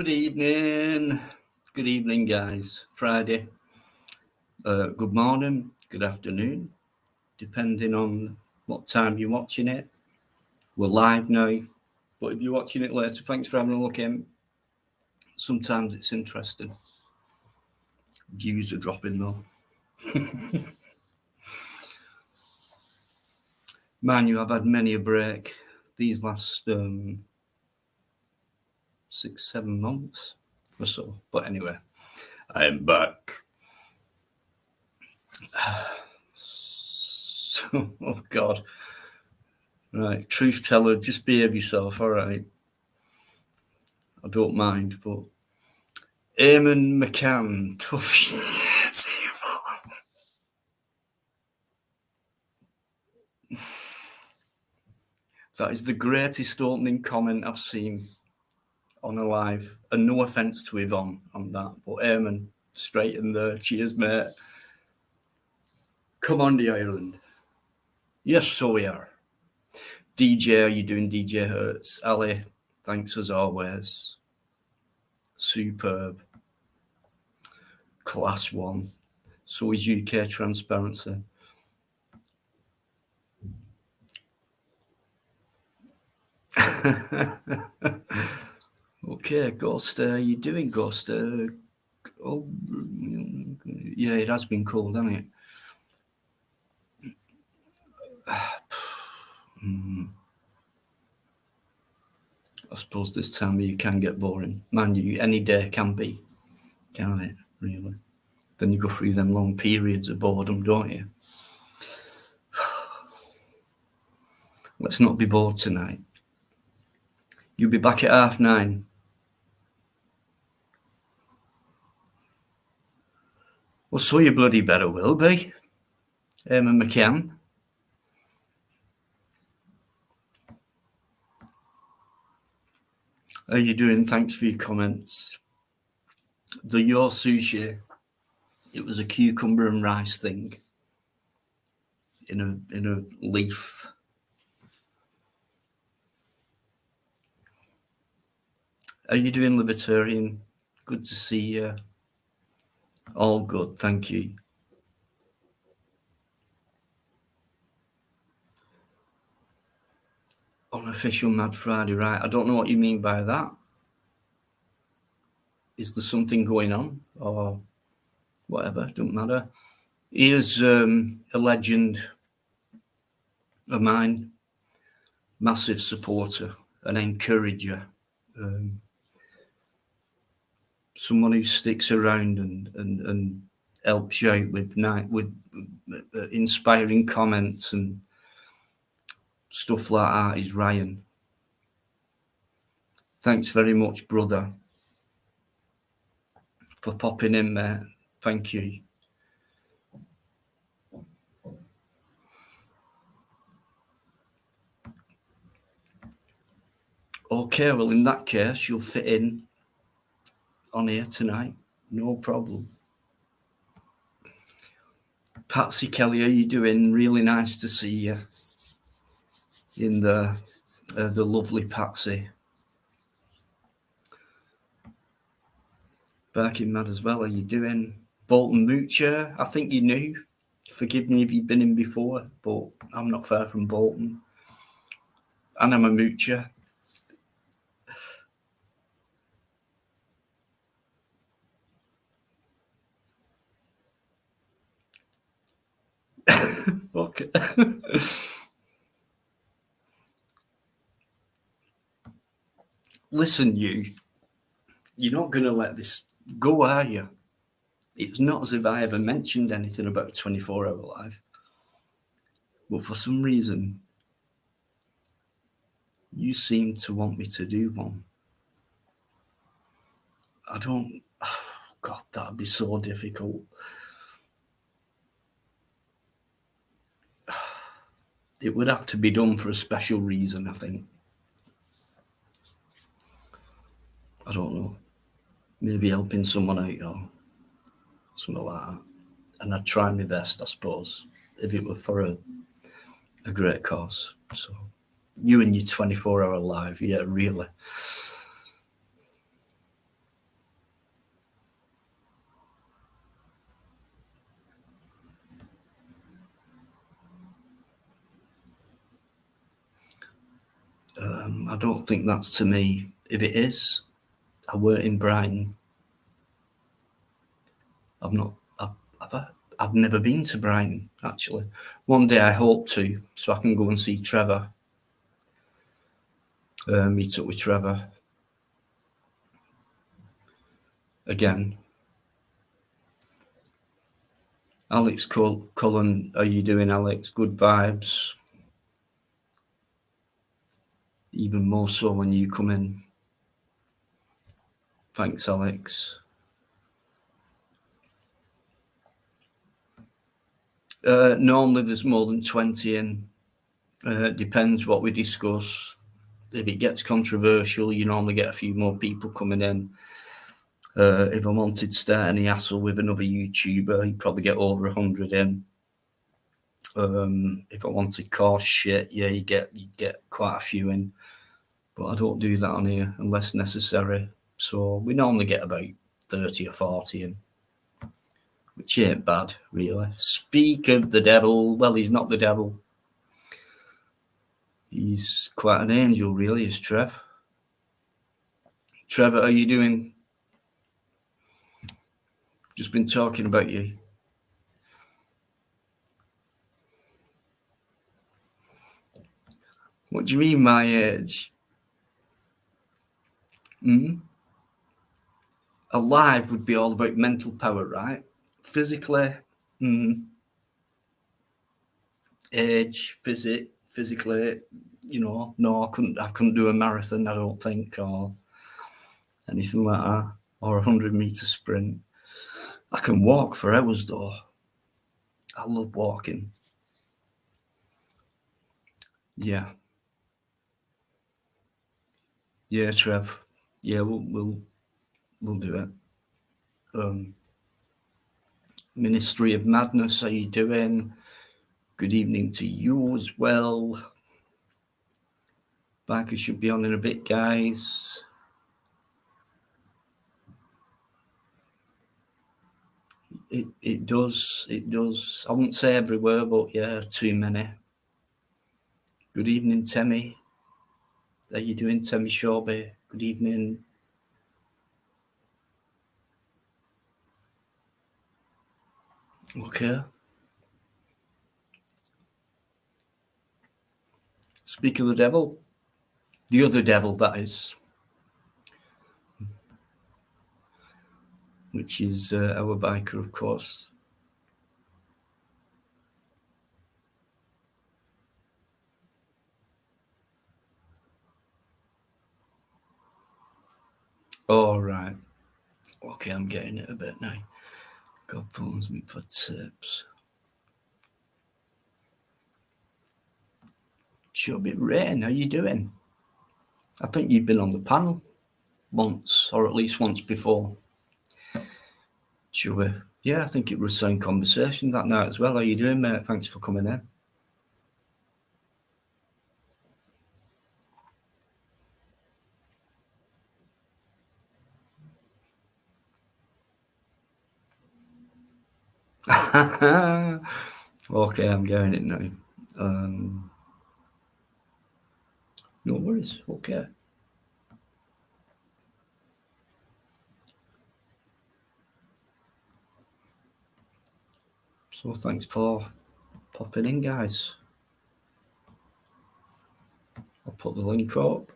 Good evening. Good evening, guys. Friday. Good morning, good afternoon, depending on what time you're watching it. We're live now, but if you're watching it later, thanks for having a look in. Sometimes it's interesting. Views are dropping though. Man, you have had many a break these last 6-7 months or so. But anyway, I am back. Oh God. Right, truth teller, just behave yourself, all right? I don't mind, but Eamon McCann, tough shit. That is the greatest opening comment I've seen on a live, and no offence to Yvonne on that, but Eamon, straight in there. Cheers, mate. Come on, the Ireland. Yes, so we are. DJ, how you doing, DJ Hertz? Ali, thanks as always. Superb. Class 1. So is UK Transparency. Okay, Ghost, you doing, Ghost? Oh, yeah, it has been cold, hasn't it? I suppose this time of year can get boring. Man, any day can be, can't it, really? Then you go through them long periods of boredom, don't you? Let's not be bored tonight. You'll be back at 9:30. Well, so you bloody better will be. Eamon McCann. How you doing? Thanks for your comments. The Your Sushi, it was a cucumber and rice thing in a leaf. How you doing, Libertarian? Good to see you. All good, thank you. Unofficial Mad Friday, right? I don't know what you mean by that. Is there something going on or whatever? Don't matter. He is a legend of mine, massive supporter and encourager. Someone who sticks around and helps you out with inspiring comments and stuff like that is Ryan. Thanks very much, brother, for popping in, mate. Thank you. Okay, well, in that case, you'll fit in on here tonight. No problem. Patsy Kelly, how you doing? Really nice to see you in the lovely Patsy. Barking Mad as well, how you doing? Bolton Moocher, I think you knew. Forgive me if you've been in before, but I'm not far from Bolton. And I'm a moocher. Okay. Listen, you're not going to let this go, are you? It's not as if I ever mentioned anything about a 24-hour live. But for some reason, you seem to want me to do one. I don't... Oh, God, that'd be so difficult. It would have to be done for a special reason, I think. I don't know. Maybe helping someone out or something like that. And I'd try my best, I suppose, if it were for a great cause. So you and your 24-hour live, yeah, really. I don't think that's to me. If it is, I work in Brighton. I've never been to Brighton, actually. One day I hope to, so I can go and see Trevor. Meet up with Trevor again. Alex Cullen, how you doing, Alex? Good vibes. Even more so when you come in. Thanks, Alex. Normally there's more than 20 in. Depends what we discuss. If it gets controversial, you normally get a few more people coming in. If I wanted to start any hassle with another YouTuber, you'd probably get over 100 in. If I wanted course shit, yeah, you get quite a few in. But I don't do that on here unless necessary. So we normally get about 30 or 40 in, which ain't bad, really. Speak of the devil. Well, he's not the devil. He's quite an angel, really, is Trev. Trevor, how you doing? Just been talking about you. What do you mean, my age? Alive would be all about mental power, right? Physically, age, physically, no, I couldn't do a marathon, I don't think, or anything like that, or 100-meter sprint. I can walk for hours, though. I love walking. Yeah, Trev. Yeah, we'll do it. Ministry of Madness, how you doing? Good evening to you as well. Biker should be on in a bit, guys. It does. I wouldn't say everywhere, but yeah, too many. Good evening, Temmie. How you doing, Temmie Shawby? Good evening. Okay. Speak of the devil. The other devil, that is. Which is our biker, of course. All right. Okay, I'm getting it a bit now. God phones me for tips. Chubby Rain, how you doing? I think you've been on the panel once, or at least once before. Chubby. Yeah, I think it was the same conversation that night as well. How you doing, mate? Thanks for coming in. Okay, I'm getting it now. No worries. Okay. So thanks for popping in, guys. I'll put the link up.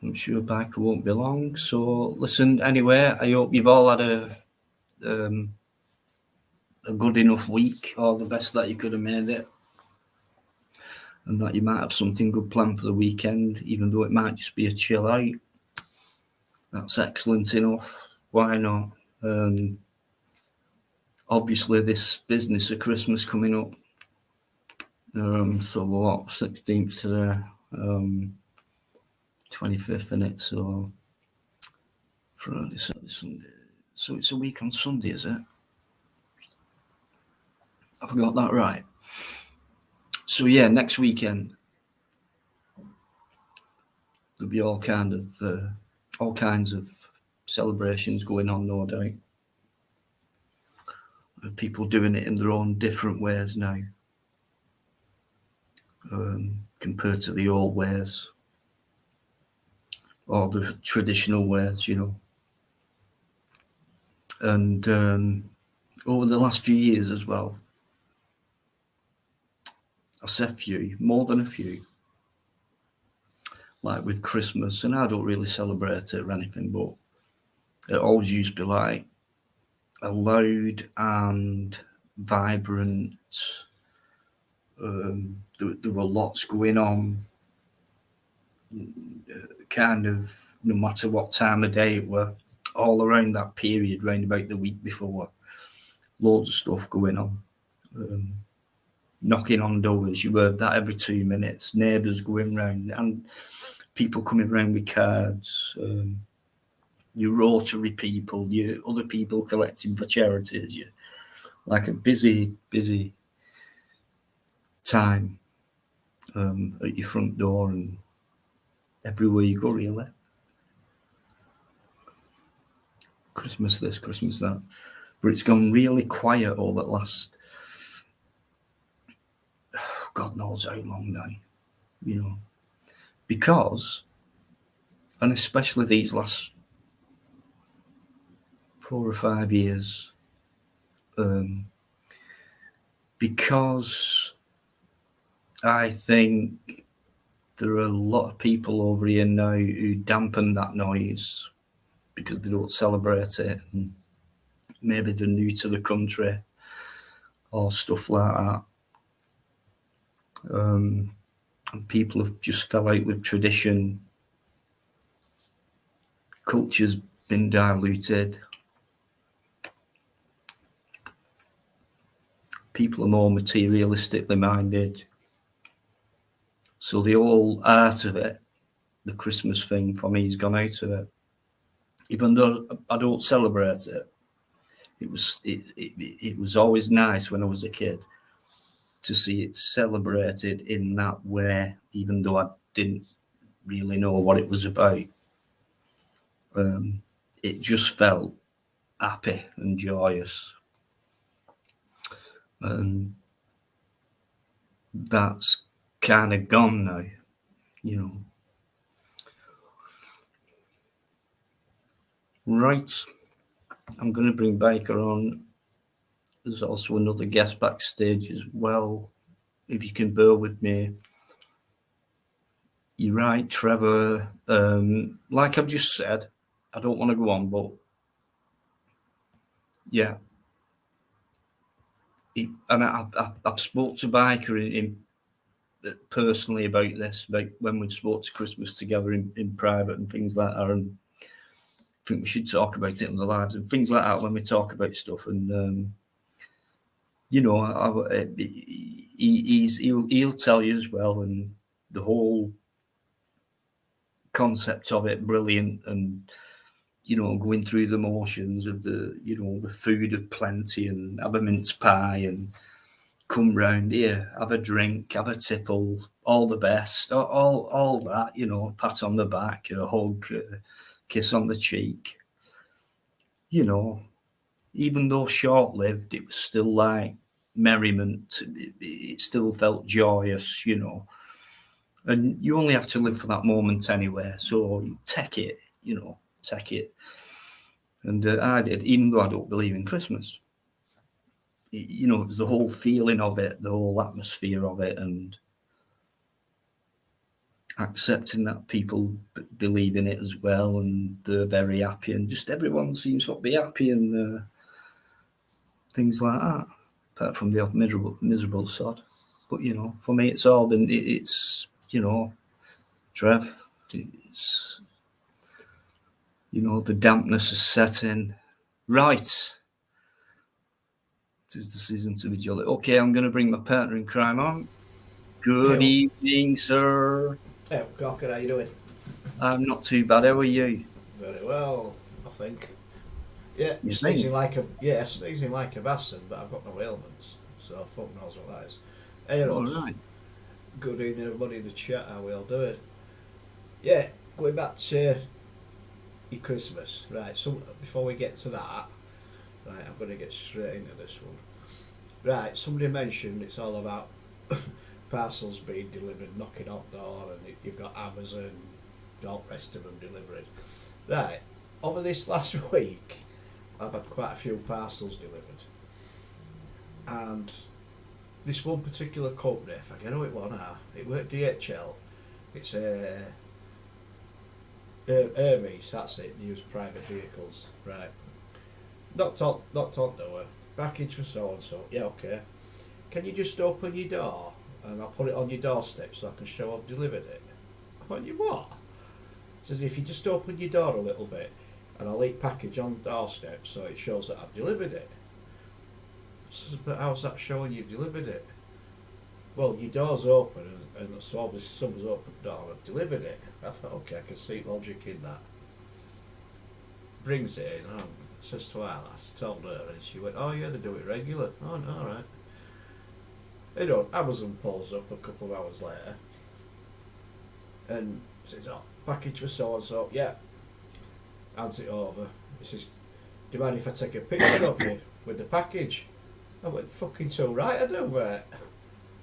I'm sure Biker won't be long. So listen, anyway, I hope you've all had a good enough week, or the best that you could have made it, and that you might have something good planned for the weekend, even though it might just be a chill out. That's excellent enough. Why not? Obviously, this business of Christmas coming up. So what? 16th today, 25th in it. So Friday, Saturday, Sunday. So it's a week on Sunday, is it? Have I got that right? So yeah, next weekend there'll be all kinds of celebrations going on, no doubt. People doing it in their own different ways now. compared to the old ways or the traditional ways, you know. And over the last few years as well, I say few, more than a few, like with Christmas, and I don't really celebrate it or anything, but it always used to be like a loud and vibrant. There were lots going on, kind of no matter what time of day it were, all around that period, round about the week before. Loads of stuff going on. Knocking on doors, you heard that every 2 minutes. Neighbours going round and people coming round with cards. Your Rotary people, your other people collecting for charities. You like a busy time at your front door and everywhere you go, really. Christmas this, Christmas that. But it's gone really quiet over the last, God knows how long now, you know. Because, and especially these last 4 or 5 years, because I think there are a lot of people over here now who dampen that noise because they don't celebrate it, and maybe they're new to the country or stuff like that. And people have just fell out with tradition. Culture's been diluted. People are more materialistically minded. So the whole art of it, the Christmas thing for me, has gone out of it. Even though I don't celebrate it, it was always nice when I was a kid to see it celebrated in that way, even though I didn't really know what it was about. It just felt happy and joyous. And that's kind of gone now, you know. Right, I'm going to bring Biker on. There's also another guest backstage as well. If you can bear with me. You're right, Trevor. Like I've just said, I don't want to go on, but yeah. And I've spoke to Biker personally about this, about when we've spoke to Christmas together in private and things like that. And I think we should talk about it in the lives and things like that when we talk about stuff. And you know, he'll tell you as well, and the whole concept of it brilliant, and you know, going through the motions of the, you know, the food of plenty and have a mince pie and come round here, have a drink, have a tipple, all the best, all that, you know, pat on the back, a hug, a kiss on the cheek. You know, even though short-lived, it was still like merriment. It still felt joyous, you know. And you only have to live for that moment anyway, so you take it, you know, take it. And I did, even though I don't believe in Christmas. You know, it was the whole feeling of it, the whole atmosphere of it, and accepting that people believe in it as well, and they're very happy, and just everyone seems to be happy, and things like that, apart from the odd miserable sod. But, you know, for me, it's all been, it's, you know, Trev, it's, you know, the dampness is set in. Right. It is the season to be jolly. Okay, I'm going to bring my partner in crime on. Good evening, sir. Hey, Cocker, how you doing? I'm not too bad. How are you? Very well, I think. Yeah, You sneezing think? like a bastard, but I've got no ailments, so fuck knows what that is. Hey, All Ross. right. Good evening, everybody in the chat. How we all doing? Yeah, going back to your Christmas, right? So before we get to that, right, I'm going to get straight into this one. Right, somebody mentioned it's all about parcels being delivered, knocking on the door, and you've got Amazon, all the rest of them delivering. Right, over this last week, I've had quite a few parcels delivered, and this one particular company, if I get who it was now, it worked DHL. It's Hermes, that's it. They use private vehicles, right? Knocked on door. Package for so and so. Yeah, okay. Can you just open your door and I'll put it on your doorstep so I can show I've delivered it? I went, you what? Says if you just open your door a little bit and I'll leave package on the doorstep so it shows that I've delivered it. Says, but how's that showing you've delivered it? Well, your door's open and so obviously someone's opened the door and I've delivered it. I thought, okay, I can see logic in that. Brings it in, says to Alice, told her, and she went, oh yeah, they do it regular. Oh no, all right. You know, Amazon pulls up a couple of hours later and says, oh, package for so and so. Yeah. Hands it over. He says, do you mind if I take a picture of you with the package? I went, fucking too right I do, mate.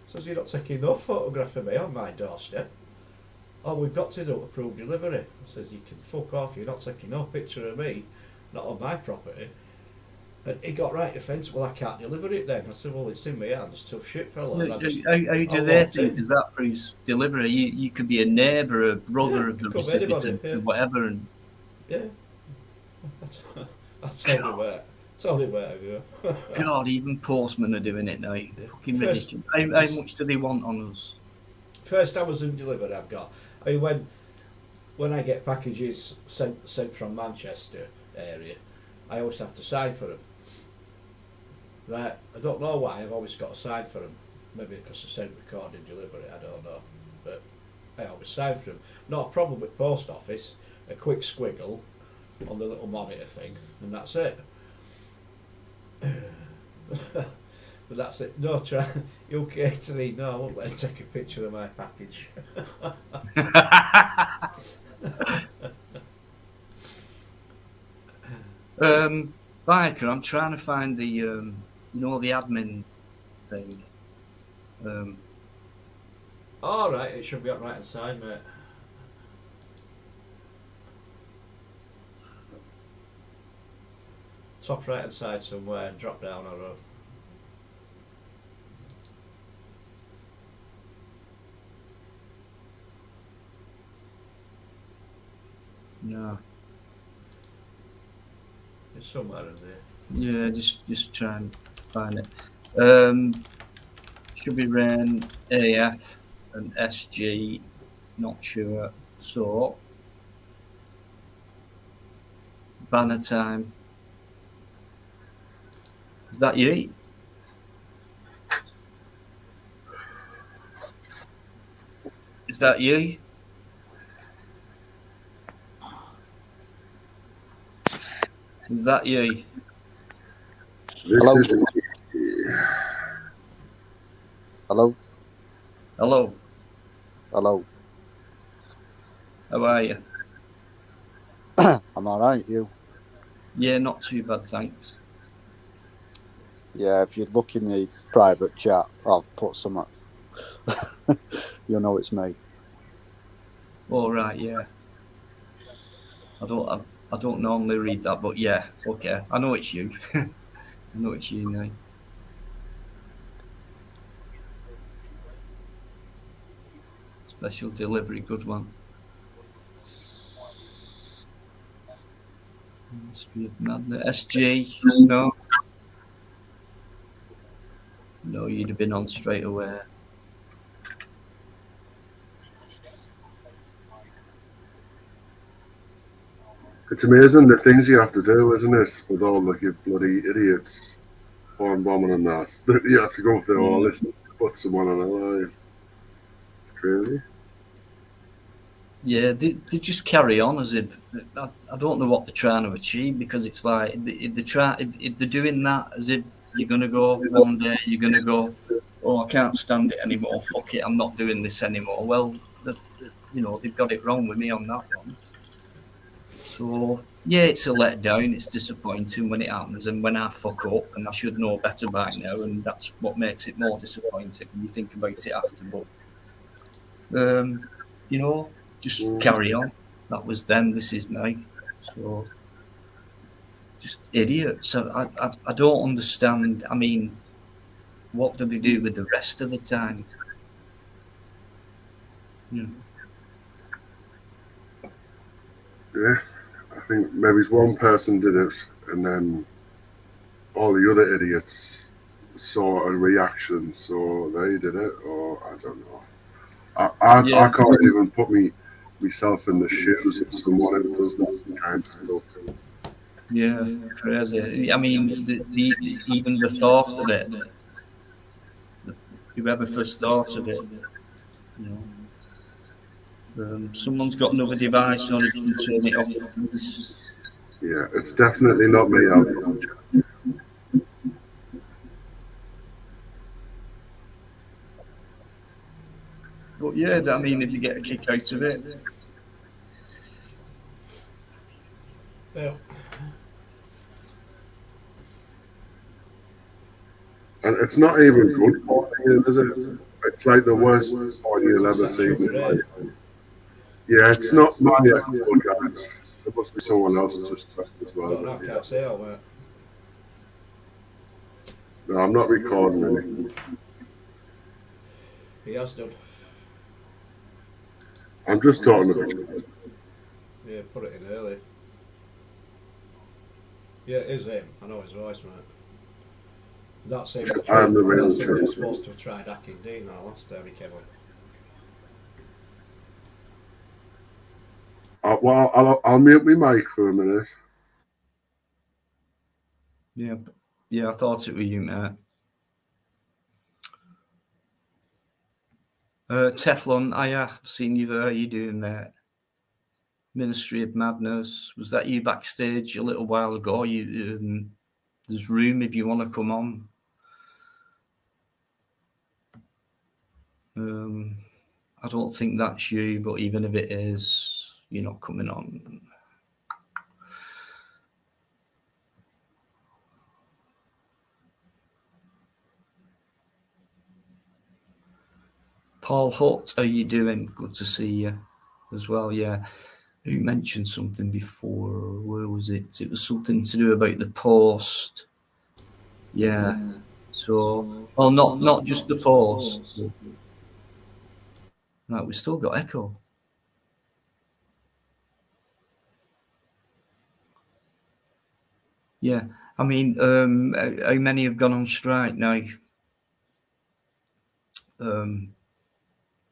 Says, you're not taking no photograph of me on my doorstep. Oh, we've got to do approved delivery. Says, you can fuck off, you're not taking no picture of me, not on my property. And he got right defensive, well, I can't deliver it then. I said, well, it's in my hands, tough shit, fella. How do they think is that proves delivery? You could be a neighbour, a brother of the recipient, yeah. Whatever. And yeah. That's all they wear. Yeah. God, even postmen are doing it now. Fucking ridiculous. How much do they want on us? First Amazon delivery I've got. I mean, when I get packages sent from Manchester area, I always have to sign for them. Right, I don't know why, I've always got to sign for them. Maybe because I sent recorded delivery, I don't know. But I always sign for them. Not a problem with post office, a quick squiggle on the little monitor thing, and that's it. But that's it. No, try UK to me. No, I won't let him take a picture of my package. Biker, I'm trying to find the you know, the admin thing. All right, it should be on right hand side, mate. Top right hand side somewhere, drop down arrow. No. It's somewhere in there. Yeah, just try and find it. Should be ran AF and SG, not sure. So banner time. Is that you? Is that you? Is that you? Hello. Hello. Hello. Hello. How are you? I'm all right. You? Yeah, not too bad, thanks. Yeah, if you look in the private chat, I've put some. You'll know it's me. All right, yeah. I don't normally read that, but yeah, okay. I know it's you. I know it's you now. Special delivery, good one. Street Madness. SG, no. No, you'd have been on straight away. It's amazing the things you have to do, isn't it? With all like you bloody idiots, foreign bombing and that. You have to go through all this to put someone on a line. It's crazy. Yeah, they just carry on as if I don't know what they're trying to achieve, because it's like if they're doing that as if you're gonna go one day, you're gonna go, oh, I can't stand it anymore. Fuck it, I'm not doing this anymore. Well, you know, they've got it wrong with me on that one. So yeah, it's a letdown. It's disappointing when it happens, and when I fuck up, and I should know better by now, and that's what makes it more disappointing when you think about it after. But you know, just carry on. That was then. This is now. So just idiots. So I don't understand. I mean, what do they do with the rest of the time? You know. Yeah, I think maybe one person did it, and then all the other idiots saw a reaction, so they did it, or I don't know. I can't even put myself in the shoes of someone who does that kind of stuff. Yeah, crazy. I mean, even the thought of it, whoever first thought of it, you know. Someone's got another device on, you can turn it off. Yeah, it's definitely not me. But yeah, I mean, if you get a kick out of it, Yeah. And it's not even good porn, is it? It's like the worst porn you'll ever see. Yeah, it's not my actual guys. There must be someone else just as well. Don't know, I can't say all that. No, I'm not recording any. He has done. I'm just talking about it. Yeah, put it in early. Yeah, it is him. I know his voice, mate. That's him. I'm the real That's him champ. that's supposed to have tried hacking Dean now last time he came on. Well, I'll mute my mic for a minute. yeah, I thought it was you, mate. Teflon, I've seen you there. How you doing, mate? Ministry of Madness. Was that you backstage a little while ago? You, there's room if you want to come on. I don't think that's you, but even if it is, you're not coming on. Paul Hutt, how you doing? Good to see you as well. Yeah, who mentioned something before? Where was it? It was something to do about the post. Yeah. So, well, not just the post. Right, we still got echo. Yeah, I mean, how many have gone on strike now?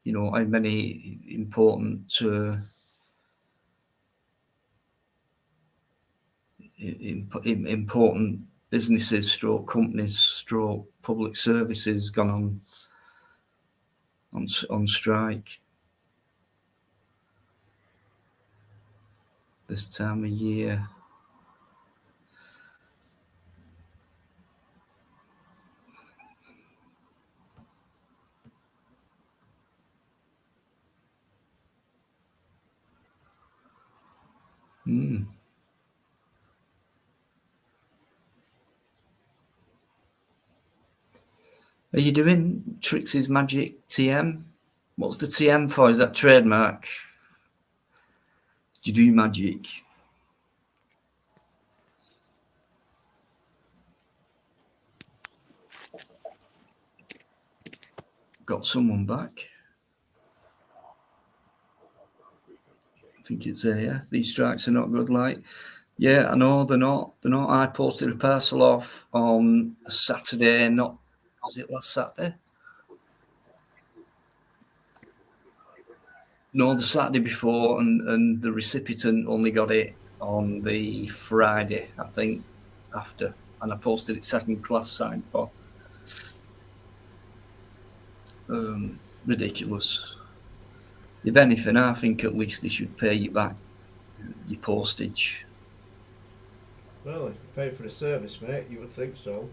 You know, how many important important businesses, stroke companies, stroke public services gone on strike this time of year? Are you doing Trixie's Magic TM? What's the TM for? Is that trademark? Did you do magic? Got someone back. I think it's yeah. These strikes are not good. Like, yeah, I know they're not. They're not. I posted a parcel off on a Saturday. Not was it last Saturday? No, the Saturday before, and the recipient only got it on the Friday, I think, after. And I posted it second class signed for. Ridiculous. If anything, I think at least they should pay you back your postage. Well, if you pay for the service, mate, you would think so.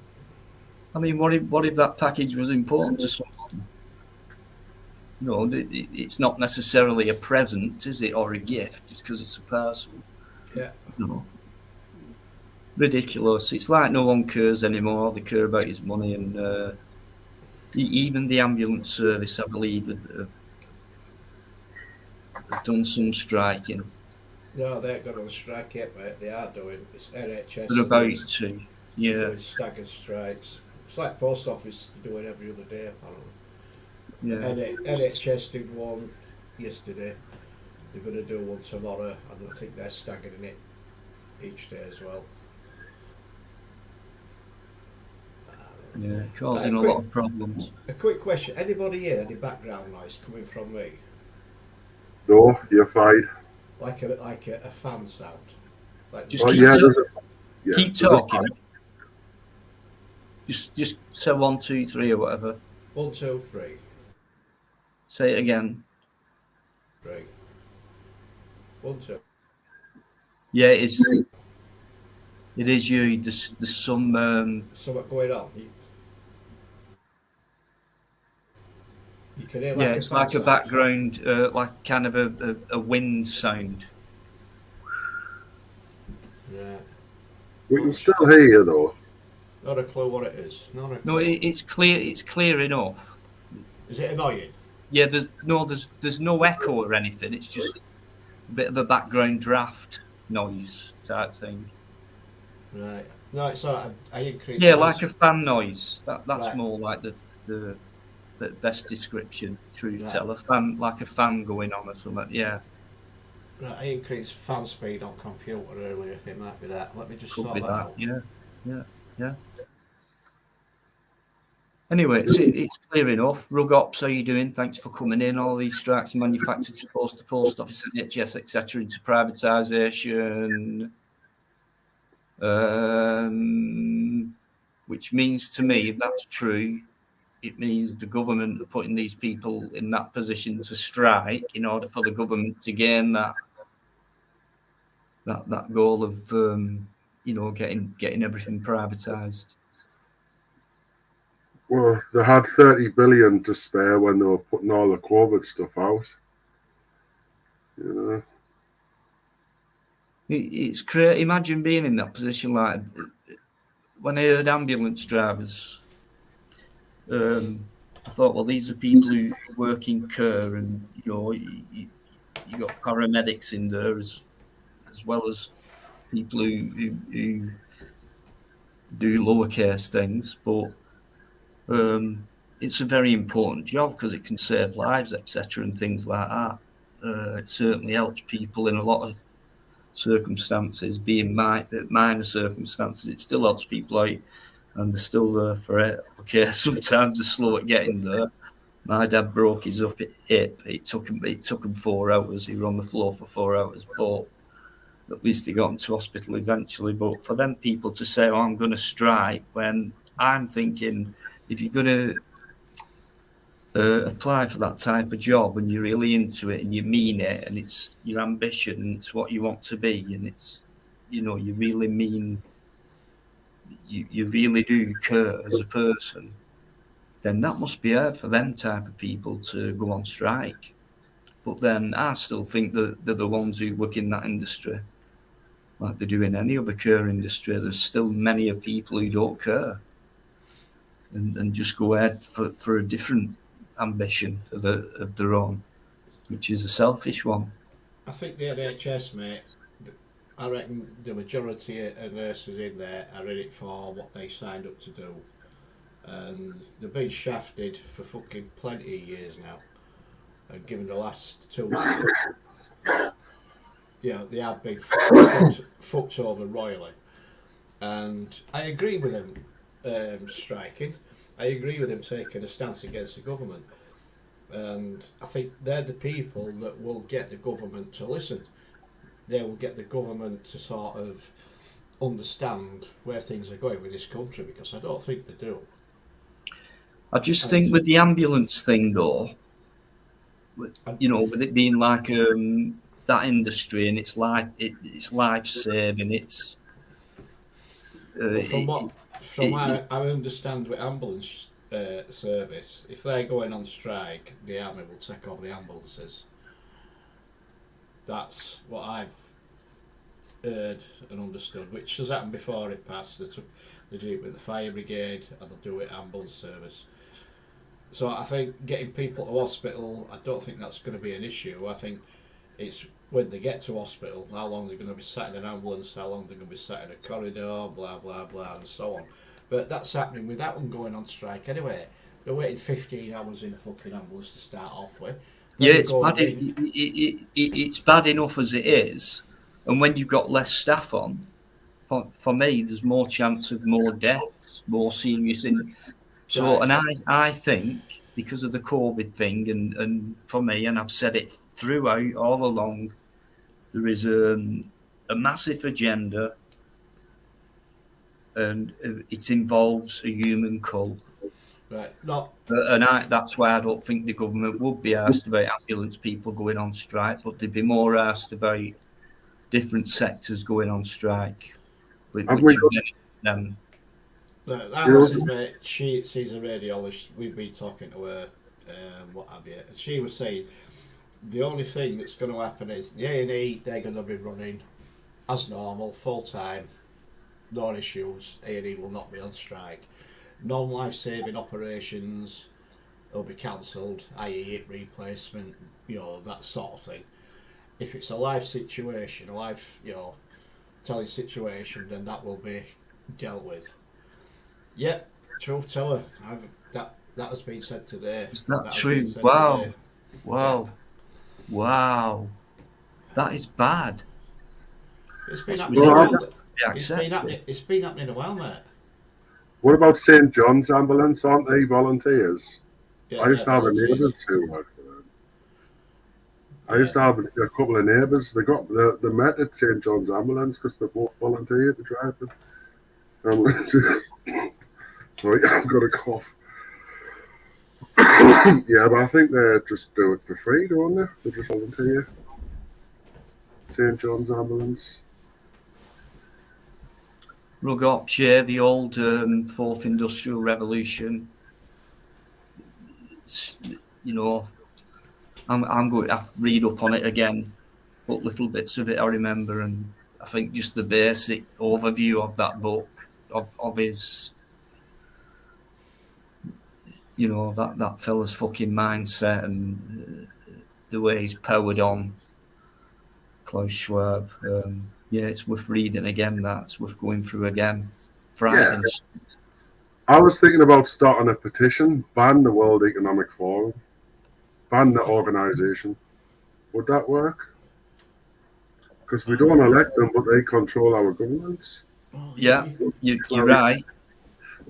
I mean, what if that package was important to someone? No, it's not necessarily a present, is it, or a gift, just because it's a parcel. Yeah. No. Ridiculous. It's like no one cares anymore. All they care about is money, and even the ambulance service, I believe, have done some striking. No, they ain't got on strike yet, mate. They are doing. It's NHS They're about to, yeah, doing staggered strikes. It's like post office doing every other day, apparently. yeah. NHS did one yesterday. They're going to do one tomorrow, and I think they're staggering it each day as well. Yeah, causing a quick- lot of problems. A quick question: anybody hear any background noise coming from me? No, you're fine. Like a fan sound? Like Just Oh, keep yeah, ta- there's a, yeah, keep there's a- talking. Just say 1, 2, 3 or whatever. 1, 2, 3, Say it again. 3. 1, 2. Yeah, it is. It is you. There's some. Something going on. You can hear Yeah, like it's a like a fan sound. background, like kind of a wind sound. Right. we can still hear you though. Not a clue what it is. Not a clue. No, it's clear. It's clear enough. Is it annoying? Yeah, there's no echo or anything. It's just a bit of a background draft noise type thing. Right. No, it's alright. I increased. Yeah, like a fan noise. That's Right. more like the best description. Truth Right. tell, a fan, like a fan going on or something. Yeah, Right, I increased fan speed on computer earlier. It might be that. Let me just could sort be that that. out. Yeah. Anyway, it's clear enough. Rug Ops, how you doing? Thanks for coming in. All these strikes are manufactured to post office, NHS, etc., into privatisation, which means to me, if that's true, it means the government are putting these people in that position to strike in order for the government to gain that goal of getting everything privatised. Well, they had 30 billion to spare when they were putting all the COVID stuff out. You know. It's crazy. Imagine being in that position. Like when I heard ambulance drivers, I thought, well, these are people who work in care, and you got paramedics in there as well as people who do lowercase things, but it's a very important job because it can save lives, etc., and things like that. It certainly helps people in a lot of circumstances, being minor circumstances. It still helps people out, and they're still there for it. Okay, sometimes they're slow at getting there. My dad broke his hip. It took him 4 hours. He was on the floor for 4 hours, but at least he got into hospital eventually. But for them people to say, "Oh, I'm going to strike," when I'm thinking, if you're going to apply for that type of job and you're really into it and you mean it and it's your ambition and it's what you want to be and it's, you really mean, you really do care as a person, then that must be hard for them type of people to go on strike. But then I still think that they're the ones who work in that industry, like they do in any other care industry. There's still many of people who don't care and just go ahead for a different ambition of their own, which is a selfish one. I think the NHS, mate. I reckon the majority of nurses in there are in it for what they signed up to do, and they've been shafted for fucking plenty of years now. And given the last 2 years, yeah, they have been fucked over royally. And I agree with them striking. I agree with them taking a stance against the government. And I think they're the people that will get the government to listen. They will get the government to sort of understand where things are going with this country, because I don't think they do. I just think with the ambulance thing though, with it being like that industry and it's life saving, it's From what I understand with ambulance service, if they're going on strike, the army will take over the ambulances. That's what I've heard and understood, which has happened before it passed. They did it with the fire brigade, and they'll do it ambulance service. So I think getting people to hospital, I don't think that's going to be an issue. I think it's when they get to hospital, how long they're going to be sat in an ambulance, how long they're going to be sat in a corridor, blah blah blah, and so on. But that's happening without them going on strike anyway. They're waiting 15 hours in a fucking ambulance to start off with. Then Yeah, they it's go and bad. It's bad enough as it is, and when you've got less staff on, for me, there's more chance of more deaths, more serious. So, Right. and I think because of the COVID thing, and for me, and I've said it throughout all along, there is a massive agenda, and it involves a human cull. Right. Not And that's why I don't think the government would be asked about ambulance people going on strike, but they'd be more asked about different sectors going on strike, which Have we would got, benefit them. Alice's mate, she's a radiologist. We've been talking to her, what have you, and she was saying the only thing that's going to happen is the A&E, they're going to be running as normal, full time, no issues. A&E will not be on strike. Non-life saving operations will be cancelled, i.e. hip replacement, that sort of thing. If it's a life situation, a life, telling situation, then that will be dealt with. Yep, truth teller. That has been said today. Is that has true? been said Wow. today. Wow. Wow. That is bad. It's been That's happening a while. accepted. It's been happening a while, mate. what about St. John's Ambulance? Aren't they volunteers? Yeah, I used to have a volunteers. neighbours who worked for them. I used to have a couple of neighbours. They met at St. John's Ambulance because they both volunteered to drive the ambulance. Sorry, I've got a cough. Yeah, but I think they just do it for free, don't they? They just volunteer. St. John's Ambulance. Rugopshire, the old fourth industrial revolution. I'm going to have to read up on it again, but little bits of it I remember, and I think just the basic overview of that book of his, that fella's fucking mindset and the way he's powered on. Klaus Schwab. Yeah, it's worth reading again. That's worth going through again. Frightening. Yeah. I was thinking about starting a petition, ban the World Economic Forum, ban the organisation. Would that work? Because we don't elect them, but they control our governments. Yeah, you're right.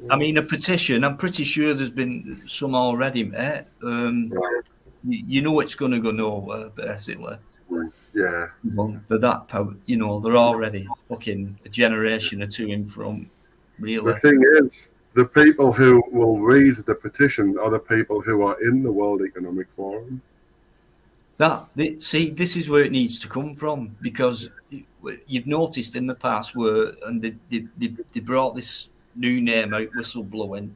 I mean, a petition, I'm pretty sure there's been some already, mate. You know it's going to go nowhere, basically. Yeah. But that power, they're already fucking a generation or two in front, really. The thing is, the people who will read the petition are the people who are in the World Economic Forum. See, this is where it needs to come from, because you've noticed in the past they brought this new name out, whistleblowing,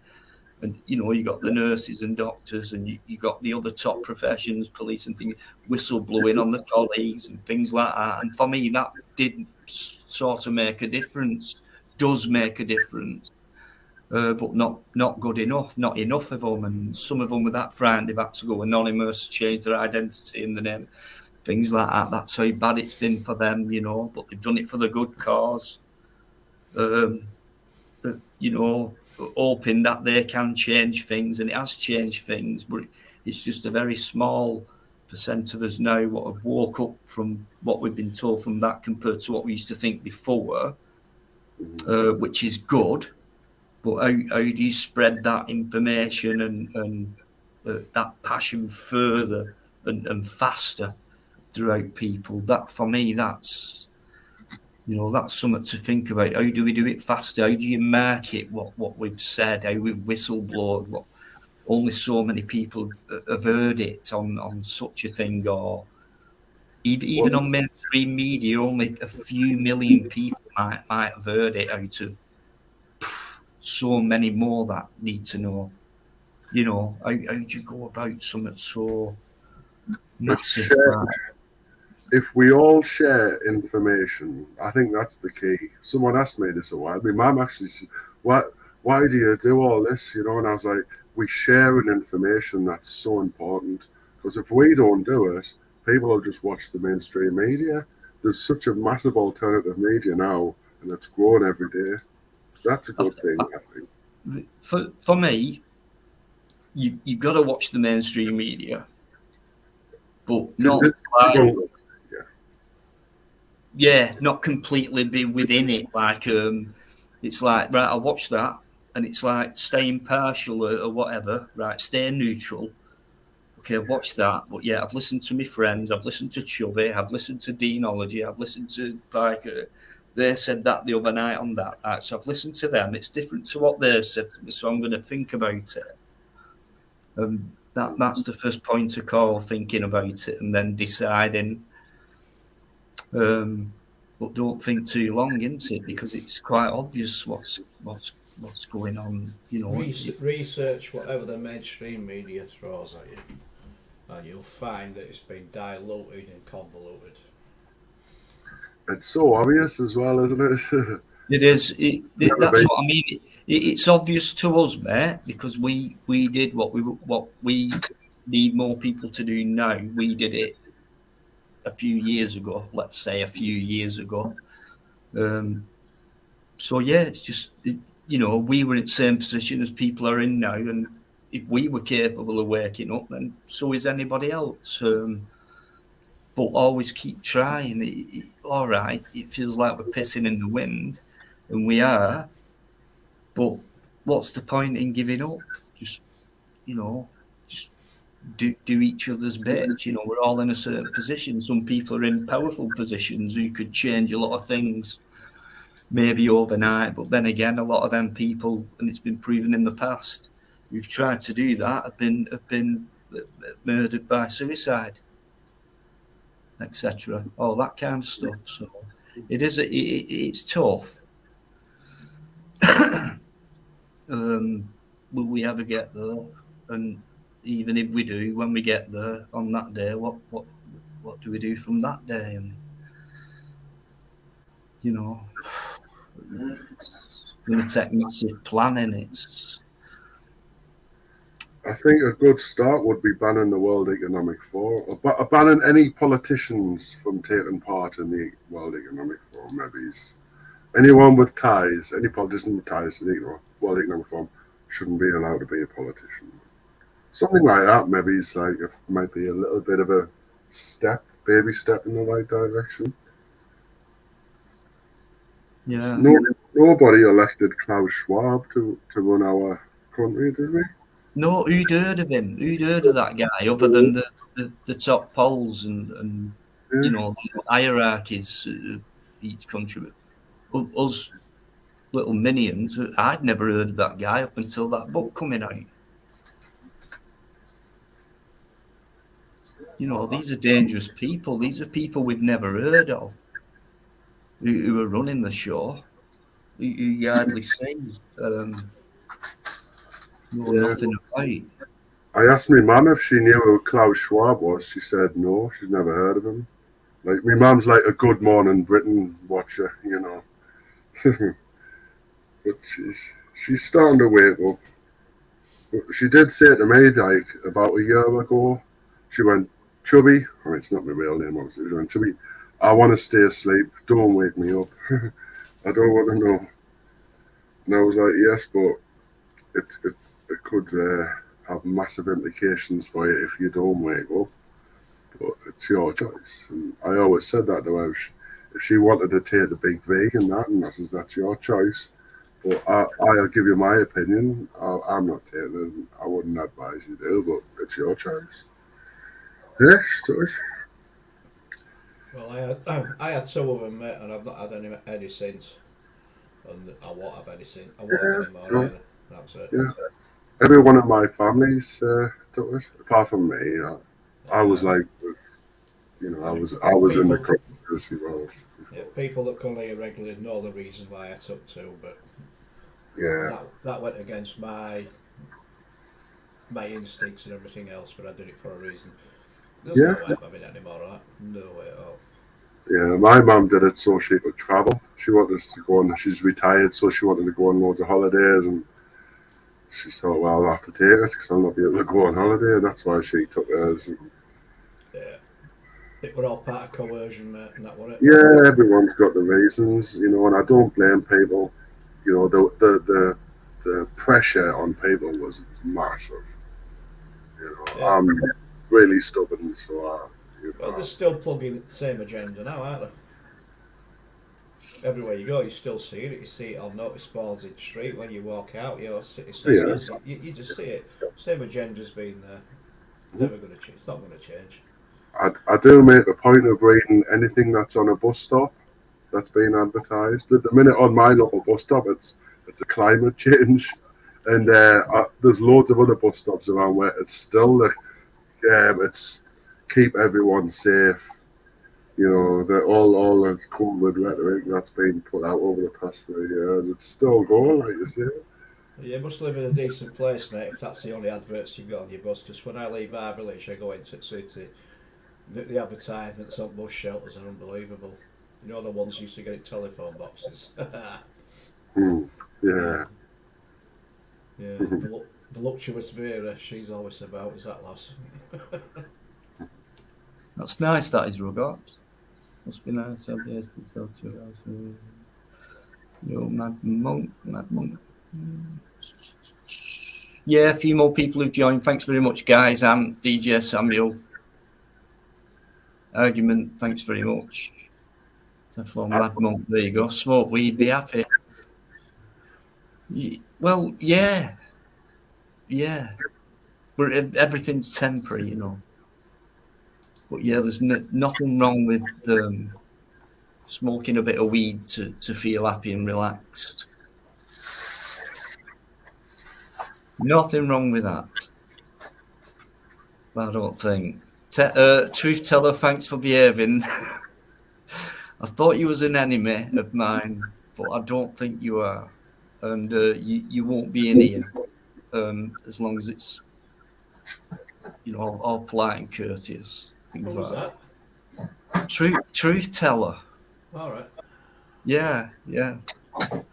and you got the nurses and doctors, and you got the other top professions, police and things, whistleblowing on the colleagues and things like that. And for me, that did sort of make a difference, does make a difference. But not good enough, not enough of them. And some of them were that frightened they've had to go anonymous, change their identity and the name, things like that. That's how bad it's been for them, but they've done it for the good cause. Hoping that they can change things, and it has changed things, but it's just a very small percent of us now what have woke up from what we've been told from that compared to what we used to think before, which is good. But how do you spread that information and that passion further and faster throughout people? That, for me, that's something to think about. How do we do it faster? How do you market what we've said? How we've whistleblowed? What only so many people have heard it on such a thing, or even on mainstream media, only a few million people might have heard it out of so many more that need to know. How do you go about something so massive? if we all share information, I think that's the key. Someone asked me this a while. My mum actually said, why do you do all this? You know, and I was like, we share an information that's so important. Because if we don't do it, people will just watch the mainstream media. There's such a massive alternative media now, and it's growing every day. That's a good thing, I think. For me, you've got to watch the mainstream media, but not like, not completely be within it. Like, it's like, right, I'll watch that, and it's like stay impartial or whatever, right? Stay neutral. Okay, I've watched that, but yeah, I've listened to my friends, I've listened to Chubby, I've listened to Deanology, I've listened to Biker. They said that the other night on that, right? So I've listened to them. It's different to what they said to me, so I'm going to think about it. That's the first point of call, thinking about it and then deciding. But don't think too long into it, because it's quite obvious what's going on. You know, research whatever the mainstream media throws at you, and you'll find that it's been diluted and convoluted. It's so obvious as well, isn't it? It is. That's what I mean. It's obvious to us, mate, because we did what we need more people to do now. We did it a few years ago. Let's say a few years ago. So yeah, it's just we were in the same position as people are in now, and if we were capable of waking up, then so is anybody else. But always keep trying. All right, it feels like we're pissing in the wind, and we are. But what's the point in giving up? Just do each other's bit. We're all in a certain position. Some people are in powerful positions who could change a lot of things, maybe overnight. But then again, a lot of them people, and it's been proven in the past, who've tried to do that have been murdered by suicide, etc. All that kind of stuff. So it's tough. Will we ever get there? And even if we do, when we get there on that day, what do we do from that day? And it's going to take massive planning. I think a good start would be banning the World Economic Forum, or banning any politicians from taking part in the World Economic Forum. Maybe anyone with ties, any politician with ties to the World Economic Forum shouldn't be allowed to be a politician. Something like that. Maybe it's like it might be a little bit of a baby step in the right direction. Yeah. Nobody elected Klaus Schwab to run our country, did we? No, who'd heard of him? Who'd heard of that guy other than the top polls and the hierarchies of each country? Us little minions, I'd never heard of that guy up until that book coming out. These are dangerous people. These are people we've never heard of who are running the show, who you hardly see. Nothing about. I asked my mum if she knew who Klaus Schwab was. She said no, she's never heard of him. Like, my mum's like a Good Morning Britain watcher, But she's starting to wake up. But she did say to me, like, about a year ago, she went, Chubby, it's not my real name, obviously, she went, Chubby, I want to stay asleep, don't wake me up. I don't want to know. And I was like, yes, but it could have massive implications for you if you don't wake up. But it's your choice. And I always said that to her. If she wanted to take the big vegan that, and that's your choice. But I'll give you my opinion. I'm not taking it. I wouldn't advise you to, but it's your choice. Yes, choice. Well, I had two of them, mate, and I've not had any since. And I won't have any since. I won't have any more either. That's it. Yeah. Every one of my families took it, apart from me. I was like, I was in the conspiracy world. Yeah, people that come here regularly know the reason why I took two, but that went against my instincts and everything else, but I did it for a reason. There's no way I'm having any more of that. No way at all. Yeah, my mum did it so she could travel. She wanted us to go on. She's retired, so she wanted to go on loads of holidays, and she thought, well, I'll have to take it because I'll not be able to go on holiday. And that's why she took hers. Yeah. It were all part of coercion, mate, and that were it. Yeah, everyone's got the reasons, you know, and I don't blame people. You know, the pressure on people was massive. You know, Yeah. I'm really stubborn, so Well, they're still plugging the same agenda now, aren't they? Everywhere you go, you still see it. You see it on notice boards in the street when you walk out. You know, city centres. Yeah. You just see it. Same agenda's been there. Never going to change. It's not going to change. I do make a point of reading anything that's on a bus stop that's being advertised. At the minute on my local bus stop, it's a climate change, and there's loads of other bus stops around where it's still it's keep everyone safe. You know, all the COVID rhetoric that's been put out over the past 3 years, it's still going, like you say. You must live in a decent place, mate, if that's the only adverts you've got on your bus. Because when I leave our village, I go into the city. The advertisements on bus shelters are unbelievable. You know the ones you used to get in telephone boxes. Yeah. Yeah. Voluptuous Vera, she's always about, is that lass? That's nice, that is, Rugops. Must be nice to have this to sell to us. Yo, Mad Monk. Yeah, a few more people who've joined. Thanks very much, guys. And DJ Samuel. Argument, thanks very much. Teflon Mad Monk, there you go. Smoke weed, be happy. Well, yeah. But everything's temporary, you know. But yeah, there's nothing wrong with smoking a bit of weed to feel happy and relaxed. Nothing wrong with that. I don't think. Truth teller, thanks for behaving. I thought you was an enemy of mine, but I don't think you are. And you won't be in here as long as it's, you know, all polite and courteous. Things What was like that? Truth teller. All right. Yeah. I thought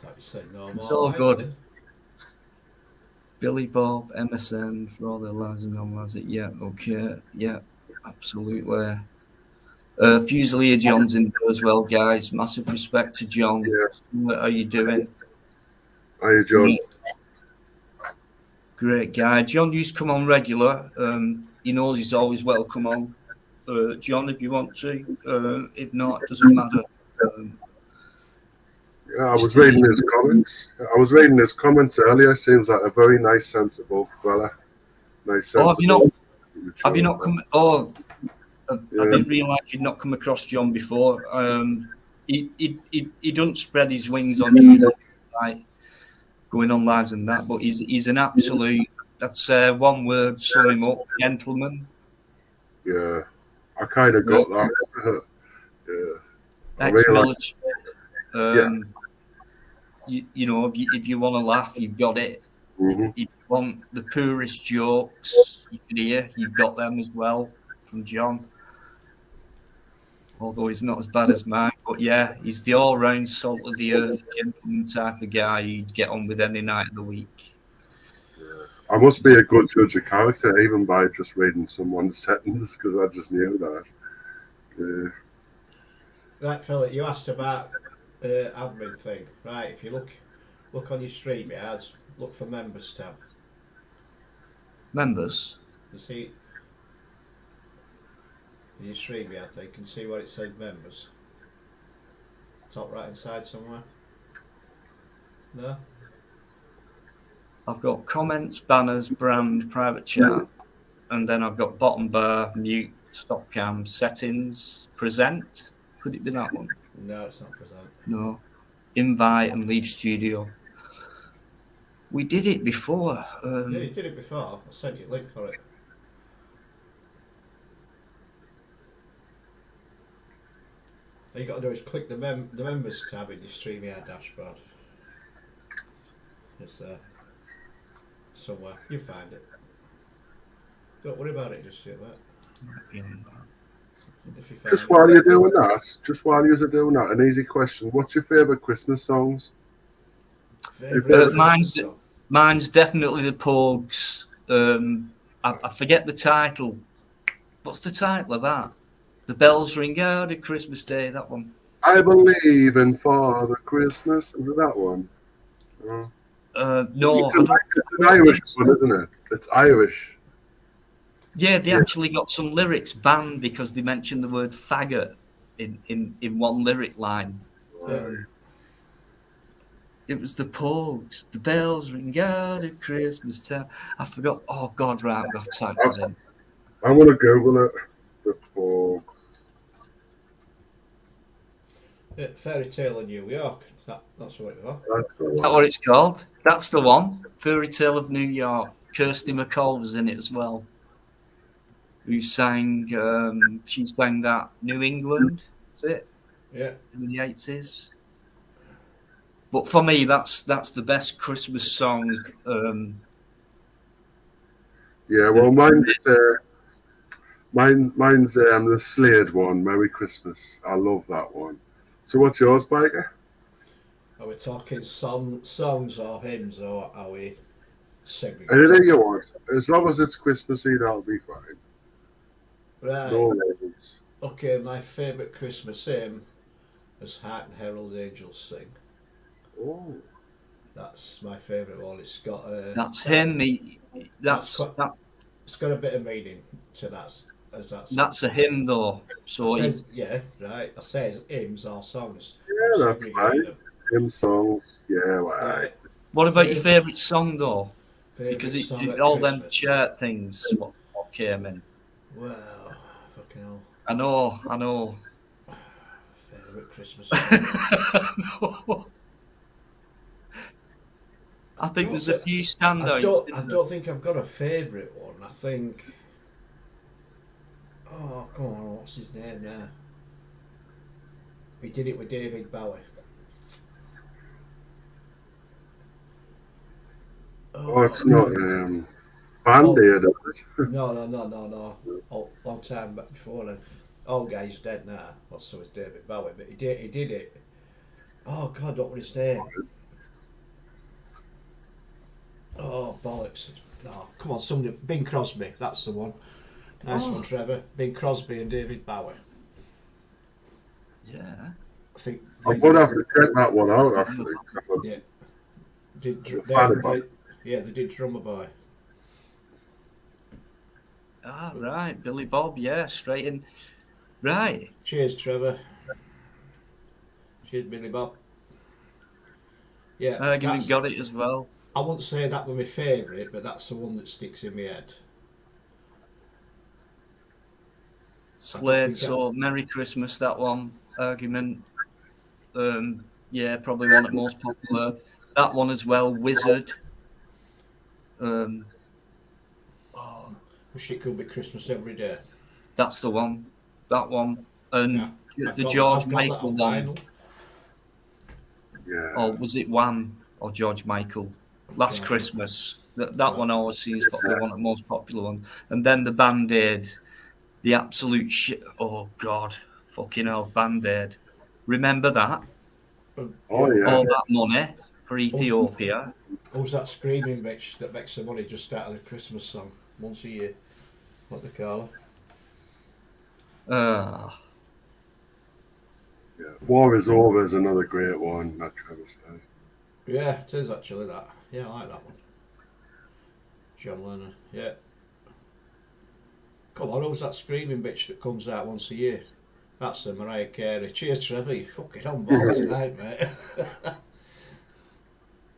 you said no It's more all lies, good. then. Billy Bob, MSN, for all their lies and non-lies. Yeah, okay. Yeah, absolutely. Fusilier John's in there as well, guys. Massive respect to John. Yeah. What are you doing? How you, John? Great guy. John used to come on regular. He knows he's always welcome on. John, if you want to. If not, it doesn't matter. Yeah, I was reading his comments earlier. Seems like a very nice, sensible fella. Nice, sensible. Have you not come? Oh, I didn't realise you'd not come across John before. He doesn't spread his wings on you, like going on lives and that. But he's an absolute. That's one word. Sum him up, gentleman. Yeah, I kind of got that. Yeah. Ex-military. You know, if you want to laugh, you've got it. Mm-hmm. If you want the poorest jokes you can hear, you've got them as well from John. Although he's not as bad as mine, but yeah, he's the all-round salt of the earth gentleman type of guy you'd get on with any night of the week. Yeah. I must be a good judge of character, even by just reading someone's sentence, because I just knew that. Yeah. Right, Philip, you asked about admin thing. Right, if you look on your StreamYards, look for members tab. Members? You see in your StreamYard thing, you can see where it says members. Top right hand side somewhere. No? I've got comments, banners, brand, private chat, and then I've got bottom bar, mute, stop cam, settings, present. Could it be that one? No, it's not present. No. Invite and leave studio. We did it before. Yeah, you did it before. I sent you a link for it. All you got to do is click the members tab in your StreamYard dashboard. It's there. Somewhere. You find it. Don't worry about it just yet, mate. Might be on that. If you find Just it. while you're doing that, an easy question. What's your favourite Christmas songs? Favourite mine's- Christmas song? Mine's definitely the Pogues. I forget the title. What's the title of that? The bells ring out at Christmas Day. That one. I believe in Father Christmas. Is it that one? No, It's I an don't Irish think so. one, isn't it? It's Irish. Yeah, they actually got some lyrics banned because they mentioned the word faggot in one lyric line. It was the Pogues. The bells ring out at Christmas time. I forgot. Oh God, right, I've got to type that in. I'm going to Google it. The Pogues. Fairy Tale of New York. That's what it was. That's the Is that one. what it's called? That's the one. Fairy Tale of New York. Kirsty MacColl was in it as well. Who sang? She sang that New England. Is it Yeah. in the 80s? But for me, that's the best Christmas song. Yeah, well, mine's the Slade one, Merry Christmas. I love that one. So what's yours, Biker? Are we talking songs or hymns, or are we segregating? Anything you want. As long as it's Christmassy, that'll be fine. Right. No labels. Okay, my favourite Christmas hymn is Hark and Herald Angels Sing. Oh. That's my favourite one. It's got a. That's him. It's got a bit of meaning to that. That's a hymn, though. So yeah, right. I say hymns or songs. Yeah, that's fine. Hymn songs. Yeah, right. What about your favourite song, though? Because Song all Christmas. them chart things what came in. Well, fucking hell. I know. Favourite Christmas song. No. I think there's a few standouts. I don't think I've got a favourite one. I think. Oh, come on, what's his name now? He did it with David Bowie. Oh, it's not Band-Aid, is it? No. Long time back before then. Old guy's dead now. Well, so is David Bowie, but he did it. Oh God, what was his name? Oh bollocks! No, come on, somebody. Bing Crosby, that's the one. Nice one, Trevor. Bing Crosby and David Bowie. Yeah. I think. I'm going to have to check that one out, actually. Yeah. They did Drummer Boy. Ah, right. Billy Bob, yeah, straight in. Right. Cheers, Trevor. Cheers, Billy Bob. Yeah. Argument got it as well. I wouldn't say that was my favourite, but that's the one that sticks in my head. Slade, so Merry Christmas, that one. Argument. Yeah, probably one of the most popular. That one as well, Wizard. Wish it could be Christmas every day. That's the one. That one. And the George Michael one. Yeah. Or was it Wham or George Michael? Last Christmas. That one always seems probably one of the most popular ones. And then the Band-Aid. The absolute shit. Oh, God. Fucking hell, Band-Aid. Remember that? Oh, yeah. All that money for Ethiopia. Who's that screaming bitch that makes the money just out of the Christmas song once a year? What they call her? Yeah. War is Over is another great one, I'd try to say. Yeah, it is actually that. Yeah, I like that one. John Lennon, yeah. Come on, who's that screaming bitch that comes out once a year? That's the Mariah Carey. Cheers, Trevor, you fucking on board tonight, mate.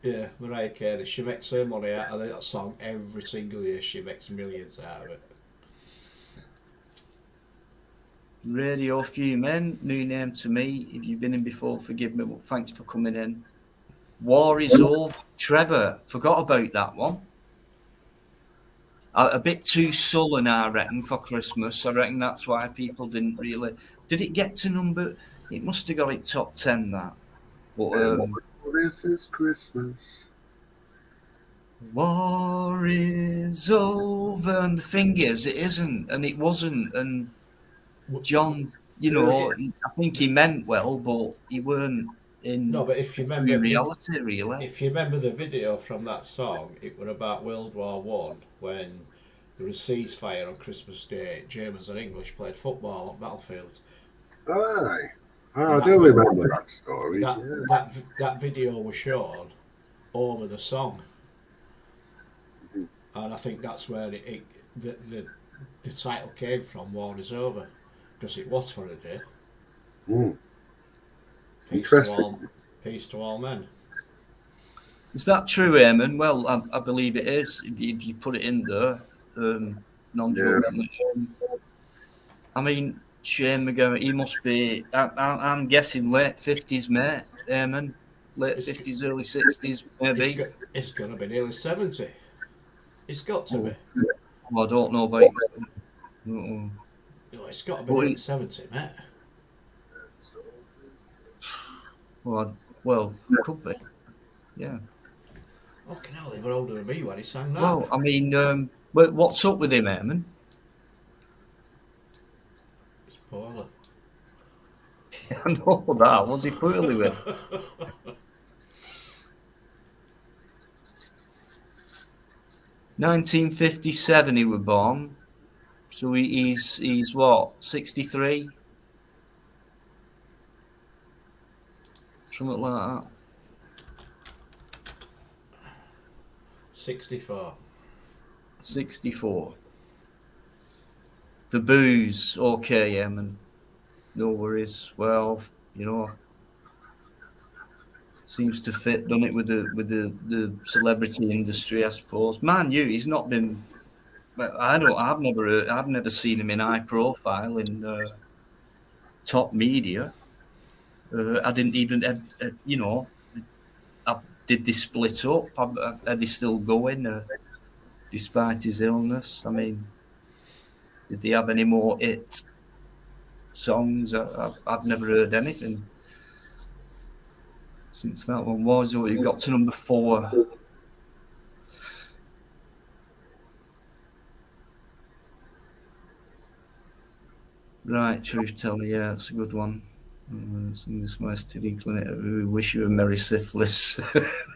Yeah, Mariah Carey. She makes her money out of that song every single year. She makes millions out of it. Radio Few Men, new name to me. If you've been in before, forgive me, but thanks for coming in. War is Over. Trevor, forgot about that one. A bit too sullen, I reckon, for Christmas. I reckon that's why people didn't really... Did it get to number... It must have got it top 10, that. But, This is Christmas. War is over, and the thing is, it isn't, and it wasn't, and John, I think he meant well, but he weren't No, in but if you remember, reality, really. if you remember the video from that song, it was about World War One when there was ceasefire on Christmas Day. Germans and English played football on battlefields. Aye. And I do remember that story. That Yeah. that video was shown over the song, Mhm. and I think that's where the title came from. War is over, because it was for a day. Mm. Peace to Interesting. all, peace to all men. Is that true, Eamon? Well, I believe it is. If you put it in there, non-jokingly. I mean, Shane McGowan, he must be. I'm guessing late 50s, mate. Eamon, late It's- 50s, early 60s, maybe. It's going to be nearly 70. It's got to be. Well, I don't know about. No, it's got to be Well, nearly 70, mate. Well, could be. Yeah. Fucking hell, they were older than me when he sang that. Well, I mean, what's up with him, Eamon? It's poorly. I know that. What's he poorly with? 1957 he was born. So he's what, 63? Something like that. 64. 64. The booze, okay, Eamon. No worries. Well, seems to fit, done it with the celebrity industry, I suppose. Man, he's not been. I've never seen him in high profile in top media. I didn't even, did they split up? Are they still going despite his illness? I mean, did they have any more hit songs? I've never heard anything since that one was. Or you got to number 4. Right, truth teller, yeah, that's a good one. We wish you a merry syphilis,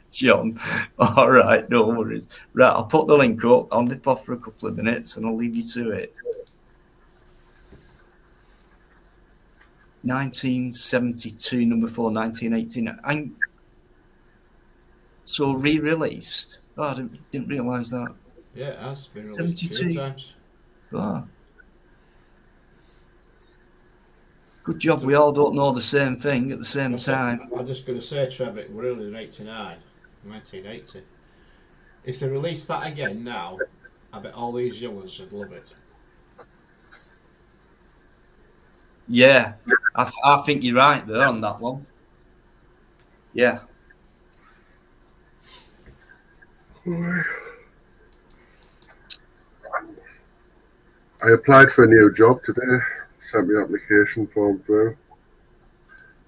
John. All right, no worries. Right, I'll put the link up. I'll nip off for a couple of minutes and I'll leave you to it. 1972, number 4, 1918. And so re-released. Oh, I didn't realise that. Yeah, it has been released a few 72. times. Oh. Good job we all don't know the same thing at the same time. I'm just going to say, Trevor, it was earlier than 1980. If they release that again now, I bet all these young ones would love it. Yeah, I think you're right there on that one. Yeah. I applied for a new job today. Sent my application form through.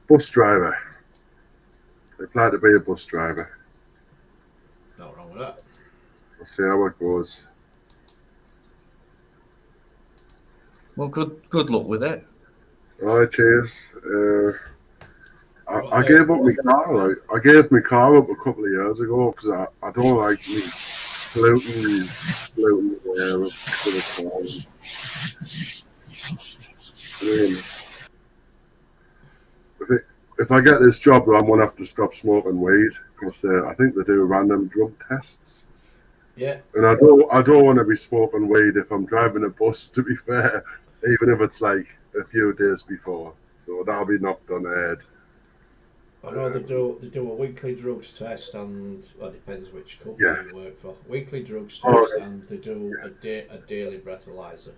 Bus driver. I applied to be a bus driver. Not wrong with that. We'll see how it goes. Well, good luck with it. All right, cheers. I gave up my car. I gave my car up a couple of years ago because I don't like me polluting the air with the car. If I get this job, I'm going to have to stop smoking weed because I think they do random drug tests. Yeah. And I don't want to be smoking weed if I'm driving a bus, to be fair, even if it's like a few days before. So that'll be knocked on the head. I know they do a weekly drugs test, and well, it depends which company you work for. Weekly drugs test, and they do a daily breathalyzer.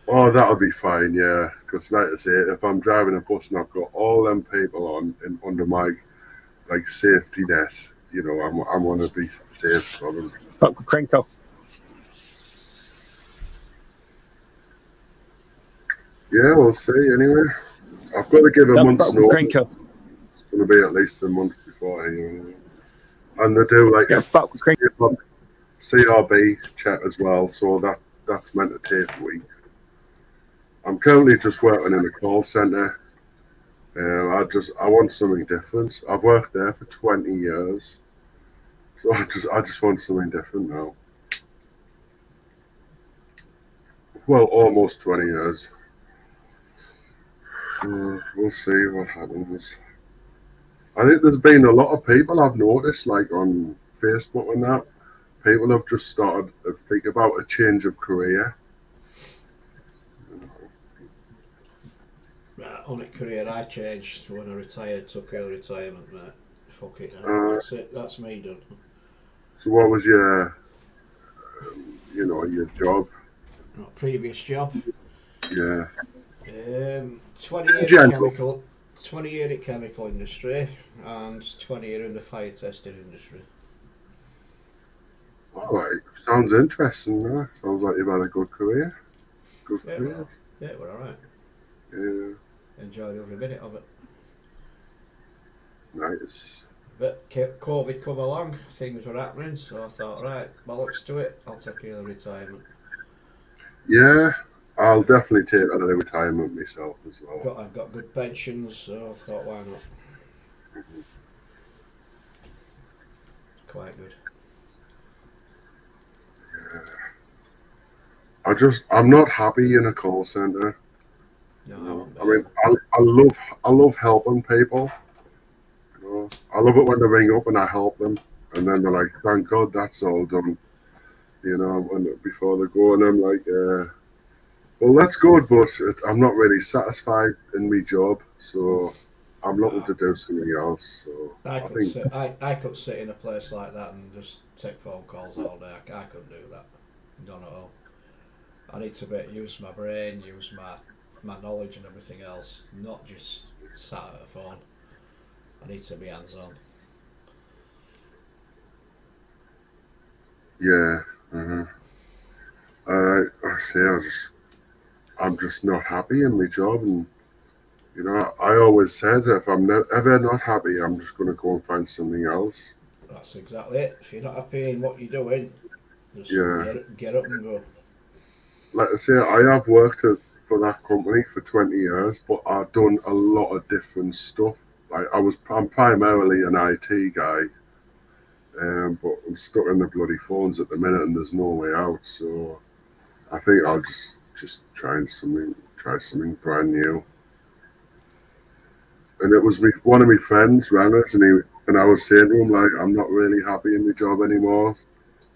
Oh, that'll be fine, yeah. Because like I say, if I'm driving a bus and I've got all them people on under my like safety net, I'm going to be safe from them. Cranko. Yeah, we'll see. Anyway, I've got to give a month's notice. Cranko. It's going to be at least a month before, and they do like CRB check as well, so that's meant to take weeks. I'm currently just working in a call centre. I want something different. I've worked there for 20 years, so I just want something different now. Well, almost 20 years. So we'll see what happens. I think there's been a lot of people I've noticed, like on Facebook and that, people have just started to think about a change of career. Right, on it career I changed when I retired, took early retirement, mate. Fuck it now. Uh, That's it, that's me done. so what was your, your job? Not previous job. Yeah. 20 year in General. chemical, 20 year in chemical industry, and 20 year in the fire testing industry. All right. Sounds interesting. Sounds like you've had a good career. Good Yeah, career. yeah, we're alright. Yeah. Enjoyed every minute of it. Nice. But COVID come along, things were happening, so I thought, right, bollocks to it, I'll take early retirement. Yeah. I'll definitely take another retirement myself as well. I've got good pensions, so I thought, why not? Quite good. I'm not happy in a call center. No, I won't be. I mean, I love helping people. I love it when they ring up and I help them, and then they're like, "Thank God that's all done." Before they go, and I'm like, "Well, that's good, but I'm not really satisfied in my job, so I'm looking to do something else." So I think, I could sit in a place like that and just take phone calls all day. I couldn't do that. Don't know. I need to use my brain, use my knowledge and everything else, not just sat at a phone. I need to be hands on. yeah, uh I say I'm just not happy in my job, and I always said if I'm ever not happy, I'm just going to go and find something else. That's exactly it. If you're not happy in what you're doing, just Yeah, get up and go. like I say, I have worked for that company for 20 years, but I've done a lot of different stuff. Like I'm primarily an IT guy, but I'm stuck in the bloody phones at the minute, and there's no way out. So I think I'll just try something brand new. And it was one of my friends rang us, and I was saying to him like, I'm not really happy in my job anymore,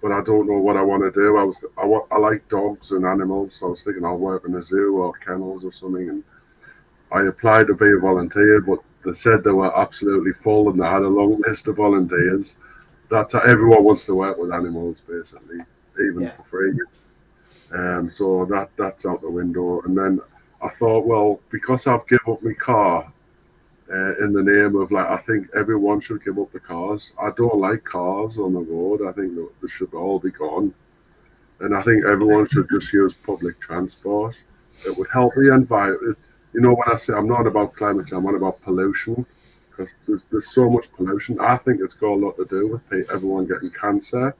but I don't know what I want to do. I like dogs and animals, so I was thinking I'll work in a zoo or kennels or something. And I applied to be a volunteer, but they said they were absolutely full, and they had a long list of volunteers. That's how everyone wants to work with animals, basically, even Yeah. for free. So that's out the window. And then I thought, well, because I've given up my car in the name of I think everyone should give up the cars. I don't like cars on the road. I think that they should all be gone, and I think everyone should just use public transport. It would help the environment. When I say I'm not about climate change, I'm not about pollution, because there's so much pollution. I think it's got a lot to do with everyone getting cancer.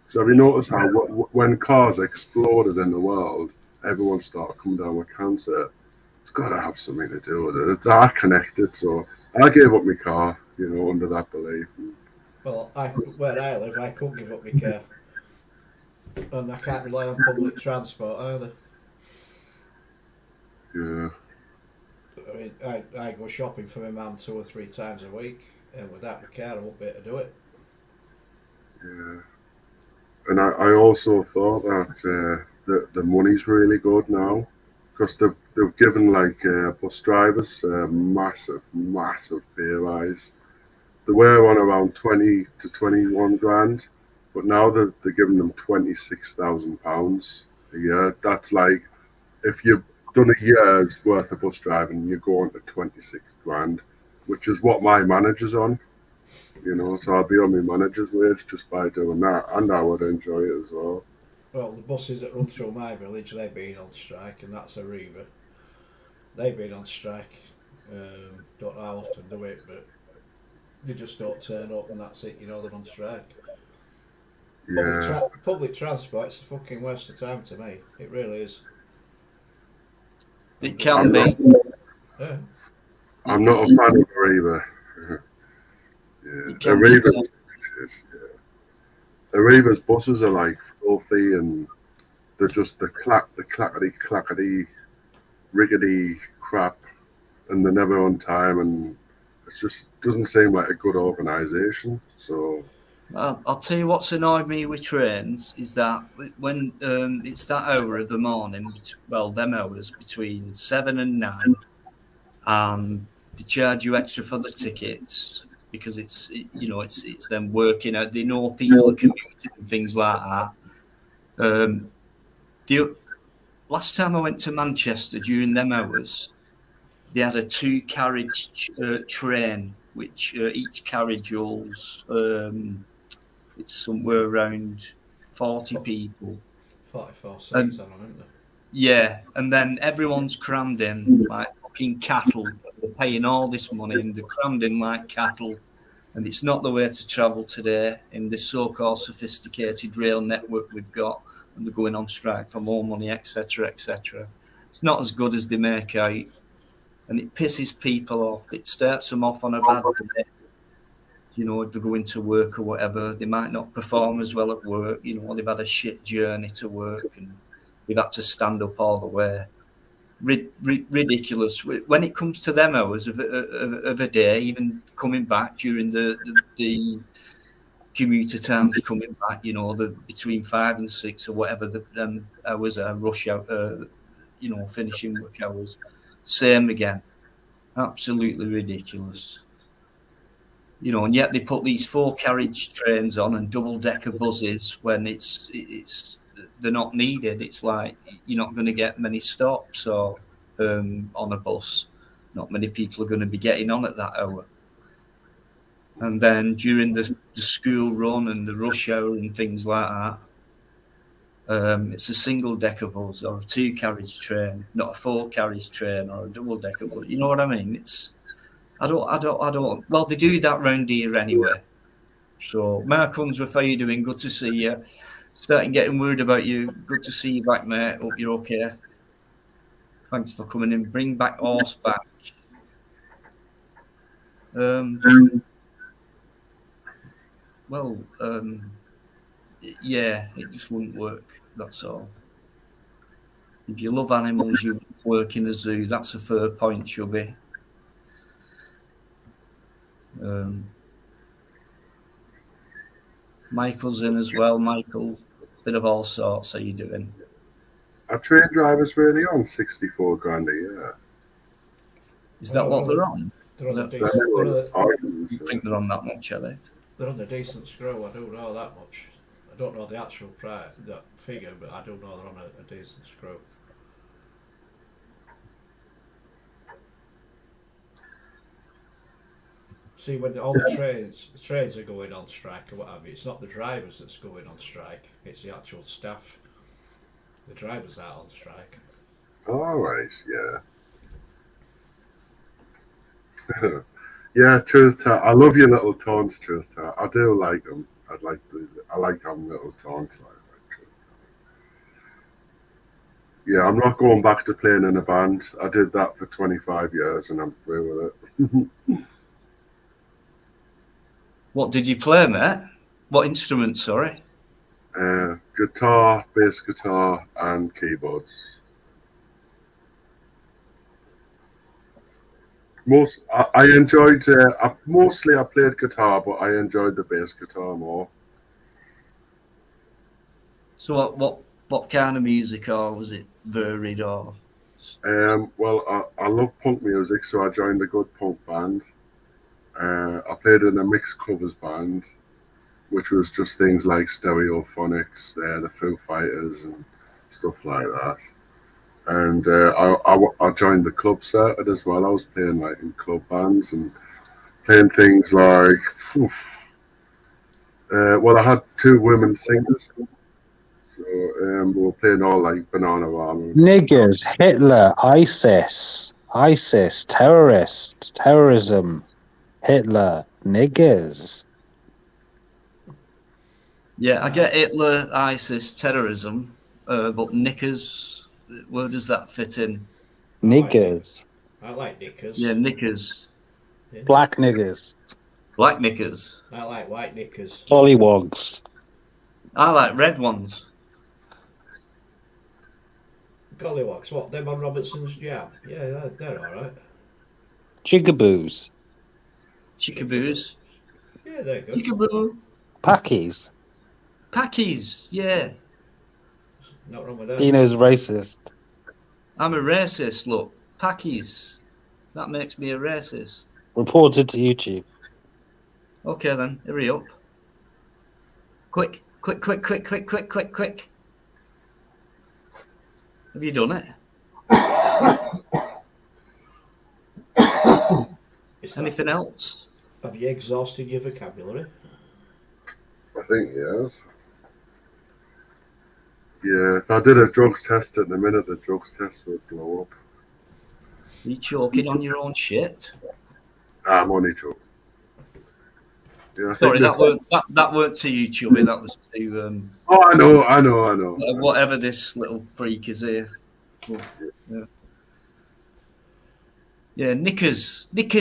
So have you noticed how when cars exploded in the world, everyone started coming down with cancer? It's got to have something to do with it. It's all connected. So I gave up my car, under that belief. Well, where I live, I couldn't give up my car, and I can't rely on public transport either. Yeah, I mean, I go shopping for my mum 2 or 3 times a week, and without my car, I won't be able to do it. yeah. And I also thought that the money's really good now, because they've given bus drivers a massive pay rise. They were on around 20 to 21 grand, but now they're giving them £26,000 a year. That's like if you've done a year's worth of bus driving, you're going to 26 grand, which is what my manager's on. So I'll be on my manager's wage just by doing that, and I would enjoy it as well. Well, the buses that run through my village, they've been on strike, and that's a Arriva. They've been on strike. Don't know how often do it, but they just don't turn up, and that's it. They're on strike. Yeah. Public transport's a fucking waste of time to me. It really is. It can I'm be. Yeah. I'm not a fan of Arriva. Yeah. It can be. Arriva's buses are like filthy and they're just the clackety, rickety crap, and they're never on time, and it just doesn't seem like a good organisation. So I'll tell you what's annoyed me with trains is that when it's that hour of the morning, well, them hours between 7 and 9, and they charge you extra for the tickets because it's them working out. They know people are commuting and things like that. The last time I went to Manchester during them hours, they had a 2-carriage train, which each carriage holds it's somewhere around 40 people. 44 seats And on them, isn't there? yeah, and then everyone's crammed in like fucking cattle. They're paying all this money and they're crammed in like cattle. And it's not the way to travel today in this so-called sophisticated rail network we've got. And they're going on strike for more money, etc., etc. It's not as good as they make out. And it pisses people off. It starts them off on a bad day. You know, if they're going to work or whatever, they might not perform as well at work. You know, they've had a shit journey to work and they've had to stand up all the way. Ridiculous. When it comes to them hours of a day, even coming back during the commuter times coming back, you know, the between 5 and 6 or whatever the hours are, rush hour, you know, finishing work hours, same again. Absolutely ridiculous. You know, and yet they put these 4-carriage trains on and double-decker buses when it's they're not needed. It's like you're not going to get many stops or on a bus. Not many people are going to be getting on at that hour. And then during the school run and the rush hour and things like that, it's a single-decker bus or a 2-carriage train, not a 4-carriage train or a double-decker bus. You know what I mean? It's I don't. Well, they do that round here anyway. So, Mark Unsworth, how you doing? Good to see you. Starting getting worried about you. Good to see you back, mate. Hope you're okay. Thanks for coming in. Bring back horse back. Yeah, it just wouldn't work. That's all. If you love animals, you work in a zoo. That's a fair point, Chubby. Michael's in as well. Michael, bit of all sorts. How you doing? are train drivers really on 64 grand a year? Is that what they're on? They're on a I decent. think they're on that much, are they? They're on a decent screw. I don't know that much. I don't know the actual price, that figure, but I do know they're on a decent screw. See, when all the trains are going on strike or what have you, it's not the drivers that's going on strike, it's the actual staff. The drivers aren't on strike. All right, yeah. Yeah, Truth Tat. I love your little taunts, Truth Tat. I do like them. I like having little taunts like that. Yeah, I'm not going back to playing in a band. I did that for 25 years and I'm through with it. What did you play, mate? What instrument, sorry? Guitar, bass guitar, and keyboards. I enjoyed. Mostly, I played guitar, but I enjoyed the bass guitar more. So, what kind of music, or was it varied, or? Well, I love punk music, so I joined a good punk band. I played in a mixed covers band, which was just things like Stereophonics, the Foo Fighters, and stuff like that. And I joined the club circuit as well. I was playing like in club bands and playing things like, well, I had 2 women singers. So we were playing all like Bananarama. Niggers, Hitler, ISIS, terrorism, Hitler, niggers. Yeah, I get Hitler, ISIS, terrorism, but knickers, where does that fit in? Niggers. I like knickers. Yeah, knickers. Yeah. Black niggers. Black knickers. I like white knickers. Pollywogs. I like red ones. Gollywogs, what? Them on Robertson's jam? Yeah, they're all right. Jigaboos. Chickaboos. Yeah, they're good. Chickaboo. Packies. Packies. Yeah. Not wrong with that. Dino's racist. I'm a racist, look. Packies. That makes me a racist. Reported to YouTube. Okay then, hurry up. Quick. Have you done it? Anything else? Have you exhausted your vocabulary? I think yes. Yeah, if I did a drugs test at the minute, the drugs test would blow up. Are you choking on your own shit? I'm only joking. Yeah, Sorry, that weren't to you, Chubby. That was to Oh, I know. whatever this little freak is here. Oh, yeah, knickers. Nick-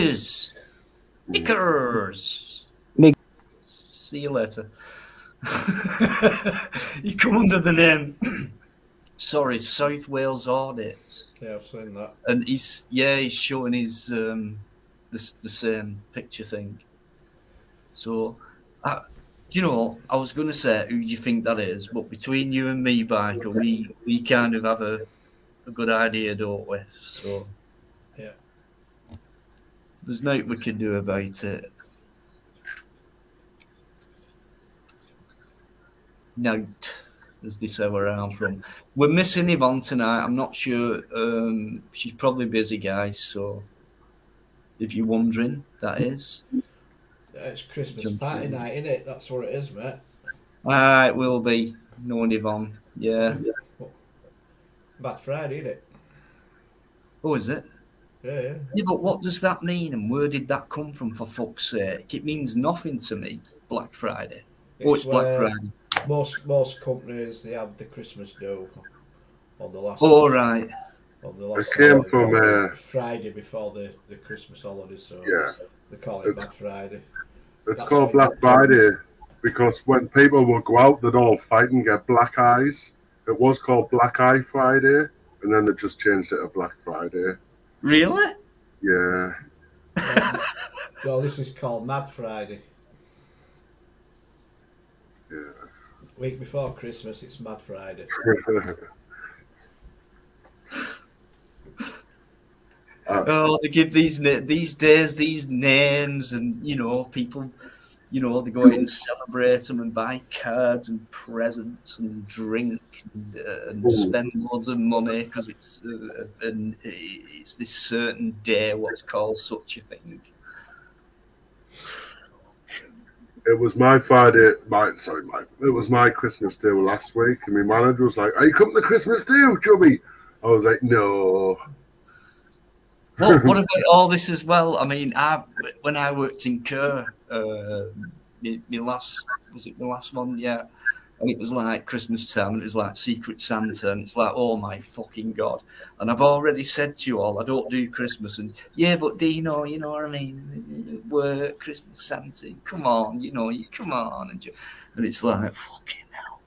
See you later. You come under the name. Sorry, South Wales Audit, Yeah, I've seen that. and he's showing his the same picture thing. So, I was going to say who do you think that is, but between you and me, Biker, we kind of have a good idea, don't we? So, Yeah. there's nothing we can do about it. Note, as they say where I'm from. We're missing Yvonne tonight. I'm not sure. She's probably busy, guys. So, if you're wondering, that is. It's Christmas party night, innit? That's what it is, mate. It will be. Knowing Yvonne. Yeah. Bad Friday, innit? Oh, is it? Yeah. Yeah, but what does that mean, and where did that come from, for fuck's sake? It means nothing to me, Black Friday. It's Black where Friday. Most companies, they have the Christmas do on the last. All right. On the last. It came from Friday before the Christmas holidays, so yeah. they call it Bad Friday. It's called Black Friday because when people would go out, they'd all fight and get black eyes. It was called Black Eye Friday, and then they just changed it to Black Friday. Really? Yeah. Well, this is called Mad Friday. Yeah. Week before Christmas, it's Mad Friday. They give these days these names, and people, they go out and celebrate them and buy cards and presents and drink and spend loads of money because it's this certain day, what's called such a thing. It was my Friday, it was my Christmas do last week, and my manager was like, "Are you coming to Christmas do, Chubby?" I was like, "No." What about all this as well? I mean, when I worked in Kerr, my last one, yeah, and it was like Christmas time, and it was like Secret Santa, and it's like, oh my fucking god! And I've already said to you all, I don't do Christmas, and yeah, but Dino, you know what I mean? Work, Christmas Santa, come on, come on, and it's like fucking hell,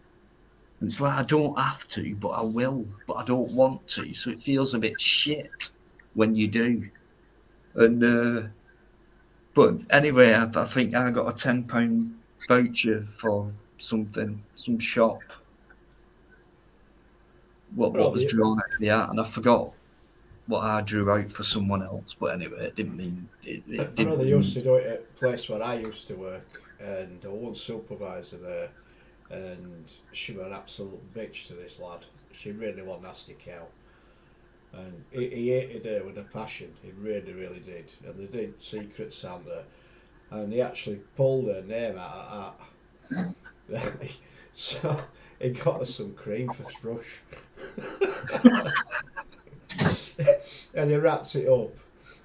and it's like I don't have to, but I will, but I don't want to, so it feels a bit shit when you do. And but anyway, I think I got a £10 voucher for something, some shop. What was drawn at the art, and I forgot what I drew out for someone else. But anyway, it didn't mean it. I know they used to do it at a place where I used to work, and there was one supervisor there, and she was an absolute bitch to this lad. She really was a nasty cow. And he hated her with a passion. He really, really did. And they did Secret Santa, and he actually pulled her name out of that. So he got her some cream for thrush, and he wraps it up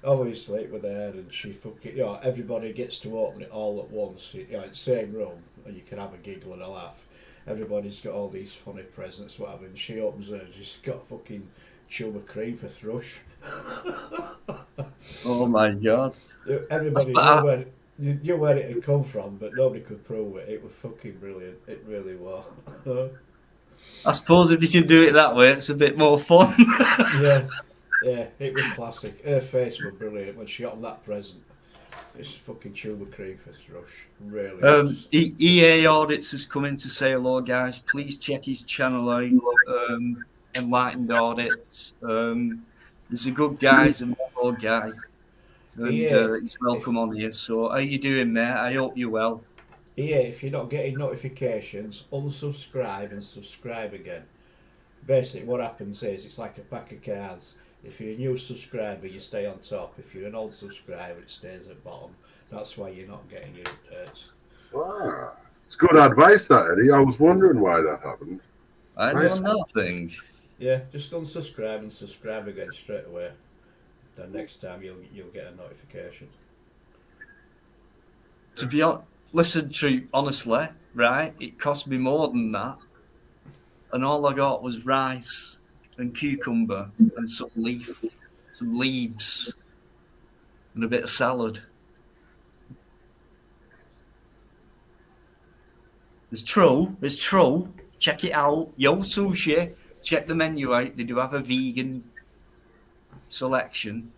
obviously it was there, and she fucking, everybody gets to open it all at once. In the same room, and you can have a giggle and a laugh. Everybody's got all these funny presents, whatever, and she opens hers. She's got a fucking tube of cream for thrush. Oh my god! Everybody knew where it had come from, but nobody could prove it. It was fucking brilliant. It really was. I suppose if you can do it that way, it's a bit more fun. Yeah, it was classic. Her face was brilliant when she opened that present. It's fucking tube of cream for thrush. Really. EA Audits has come in to say hello, guys. Please check his channel out. Enlightened Audits. He's a good guy. He's a mellow guy. And he's welcome on here. So how you doing, mate? I hope you're well. Yeah, if you're not getting notifications, unsubscribe and subscribe again. Basically, what happens is it's like a pack of cards. If you're a new subscriber, you stay on top. If you're an old subscriber, it stays at the bottom. That's why you're not getting your updates. Wow. It's good advice, that, Eddie. I was wondering why that happened. I know nothing. Yeah, just unsubscribe and subscribe again straight away. Then next time you'll get a notification. To be honest, listen, True, honestly, right? It cost me more than that. And all I got was rice and cucumber and some leaves, and a bit of salad. It's true. Check it out. Yo Sushi, check the menu out. They do have a vegan selection.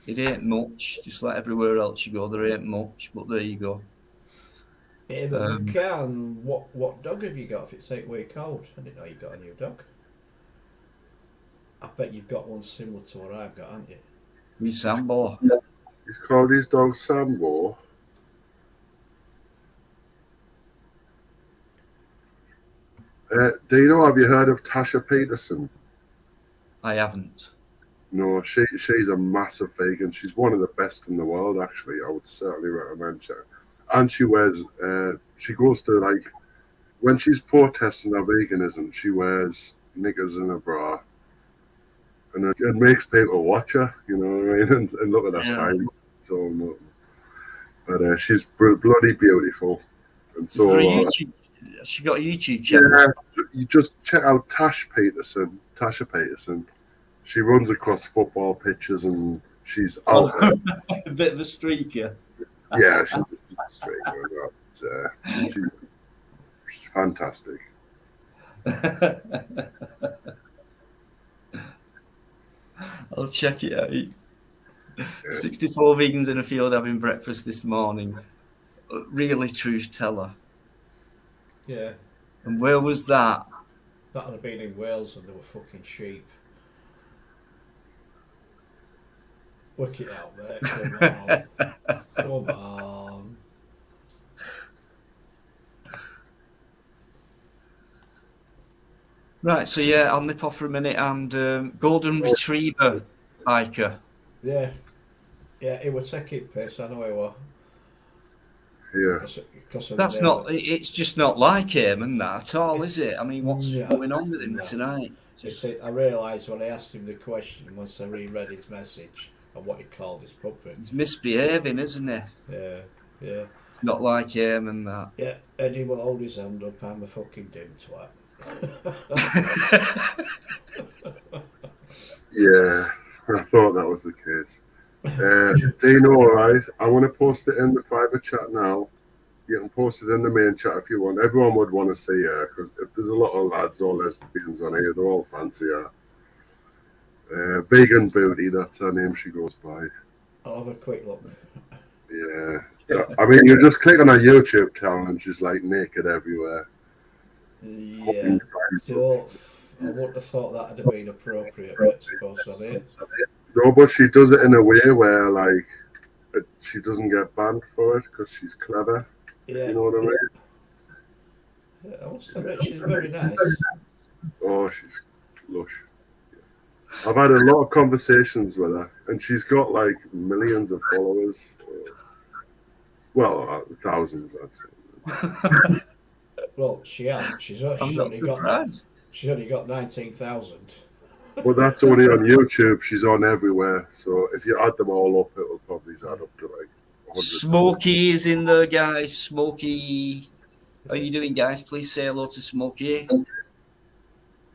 It ain't much, just like everywhere else you go, there ain't much, but there you go. Yeah, but you can. What dog have you got if it's 8 weeks old? I didn't know you got a new dog. I bet you've got one similar to what I've got, haven't you? Me Sambo. He's called his dog Sambo. Have you heard of Tasha Peterson? I haven't. No, she's a massive vegan. She's one of the best in the world, actually. I would certainly recommend her. And she wears, she goes to, like, when she's protesting her veganism, she wears knickers and a bra. And it makes people watch her, you know what I mean? And look at her sign. So, but she's bloody beautiful. And so, she got a YouTube channel. Yeah, you just check out Tasha Peterson. She runs across football pitches and she's out there. A bit of a streaker. Yeah, she's a streaker. She's fantastic. I'll check it out. Yeah. 64 vegans in a field having breakfast this morning. Really truth teller. Yeah. And where was that? That would have been in Wales and there were fucking sheep. Work it out, mate. Come on. Right, so yeah, I'll nip off for a minute. And golden retriever biker. Yeah, it would take it piss. I know it will. Yeah. That's not. It's just not like him and that at all, is it? I mean, what's going on with him tonight? I realised when I asked him the question once I reread his message and what he called his puppet. He's misbehaving, isn't he? Yeah. It's not like him and that. Yeah, Eddie will hold his hand up. I'm a fucking dim twat. Yeah, I thought that was the case. Dino, alright, I want to post it in the private chat now. You can post it in the main chat if you want. Everyone would want to see her because if there's a lot of lads or lesbians on here, they're all fancy her. Vegan Booty, that's her name she goes by. I'll have a quick look. Yeah. I mean, you just click on her YouTube channel and she's like naked everywhere. Yeah. So, I wouldn't have thought that would have been appropriate to post on here. No, but she does it in a way where, like, she doesn't get banned for it because she's clever. Yeah. You know what I mean? Yeah, I must admit, she's very nice. Oh, she's lush. I've had a lot of conversations with her, and she's got, like, millions of followers. Well, thousands, I'd say. Well, she has. She's only got 19,000. But that's only on YouTube. She's on everywhere. So if you add them all up, it'll probably add up to like 100. Smokey is in there, guys. Smokey, how you doing, guys? Please say hello to Smokey.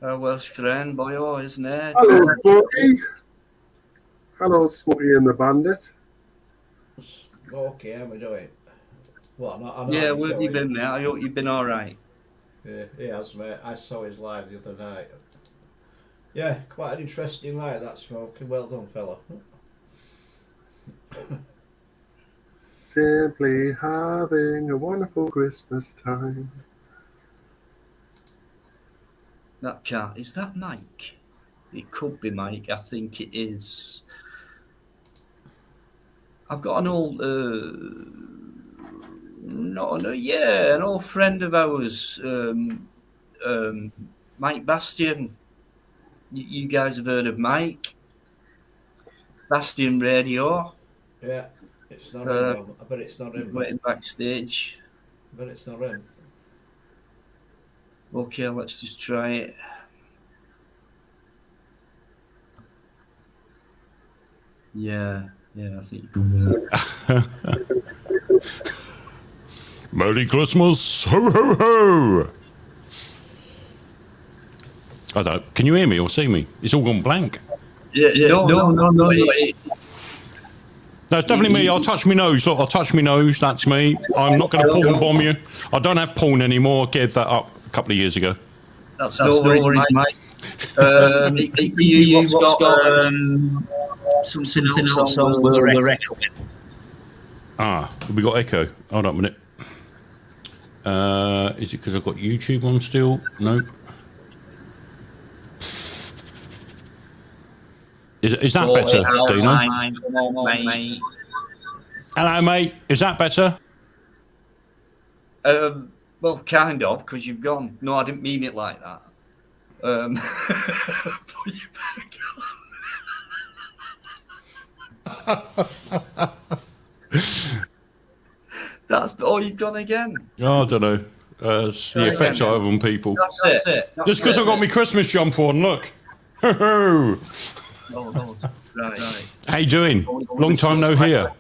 Our Welsh friend, boyo, isn't it? Hello, Smokey. Hello, Smokey and the Bandit. Okay, how we doing? Well, I know Yeah, how where have you been, mate? I hope you've been all right. Yeah, he has, mate. I saw his live the other night. Yeah, quite an interesting night, that Smoking. Well done, fella. Simply having a wonderful Christmas time. That cat, is that Mike? It could be Mike. I think it is. I've got an old, an old friend of ours, Mike Bastian. You guys have heard of Mike? Bastian Radio. Yeah, it's not him. I bet it's not him. Waiting backstage. I bet it's not him. Okay, let's just try it. Yeah, I think you can do it. Merry Christmas, ho ho ho! I don't. Can you hear me or see me? It's all gone blank. Yeah. No. No, it's definitely me. I'll touch my nose. Look, I'll touch my nose. That's me. I'm not going to porn bomb you. I don't have porn anymore. I gave that up a couple of years ago. That's no worries, Mike. You've got something else on the record. We got echo. Hold on a minute. Is it because I've got YouTube on still? Nope. Is that better, Dino? Hello, mate. Is that better? Well, kind of, because you've gone. No, I didn't mean it like that. Put you back on. That's you've gone again. Oh, I don't know. It's the effect I have on people. That's it. Just because I've got my Christmas jumper on. Look. Ho Oh, right. How you doing? Long time no hear.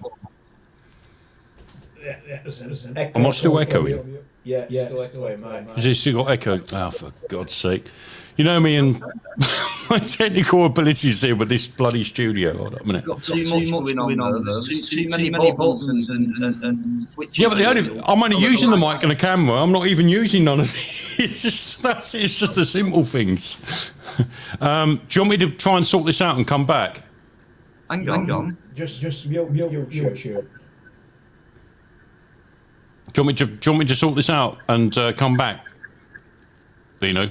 Am I still echoing? Yeah, still echoing, mate. Has it still got echo? Oh, for God's sake. You know me and my technical abilities here with this bloody studio. Hold on a minute. Got too much going on. There's too many buttons and switches. Yeah, but I'm only using the mic and the camera. I'm not even using none of these. It's just the simple things. Do you want me to try and sort this out and come back? Hang on. Just mute YouTube. Do you want me to sort this out and come back? Dino?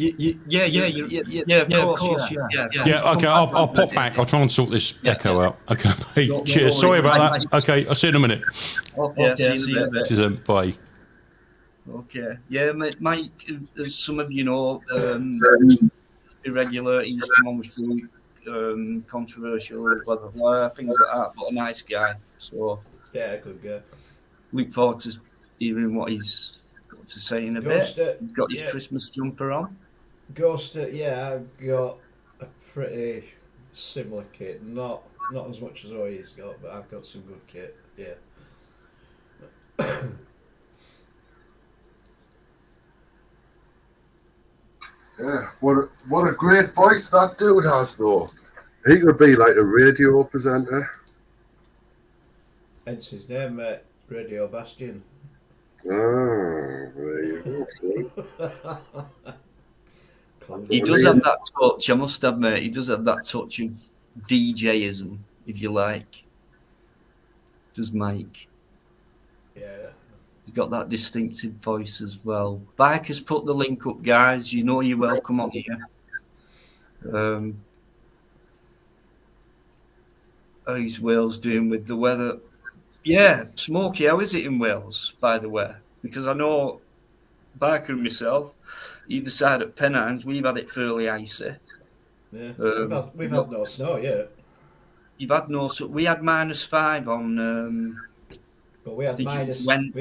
Yeah, of course. Yeah, okay, I'll pop back. I'll try and sort this echo out. Okay, hey, cheers. Sorry about that. Okay, I'll see you in a minute. Okay, see you in a bit. See you then. Bye. Okay. Yeah, Mike, as some of you know, irregular, he used to come on with food, controversial, blah, blah, blah, things like that, but a nice guy. So, yeah, good guy. Look forward to hearing what he's got to say in a bit. He's got his Christmas jumper on. I've got a pretty similar kit. Not as much as what he's got, but I've got some good kit. Yeah. Yeah, what a great voice that dude has, though. He could be like a radio presenter. Hence his name, mate. Radio Bastion. Ah, there you go. He does have that touch, I must admit. He does have that touch of DJism, if you like. Does Mike? Yeah. He's got that distinctive voice as well. Bikers, put the link up, guys. You know you're welcome on here. How's Wales doing with the weather? Yeah, Smokey, how is it in Wales, by the way? Because I know Biker and myself, either side at Pennines, we've had it fairly icy. Yeah, we've had no snow yet. You've had no snow. We had -5 on. But we had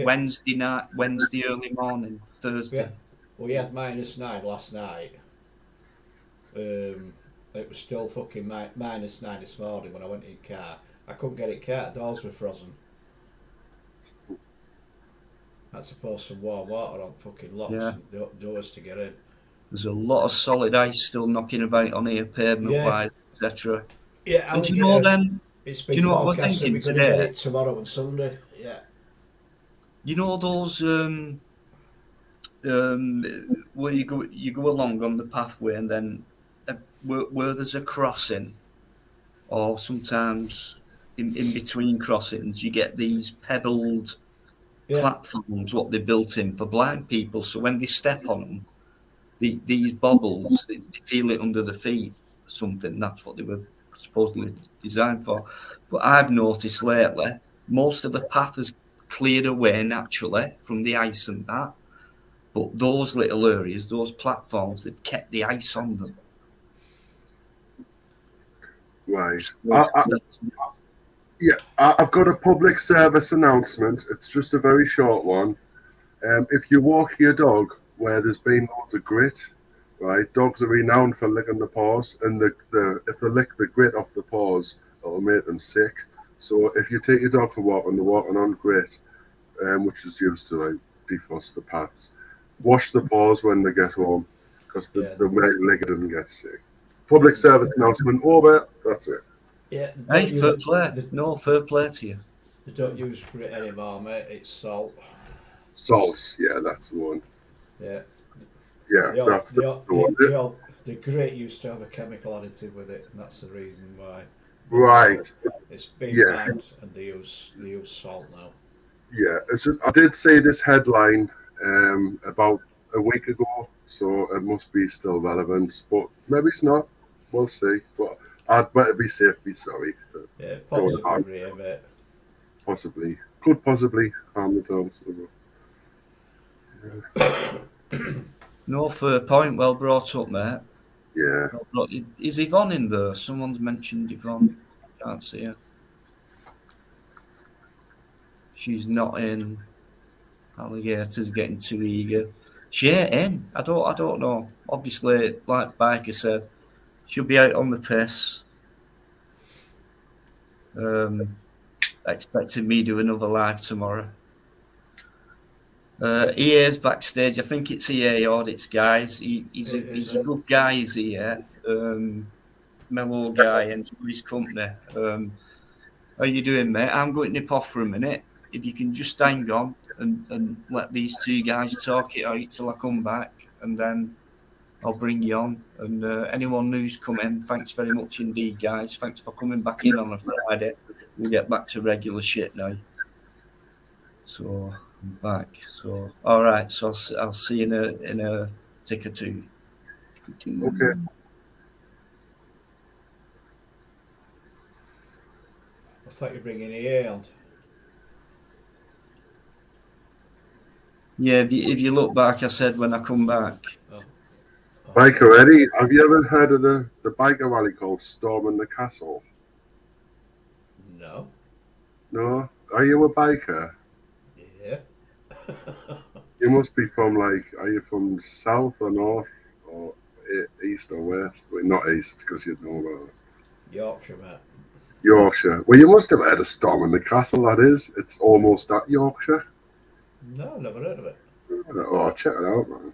Wednesday night, Wednesday early morning, Thursday. We had -9 last night. it was still fucking -9 this morning when I went in car. I couldn't get it car, the doors were frozen. I had to pour some warm water on fucking locks Yeah. and doors to get in. There's a lot of solid ice still knocking about on here, pavement Yeah. wise, etc. Yeah, And do you know then? It's Do been you know what we're forecast that thinking we're going to get today? it tomorrow and Sunday. Yeah. You know those where you go along on the pathway, and then where there's a crossing, or sometimes in between crossings, you get these pebbled Yeah. platforms, what they're built in for blind people. So when they step on them, these bobbles, they feel it under the feet or something. That's what they were supposedly designed for. But I've noticed lately, most of the path has cleared away naturally from the ice and that. But those little areas, those platforms, they've kept the ice on them. Right. So I've got a public service announcement. It's just a very short one. If you walk your dog where there's been loads of grit, right? Dogs are renowned for licking the paws, and if they lick the grit off the paws, it'll make them sick. So if you take your dog for walking, they're walking on grit, which is used to like defrost the paths. Wash the paws when they get home, because they might lick it and get sick. Public service announcement over. That's it. Yeah. hey, fair play. No, fair play to you. They don't use grit anymore, mate. It's salt. Salts, yeah, that's the one. Yeah. Yeah, that's the one. The grit used to have a chemical additive with it, and that's the reason why. Right. It's been banned, and they use salt now. Yeah, I did say this headline about a week ago, so it must be still relevant, but maybe it's not. We'll see. But I'd better be safe, be sorry. Yeah, possibly, yeah, mate. Possibly. Could possibly harm the dogs. No, fair point. Well brought up, mate. Yeah. Is Yvonne in there? Someone's mentioned Yvonne. Can't see her. She's not in. Alligator's getting too eager. She ain't in. I don't know. Obviously, like Biker said, she'll be out on the piss. Expecting me to do another live tomorrow. EA's backstage. I think it's EA Audits, guys. He's a good guy, is EA. Mellow guy, enjoy his company. How you doing, mate? I'm going to nip off for a minute. If you can just hang on and let these two guys talk it out till I come back, and then I'll bring you on. And anyone who's come in, thanks very much indeed, guys. Thanks for coming back in on a Friday. We'll get back to regular shit now. So I'm back. So all right. So I'll see you in a tick or two. Okay. I thought you were bringing EA on. Yeah, if you look back, I said when I come back. Bikereddie, have you ever heard of the biker rally called Storming the Castle? No. No? Are you a biker? Yeah. You must be from are you from south or north or east or west? Well, not east, because you'd know about it. Yorkshire, mate. Yorkshire. Well, you must have heard of Storming the Castle, that is. It's almost at Yorkshire. No, never heard of it. Oh, check it out, man.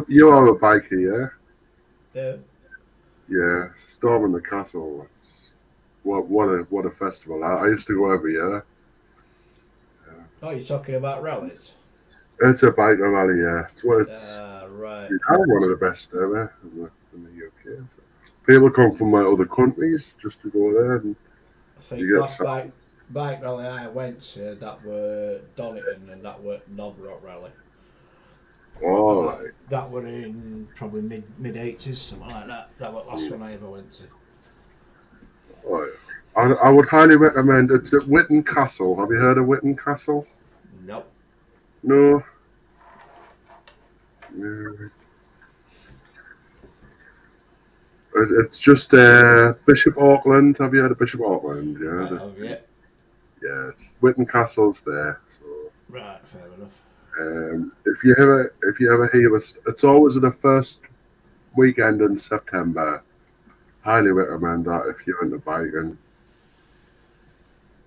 You are a biker, yeah? Yeah. Yeah, Storming the Castle. That's what a festival. I used to go every year. Oh, you're talking about rallies? It's a biker rally, yeah. It's right. one of the best ever in the UK. So. People come from other countries just to go there. And I think last bike rally I went to, that were Donington, and that were Nog-Rock rally. Oh, right. That were in probably mid 80s, something like that. That was the last one I ever went to. Right. I would highly recommend. It's at Whitton Castle. Have you heard of Whitton Castle? Nope. No. Yeah. It's just Bishop Auckland. Have you heard of Bishop Auckland? Yeah. Yeah. Yeah, it's Whitton Castle's there. So. Right, fair enough. If you ever hear it's always the first weekend in September. Highly recommend that if you're into biking.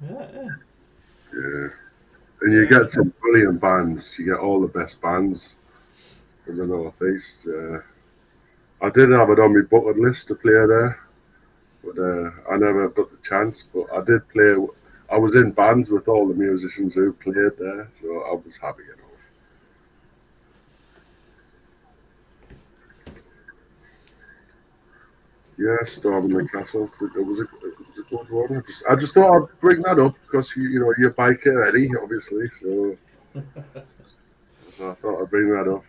Yeah. Yeah. And you get some brilliant bands. You get all the best bands in the Northeast. I did have it on my bucket list to play there, but I never got the chance. But I did play. I was in bands with all the musicians who played there, so I was happy enough. Yeah, Storming the Castle. It was a good one. I just thought I'd bring that up because you're Bikereddie, obviously. So I thought I'd bring that up.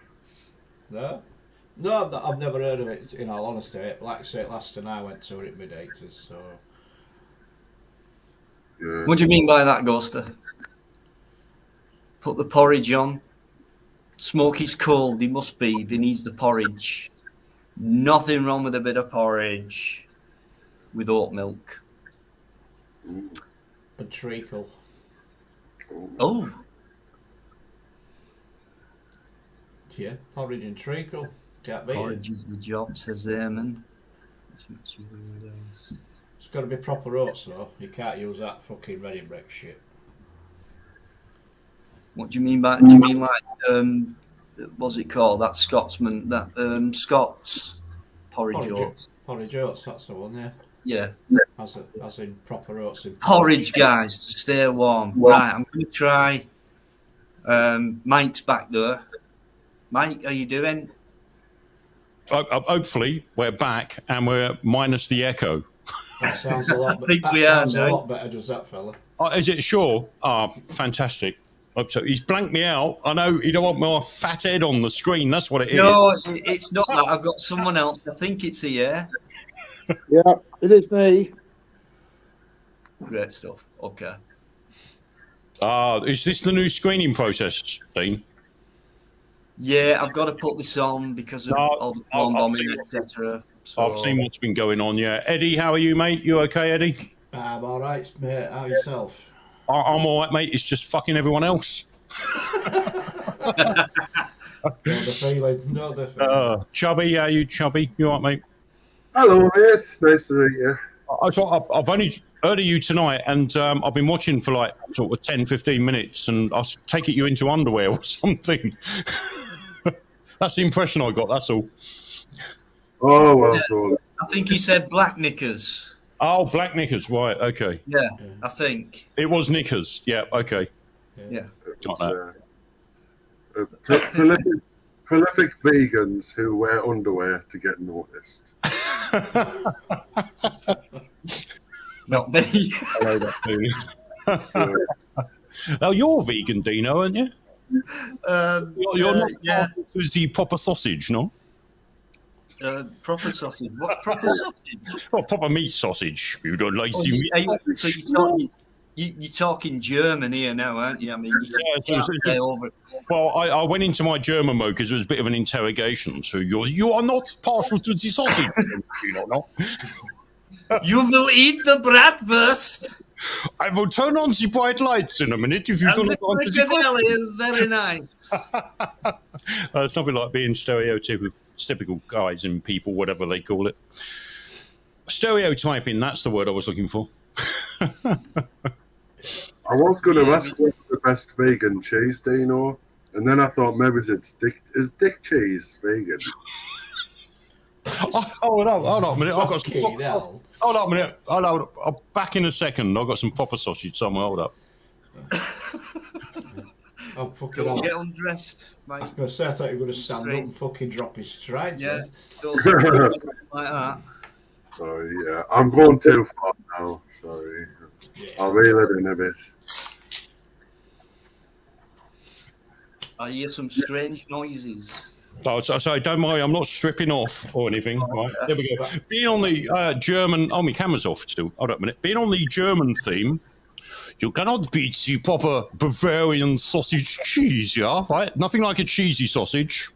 No, I've never heard of it. In all honesty, like I say, last time I went to it in mid-80s. So. Yeah. What do you mean by that, Ghoster? Put the porridge on. Smokey's cold. He must be. He needs the porridge. Nothing wrong with a bit of porridge with oat milk. A treacle. Oh. Yeah, porridge and treacle. Can't beat it. Porridge is the job, says Eamon. It's got to be proper oats though. You can't use that fucking ready break shit. What do you mean by? Do you mean like what's it called? That Scotsman, that Scots porridge oats. Porridge oats, that's the one. Yeah. As in proper oats. In Porridge, guys, to stay warm. Right, I'm going to try. Mike's back there. Mike, how you doing? Hopefully, we're back and we're minus the echo. That sounds a lot. I think that we sounds are a now. lot better, does that fella? Oh, is it sure? Oh, fantastic. Hope so. He's blanked me out. I know you don't want my fat head on the screen. That's what it is. No, it's not that. I've got someone else. I think it's here. Yeah, it is me. Great stuff. Okay. Is this the new screening process, Dean? Yeah, I've got to put this on because of all the bomb bombing, etc. So, I've seen what's been going on, yeah. Eddie, how are you, mate? You okay, Eddie? I'm all right, mate. How yourself? I'm all right, mate. It's just fucking everyone else. Know the feeling. Chubby, how are you, Chubby? You all right, mate? Hello, mate. Nice to meet you. I've only heard of you tonight, and I've been watching for like sort of 10, 15 minutes, and I take it you into underwear or something. That's the impression I got, that's all. Oh, well done. I think he said black knickers. Oh, black knickers, right, okay. Yeah, I think. It was knickers, yeah, okay. Yeah. Got that. Prolific vegans who wear underwear to get noticed. Not me. Hello, that feeling. Oh, you're vegan, Dino, aren't you? You're not yeah. the proper sausage, no? Proper sausage. What's proper sausage? Oh, proper meat sausage. You don't like the meat. So you're talking German here now, aren't you? I mean, you can't stay over. Well, I went into my German mode because it was a bit of an interrogation. So you are not partial to the sausage. You don't know. You will eat the bratwurst. I will turn on the bright lights in a minute if you And don't the want to. fricadelle is very nice. It's nothing like being stereotypical guys and people, whatever they call it. Stereotyping, that's the word I was looking for. I was going to ask what's the best vegan cheese, Dino, and then I thought maybe it's Dick cheese vegan? Hold on a minute. I've got some. Fucking hell. Hold on a minute. I'll back in a second. I've got some proper sausage somewhere. Hold up. I'm fucking Don't hell. get undressed, mate. I was going to say, I thought you were going to stand up and fucking drop his strides. Yeah, then. so like that. Sorry, yeah. I'm going too far now. Sorry. I'll reel it in a bit. I hear some strange noises. So don't worry, I'm not stripping off or anything. Right, there we go. Being on the German, my camera's off still. Hold up a minute. Being on the German theme, you cannot beat the proper Bavarian sausage cheese, yeah? Right? Nothing like a cheesy sausage.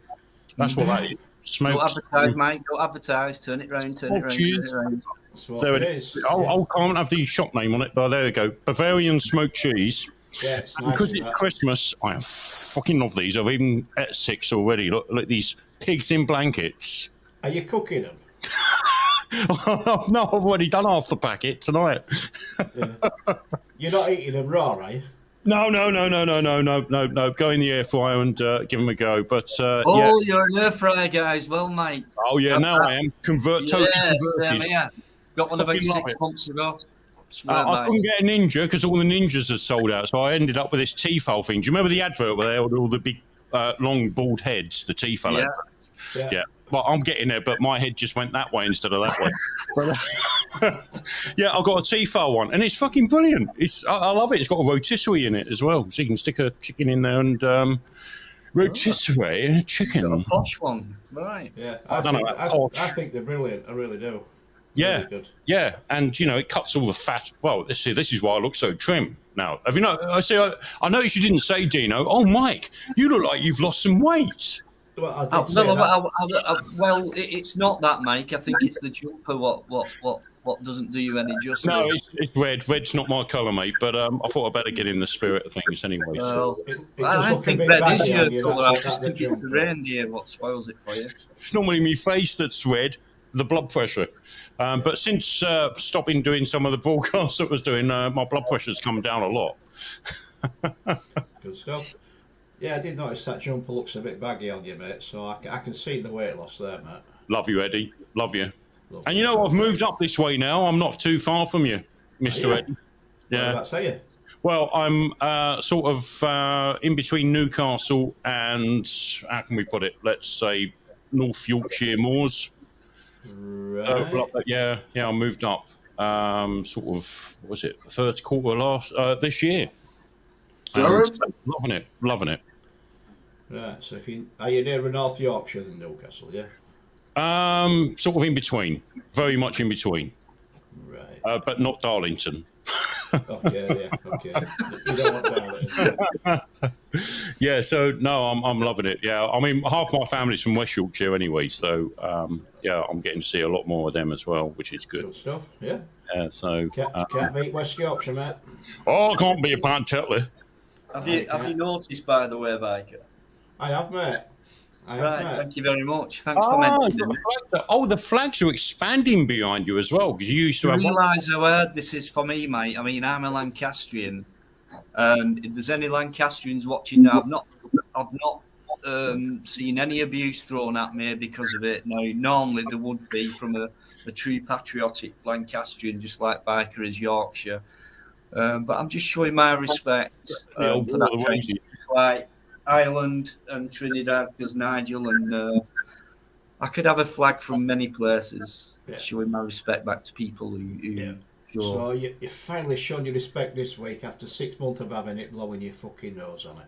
That's what that is. Don't Smoked. advertise, mate. Don't advertise. Turn it round, turn it round, turn cheese. it round. That's what There it it is. is. I can't have the shop name on it, but there we go. Bavarian smoked cheese. Yeah, it's nice. Because isn't it's it? Christmas, I fucking love these. I've even ate 6 already. Look at these pigs in blankets. Are you cooking them? No, I've already done half the packet tonight. Yeah. You're not eating them raw, are you? No. Go in the air fryer and give them a go. But Oh, you're an air fryer guy as well, mate. Oh yeah, now I am totally converted. Yeah. Got one about Fucking love 6 it. months ago. I couldn't get a Ninja because all the Ninjas had sold out, so I ended up with this Tefal thing. Do you remember the advert where they had all the big, long, bald heads, the Tefal adverts? Yeah. Well, I'm getting there, but my head just went that way instead of that way. Yeah, I've got a Tefal one, and it's fucking brilliant. I love it. It's got a rotisserie in it as well, so you can stick a chicken in there and rotisserie chicken. Got a posh one, right? Yeah, I think they're brilliant. I really do. Yeah, really good. Yeah, and it cuts all the fat. Well, this is why I look so trim now. Have you not? I noticed you didn't say, Dino. Oh, Mike, you look like you've lost some weight. Well, I did say that. Well, it's not that, Mike. I think it's the jumper. What doesn't do you any justice? No, it's red. Red's not my colour, mate. But I thought I'd better get in the spirit of things anyway. Well, it I does think look a bit red is baggy your on you, colour. I that's just the think it's the jumper. reindeer what spoils it for you. It's normally my face that's red, the blood pressure. But since stopping doing some of the broadcasts that I was doing, my blood pressure's come down a lot. Good stuff. Yeah, I did notice that jumper looks a bit baggy on you, mate, so I can see the weight loss there, mate. Love you, Eddie. Love you. Love And you. I've moved up this way now. I'm not too far from you, Mr. Eddie. Yeah. That's you. Well, I'm sort of in between Newcastle and, how can we put it? Let's say North Yorkshire Moors. Right. I moved up sort of, what was it, third quarter this year. Loving it. Right, so are you near North Yorkshire than Newcastle, yeah? Sort of in between, very much in between. Right. But not Darlington. Okay. You don't want Darlington. Yeah, so no, I'm loving it. Yeah, I mean, half my family's from West Yorkshire anyway, so I'm getting to see a lot more of them as well, which is good. Good stuff, yeah. So Can't beat West Yorkshire, mate. I can't be a pant Tetley. Have you noticed, by the way, Biker? I have, mate. Thank you very much. Thanks for mentioning it. The flags are expanding behind you as well, because you used to have. You realise how hard this is for me, mate? I mean, I'm a Lancastrian. If there's any Lancastrians watching now, I've not seen any abuse thrown at me because of it. Now, normally there would be from a true patriotic Lancastrian, just like Biker is Yorkshire. But I'm just showing my respect for that country, like Ireland and Trinidad, because Nigel and I could have a flag from many places, showing my respect back to people who So you've finally shown your respect this week after 6 months of having it blowing your fucking nose on it.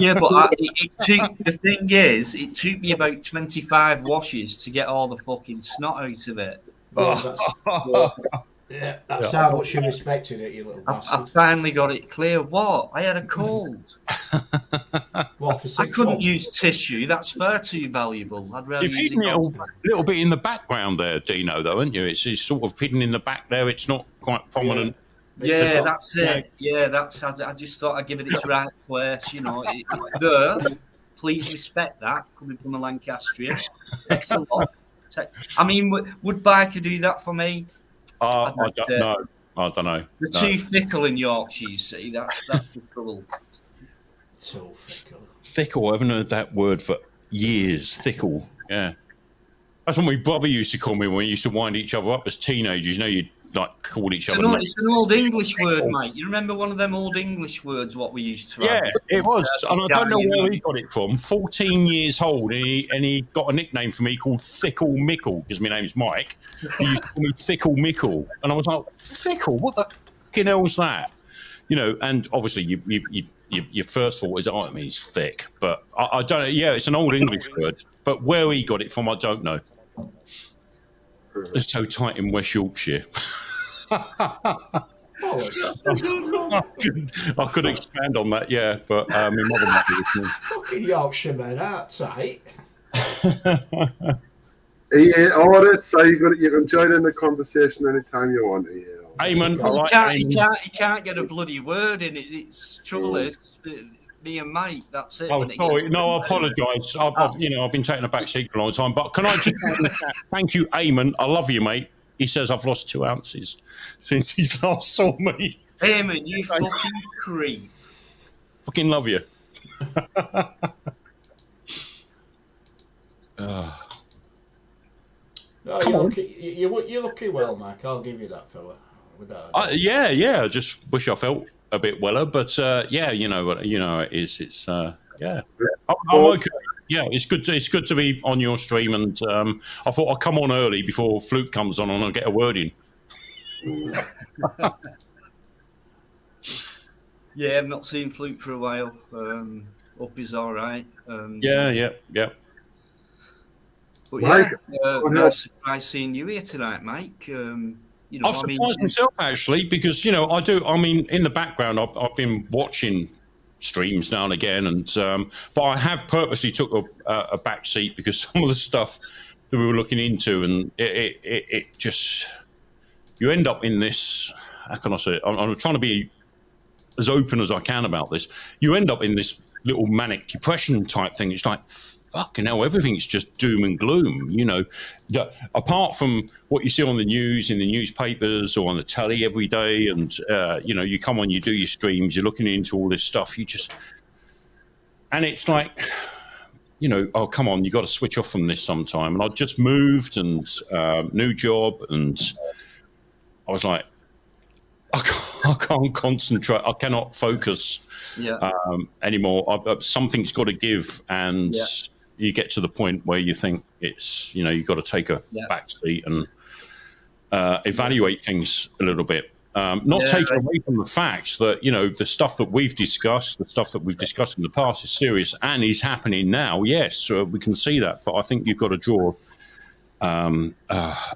Yeah, but the thing is, it took me about 25 washes to get all the fucking snot out of it. That's how much you respected it, you little bastard. I finally got it clear. What? I had a cold. What, for 6 I couldn't months? use tissue. That's far too valuable. I'd rather You've use hidden it a little bit in the background there, Dino, though, haven't you? It's sort of hidden in the back there. It's not quite prominent. Yeah, that's it. Yeah, I just thought I'd give it its right place. Please respect that. Coming from a Lancastrian. Takes a lot. I mean, would Biker do that for me? I don't know. They're too fickle in Yorkshire, you see. That's the trouble. Too fickle. Fickle, I haven't heard that word for years. Fickle, yeah. That's what my brother used to call me when we used to wind each other up as teenagers. You'd like call each other. It's an old English word, mate. You remember one of them old English words what we used to have? Yeah, it was. And I don't know where he got it from. 14 years old, and he got a nickname for me called Thickle Mickle, because my name's Mike. He used to call me Thickle Mickle. And I was like, Thickle? What the fucking hell's that? And obviously your first thought is, it means thick. But I don't know. Yeah, it's an old English word. But where he got it from, I don't know. It's so tight in West Yorkshire. I could expand on that, yeah, but my mother might be with me. Fucking Yorkshire men, aren't tight. Yeah, all right, so you can join in the conversation anytime you want. Eamon, You can't get a bloody word in it. It's trouble is me and Mike. That's it. Oh, when it sorry. gets No, I better. apologise. I've been taking a back seat for a long time. But can I just thank you, Eamon? I love you, mate. He says I've lost 2 ounces since he's last saw me. Eamon, you fucking creep. Fucking love you. No, you're looking well, Mike. I'll give you that, fella. Without a doubt. Yeah. I just wish I felt a bit weller, but yeah, you know what it is. It's yeah. I'm okay. Yeah, it's good. It's good to be on your stream, and I thought I'd come on early before Fluke comes on and I'll get a word in. Yeah, I've not seen Fluke for a while. Up is all right. Yeah. But Mike, no surprise seeing you here tonight, Mike. I've surprised myself actually because I do. I mean, in the background, I've been watching streams now and again, and but I have purposely took a back seat because some of the stuff that we were looking into, and it just you end up in this. How can I say it? I'm trying to be as open as I can about this. You end up in this little manic depression type thing. It's like, fucking hell, everything's just doom and gloom, apart from what you see on the news, in the newspapers or on the telly every day. And, you come on, you do your streams, you're looking into all this stuff. And it's like, oh, come on, you got to switch off from this sometime. And I just moved and new job. And I was like, I can't concentrate. I cannot focus anymore. Something's got to give, and you get to the point where you think it's you've got to take a back seat and evaluate things a little bit. Not taking away from the fact that the stuff that we've discussed, in the past, is serious and is happening now. Yes, we can see that, but I think you've got to draw a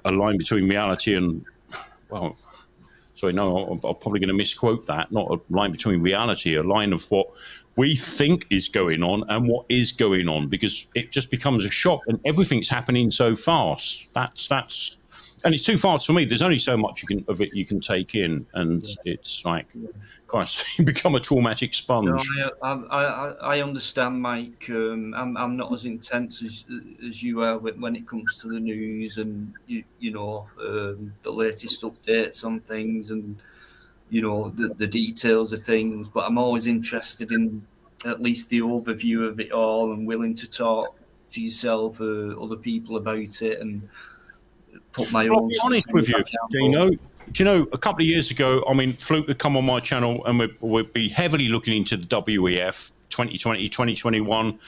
line between reality and Sorry, no, I'm probably going to misquote that. Not a line between reality, a line of what we think is going on and what is going on, because it just becomes a shock and everything's happening so fast. That's and it's too fast for me. There's only so much you can take in, and it's like, Christ, you become a traumatic sponge. No, I understand, Mike. I'm not as intense as you are when it comes to the news and the latest updates on things and the details of things. But I'm always interested in at least the overview of it all, and willing to talk to yourself or other people about it and put my own. I'll be honest with you, Dino. Do you know, a couple of years ago, I mean, Fluke would come on my channel and we'd be heavily looking into the WEF 2020, 2021.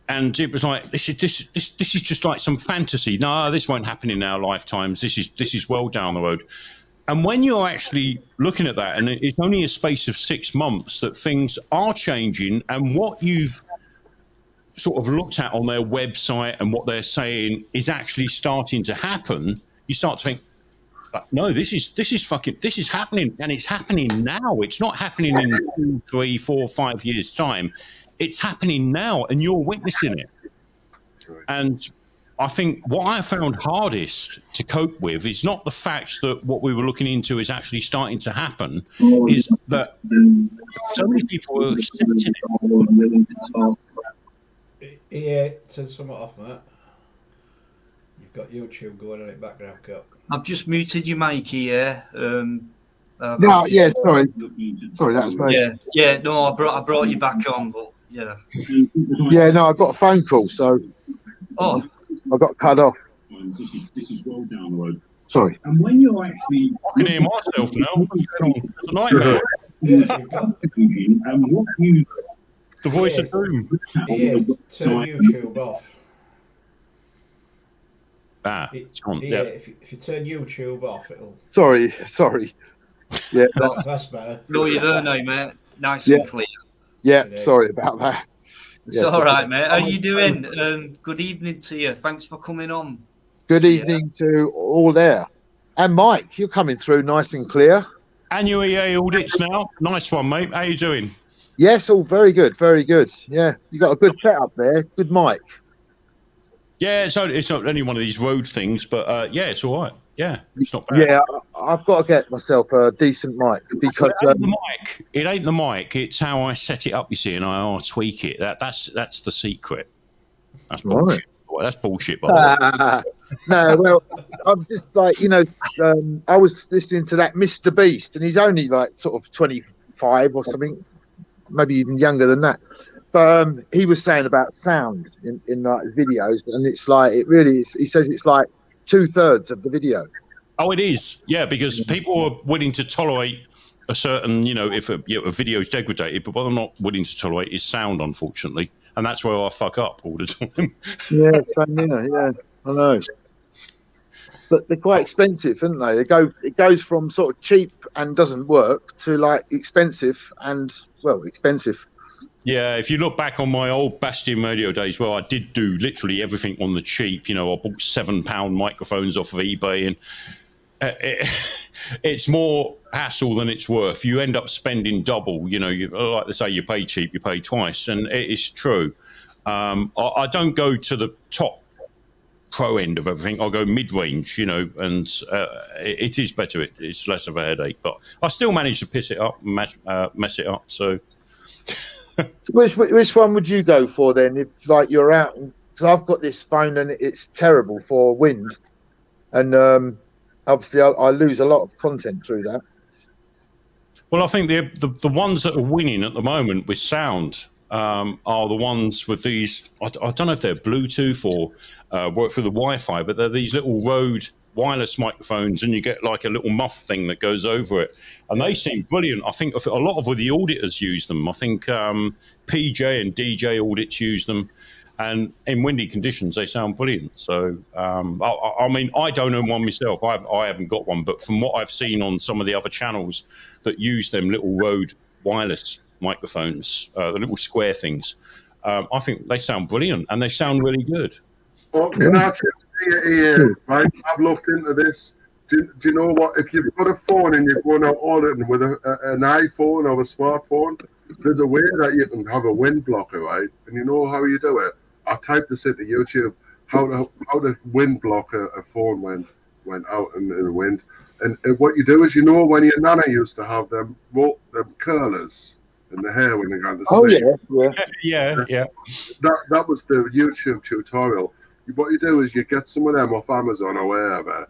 And it was like, this is just like some fantasy. No, this won't happen in our lifetimes. This is well down the road. And when you're actually looking at that, and it's only a space of 6 months that things are changing, and what you've sort of looked at on their website and what they're saying is actually starting to happen, you start to think, no, this is happening, and it's happening now. It's not happening in 2, 3, 4, 5 years' time. It's happening now, and you're witnessing it. And I think what I found hardest to cope with is not the fact that what we were looking into is actually starting to happen, is that so many people are accepting it. Yeah, turn something off, Matt. You've got YouTube going on in background, cut. I've just muted you, Mikey. Yeah. Sorry, that was me. Yeah. No, I brought you back on, but yeah. Yeah, no, I got a phone call, so I got cut off. This is well down the road. Sorry. And when you're actually, I can hear myself now. What's going on? It's a nightmare. And what the voice of doom. Yeah, turn YouTube off. It's on. Yeah, if you turn YouTube off, it'll. Sorry. Yeah, that's better. No, you're there now, mate. Nice and clear. Yeah, sorry about that. It's all right, mate. How you doing? Good evening to you. Thanks for coming on. Good evening to all there. And Mike, you're coming through nice and clear. Annual EA audits now. Nice one, mate. How you doing? Yes, all very good, very good. Yeah, you got a good setup there. Good mic. Yeah, it's not only one of these road things, but yeah, it's all right. Yeah, it's not bad. Yeah, I've got to get myself a decent mic because It ain't the mic. It ain't the mic. It's how I set it up. You see, and I tweak it. That's the secret. That's bullshit. Well, that's bullshit, by the way. no, well, I'm just like, I was listening to that Mr. Beast, and he's only like sort of 25 or something, maybe even younger than that. But he was saying about sound in like his videos, and it's like it really is. He says it's like 2/3 of the video. Oh, it is. Yeah, because people are willing to tolerate a certain, if a video is degraded, but what they're not willing to tolerate is sound, unfortunately. And that's where I fuck up all the time. Yeah, same here. Yeah, I know. But they're quite expensive, aren't they? It goes from sort of cheap and doesn't work to like expensive and, well, expensive. Yeah, if you look back on my old Bastion radio days, well, I did do literally everything on the cheap. I bought £7 microphones off of eBay, and it's more hassle than it's worth. You end up spending double. Like they say, you pay cheap, you pay twice, and it is true. I don't go to the top pro end of everything. I'll go mid-range, and it is better. It's less of a headache, but I still manage to piss it up, mess it up. So. So which one would you go for then if like you're out? Because I've got this phone and it's terrible for wind, and obviously I lose a lot of content through that. Well, I think the ones that are winning at the moment with sound are the ones with these. I don't know if they're Bluetooth or work through the Wi-Fi, but they're these little Rode wireless microphones, and you get like a little muff thing that goes over it, and they seem brilliant. I think a lot of the auditors use them. I think PJ and DJ audits use them, and in windy conditions they sound brilliant. So I mean, I don't own one myself. I haven't got one, but from what I've seen on some of the other channels that use them little Rode wireless microphones, the little square things, I think they sound brilliant and they sound really good. Well, can I here, right? I've looked into this. Do you know what? If you've got a phone and you're going out auditing with an iPhone or a smartphone, there's a way that you can have a wind blocker, right? And you know how you do it? I typed this into YouTube, how to wind block a phone when out in the wind. And what you do is, when your nana used to have them curlers in the hair when they got to sleep. Oh, Yeah. That was the YouTube tutorial. What you do is you get some of them off Amazon or wherever,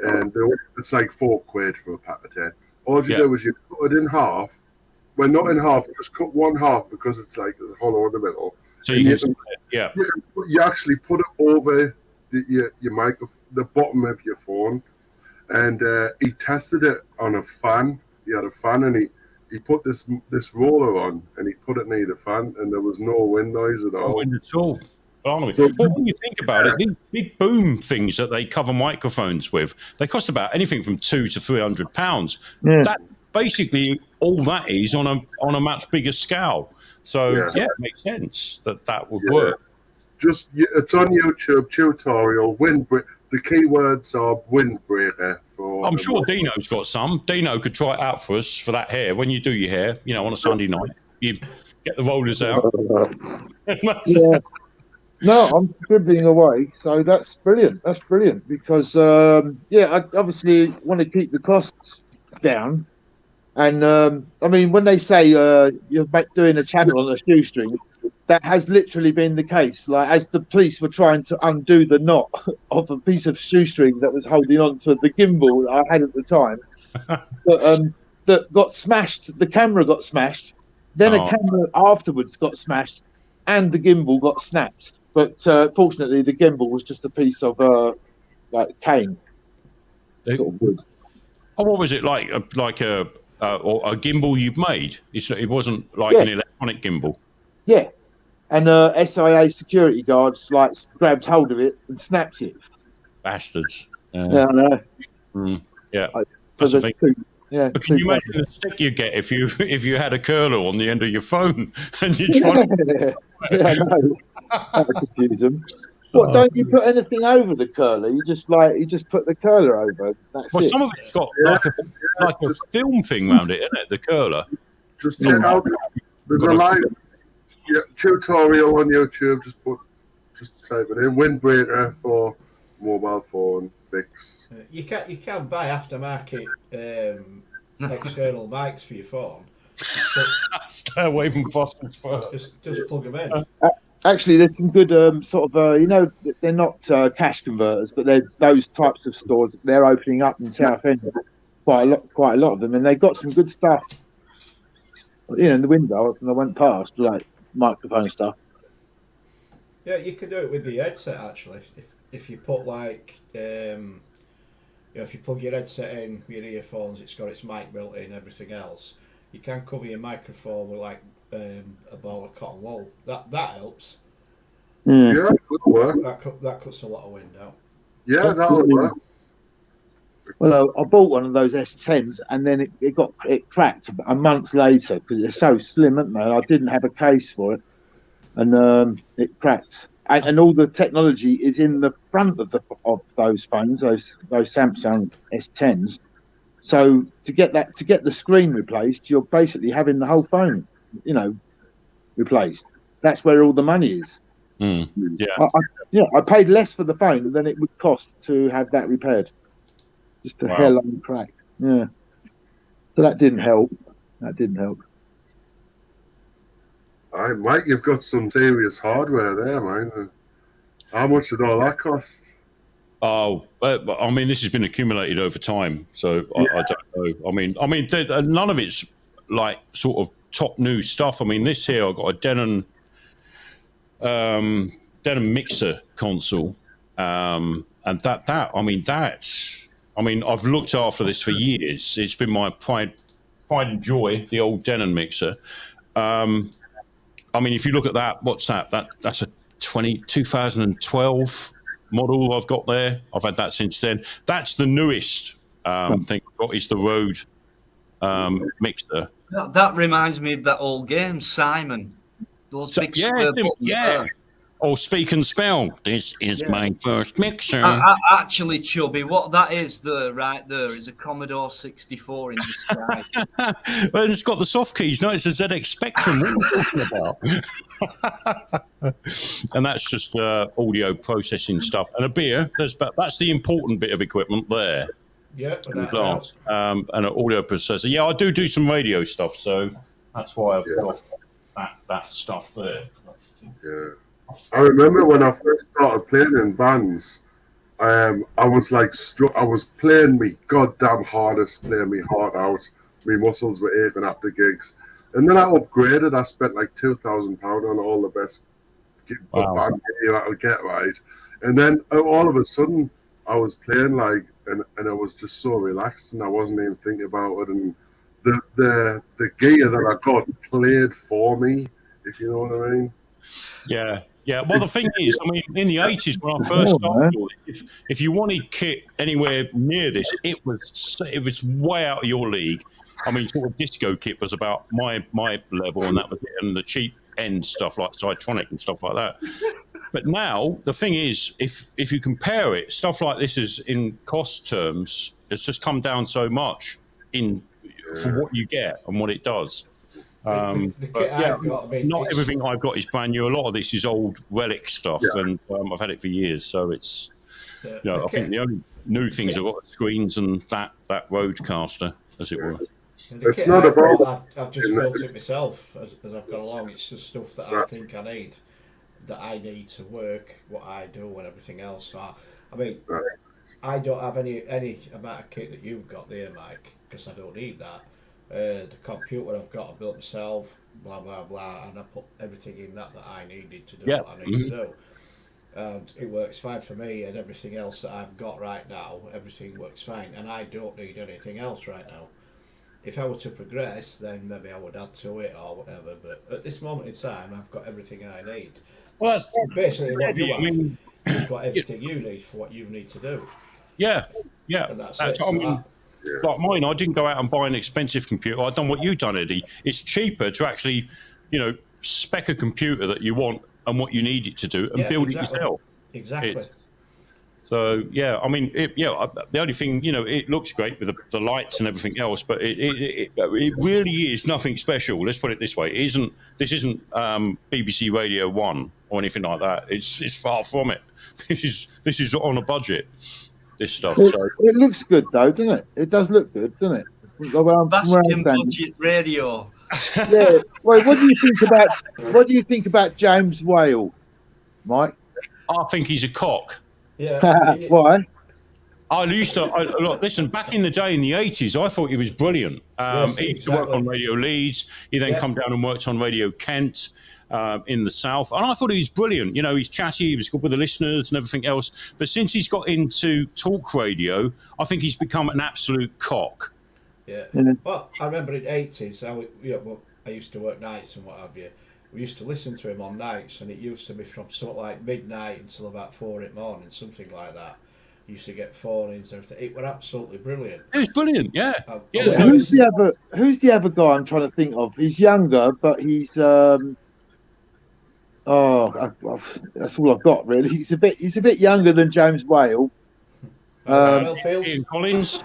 and it's like £4 for a pack of 10. All you do is you cut it in half. Well, not in half, just cut one half because it's like there's a hollow in the middle. So you actually put it over your mic, the bottom of your phone, and he tested it on a fan. He had a fan, and he put this roller on, and he put it near the fan, and there was no wind noise at all. No wind at all. Well, when you think about it, these big boom things that they cover microphones with, they cost about anything from £200 to £300. Yeah. That basically all that is on a much bigger scale. So it makes sense that would work. Just it's on YouTube tutorial. The keywords are windbreaker. I'm sure Dino's got some. Dino could try it out for us for that hair. When you do your hair, on a Sunday night, you get the rollers out. Yeah. No, I'm scribbling away, so that's brilliant. That's brilliant because, I obviously want to keep the costs down. And, I mean, when they say you're doing a channel on a shoestring, that has literally been the case. Like, as the police were trying to undo the knot of a piece of shoestring that was holding on to the gimbal that I had at the time, that got smashed, the camera got smashed, then a camera afterwards got smashed, and the gimbal got snapped. But fortunately, the gimbal was just a piece of cane. Sort of wood. Oh, what was it like? Like a gimbal you've made? It wasn't like an electronic gimbal. Yeah, and SIA security guards grabbed hold of it and snapped it. Bastards. Yeah, I know. Yeah. That's the thing. Yeah, but can you imagine the stick you get if you had a curler on the end of your phone and you try? Yeah, I know. That would confuse them. What, don't you put anything over the curler? You just put the curler over. That's it. Some of it's got like a film thing around it, isn't it? The curler. Just check out. There's a live tutorial on YouTube. Just type it in windbreaker for mobile phone fix. You can buy aftermarket external mics for your phone. Stay away from Boston Spurs. Just plug them in. Actually, there's some good sort of you know, they're not cash converters, but they're those types of stores. They're opening up in Southend, quite a lot of them, and they've got some good stuff. You know, in the window, and I went past like microphone stuff. Yeah, you can do it with the headset actually. If you put like if you plug your headset in, your earphones, it's got its mic built in, everything else. You can cover your microphone with like a ball of cotton wool. That helps. Yeah, good work. That cuts a lot of wind out. Yeah, that'll work. Well, I bought one of those S10s, and then it cracked a month later because they're so slim, aren't they? I didn't have a case for it, and it cracked. And all the technology is in the front of those phones, those Samsung S10s. So to get the screen replaced, you're basically having the whole phone, you know, replaced. That's where all the money is. Yeah. I paid less for the phone than it would cost to have that repaired. Just a hairline crack. Yeah. So that didn't help. All right, Mike, you've got some serious hardware there, man. How much did all that cost? Oh, I mean, this has been accumulated over time, so I don't know. I mean, none of it's like sort of top new stuff. I mean, this here, I've got a Denon mixer console, and I've looked after this for years. It's been my pride and joy, the old Denon mixer. I mean, if you look at that, what's that? That's a 2012 model I've got there. I've had that since then. That's the newest thing I've got is the Rode mixer. That reminds me of that old game, Simon. Those big square buttons there. Or Speak and Spell. This is my first mixer. Actually, Chubby, what that is there, right there, is a Commodore 64 in disguise. Well, it's got the soft keys. No, it's a ZX Spectrum. What are you talking about? And that's just audio processing stuff. And a beer. That's the important bit of equipment there. Yeah. Glass. And an audio processor. Yeah, I do some radio stuff, so that's why I've got that stuff there. Yeah. I remember when I first started playing in bands, I was like, I was playing me goddamn hardest, playing me heart out. My muscles were aching after gigs. And then I upgraded. I spent like £2,000 on all the best band gear I could get, right? And then all of a sudden, I was playing like, and I was just so relaxed, and I wasn't even thinking about it. And the gear that I got played for me, if you know what I mean. Yeah. Yeah, well, the thing is, I mean, in the 80s when I first started, if you wanted kit anywhere near this, it was way out of your league. I mean, sort of disco kit was about my level, and that was it, and the cheap end stuff like Sidetronic and stuff like that. But now, the thing is, if you compare it, stuff like this is in cost terms, it's just come down so much for what you get and what it does. Not everything I've got is brand new. A lot of this is old relic stuff, and I've had it for years. So it's, I think the only new things I've got are screens and that Rodecaster, as it were. It's not about. I've just built it myself as I've gone along. It's just stuff that I think I need, that I need to work what I do and everything else. So I mean, I don't have any amount of kit that you've got there, Mike, because I don't need that. The computer I've got, I built myself, blah blah blah, and I put everything in that I needed to do what I need to do, and it works fine for me. And everything else that I've got right now, everything works fine, and I don't need anything else right now. If I were to progress, then maybe I would add to it or whatever. But at this moment in time, I've got everything I need. Well, basically, what you have, you've got everything you need for what you need to do. Yeah. And that's it. Like mine, I didn't go out and buy an expensive computer. I've done what you've done, Eddie. It's cheaper to actually, spec a computer that you want and what you need it to do and build it yourself. Exactly. So, I mean, the only thing, it looks great with the lights and everything else, but it really is nothing special. Let's put it this way. This isn't BBC Radio 1 or anything like that. It's far from it. This is on a budget. This stuff. It looks good though, doesn't it? It does look good, doesn't it? Bastion budget radio. Yeah. Well, what do you think about James Whale, Mike? I think he's a cock. Yeah. Why? I used to look. Listen, back in the day in the 80s, I thought he was brilliant. Yes, he used to work on Radio Leeds. He then Yeah. come down and worked on Radio Kent in the south, and I thought he was brilliant. You know, he's chatty, he was good with the listeners and everything else. But since he's got into talk radio, I think he's become an absolute cock. Yeah. Yeah. Well, I remember in the 80s, I used to work nights and what have you. We used to listen to him on nights, and it used to be from something like midnight until about 4 in the morning, something like that. You used to get phone-ins and everything. It was absolutely brilliant. It was brilliant, yeah. Yeah. Who's the other guy I'm trying to think of? He's younger, but he's that's all I've got really. He's a bit younger than James Whale. Ian Collins.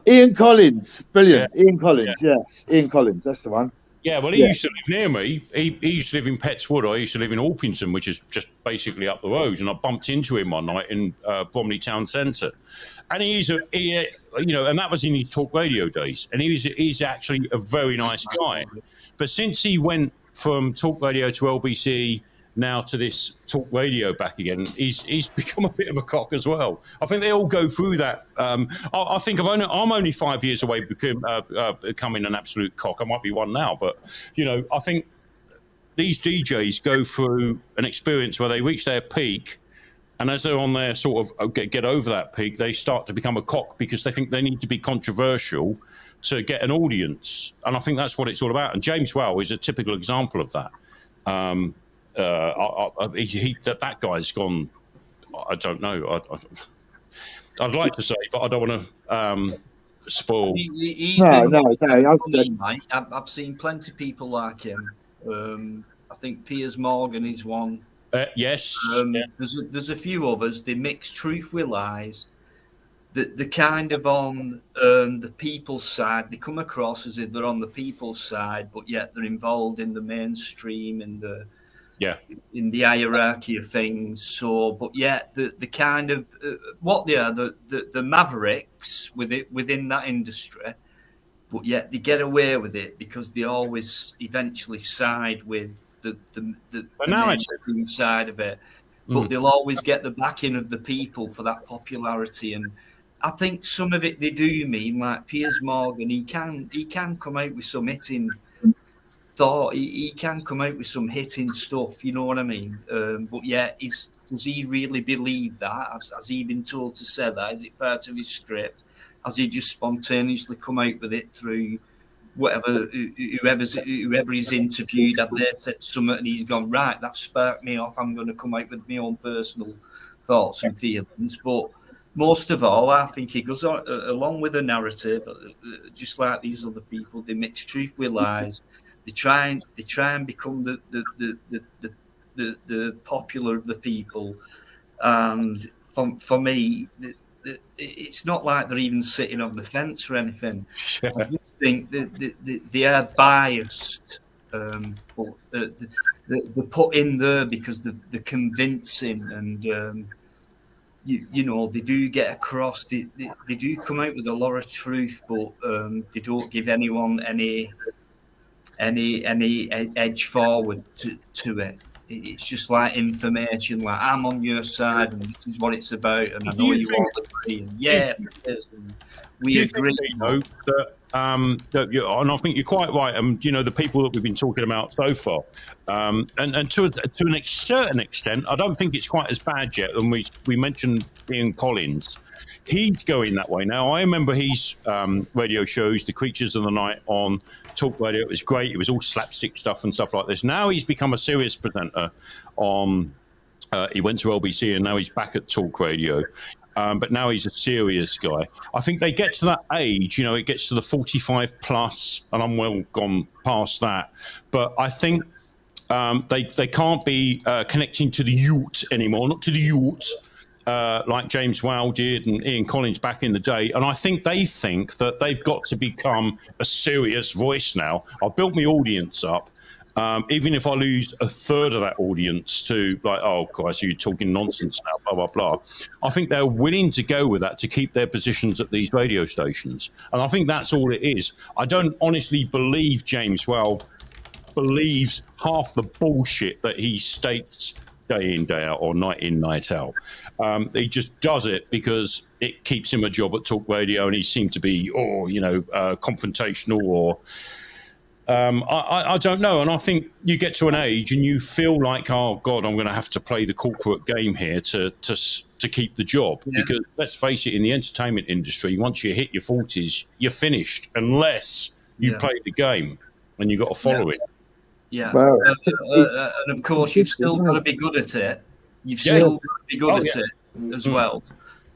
Ian Collins, brilliant. Yeah. Ian Collins, yes. Ian Collins, that's the one. Yeah, well, he used to live near me. He used to live in Pettswood. I used to live in Orpington, which is just basically up the road. And I bumped into him one night in Bromley Town Centre. And and that was in his talk radio days. And he's actually a very nice guy. But since he went from talk radio to LBC, now to this talk radio back again, he's become a bit of a cock as well. I think they all go through that. I think I'm only 5 years away becoming an absolute cock. I might be one now, but I think these DJs go through an experience where they reach their peak, and as they're on their sort of get over that peak, they start to become a cock because they think they need to be controversial to get an audience, and I think that's what it's all about. And James Whale is a typical example of that. That guy's gone. I don't know. I'd like to say, but I don't want to spoil. I've seen plenty of people like him. I think Piers Morgan is one. Yes. There's a few others. They mix truth with lies. The kind of on the people's side. They come across as if they're on the people's side, but yet they're involved in the mainstream and in the hierarchy of things. So, but yet the kind of what they are, the mavericks within that industry, but yet they get away with it because they always eventually side with the mainstream side of it. But they'll always get the backing of the people for that popularity. And I think some of it they do mean, like Piers Morgan, he can come out with some hitting thought. He can come out with some hitting stuff, you know what I mean? But yeah, does he really believe that? Has he been told to say that? Is it part of his script? Has he just spontaneously come out with it through whoever he's interviewed? Have they said something and he's gone, right, that sparked me off, I'm going to come out with my own personal thoughts and feelings? But most of all, I think he goes on, along with the narrative, just like these other people. They mix truth with lies. They try and become the popular of the people. And for me, it's not like they're even sitting on the fence or anything. Yeah. I just think that they are biased, but they're put in there because they're convincing, and they do get across. They do come out with a lot of truth, but they don't give anyone any edge forward to it. It's just like information, like I'm on your side and this is what it's about, and I know you all agree. And we agree. And I think you're quite right. The people that we've been talking about so far, and to a certain extent, I don't think it's quite as bad yet. And we mentioned Ian Collins. He's going that way now. I remember his radio shows, The Creatures of the Night on Talk Radio. It was great. It was all slapstick stuff and stuff like this. Now he's become a serious presenter on. He went to LBC and now he's back at Talk Radio. But now he's a serious guy. I think they get to that age, it gets to the 45 plus, and I'm well gone past that. But I think they can't be connecting to the youth anymore, not to the youth. Like James Whale did and Ian Collins back in the day. And I think they think that they've got to become a serious voice now. I've built my audience up. even if I lose a third of that audience to like, oh, Christ, you're talking nonsense now, blah, blah, blah. I think they're willing to go with that to keep their positions at these radio stations. And I think that's all it is. I don't honestly believe James Well believes half the bullshit that he states day in, day out, or night in, night out. He just does it because it keeps him a job at talk radio, and he seems to be, confrontational, or I don't know. And I think you get to an age and you feel like, oh God, I'm going to have to play the corporate game here to keep the job. Yeah. Because let's face it, in the entertainment industry, once you hit your 40s, you're finished unless you play the game, and you've got to follow it. Yeah, and of course you've still got to be good at it. You've still got to be good at it as well,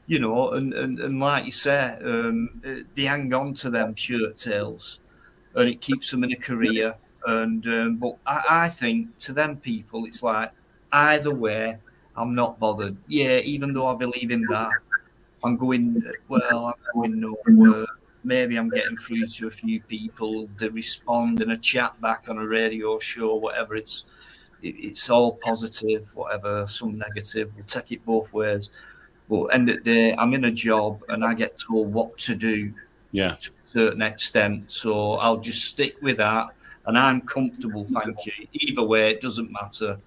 you know. And like you say, they hang on to them shirt tails, and it keeps them in a career. And but I think to them people, it's like either way, I'm not bothered. Yeah, even though I believe in that, I'm going nowhere. Maybe I'm getting through to a few people. They respond in a chat back on a radio show, whatever. It's all positive, whatever, some negative. We'll take it both ways. But end of the day, I'm in a job and I get told what to do to a certain extent. So I'll just stick with that. And I'm comfortable, thank you. Either way, it doesn't matter.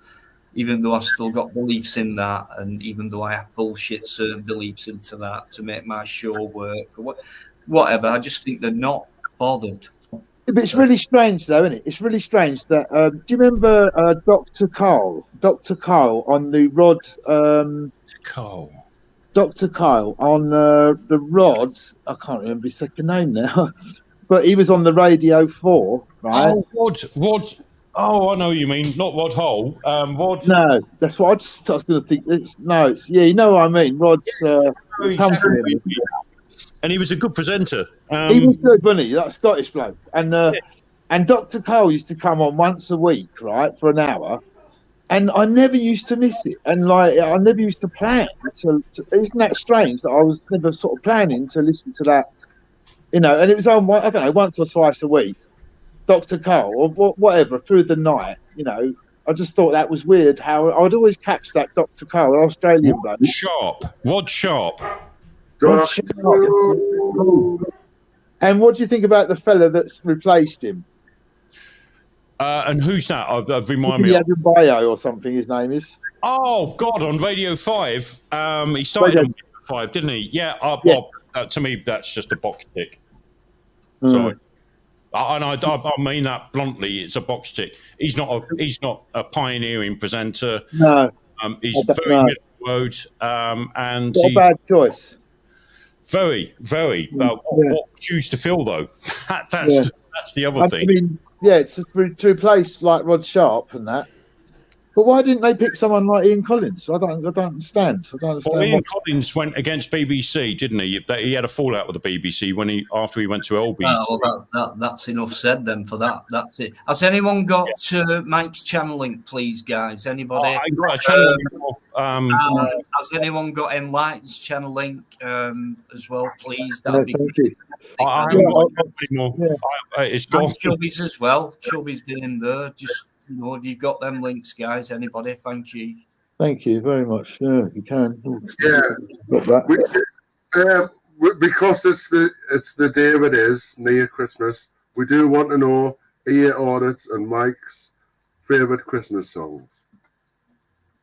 Even though I've still got beliefs in that, and even though I have bullshit certain beliefs into that to make my show work, or whatever, I just think they're not bothered. But it's really strange, though, isn't it? It's really strange that. Do you remember Dr. Kyle? Dr. Kyle on the Rod. Dr. Kyle on the Rod. I can't remember his second name now, but he was on the Radio 4, right? Oh, Rod. Oh, I know what you mean. Not Rod Hull. Rod. No, that's what I was going to think. You know what I mean. Rod's company. And he was a good presenter. He was good, wasn't he? That Scottish bloke. And Dr. Cole used to come on once a week, right, for an hour. And I never used to miss it. And I never used to plan. Isn't that strange that I was never sort of planning to listen to that? You know, and it was on, I don't know, once or twice a week. Dr. Cole, or whatever, through the night, you know. I just thought that was weird how I'd always catch that Dr. Cole, an Australian bloke. Rod Sharp. And what do you think about the fella that's replaced him? And who's that? Remind me. Bio or something, his name is. Oh, God, on Radio 5. He started on Radio 5, didn't he? Yeah. To me, that's just a box tick. Sorry. And I mean that bluntly. It's a box tick. He's not a pioneering presenter. No. He's very middle road. And a bad choice. Very, very. What shoes to fill, though? That's the other thing. I mean, to replace like Rod Sharp and that. But why didn't they pick someone like Ian Collins? I don't understand. Well, Ian Collins went against BBC, didn't he? He had a fallout with the BBC after he went to LBC. Well, that's enough said then for that. That's it. Has anyone got Mike's channel link, please, guys? Anybody? I got a channel link. Has anyone got Enlightened's channel link as well, please? That'd be good. I haven't got it anymore. It's gone. Chubby's as well. Chubby's been in there. Just, you know, if you've got them links, guys, anybody, thank you. Thank you very much. Yeah, you can. Because it's the day it is, near Christmas, we do want to know your audits and Mike's favourite Christmas songs.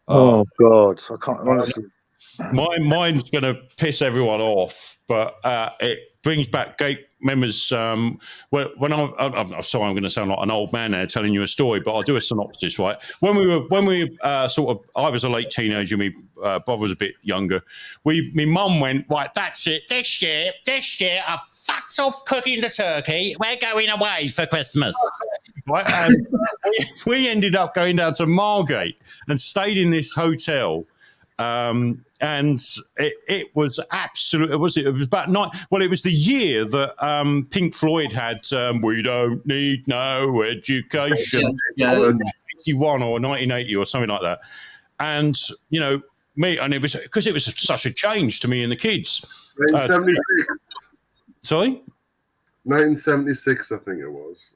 Oh, God. I can't, honestly. Mine's going to piss everyone off, but it brings back great memories. When I'm sorry, I'm going to sound like an old man there telling you a story, but I'll do a synopsis, right? When we were I was a late teenager, my brother was a bit younger. My mum went, right, that's it. This year, I fucked off cooking the turkey. We're going away for Christmas. Right? And we ended up going down to Margate and stayed in this hotel. And it was absolute. It was about night. Well, it was the year that Pink Floyd had "We Don't Need No Education," 1981 or 1980 or something like that. And you know me, and it was because it was such a change to me and the kids. 1976. Sorry, 1976, I think it was.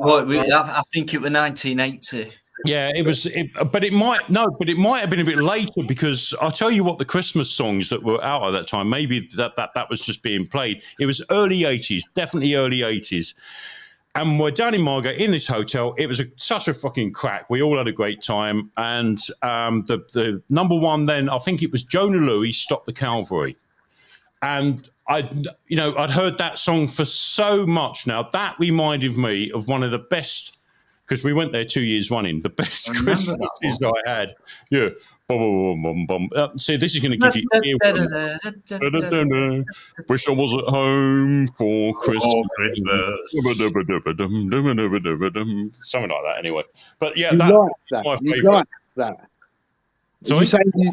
I think it was 1980. Yeah, it was, but it might have been a bit later, because I'll tell you what, the Christmas songs that were out at that time, maybe that was just being played. It was early 80s, definitely early 80s. And we're down in Margate in this hotel. It was such a fucking crack. We all had a great time. And the number one then, I think it was Jonah Louie, Stop the Cavalry. And I'd heard that song for so much now. That reminded me of one of the best, because we went there 2 years running, the best Christmases I had. Yeah. See, this is going to give you wish I was at home for Christmas. Something like that, anyway. But yeah, that's my favourite. You liked that. Sorry?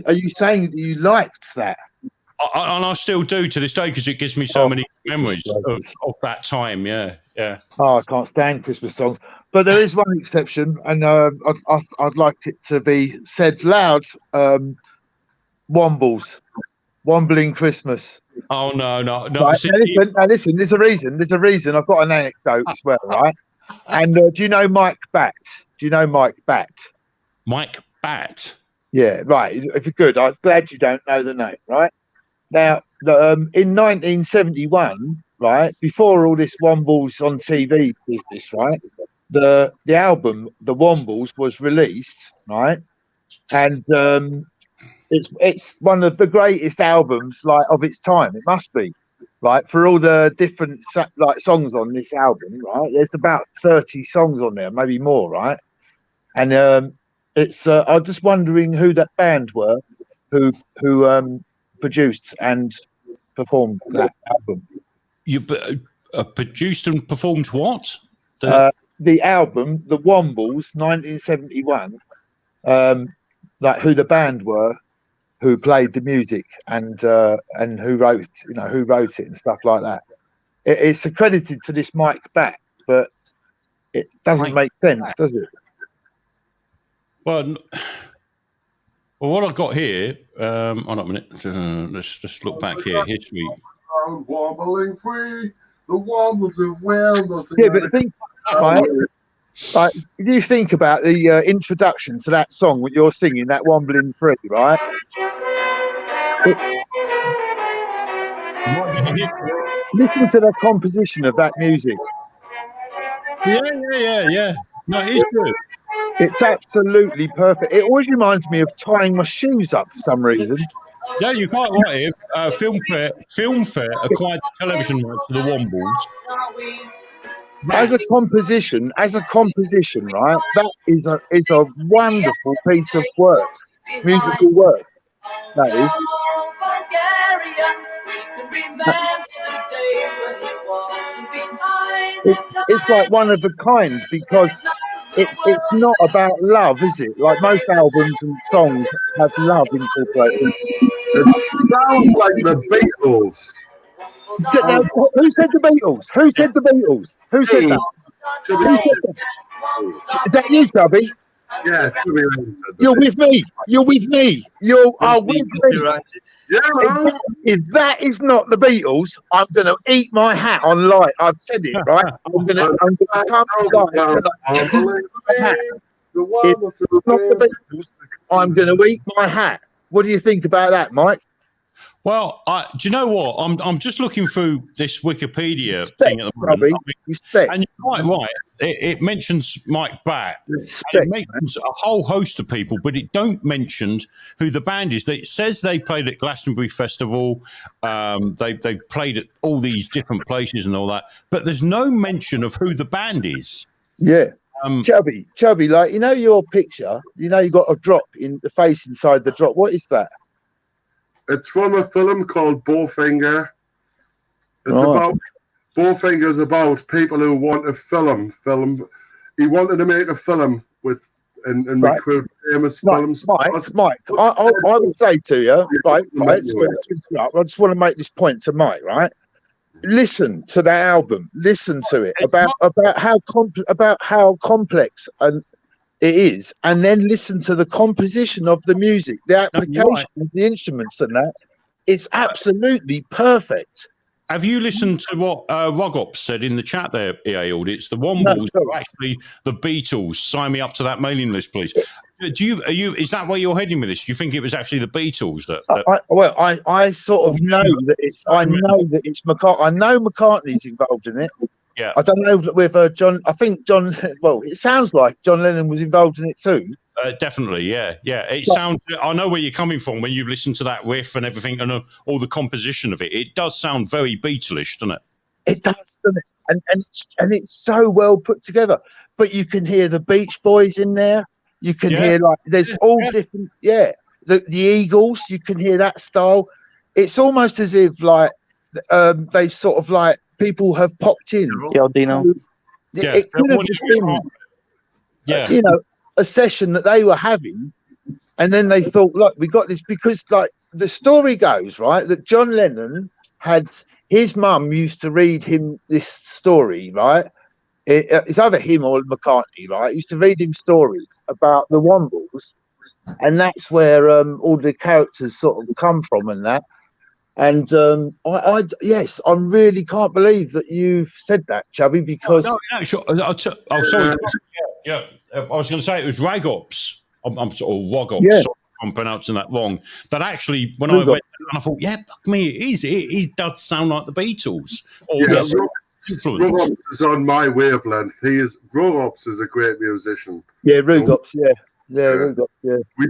Are you saying that you liked that? And I still do to this day, because it gives me so many memories of that time. Yeah. Oh, I can't stand Christmas songs. But there is one exception, and I'd like it to be said loud. Wombles, Wombling Christmas. Oh no! Right, now listen. There's a reason. I've got an anecdote as well, right? And do you know Mike Batt? Mike Batt. Yeah, right. If you're good, I'm glad you don't know the name, right? Now, in 1971, right, before all this Wombles on TV business, right, the album The Wombles was released, right, and it's one of the greatest albums like of its time. It must be, right, for all the different like songs on this album, right. There's about 30 songs on there, maybe more, right, and it's I'm just wondering who that band were who produced and performed that album. You produced and performed what? The album, The Wombles, 1971. Like who the band were, who played the music, and who wrote it and stuff like that. It's accredited to this Mike Batt, but it doesn't make sense, does it? Well, what I've got here, hold on a minute. Let's just look back here. History. Wobbling free, the wobbles of well. Yeah, but think, right, you think about the introduction to that song when you're singing that Wombling Free, right? Listen to the composition of that music. Yeah. No, it is good. It's absolutely perfect. It always reminds me of tying my shoes up for some reason. Yeah, you're quite right here. Filmfare acquired the television rights to the Wombles. As a composition, right? That is a wonderful piece of work, musical work. That is. It's like one of a kind, because it's not about love, is it? Like most albums and songs have love incorporated. It sounds like the Beatles. Who said the Beatles? Who said that? Who said that? Is that you, Tubby? Yeah, you're with me. You are with me. Yeah, if that is not the Beatles, I'm going to eat my hat on light. I've said it, right? I'm going to come live. If it's not the Beatles, I'm going to eat my hat. What do you think about that, Mike? Well, do you know what? I'm just looking through this Wikipedia thing at the moment. And you're quite right. It mentions Mike Batt. It mentions a whole host of people, but it don't mention who the band is. It says they played at Glastonbury Festival. They played at all these different places and all that, but there's no mention of who the band is. Yeah. Chubby, like, you know your picture, you know you got a drop in the face inside the drop. What is that? It's from a film called Bowfinger. It's about Bowfinger's about people who want to film. He wanted to make a film with and recruit famous films. Mike, I would say to you, right. I just want to make this point to Mike, right? Listen to that album. Listen to it about how complex it is, and then listen to the composition of the music, the application of the instruments, and that. It's absolutely perfect. Have you listened to what Rogop said in the chat there, EA Audits? The Wombles are actually the Beatles. Sign me up to that mailing list, please. Is that where you're heading with this? Do you think it was actually the Beatles that? I sort of know that it's. I know that it's McCartney. I know McCartney's involved in it. Yeah. I don't know whether John. I think John. Well, it sounds like John Lennon was involved in it too. Definitely, yeah. It sounds. I know where you're coming from when you listen to that riff and everything, and all the composition of it. It does sound very Beatlish, doesn't it? It does, doesn't it? And it's so well put together. But you can hear the Beach Boys in there. You can hear there's all different. Yeah, the Eagles. You can hear that style. It's almost as if they sort of like people have popped in. Yeah, Dino. So it could have just been, a session that they were having, and then they thought, look, we got this, because like the story goes, right, that John Lennon had his mum used to read him this story, right? It's either him or McCartney, right? He used to read him stories about the Wombles, and that's where all the characters sort of come from and that. And I really can't believe that you've said that, Chubby, because no, sure. Sorry. Yeah. I was going to say it was Ragops. I'm sort of Wogops. Yeah. Sorry if I'm pronouncing that wrong. That actually, when I read that, I thought, fuck me, it is. It does sound like the Beatles. Rogops is on my wavelength. Rogops is a great musician. Yeah, Rugops. Rugops. Yeah. We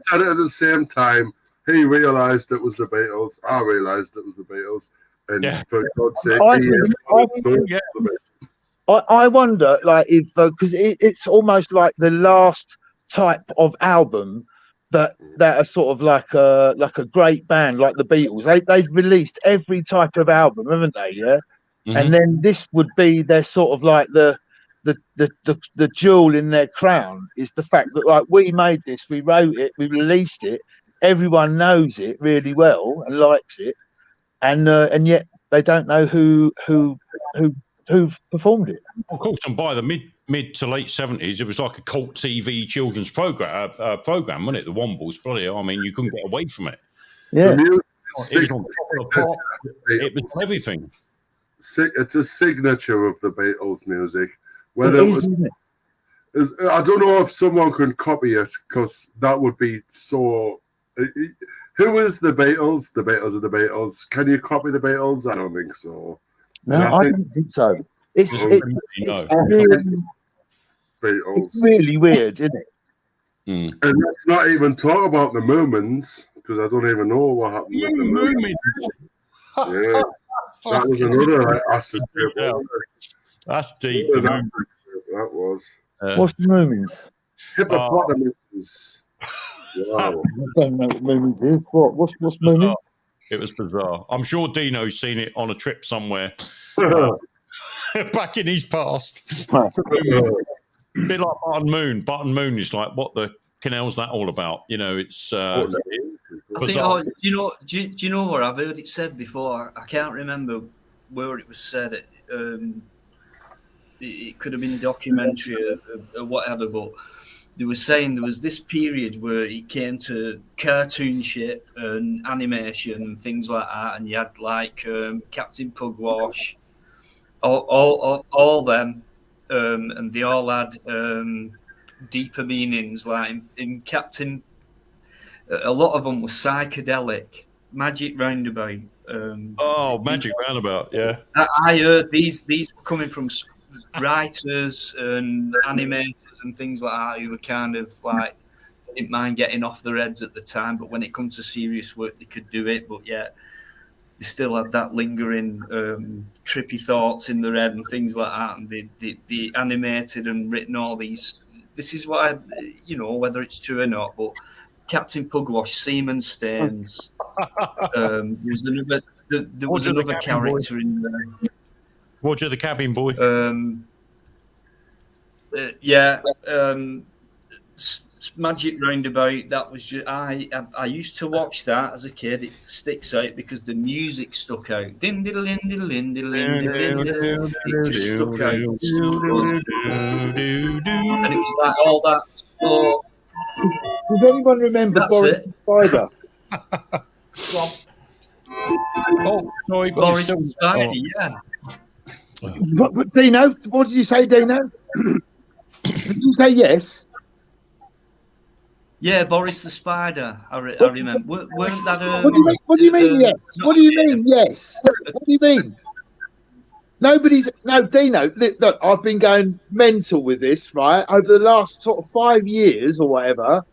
said it at the same time. He realised it was the Beatles. I realised it was the Beatles. And for God's sake, I wonder, like, if because it's almost like the last type of album that are sort of like a great band like the Beatles. They've released every type of album, haven't they? Yeah, and then this would be their sort of like the jewel in their crown is the fact that like we made this, we wrote it, we released it. Everyone knows it really well and likes it, and yet they don't know who performed it. Of course, and by the mid to late 70s, it was like a cult TV children's program, wasn't it? The Wombles, bloody hell. I mean, you couldn't get away from it. Yeah, it was everything. It's a signature of the Beatles music. Whether it was, I don't know if someone can copy it, because that would be so. Who is the Beatles? The Beatles are the Beatles. Can you copy the Beatles? I don't think so. No, I don't think so. It's really weird, isn't it? And let's not even talk about the Moomins, because I don't even know what happened with the Moomins. Yeah, that was another acid trip. That's deep. That was. What's the Moomins? Hippopotamuses. Wow. I don't know what Moomins is. What's Moomins? It was bizarre. I'm sure Dino's seen it on a trip somewhere back in his past. A bit like Button Moon. Button Moon is like, what the hell's that all about? You know, it's. I think. Do you know where I've heard it said before? I can't remember where it was said. It could have been documentary or whatever, but they were saying there was this period where it came to cartoon shit and animation and things like that, and you had like Captain Pugwash, all them, and they all had deeper meanings. Like in Captain, a lot of them were psychedelic. Magic Roundabout. Magic Roundabout, yeah. I heard these were coming from writers and animators and things like that who were kind of like didn't mind getting off their heads at the time, but when it comes to serious work they could do it, but yeah, they still had that lingering trippy thoughts in their head and things like that, and they animated and written all these. This is what whether it's true or not, but Captain Pugwash, Seaman Staines, there was another character boy in there. Roger the cabin boy. Magic Roundabout. That was just I used to watch that as a kid. It sticks out because the music stuck out. Din diddle in diddle in diddle in diddle in. It just stuck out, and it was like all that. So, does anyone remember Boris the Spider? Oh, sorry, but Boris it's the still. Spider, Oh. yeah. What, Dino? What did you say, Dino? Did you say yes? Yeah, Boris the Spider. I remember. Weren't that? What do you mean yes? not- What do you mean yes? What do you mean? No, Dino. Look, I've been going mental with this, right? Over the last sort of 5 years or whatever,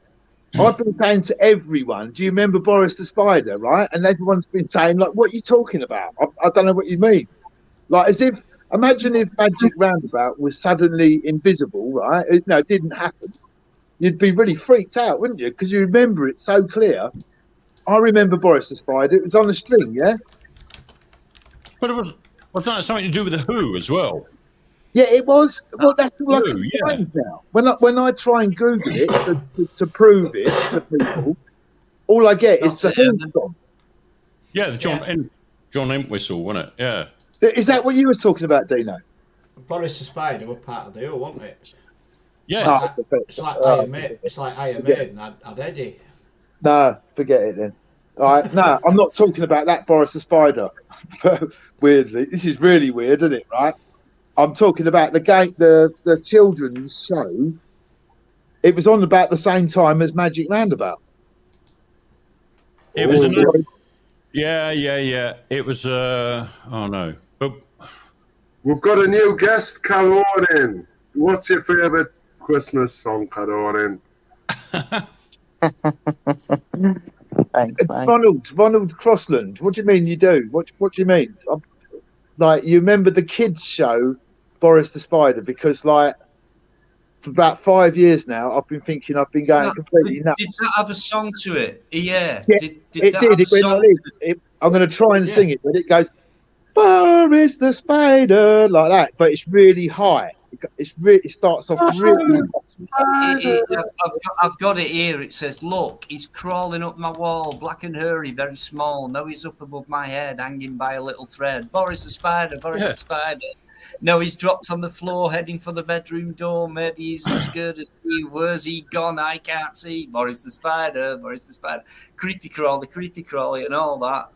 I've been saying to everyone, do you remember Boris the Spider, right? And everyone's been saying, like, what are you talking about? I don't know what you mean. Like, as if, imagine if Magic Roundabout was suddenly invisible, right? It didn't happen. You'd be really freaked out, wouldn't you? Because you remember it so clear. I remember Boris the Spider. It was on a string, yeah? But wasn't that something to do with the Who as well? Yeah, it was. Well, that's all I can Yeah. find now. When I try and Google it to prove it to people, all I get is the Who song. Yeah, the John Entwistle, wasn't it? Yeah. Is that what you was talking about, Dino? Boris the Spider were part of the Who, weren't it? Yeah. It's like Iron Maiden. It's like Iron Maiden had Eddie. No, forget it then. All right, no, I'm not talking about that Boris the Spider. Weirdly, this is really weird, isn't it? Right? I'm talking about the children's show. It was on about the same time as Magic Roundabout. It was yeah. It was oh no. But We've got a new guest, Caroline. What's your favourite Christmas song, Caroline? Thanks, mate. Ronald Crossland. What do you mean you do? What do you mean? Like, you remember the kids show Boris the Spider? Because like for about 5 years now, I've been thinking I've been going completely nuts. Did that have a song to it? Yeah. Yeah, Did it that did. have It a went song like this. I'm going to try and sing it, but it goes Boris the Spider like that. But it's really high. It starts off really. I've got it here. It says, "Look, he's crawling up my wall, black and hairy, very small. Now he's up above my head, hanging by a little thread. Boris the Spider, Boris the Spider. No, he's dropped on the floor, heading for the bedroom door. Maybe he's as scared as me. Where's he gone? I can't see. Boris the Spider, Boris the Spider. Creepy crawly, and all that."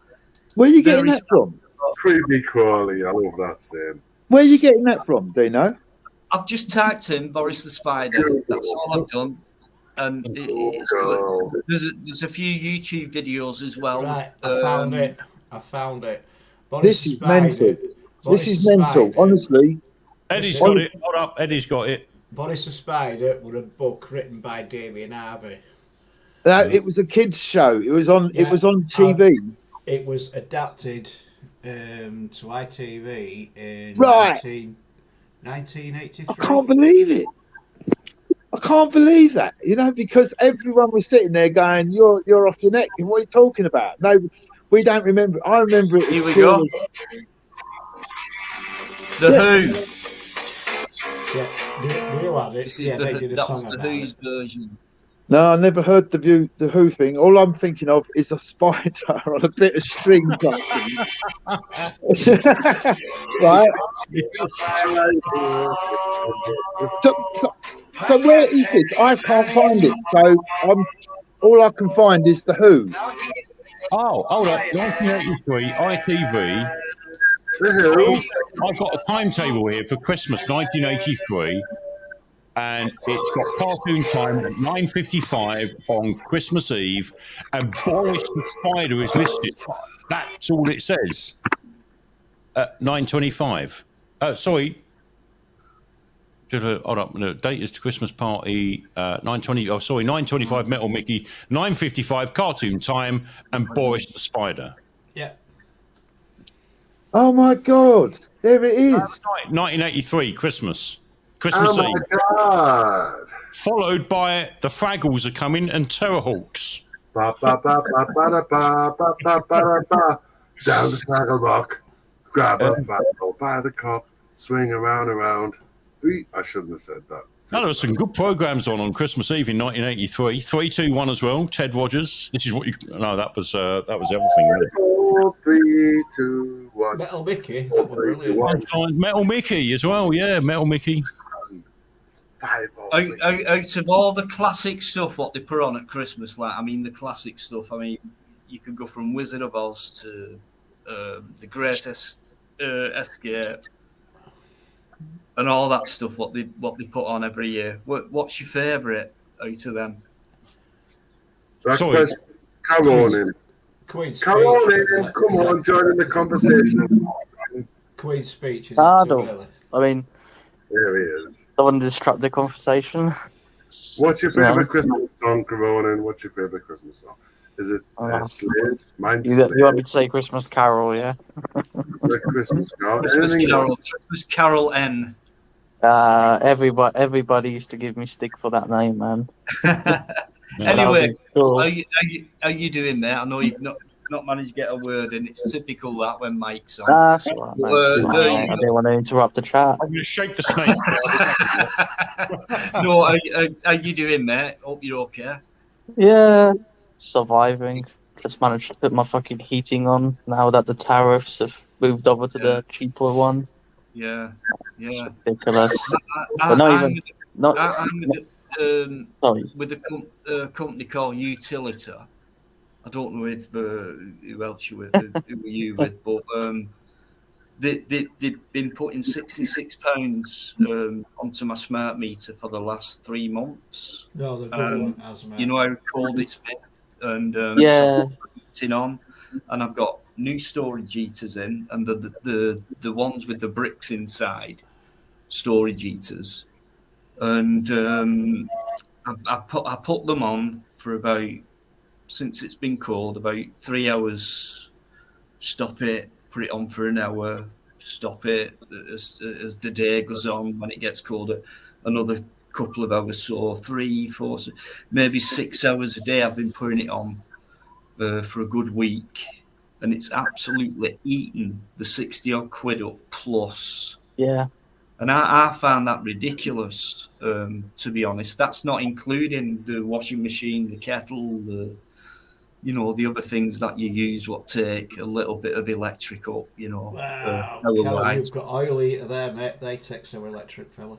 Where are you getting that from? Creepy crawly. I love that saying. Where are you getting that from, Dino? I've just typed in Boris the Spider. That's all I've done. And there's a few YouTube videos as well. Right, I found it. Boris This is mental. This is mental. Honestly, Eddie's got it. Hold up, Eddie's got it. Boris the Spider was a book written by Damien Harvey. It was a kids' show. It was on. It was on TV. It was adapted to ITV in 1983. I can't believe it. I can't believe that. You know, because everyone was sitting there going, "You're off your neck. What are you talking about?" No, we don't remember. I remember it. Here we go. The Who. Yeah, the Who had it. That was the Who's version. No, I never heard the Who thing. All I'm thinking of is a spider on a bit of string. Right? So where is this? I can't find it. So all I can find is the Who. Oh, hold up. 1983, ITV. I've got a timetable here for Christmas 1983. And it's got cartoon time at 9:55 on Christmas Eve, and Boris the Spider is listed. That's all it says. At 9:25. Sorry. Hold up. The date is Christmas party. 9:20. Oh, sorry. 9:25. Metal Mickey. 9:55 cartoon time, and Boris the Spider. Yeah. Oh my God! There it is. 1983 Christmas. Eve. God. Followed by the Fraggles are coming and Terrorhawks. Ba, ba, ba, ba, ba, ba, ba, ba, ba, ba. Down the Fraggle Rock, grab a Fraggle by the cop, swing around. I shouldn't have said that. No, there were some good programs on Christmas Eve in 1983. 3, 2, 1 as well. Ted Rogers. This is what you. No, that was everything. Really. 4, 3, 2, 1. Metal Mickey. That was brilliant. Metal Mickey as well. Yeah, Metal Mickey. Out of all the classic stuff, what they put on at Christmas, like, I mean, the classic stuff, I mean, you could go from Wizard of Oz to The Great Escape, and all that stuff. What they put on every year. What's your favourite out of them? That Sorry. question, come on in. Queen's Come Speech. on in. Come on, join in the conversation. Queen's Speech is Ah, it too no. early? I mean, There he is. don't want to disrupt the conversation. What's your You know? favourite Christmas song, Ronan? What's your favourite Christmas song? Is it Slade? Mine's You Slade. want me to say Christmas Carol, yeah? The Christmas Carol. Christmas Anything Carol. else? Christmas Carol N. Everybody used to give me stick for that name, man. Anyway, Cool. how you doing, mate? I know you've not managed to get a word in. It's typical that when Mike's on. That's all right, man. It's fine, there mate. you I didn't want to interrupt the chat. I'm going to shake the snake. No, how you doing, mate? Hope you're okay. Yeah, surviving. Just managed to put my fucking heating on now that the tariffs have moved over to the cheaper one. Yeah. It's ridiculous. I'm Sorry. with a company called Utilita. I don't know if who else you with, who were you with, but they've been putting £66 onto my smart meter for the last 3 months. No, the government has, mate. You know how cold it's been, and Yeah. so I put the heating on, and I've got new storage heaters in, and the ones with the bricks inside, storage heaters, and I put them on for about, since it's been cold, about 3 hours. Stop it, put it on for an hour, stop it as the day goes on. When it gets colder, another couple of hours, so 3, 4, maybe 6 hours a day I've been putting it on for a good week, and it's absolutely eaten the 60 odd quid up plus. Yeah. And I found that ridiculous, to be honest. That's not including the washing machine, the kettle, the other things that you use what take a little bit of electric up, Wow, power-wise. you've got oil heater there, mate. They take some electric, fella.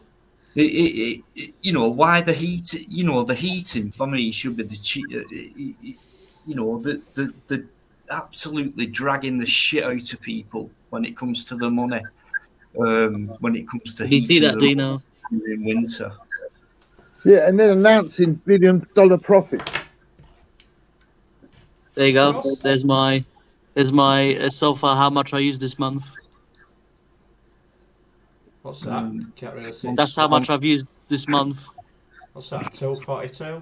Why the heat? The heating for me should be the cheap. The absolutely dragging the shit out of people when it comes to the money. When it comes to Did you see heating that, Dino? in winter. Yeah, and then announcing $1 billion profits. There you go. There's my so far how much I used this month. What's that? Can't really see. That's how much I've used this month. What's that? 242.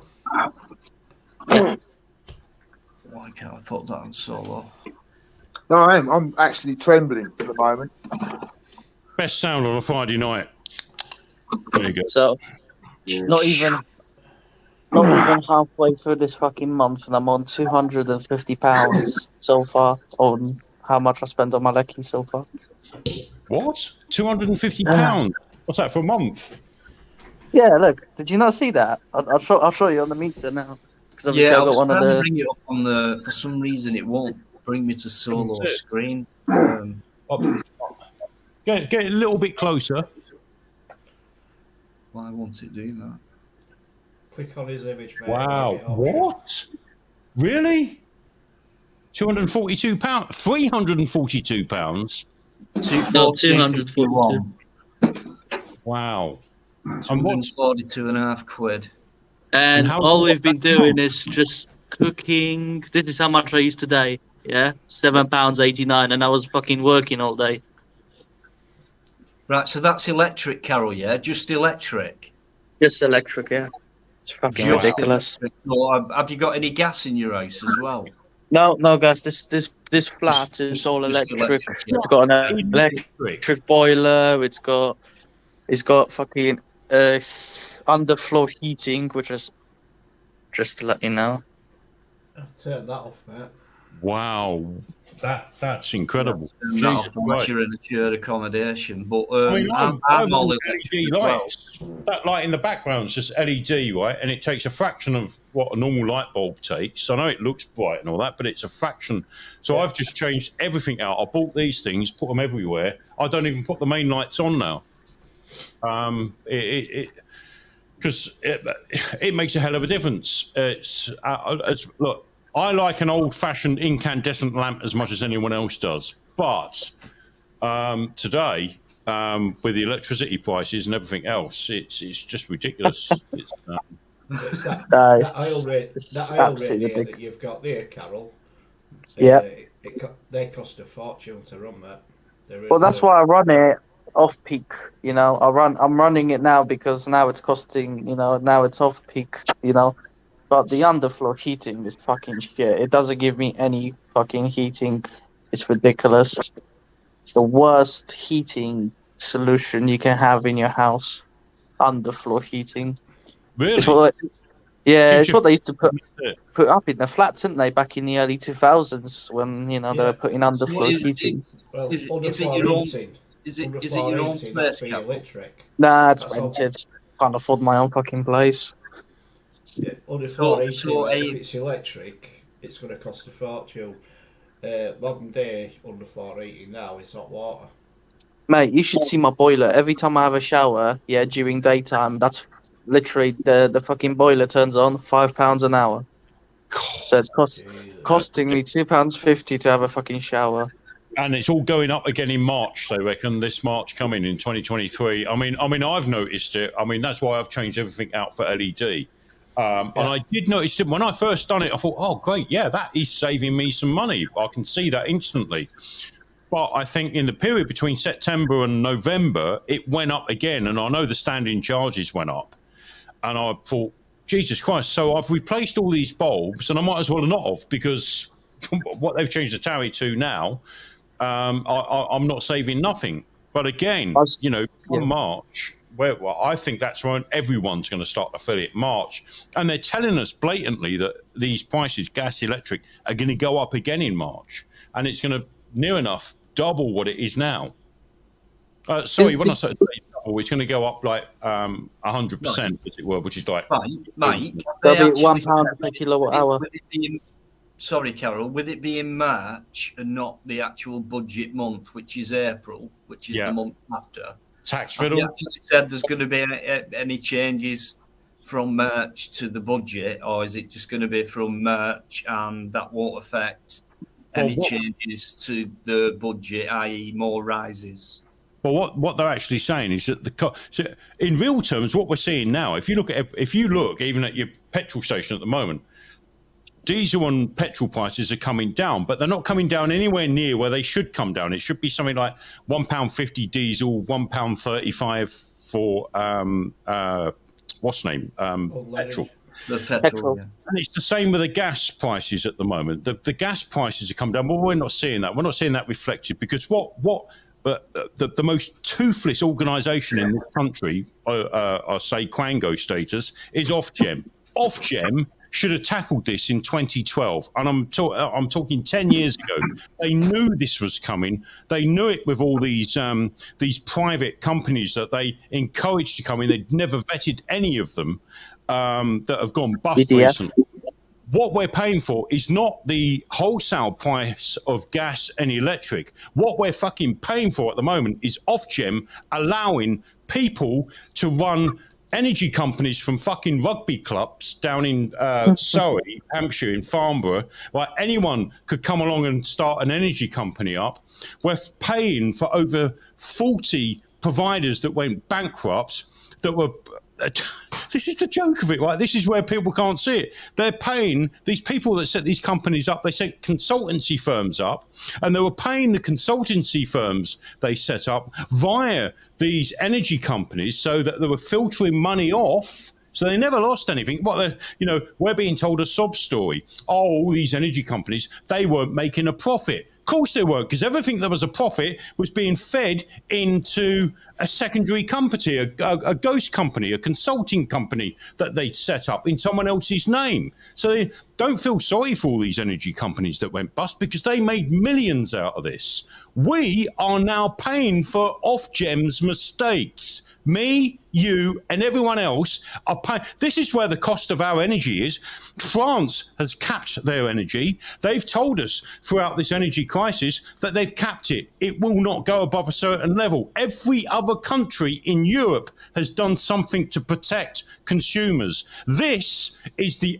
Why can't I put that on so low? No, I am. I'm actually trembling at the moment. Best sound on a Friday night. There you go. So, not even halfway through this fucking month, and I'm on £250 so far on how much I spent on my lecky so far. What? £250? What's that for a month? Yeah, look. Did you not see that? I'll show you on the meter now. Yeah, I was trying to bring it up on the. For some reason, it won't bring me to solo screen. Get a little bit closer. Why won't it do that? Click on his image, mate. Wow. What? Really? £242? £342? No, 241. Wow. 242.5 quid. And how- all we've been doing is just cooking. This is how much I used today. Yeah, £7.89, and I was fucking working all day. Right, so that's electric, Carol. Yeah, just electric. Just electric, yeah. It's fucking ridiculous. So, have you got any gas in your house as well? No, guys. This flat is all just electric. yeah. It's got an electric boiler. It's got fucking underfloor heating, which is just to let you know. Turn that off, mate. Wow. That's incredible. Not unless you're in a shared accommodation, but I'm all LED lights. That light in the background is just LED, right? And it takes a fraction of what a normal light bulb takes. I know it looks bright and all that, but it's a fraction. So I've just changed everything out. I bought these things, put them everywhere. I don't even put the main lights on now. Because it makes a hell of a difference. Look, I like an old-fashioned incandescent lamp as much as anyone else does. But today, with the electricity prices and everything else, it's just ridiculous. It's, It's that It's oil rig absolutely here big. that you've got there, Carol. Yeah. They cost a fortune to run that. Well, that's why I run it off peak. You know, I'm running it now because now it's costing. You know, now it's off peak. You know, but the underfloor heating is fucking shit. It doesn't give me any fucking heating. It's ridiculous. It's the worst heating solution you can have in your house. Underfloor heating. really? It's what, yeah, Keeps it's you- what they used to put up in the flats, didn't they, back in the early 2000s when, you know, they Yeah. were putting underfloor Is- heating. Well, Is it underfloor your own- heating. Is it Underfloor your own heating, place, that's being Carol? electric. Nah, it's That's all. rented. Can't afford my own fucking place. Yeah, underfloor heating, so if it's electric, it's going to cost a fortune. Modern day underfloor heating now is hot water. Mate, you should see my boiler. Every time I have a shower, yeah, during daytime, that's literally the fucking boiler turns on, £5 an hour. So it's costing me £2.50 to have a fucking shower. And it's all going up again in March, they reckon, this March coming in 2023. I mean, I've noticed it. I mean, that's why I've changed everything out for LED. And I did notice it when I first done it. I thought, oh, great, yeah, that is saving me some money. I can see that instantly. But I think in the period between September and November, it went up again. And I know the standing charges went up. And I thought, Jesus Christ, so I've replaced all these bulbs, and I might as well not have, because what they've changed the tariff to now, I'm not saving nothing. But again, you know, in March, I think that's when everyone's going to start to feel it, March. And they're telling us blatantly that these prices, gas, electric, are going to go up again in March. And it's going to near enough double what it is now. Sorry, when I say double, it's going to go up like 100%, as it were, which is like... Mike, That'll be £1 per kilowatt hour. Sorry, Carol, with it being March and not the actual budget month, which is April, which is the month after. Tax Have fiddle. you actually said there's going to be any changes from March to the budget, or is it just going to be from March and that won't affect any changes to the budget, i.e. more rises? Well, what they're actually saying is that so in real terms, what we're seeing now, if you look even at your petrol station at the moment, diesel and petrol prices are coming down, but they're not coming down anywhere near where they should come down. It should be something like £1.50 diesel, £1.35 for what's the name? Petrol. The petrol. Yeah. And it's the same with the gas prices at the moment. The gas prices are coming down. Well, we're not seeing that. We're not seeing that reflected, because the most toothless organisation in this country, I say Quango status, is Ofgem. Ofgem should have tackled this in 2012, and I'm talking 10 years ago. They knew this was coming. They knew it with all these private companies that they encouraged to come in. They'd never vetted any of them that have gone bust recently. What we're paying for is not the wholesale price of gas and electric. What we're fucking paying for at the moment is Ofgem allowing people to run energy companies from fucking rugby clubs down in Surrey, Hampshire, in Farnborough. Like, anyone could come along and start an energy company up. We're paying for over 40 providers that went bankrupt, that were... This is the joke of it, right? This is where people can't see it. They're paying these people that set these companies up. They set consultancy firms up, and they were paying the consultancy firms they set up via these energy companies, so that they were filtering money off. So they never lost anything. We're being told a sob story. Oh, all these energy companies, they weren't making a profit. Of course they weren't, because everything that was a profit was being fed into a secondary company, a ghost company, a consulting company that they'd set up in someone else's name. So they don't feel sorry for all these energy companies that went bust, because they made millions out of this. We are now paying for Ofgem's mistakes. Me, you, and everyone else are paying. This is where the cost of our energy is. France has capped their energy. They've told us throughout this energy crisis crisis that they've capped it. It will not go above a certain level. Every other country in Europe has done something to protect consumers. This is the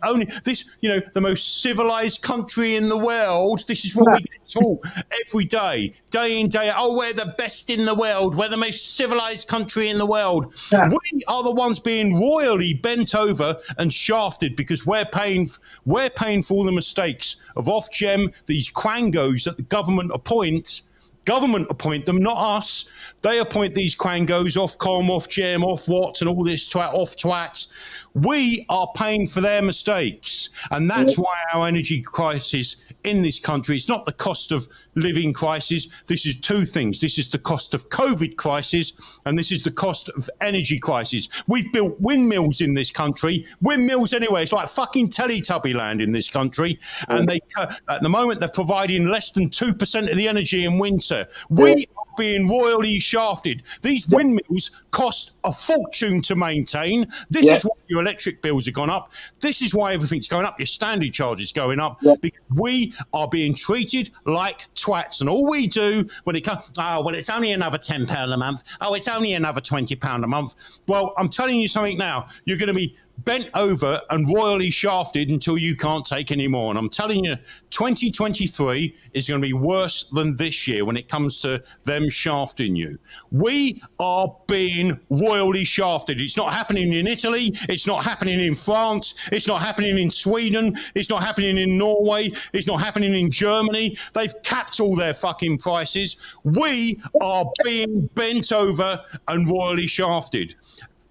most civilized country in the world. This is what we get taught every day in, day out. Oh, we're the best in the world. We're the most civilized country in the world. We are the ones being royally bent over and shafted because we're paying for all the mistakes of Ofgem, these quangos that the government appoints. Government appoint them, not us. They appoint these quangos, Ofcom, Ofgem, Ofwat, and all this twats. We are paying for their mistakes. And that's why our energy crisis in this country, it's not the cost of living crisis. This is two things. This is the cost of COVID crisis, and this is the cost of energy crisis. We've built windmills in this country. Windmills anyway. It's like fucking Teletubby land in this country. And at the moment, they're providing less than 2% of the energy in winter. We are being royally shafted. These windmills cost a fortune to maintain. This is why your electric bills have gone up. This is why everything's going up. Your standing charge is going up because we are being treated like twats. And all we do when it comes, it's only another £10 a month. Oh, it's only another £20 a month. Well, I'm telling you something now. You're going to be bent over and royally shafted until you can't take any more. And I'm telling you, 2023 is going to be worse than this year when it comes to them shafting you. We are being royally shafted. It's not happening in Italy. It's not happening in France. It's not happening in Sweden. It's not happening in Norway. It's not happening in Germany. They've capped all their fucking prices. We are being bent over and royally shafted.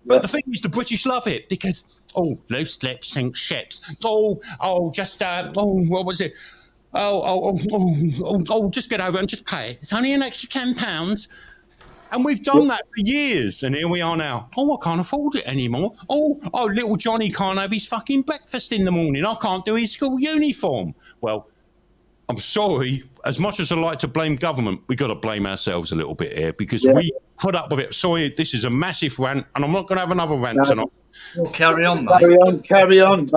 But the thing is, the British love it because, loose lips sink ships. What was it? Just get over it and just pay. It's only an extra £10. And we've done that for years. And here we are now. I can't afford it anymore. Little Johnny can't have his fucking breakfast in the morning. I can't do his school uniform. Well, I'm sorry. As much as I like to blame government, we got to blame ourselves a little bit here because we put up with it. Sorry, this is a massive rant, and I'm not going to have another rant tonight. Carry on, mate. Carry on. Carry on,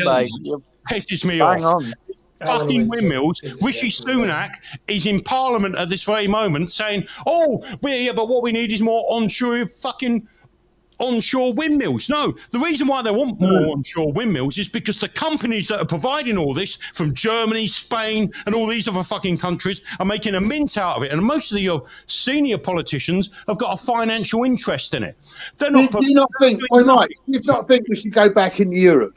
mate. Pisses me off. Fucking windmills. Rishi Sunak is in Parliament at this very moment saying, but what we need is more onshore windmills. No, the reason why they want more onshore windmills is because the companies that are providing all this from Germany, Spain, and all these other fucking countries are making a mint out of it. And most of your senior politicians have got a financial interest in it. They're not. Do you not think we should go back into Europe?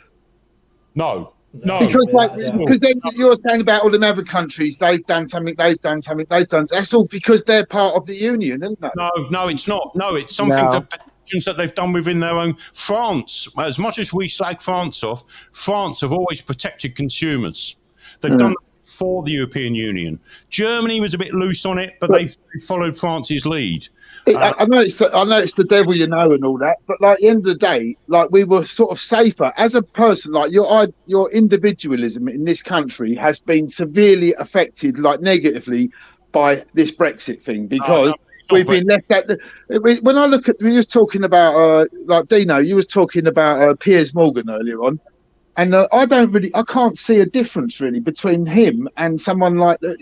No. Because then you're saying about all the other countries, they've done something. That's all because they're part of the union, isn't it? No, it's not. No, it's something that they've done within their own. France, as much as we slag France off, France have always protected consumers. They've done that for the European Union. Germany was a bit loose on it, but they followed France's lead. I know it's the devil, and all that, but at the end of the day, we were sort of safer as a person. Your individualism in this country has been severely affected, negatively, by this Brexit thing because. We've been left at when I look at, we were talking about, Dino, you was talking about Piers Morgan earlier on, and I can't see a difference really between him and someone like, who's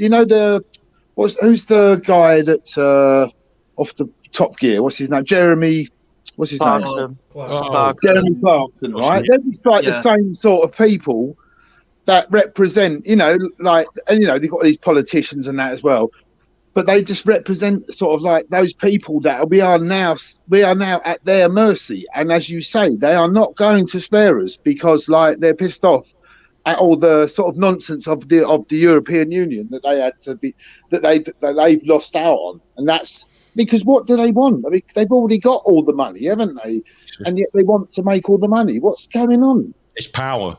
the guy that, off the Top Gear, what's his name? Jeremy Clarkson, right? They're just the same sort of people that represent, they've got these politicians and that as well. But they just represent sort of those people that we are now at their mercy. And as you say, they are not going to spare us because they're pissed off at all the sort of nonsense of the European Union that they had to be they've lost out on. And that's because what do they want? I mean, they've already got all the money, haven't they? And yet they want to make all the money. What's going on? It's power.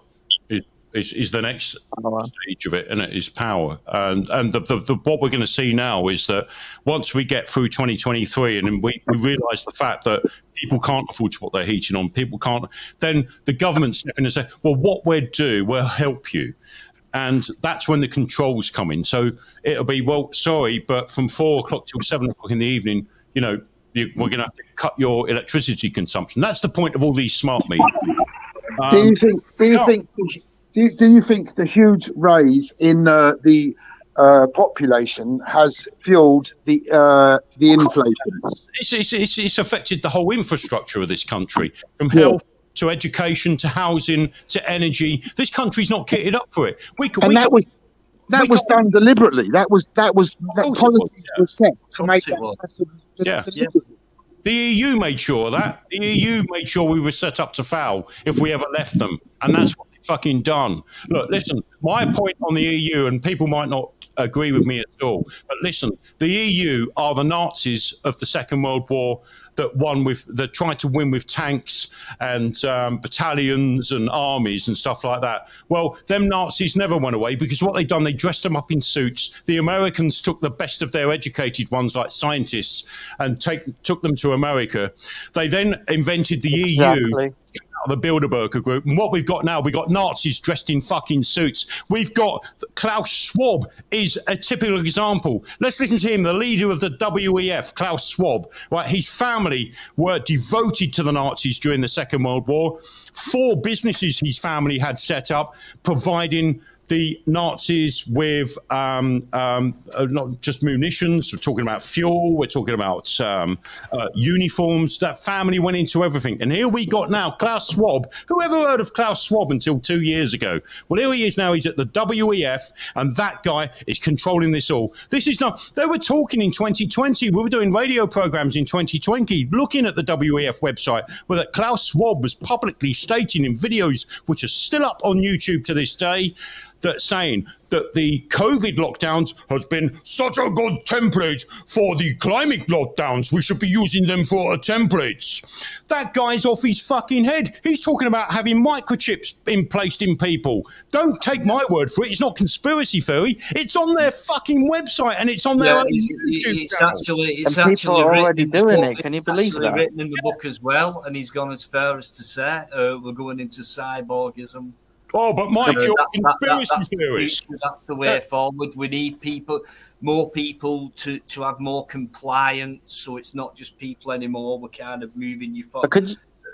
Is the next stage of it, and it is power. And the what we're going to see now is that once we get through 2023 and we realise the fact that people can't afford to put their heating on, people can't, then the government step in and say, well, what we'll do, we'll help you. And that's when the controls come in. So it'll be, well, sorry, but from 4 o'clock till 7 o'clock in the evening, we're going to have to cut your electricity consumption. That's the point of all these smart meters. Do you think the huge raise in the population has fueled the inflation. It's affected the whole infrastructure of this country, from health to education to housing to energy. This country's not kitted up for it. That was done deliberately. That policies were set to make that. The EU made sure of that. The EU made sure we were set up to fail if we ever left them, and that's what they fucking done. Look, listen, my point on the EU, and people might not agree with me at all, but listen, the EU are the Nazis of the Second World War that tried to win with tanks and battalions and armies and stuff like that. Well, them Nazis never went away, because what they done, they dressed them up in suits. The Americans took the best of their educated ones, like scientists, and took them to America. They then invented the EU. The Bilderberger group, and what we've got now, we've got Nazis dressed in fucking suits. We've got Klaus Schwab is a typical example. Let's listen to him, the leader of the WEF, Klaus Schwab. Right, his family were devoted to the Nazis during the Second World War. 4 businesses his family had set up, providing the Nazis with not just munitions. We're talking about fuel. We're talking about uniforms. That family went into everything. And here we got now Klaus Schwab. Who ever heard of Klaus Schwab until 2 years ago? Well, here he is now. He's at the WEF, and that guy is controlling this all. This is not. They were talking in 2020. We were doing radio programs in 2020, looking at the WEF website, where that Klaus Schwab was publicly stating in videos, which are still up on YouTube to this day, that saying that the COVID lockdowns has been such a good template for the climate lockdowns. We should be using them for templates. That guy's off his fucking head. He's talking about having microchips placed in people. Don't take my word for it. It's not conspiracy theory. It's on their fucking website, and it's on their own YouTube channel. It's actually already doing it. Can you believe that? It's actually written in the book as well, and he's gone as far as to say we're going into cyborgism. Oh, but Mike, you're conspiracy theorist. That's the way forward. We need more people to have more compliance, so it's not just people anymore. We're kind of moving you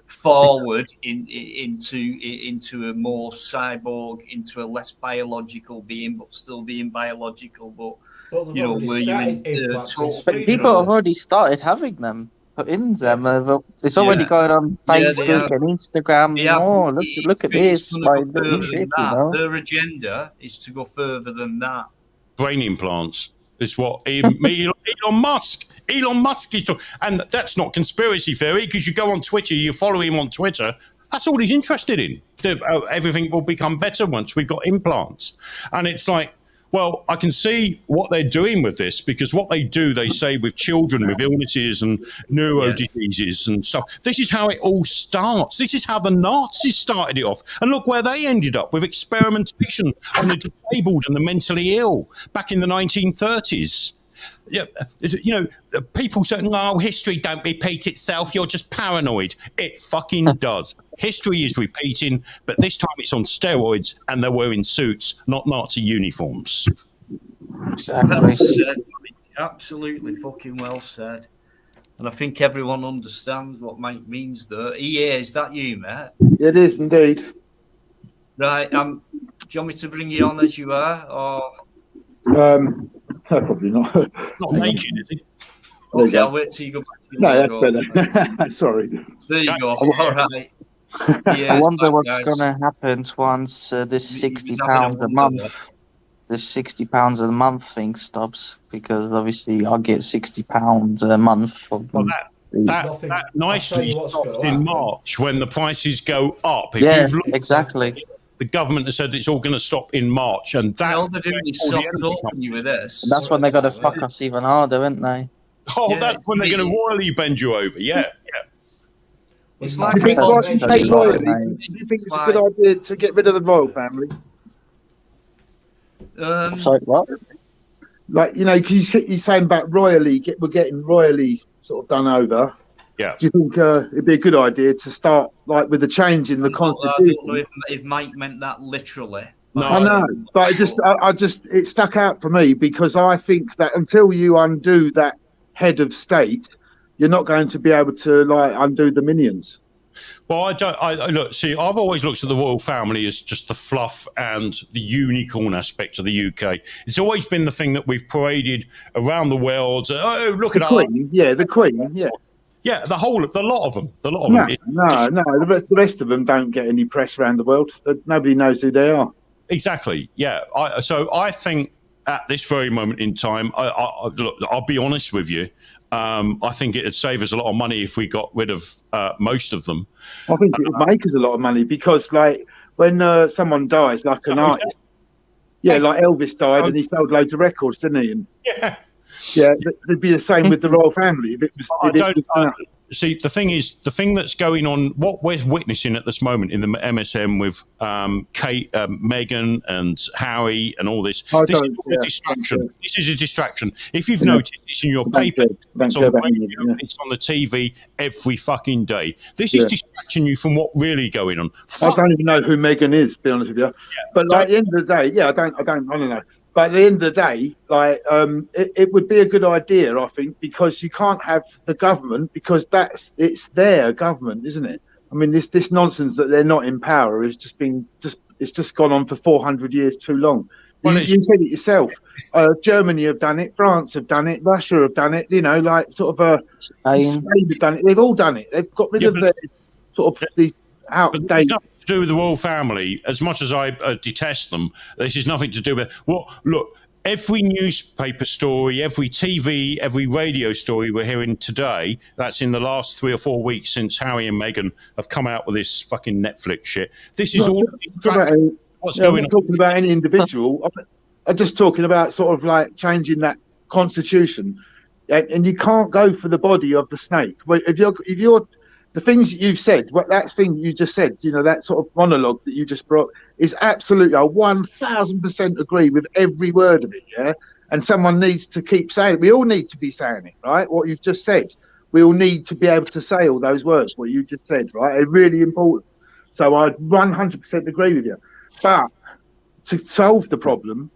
forward into a more cyborg, into a less biological being, but still being biological. But you know, where you but people have already started having them. Put in them. It's already going on Facebook and Instagram. Look at this. Their agenda is to go further than that. Brain implants is what Elon Musk is talking. And that's not conspiracy theory, because you go on Twitter, you follow him on Twitter. That's all he's interested in. Everything will become better once we've got implants. And it's like, well, I can see what they're doing with this, because what they do, they say with children with illnesses and neuro diseases and stuff. This is how it all starts. This is how the Nazis started it off. And look where they ended up, with experimentation on the disabled and the mentally ill back in the 1930s. Yeah, you know, people say, "No, history don't repeat itself. You're just paranoid." It fucking does. History is repeating, but this time it's on steroids, and they're wearing suits, not Nazi uniforms. Exactly. Absolutely fucking well said. And I think everyone understands what Mike means there. EA, is that you, mate? It is indeed. Right. Do you want me to bring you on as you are, or? No, probably not. Not naked, is it? Okay, I'll wait till you go back. No, that's better. Sorry. There you go. All right. I wonder what's going to happen once this £60 a month. This £60 a month thing stops, because obviously I'll get £60 a month for. Well, that nicely stops in March when the prices go up. Exactly. The government has said it's all going to stop in March, and that all they're doing is soft open you with this. And that's when they're going to fuck us even harder, aren't they? Oh, that's when they're going to royally bend you over. Yeah. It's like do you think it's a good idea to get rid of the royal family? Sorry, what? Like, you know, because you're saying about we're getting royally sort of done over. Yeah. Do you think it'd be a good idea to start like with a change in the constitution? I don't know if Mike meant that literally. No. I know, but it stuck out for me, because I think that until you undo that head of state, you're not going to be able to like undo the minions. Well, I don't. I look. See, I've always looked at the royal family as just the fluff and the unicorn aspect of the UK. It's always been the thing that we've paraded around the world. Oh, look The at Queen, the Queen, yeah. Yeah, the lot of them. No, the rest of them don't get any press around the world. Nobody knows who they are. Exactly. Yeah. So I think at this very moment in time, look, I'll be honest with you. I think it'd save us a lot of money if we got rid of most of them. I think it would make us a lot of money because, like, when someone dies, like an artist, like Elvis died and he sold loads of records, didn't he? And, it'd be the same with the royal family. If it was, see, the thing is, the thing that's going on, what we're witnessing at this moment in the MSM with Kate, Meghan and Harry and all this, this is a distraction. This is a distraction. If you've noticed, it's in your paper, it's on the radio, it's on the TV every fucking day. This is distracting you from what's really going on. I don't even know who Meghan is, to be honest with you. But like, at the end of the day, I don't know. But at the end of the day, like, it would be a good idea, I think, because you can't have the government, because it's their government, isn't it? I mean, this nonsense that they're not in power has it's just gone on for 400 years too long. Well, you said it yourself. Germany have done it, France have done it, Russia have done it. You know, like sort of Spain have done it. They've all done it. They've got rid of their sort of these outdated. To do with the royal family, as much as I detest them, this is nothing to do with look, every newspaper story, every TV, every radio story we're hearing today, that's in the last 3 or 4 weeks since Harry and Meghan have come out with this fucking Netflix shit. This is all what's going on. I'm not talking about any individual. I'm just talking about sort of like changing that constitution, and you can't go for the body of the snake. If you're the things that you've said, that thing you just said, you know, that sort of monologue that you just brought is absolutely, I 1000% agree with every word of it, yeah? And someone needs to keep saying it. We all need to be saying it, right? What you've just said. We all need to be able to say all those words, what you just said, right? They're really important. So I 100% agree with you. But to solve the problem,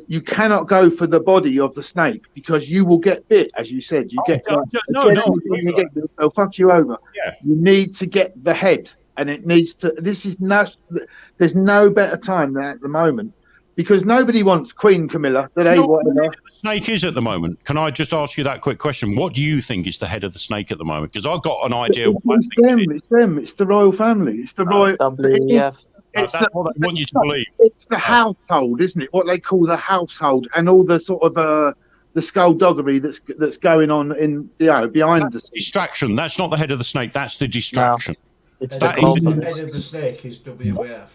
you cannot go for the body of the snake because you will get bit, as you said. They'll fuck you over. Yeah. You need to get the head, and it needs to. There's no better time than at the moment because nobody wants Queen Camilla. Whatever the snake is at the moment. Can I just ask you that quick question? What do you think is the head of the snake at the moment? Because I've got an idea. It's them. It's the royal family. It's the royal. That's what I want you to believe. It's the household, isn't it? What they call the household, and all the sort of the skullduggery that's going on in behind the distraction. That's not the head of the snake. That's the distraction. No. The head of the snake is WWF.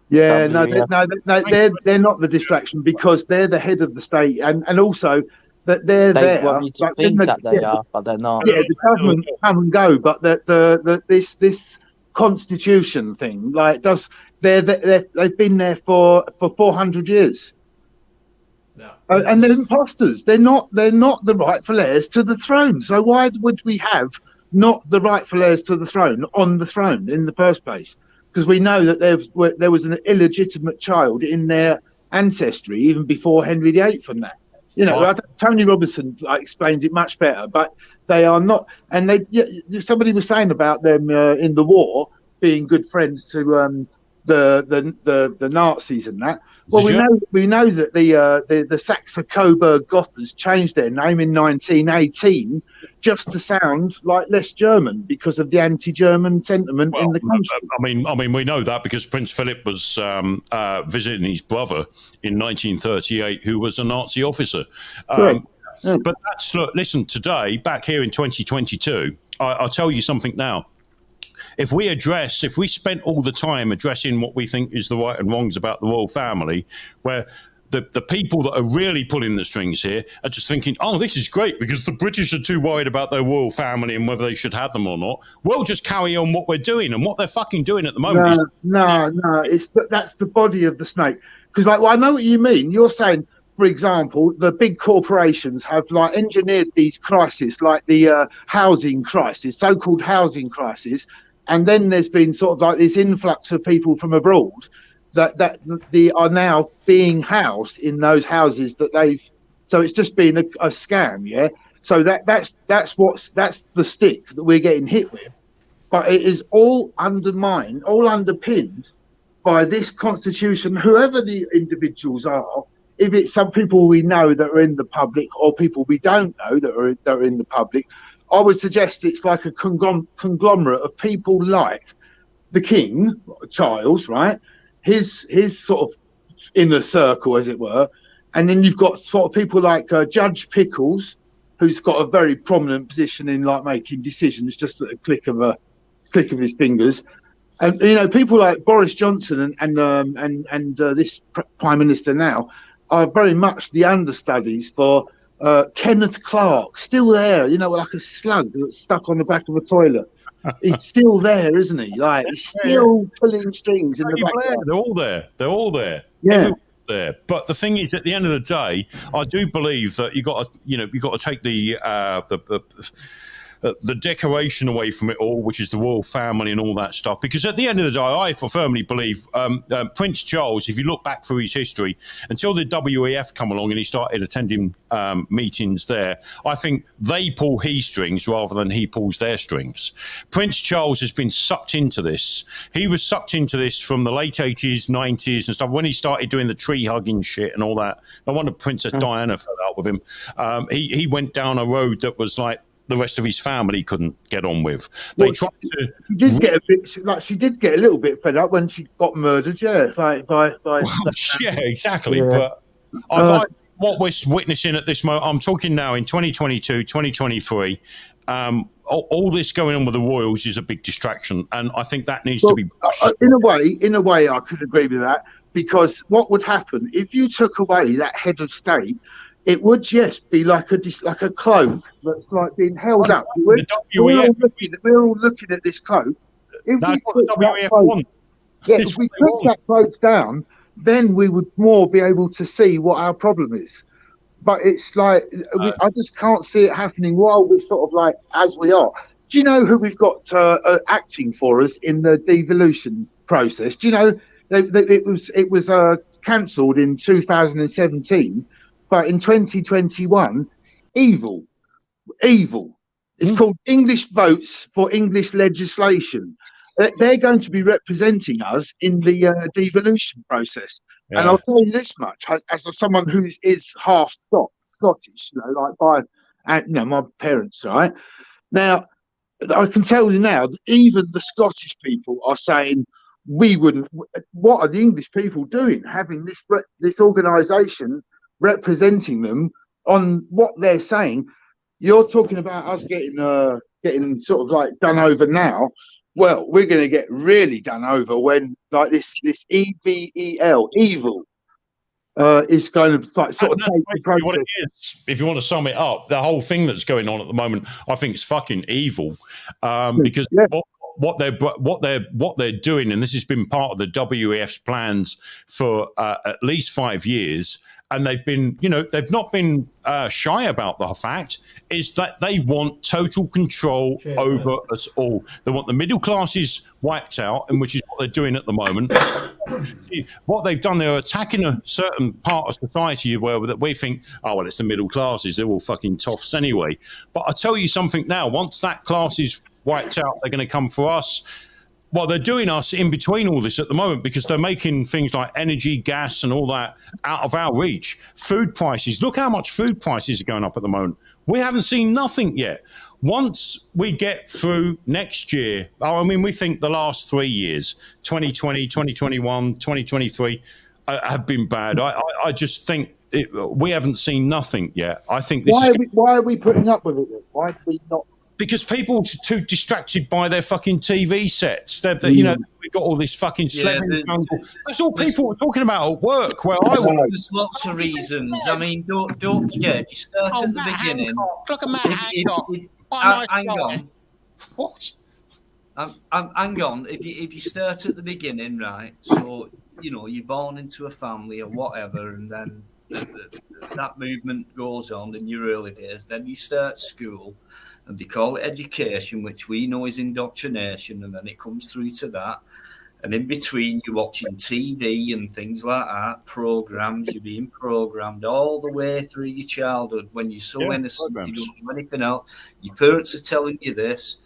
Yeah, they're not the distraction because they're the head of the state, and also that they're there. They want you to think that they are, but they're not. Yeah, the government come and go, but this constitution thing, like, they've been there for 400 years. No. And they're imposters. They're not the rightful heirs to the throne. So why would we have not the rightful heirs to the throne on the throne in the first place? Because we know that there was an illegitimate child in their ancestry even before Henry VIII from that. You know, Tony Robinson explains it much better, but they are not. And somebody was saying about them in the war being good friends to the Nazis and that. Well, we know that the Saxe-Coburg Gothers changed their name in 1918 just to sound like less German because of the anti-German sentiment in the country. I mean, we know that because Prince Philip was visiting his brother in 1938, who was a Nazi officer. But listen, today, back here in 2022, I'll tell you something now. If we spent all the time addressing what we think is the right and wrongs about the royal family, where the people that are really pulling the strings here are just thinking, oh, this is great because the British are too worried about their royal family and whether they should have them or not, we'll just carry on what we're doing. And what they're fucking doing at the moment that's the body of the snake. Because, I know what you mean. You're saying, for example, the big corporations have engineered these crises, like the housing crisis, so-called housing crisis, and then there's been sort of this influx of people from abroad that they are now being housed in those houses that they've. So it's just been a scam, yeah. So that's the stick that we're getting hit with, but it is all undermined, all underpinned by this constitution, whoever the individuals are. If it's some people we know that are in the public or people we don't know that are in the public, I would suggest it's like a conglomerate of people like the King, Charles, right? His sort of inner circle, as it were. And then you've got sort of people like Judge Pickles, who's got a very prominent position in like making decisions just at a click of his fingers. And you know, people like Boris Johnson and this Prime Minister now are very much the understudies for Kenneth Clarke, still there, you know, like a slug that's stuck on the back of a toilet. He's still there, isn't he? Like he's still pulling strings in the background. They're all there. They're all there. Yeah. Everyone's there. But the thing is, at the end of the day, I do believe that you got to take the decoration away from it all, which is the royal family and all that stuff. Because at the end of the day, I firmly believe Prince Charles, if you look back through his history, until the WEF come along and he started attending meetings there, I think they pull his strings rather than he pulls their strings. Prince Charles has been sucked into this. He was sucked into this from the late 80s, 90s and stuff, when he started doing the tree hugging shit and all that. No wonder Princess Diana fell out with him. He went down a road that was like the rest of his family couldn't get on with. They tried to. She did get a little bit fed up when she got murdered. Yeah, yeah, exactly. Yeah. But what we're witnessing at this moment, I'm talking now in 2022, 2023. All this going on with the royals is a big distraction, and I think that needs to be. In a way, I could agree with that, because what would happen if you took away that head of state? It would just be like a cloak that's like being held up. We're all looking at this cloak. If we put that cloak down, then we would more be able to see what our problem is. But it's like I just can't see it happening while we're sort of like as we are. Do you know who we've got acting for us in the devolution process? Do you know it was cancelled in 2017. But in 2021, evil. It's called English Votes for English Legislation. They're going to be representing us in the devolution process. Yeah. And I'll tell you this much, as someone who is half Scottish, my parents, right? Now, I can tell you now that even the Scottish people are saying, we wouldn't. What are the English people doing, having this organisation representing them on what they're saying? You're talking about us getting sort of like done over now. Well, we're going to get really done over when like this evil is going to like sort of take the process. What it is, if you want to sum it up, the whole thing that's going on at the moment, I think is fucking evil, because. Yeah. What they're doing, and this has been part of the WEF's plans for at least 5 years, and they've not been shy about the fact, is that they want total control over us all. They want the middle classes wiped out, and which is what they're doing at the moment. What they've done, they're attacking a certain part of society where we think, oh, well, it's the middle classes, they're all fucking toffs anyway. But I tell you something now, once that class is wiped out, they're going to come for us. Well, they're doing us in between all this at the moment, because they're making things like energy, gas and all that out of our reach. Food prices, look how much food prices are going up at the moment. We haven't seen nothing yet. Once we get through next year, we think the last 3 years, 2020, 2021, 2023, have been bad. I just think we haven't seen nothing yet. I think this why are we putting up with it then? Why do we not? Because people are too distracted by their fucking TV sets. We've got all this fucking that's all people were talking about at work. Where there's lots of reasons. I mean, don't forget, you start at the beginning. Look at Matt Hancock. Hang on. What? Hang on. If you start at the beginning, right? So you're born into a family or whatever, and then that movement goes on in your early days. Then you start school. And they call it education, which we know is indoctrination, and then it comes through to that. And in between, you're watching TV and things like that, programs, you're being programmed all the way through your childhood when you're so innocent, you don't know anything else. Your parents are telling you this.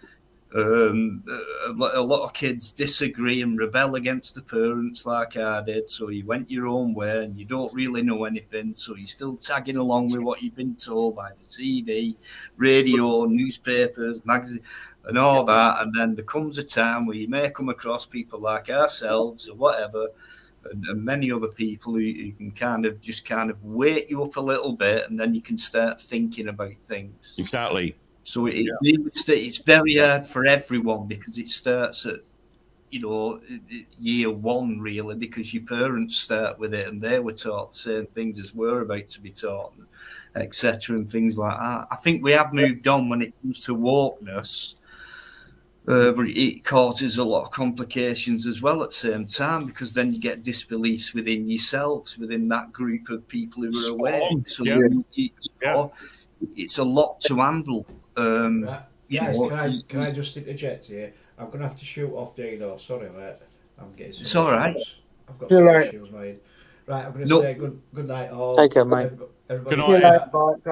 A lot of kids disagree and rebel against the parents like I did, so you went your own way and you don't really know anything, so you're still tagging along with what you've been told by the TV, radio, newspapers, magazines, and all that. And then there comes a time where you may come across people like ourselves or whatever, and many other people who can kind of wake you up a little bit, and then you can start thinking about things. Exactly. So it's very hard for everyone, because it starts at, year one, really, because your parents start with it and they were taught the same things as we're about to be taught, etc., and things like that. I think we have moved on when it comes to wokeness, but it causes a lot of complications as well at the same time, because then you get disbeliefs within yourselves, within that group of people who are awake. So it's a lot to handle. Guys, can I just interject here? I'm going to have to shoot off Dino. Sorry, mate. I'm getting some It's all right. I've got some issues, mate. Right, I'm going to say good night all. Take care, mate. Everybody, Good night. right,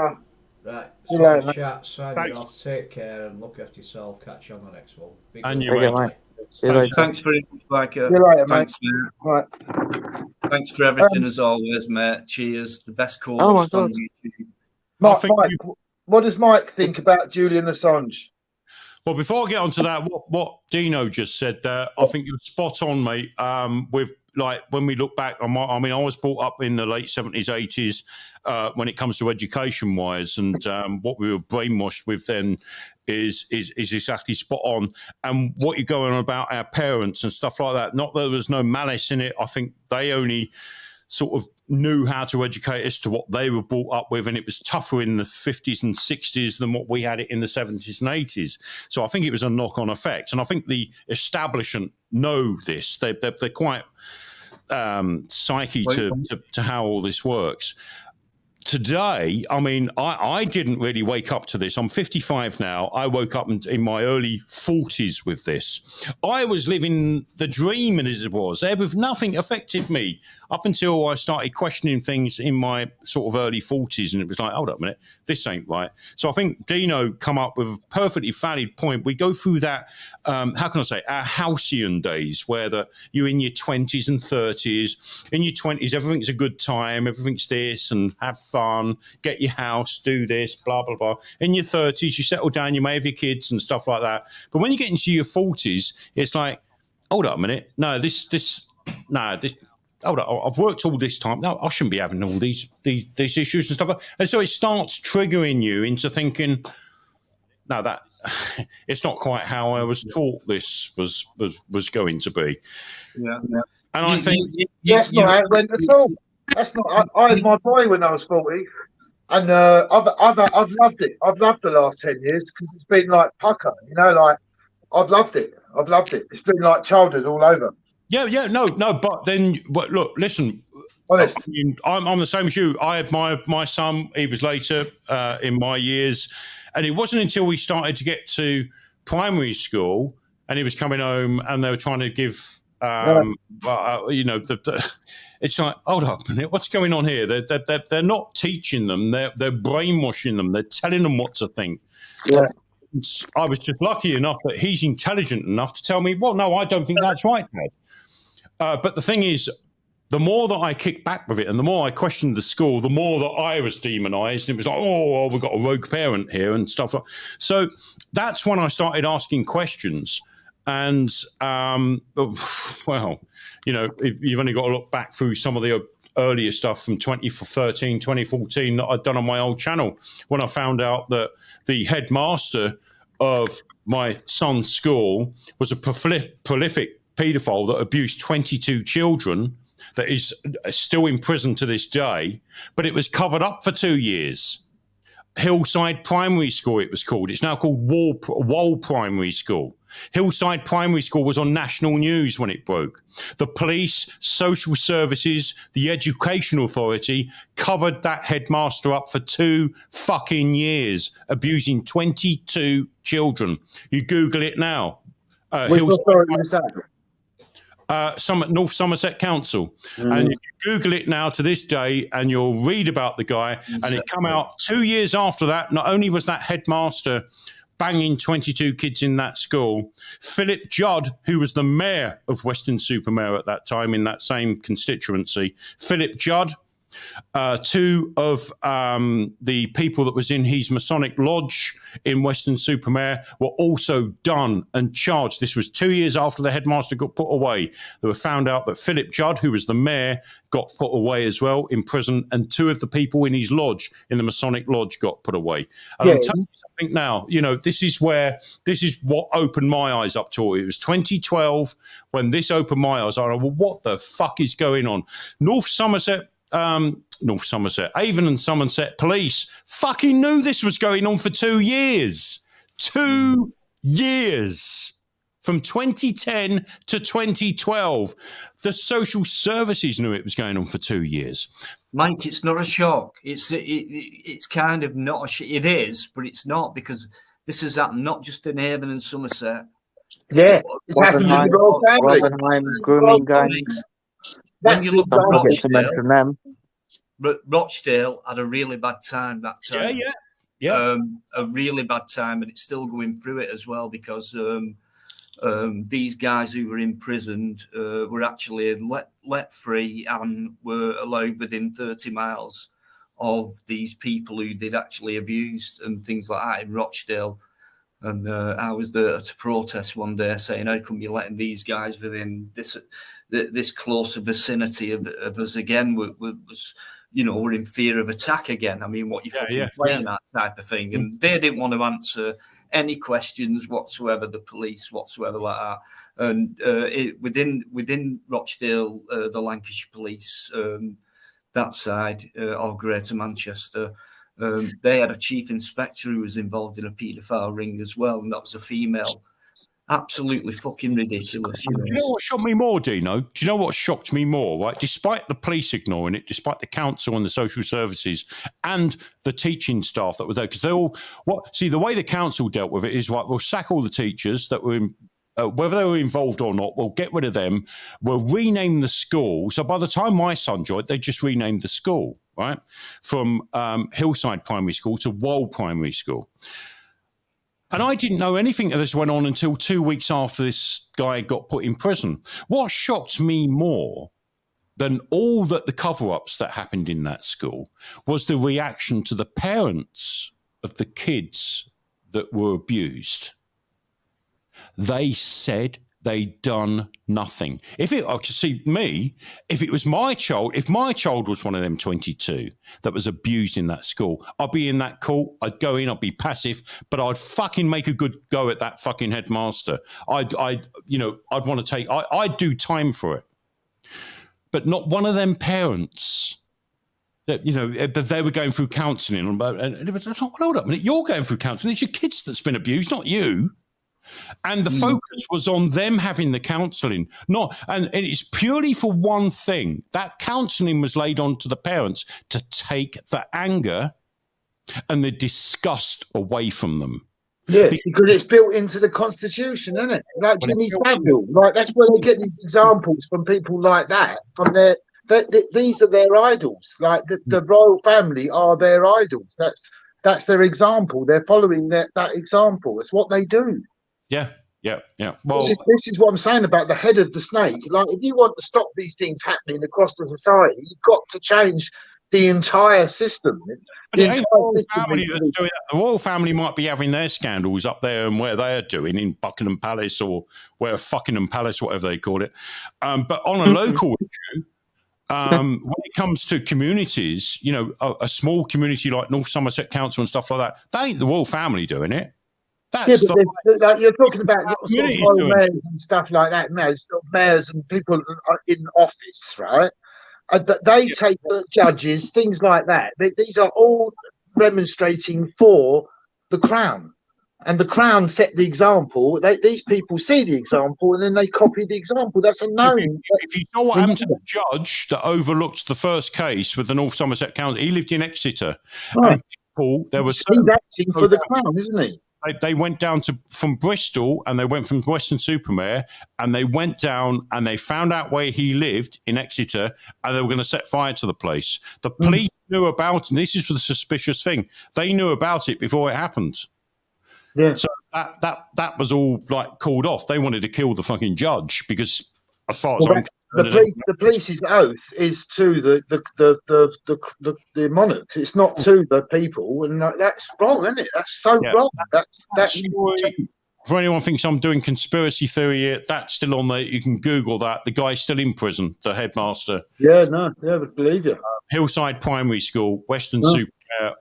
Good so night, the chat, sign Thanks. it off. Take care and look after yourself. Catch you on the next one. Be And good. you, Take care, mate. mate. See you later. Thanks very much, Biker. See you later, mate. Thanks, mate. Right. Thanks for everything as always, mate. Cheers. The best Oh my co-host on God. YouTube. Mike, think what does Mike think about Julian Assange? Well, before I get onto that, what Dino just said there, I think you're spot on, mate. With like when we look back, I was brought up in the late 70s, 80s when it comes to education wise, and what we were brainwashed with then is exactly spot on. And what you're going on about our parents and stuff like that, not that there was no malice in it. I think they only sort of knew how to educate us to what they were brought up with, and it was tougher in the 50s and 60s than what we had it in the 70s and 80s. So I think it was a knock-on effect, and I think the establishment know this. They're quite psyche to how all this works. Today, I didn't really wake up to this. I'm 55 now. I woke up in my early 40s with this. I was living the dream, as it was. Nothing affected me up until I started questioning things in my sort of early 40s, and it was like, hold up a minute, this ain't right. So I think Dino come up with a perfectly valid point. We go through that, how can I say, our halcyon days, where you're in your 20s and 30s. In your 20s, everything's a good time, everything's this, and have fun, get your house, do this, blah, blah, blah. In your 30s, you settle down, you may have your kids and stuff like that. But when you get into your 40s, it's like, hold up a minute, hold on, I've worked all this time. No, I shouldn't be having all these issues and stuff. And so it starts triggering you into thinking, no, that it's not quite how I was taught this was going to be. Yeah. And I think That's not how it went at all. That's not. I had my boy when I was 40, and I've loved it. I've loved the last 10 years because it's been like pucker, like I've loved it. It's been like childhood all over. Yeah, no, but look, listen. Honest. I'm the same as you. I had my son. He was later in my years, and it wasn't until we started to get to primary school, and he was coming home, and they were trying to give, it's like, hold up a minute, what's going on here? They're not teaching them. They're brainwashing them. They're telling them what to think. Yeah. I was just lucky enough that he's intelligent enough to tell me, well, no, I don't think that's right, Dad. But the thing is, the more that I kicked back with it and the more I questioned the school, the more that I was demonized. It was like, we've got a rogue parent here and stuff like that. So that's when I started asking questions. And, you've only got to look back through some of the earlier stuff from 2013, 2014 that I'd done on my old channel when I found out that the headmaster of my son's school was a prolific paedophile that abused 22 children that is still in prison to this day, but it was covered up for 2 years. Hillside Primary School, it was called. It's now called Wall Primary School. Hillside Primary School was on national news when it broke. The police, social services, the education authority covered that headmaster up for 2 fucking years, abusing 22 children. You Google it now. Which authority was that? North Somerset Council. And if you Google it now to this day and you'll read about the guy, and it come out 2 years after that, not only was that headmaster banging 22 kids in that school. Philip Judd, who was the mayor of Weston-super-Mare at that time in that same constituency, Philip Judd, two of the people that was in his Masonic lodge in Weston-super-Mare were also done and charged. This was 2 years after the headmaster got put away. They were found out that Philip Judd, who was the mayor, got put away as well in prison, and two of the people in his lodge, in the Masonic lodge, got put away. And I'm telling you something now, this is what opened my eyes up to it. It was 2012 when this opened my eyes. I went, well, what the fuck is going on? North Somerset, Avon and Somerset police fucking knew this was going on for 2 years. 2 years. From 2010 to 2012. The social services knew it was going on for 2 years. Mike, it's not a shock. It's kind of not a shock. It is, but it's not, because this has happened not just in Avon and Somerset. Yeah, it's happened in the royal family. Rotherhame, grooming gangs. When you look at Don't forget to mention them. Rochdale had a really bad time that time. Yeah. A really bad time, and it's still going through it as well, because these guys who were imprisoned were actually let free and were allowed within 30 miles of these people who they'd actually abused and things like that in Rochdale. And I was there to protest one day, saying, "How come you're letting these guys within this close vicinity of us again? We're in fear of attack again. I mean, what you fucking playing that type of thing?" And they didn't want to answer any questions whatsoever, the police whatsoever like that. And within Rochdale, the Lancashire police, that side, or Greater Manchester, they had a chief inspector who was involved in a paedophile ring as well, and that was a female. Absolutely fucking ridiculous. Do you know what shocked me more, Dino? Do you know what shocked me more? Right, despite the police ignoring it, despite the council and the social services and the teaching staff that were there, because they all the way the council dealt with it is, right, we'll sack all the teachers that were in. Whether they were involved or not, we'll get rid of them. We'll rename the school. So by the time my son joined, they just renamed the school, right, from Hillside Primary School to Wold Primary School. And I didn't know anything of this went on until 2 weeks after this guy got put in prison. What shocked me more than all the cover-ups that happened in that school was the reaction to the parents of the kids that were abused. They said they'd done nothing. If it was my child, if my child was one of them 22 that was abused in that school, I'd be in that court, I'd go in, I'd be passive, but I'd fucking make a good go at that fucking headmaster. I'd do time for it. But not one of them parents that, they were going through counselling. And it was, hold up a minute, you're going through counselling. It's your kids that's been abused, not you. And the focus was on them having the counselling, and it's purely for one thing. That counselling was laid on to the parents to take the anger and the disgust away from them. Yeah, because it's built into the Constitution, isn't it? Like Jimmy Savile, like that's where they get these examples from people like that. From these are their idols. Like the royal family are their idols. That's their example. They're following that example. It's what they do. Yeah. Well, this is what I'm saying about the head of the snake. Like, if you want to stop these things happening across the society, you've got to change the entire system. The royal family might be having their scandals up there and where they're doing in Buckingham Palace or where Fuckingham Palace, whatever they call it. But on a local issue, when it comes to communities, a small community like North Somerset Council and stuff like that, that ain't the royal family doing it. That's like you're talking about sort of royal mayors and stuff like that, mayors and people in office, right? They take the judges, things like that. These are all demonstrating for the crown, and the crown set the example. These people see the example and then they copy the example. That's a known. If you know what happened to the judge that overlooked the first case with the North Somerset Council, he lived in Exeter. Right. And there was he's acting for the crown, isn't he? They went down from Bristol and they went from Weston-super-Mare and they went down and they found out where he lived in Exeter and they were going to set fire to the place. The police knew about it, and this is the suspicious thing. They knew about it before it happened. Yeah. So that was all like called off. They wanted to kill the fucking judge because, as far as I'm concerned, the police's oath is to the monarchs. It's not to the people, and that's wrong, isn't it? That's so wrong. That's story. For anyone who thinks I'm doing conspiracy theory here, that's still on there. You can Google that. The guy's still in prison, the headmaster. Yeah, I believe you. Hillside Primary School, Western No. Super.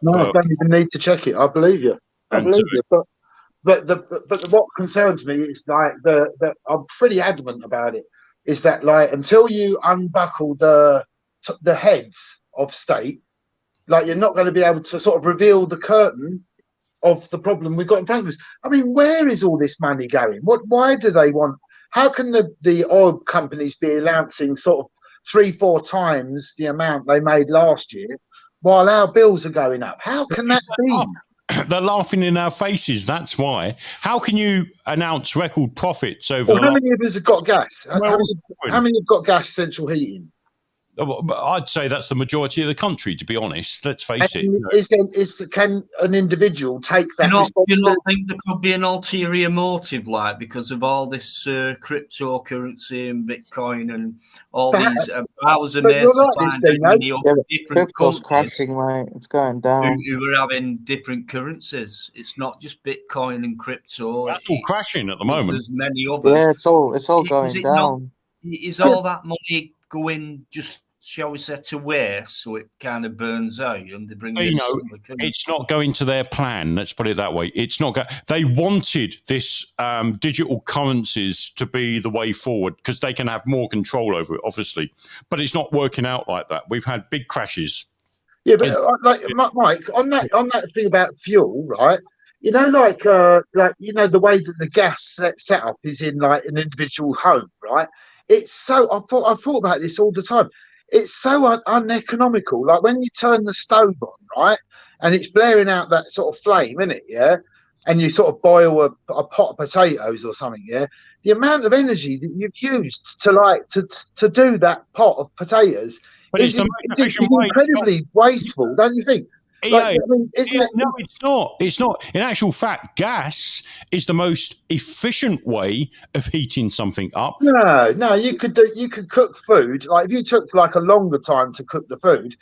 No, I don't even need to check it. I believe you. I believe you. But what concerns me is like I'm pretty adamant about it. Is that like until you unbuckle the heads of state, like you're not going to be able to sort of reveal the curtain of the problem we've got in front of us. I mean, where is all this money going? Why do they want? How can the oil companies be announcing sort of 3-4 times the amount they made last year, while our bills are going up? How can that be? They're laughing in our faces. That's why. How can you announce record profits over? Well, how many of us have got gas? How many have got gas central heating? I'd say that's the majority of the country, to be honest. Let's face it. Can an individual take that? You not think there could be an ulterior motive, like because of all this cryptocurrency and Bitcoin and all these powers and theirs to find many different crypto's crashing, mate. It's going down. Who are having different currencies. It's not just Bitcoin and crypto. That's all crashing at the moment. There's many others. Yeah, it's all going down. Is all that money going just, shall we say, to waste, so it kind of burns out and they bring it's not going to their plan, let's put it that way. It's not they wanted this digital currencies to be the way forward because they can have more control over it, obviously, but it's not working out like that. We've had big crashes. Yeah, but Mike, on that thing about fuel, right? You know, like you know, the way that the gas set up is in like an individual home, right? It's so I thought about this all the time. It's so uneconomical. Like when you turn the stove on, right, and it's blaring out that sort of flame, isn't it? Yeah, and you sort of boil a pot of potatoes or something. Yeah, the amount of energy that you've used to do that pot of potatoes is incredibly wasteful, don't you think? No, it's not. It's not. In actual fact, gas is the most efficient way of heating something up. No, you could cook food. Like if you took like a longer time to cook the food,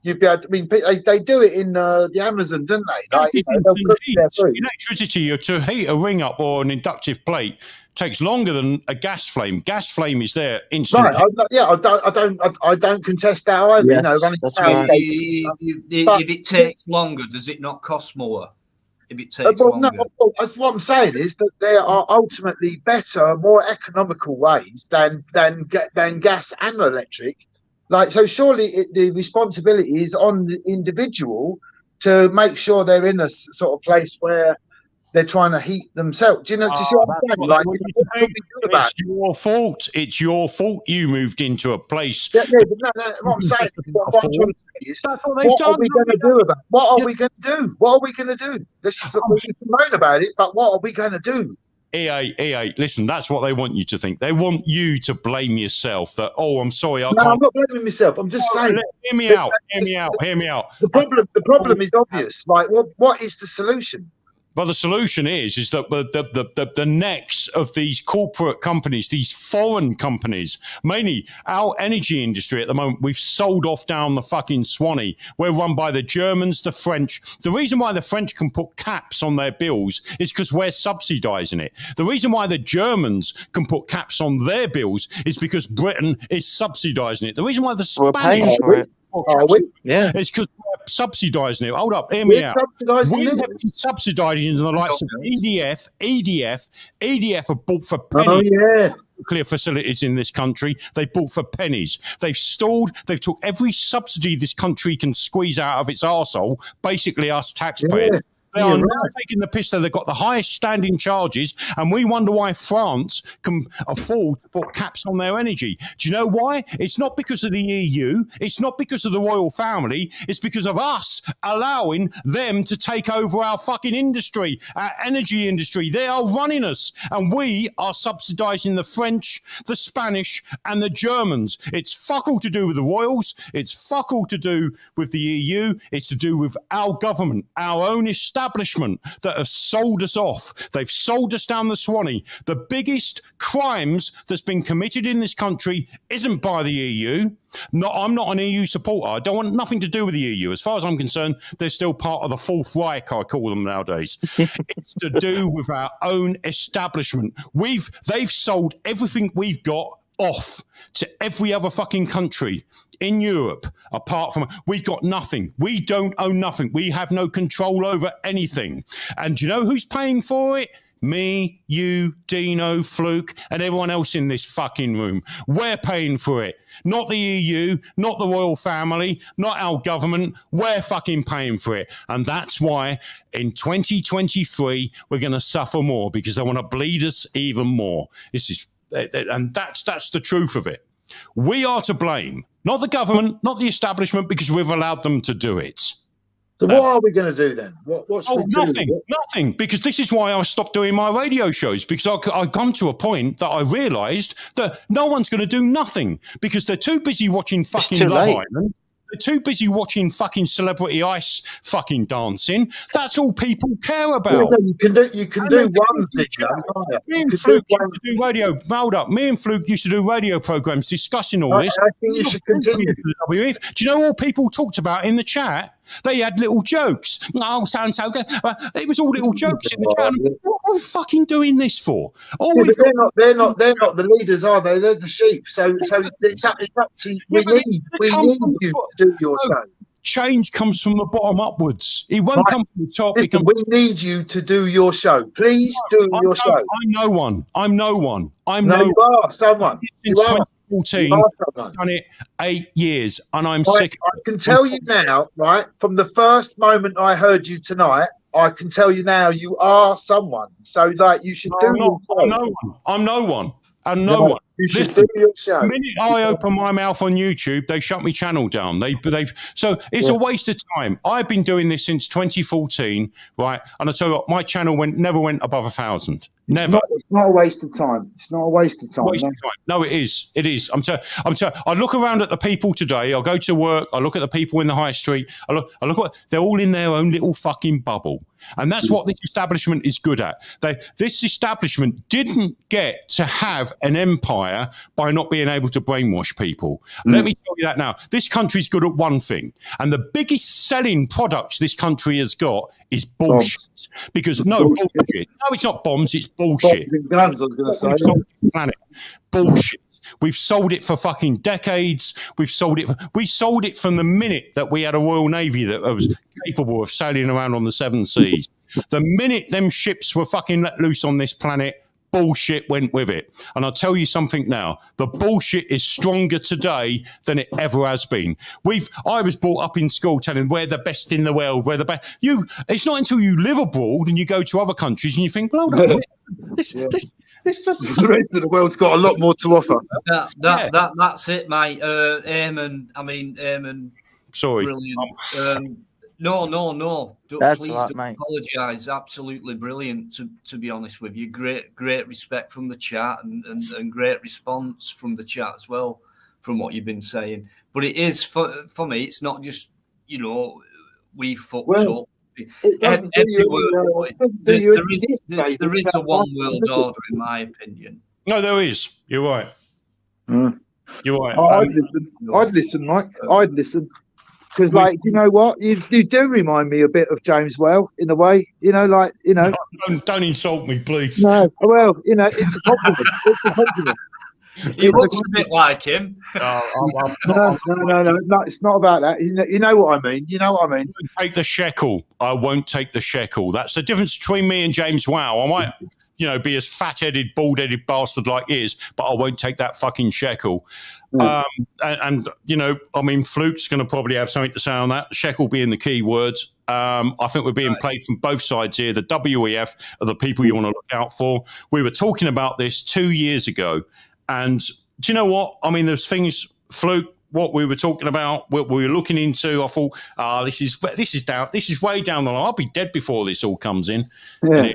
you'd be able to, I mean, they do it in the Amazon, don't they? Like, they'll cook their food. Electricity to heat a ring up or an inductive plate takes longer than a gas flame. Gas flame is there instantly. Right. I don't contest that either. Yes, you know, if it takes longer, does it not cost more? If it takes longer. No, what I'm saying is that there are ultimately better, more economical ways than gas and electric. Like, so surely the responsibility is on the individual to make sure they're in a sort of place where they're trying to heat themselves. Do you know? It's your fault. It's your fault. You moved into a place. Yeah, but no, what I'm saying, what I'm trying to say is, what are we going to do about it? What are we going to do? What are we going to do? We can moan about it, but what are we going to do? EA, listen, that's what they want you to think. They want you to blame yourself that, I'm sorry, I can't. I'm not blaming myself. I'm just saying. Hear me out. The problem is obvious. Like, what is the solution? Well, the solution is that the necks of these corporate companies, these foreign companies, mainly our energy industry at the moment, we've sold off down the fucking Swanee. We're run by the Germans, the French. The reason why the French can put caps on their bills is because we're subsidising it. The reason why the Germans can put caps on their bills is because Britain is subsidising it. The reason why the Spanish... Yeah, it's because we're subsidising it. Hold up, hear me out. We're subsidising the likes of EDF. EDF have bought for pennies. Nuclear facilities in this country. They bought for pennies. They've stalled. They've took every subsidy this country can squeeze out of its arsehole, basically us taxpayers. They are now taking the piss. They've got the highest standing charges, and we wonder why France can afford to put caps on their energy. Do you know why? It's not because of the EU. It's not because of the royal family. It's because of us allowing them to take over our fucking industry, our energy industry. They are running us, and we are subsidising the French, the Spanish, and the Germans. It's fuck all to do with the royals. It's fuck all to do with the EU. It's to do with our government, our own establishment establishment that have sold us off. They've sold us down the Swanee. The biggest crimes that's been committed in this country isn't by the EU. No, I'm not an EU supporter. I don't want nothing to do with the EU. As far as I'm concerned, they're still part of the Fourth Reich, I call them nowadays. It's to do with our own establishment. They've sold everything we've got off to every other fucking country in Europe, apart from, we've got nothing. We don't own nothing. We have no control over anything. And do you know who's paying for it? Me, you, Dino, Fluke, and everyone else in this fucking room. We're paying for it. Not the EU, not the royal family, not our government. We're fucking paying for it. And that's why in 2023, we're going to suffer more, because they want to bleed us even more. And that's the truth of it. We are to blame, not the government, not the establishment, because we've allowed them to do it. So what are we going to do then? Nothing. Because this is why I stopped doing my radio shows, because I've come to a point that I realised that no one's going to do nothing, because they're too busy watching fucking Love Island. They're too busy watching fucking Celebrity Ice fucking dancing. That's all people care about. You can do one thing. Me and Fluke used to do radio. Hold up. Me and Fluke used to do radio programs discussing all this. I think you should continue. Do you know what people talked about in the chat? They had little jokes. Oh, so-and-so. It was all little jokes in the chat. What are we fucking doing this for? They're not the leaders, are they? They're the sheep. So it's up to you. We need you to do your show. Change comes from the bottom upwards. It won't come from the top. Listen, we need you to do your show. Please do your show. I'm no one. You are someone. You are. 14, I've done it 8 years, and I'm sick. I can tell you now, right, from the first moment I heard you tonight, I can tell you now you are someone. So, like, you should do your show. I'm no one. You should do your show. The minute I open my mouth on YouTube, they shut my channel down. So it's a waste of time. I've been doing this since 2014, right? And I tell you what, my channel never went above 1,000. Never. It's not a waste of time. It's not a waste of time. No, it is. It is. I look around at the people today. I go to work. I look at the people in the high street. I look at, they're all in their own little fucking bubble. And that's what this establishment is good at. This establishment didn't get to have an empire by not being able to brainwash people. Let me tell you that now. This country's good at one thing. And the biggest selling products this country has got is bullshit. Because bullshit. No, it's not bombs, it's bullshit. Guns, I was going to say. Planet. Bullshit. We've sold it for fucking decades. We sold it from the minute that we had a Royal Navy that was capable of sailing around on the seven seas. The minute them ships were fucking let loose on this planet, bullshit went with it. And I'll tell you something now. The bullshit is stronger today than it ever has been. I was brought up in school telling we're the best in the world, we're the best. It's not until you live abroad and you go to other countries and you think, well, the rest of the world's got a lot more to offer. That's it, mate. Eamon. Sorry. Brilliant. No. Please don't apologise. Absolutely brilliant, to be honest with you. Great respect from the chat and great response from the chat as well, from what you've been saying. But it is, for me, it's not just, we fucked up. There is a one world order, in my opinion. No, there is. You're right. You're right. I'd listen, Mike. I'd listen. Because, you know what? You do remind me a bit of James Whale, in a way. Don't insult me, please. No, well, it's a compliment. He looks a bit like him. No, it's not about that. You know what I mean. Take the shekel. I won't take the shekel. That's the difference between me and James Wow. I might, be as fat-headed, bald-headed bastard like he is, but I won't take that fucking shekel. Fluke's going to probably have something to say on that. Shekel being the key words. I think we're being played from both sides here. The WEF are the people you want to look out for. We were talking about this 2 years ago. And do you know what? There's things, Fluke, what we were talking about, what we were looking into. I thought, this is way down the line. I'll be dead before this all comes in. Yeah.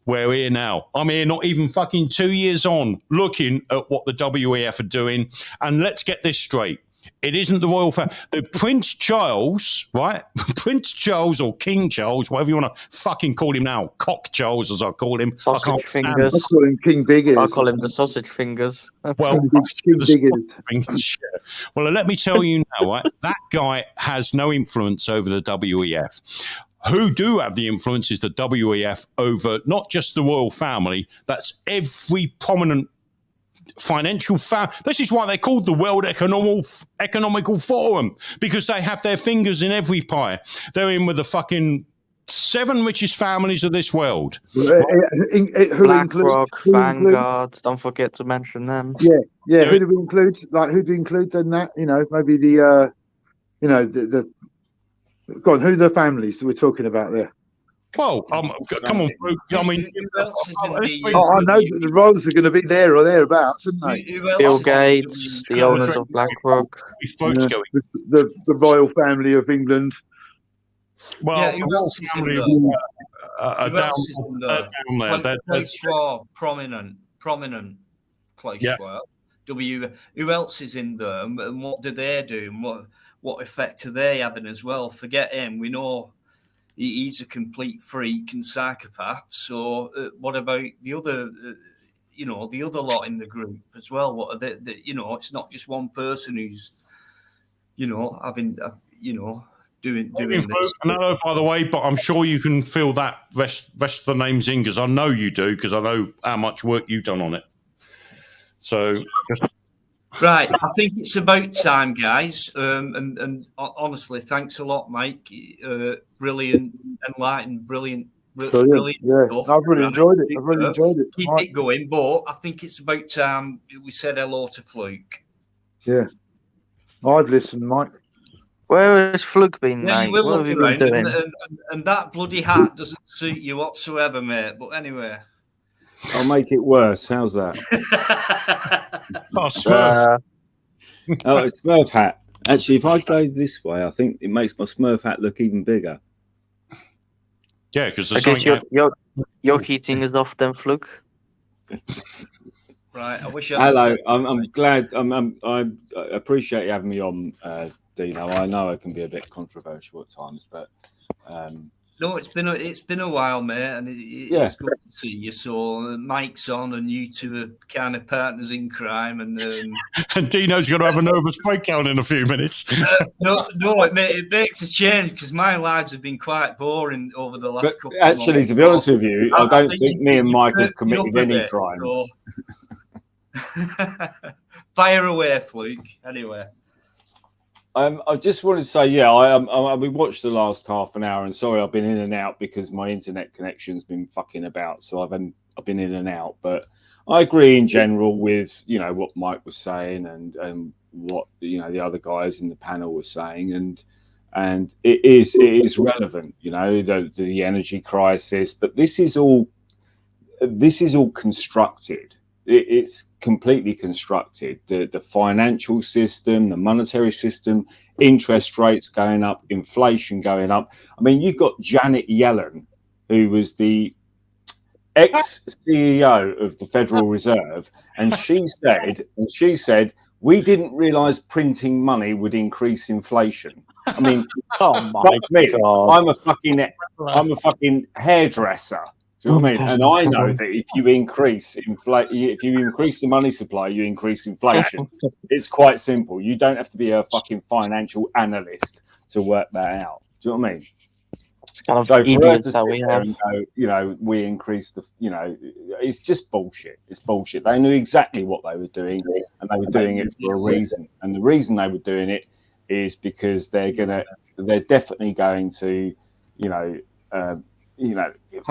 We're here now. I'm here not even fucking 2 years on, looking at what the WEF are doing. And let's get this straight. It isn't the royal family. The Prince Charles, right? Prince Charles or King Charles, whatever you want to fucking call him now. Cock Charles, as I call him. Sausage fingers. I call him King Big Ears. I call him the sausage fingers. Well, King Big Ears. well, let me tell you now, right? That guy has no influence over the WEF. Who do have the influence is the WEF over not just the royal family, that's every prominent financial family. This is why they're called the World Economical Forum, because they have their fingers in every pie. They're in with the fucking 7 richest families of this world. BlackRock, Vanguard, don't forget to mention them. Yeah. Who do we include? Like, who do we include in that? You know, maybe the go on, who are the families that we're talking about there? Well, come on. I mean, I know that the royals are going to be there or thereabouts, aren't they? Bill Gates, the owners of BlackRock. The royal family of England. Well, who else is in there? Down there. Place for prominent place for who else is in there, and what do they do, and what effect are they having as well? Forget him. We know he's a complete freak and psychopath. So what about the other, the other lot in the group as well? What are they? It's not just one person who's, having, doing this. No, by the way, but I'm sure you can fill that rest of the names in, because I know you do, because I know how much work you've done on it. So just. Right, I think it's about time, guys. And honestly, thanks a lot, Mike. Brilliant, enlightened, brilliant stuff. I've really enjoyed it. Keep it going, but I think it's about time we said hello to Fluke. Yeah, I'd listen, Mike. Where has Fluke been, mate? You will what look have you around, been doing? and that bloody hat doesn't suit you whatsoever, mate. But anyway. I'll make it worse. How's that? Smurf. It's Smurf hat. Actually, if I go this way, I think it makes my Smurf hat look even bigger. Yeah, because I guess your heating is off then, Fluke. Right. I wish. I Hello. I'm glad. I appreciate you having me on, Dino. I know I can be a bit controversial at times, but. No, it's been a while, mate, and it's good to see you. So Mike's on, and you two are kind of partners in crime, and Dino's going to have a nervous breakdown in a few minutes. No, it makes a change, because my lives have been quite boring over the last couple. Actually, to be honest with you, I don't think me and Mike have committed any crimes. So. Fire away, Fluke. Anyway. I just wanted to say, we watched the last half an hour, and sorry, I've been in and out because my internet connection's been fucking about, so I've been in and out. But I agree in general with what Mike was saying and what the other guys in the panel were saying, and it is relevant, the energy crisis. But this is all constructed. It's completely constructed. The financial system, the monetary system, interest rates going up, inflation going up. I mean, you've got Janet Yellen, who was the ex-CEO of the Federal Reserve, and she said, we didn't realize printing money would increase inflation. I mean, oh my God. I'm a fucking hairdresser. Do you know what I mean? And I know that if you increase the money supply, you increase inflation. It's quite simple. You don't have to be a fucking financial analyst to work that out. Do you know what I mean? It's kind of so for her to sit we there and go, we increased the, it's just bullshit. It's bullshit. They knew exactly what they were doing, and they were doing it for a reason. And the reason they were doing it is because they're definitely going to,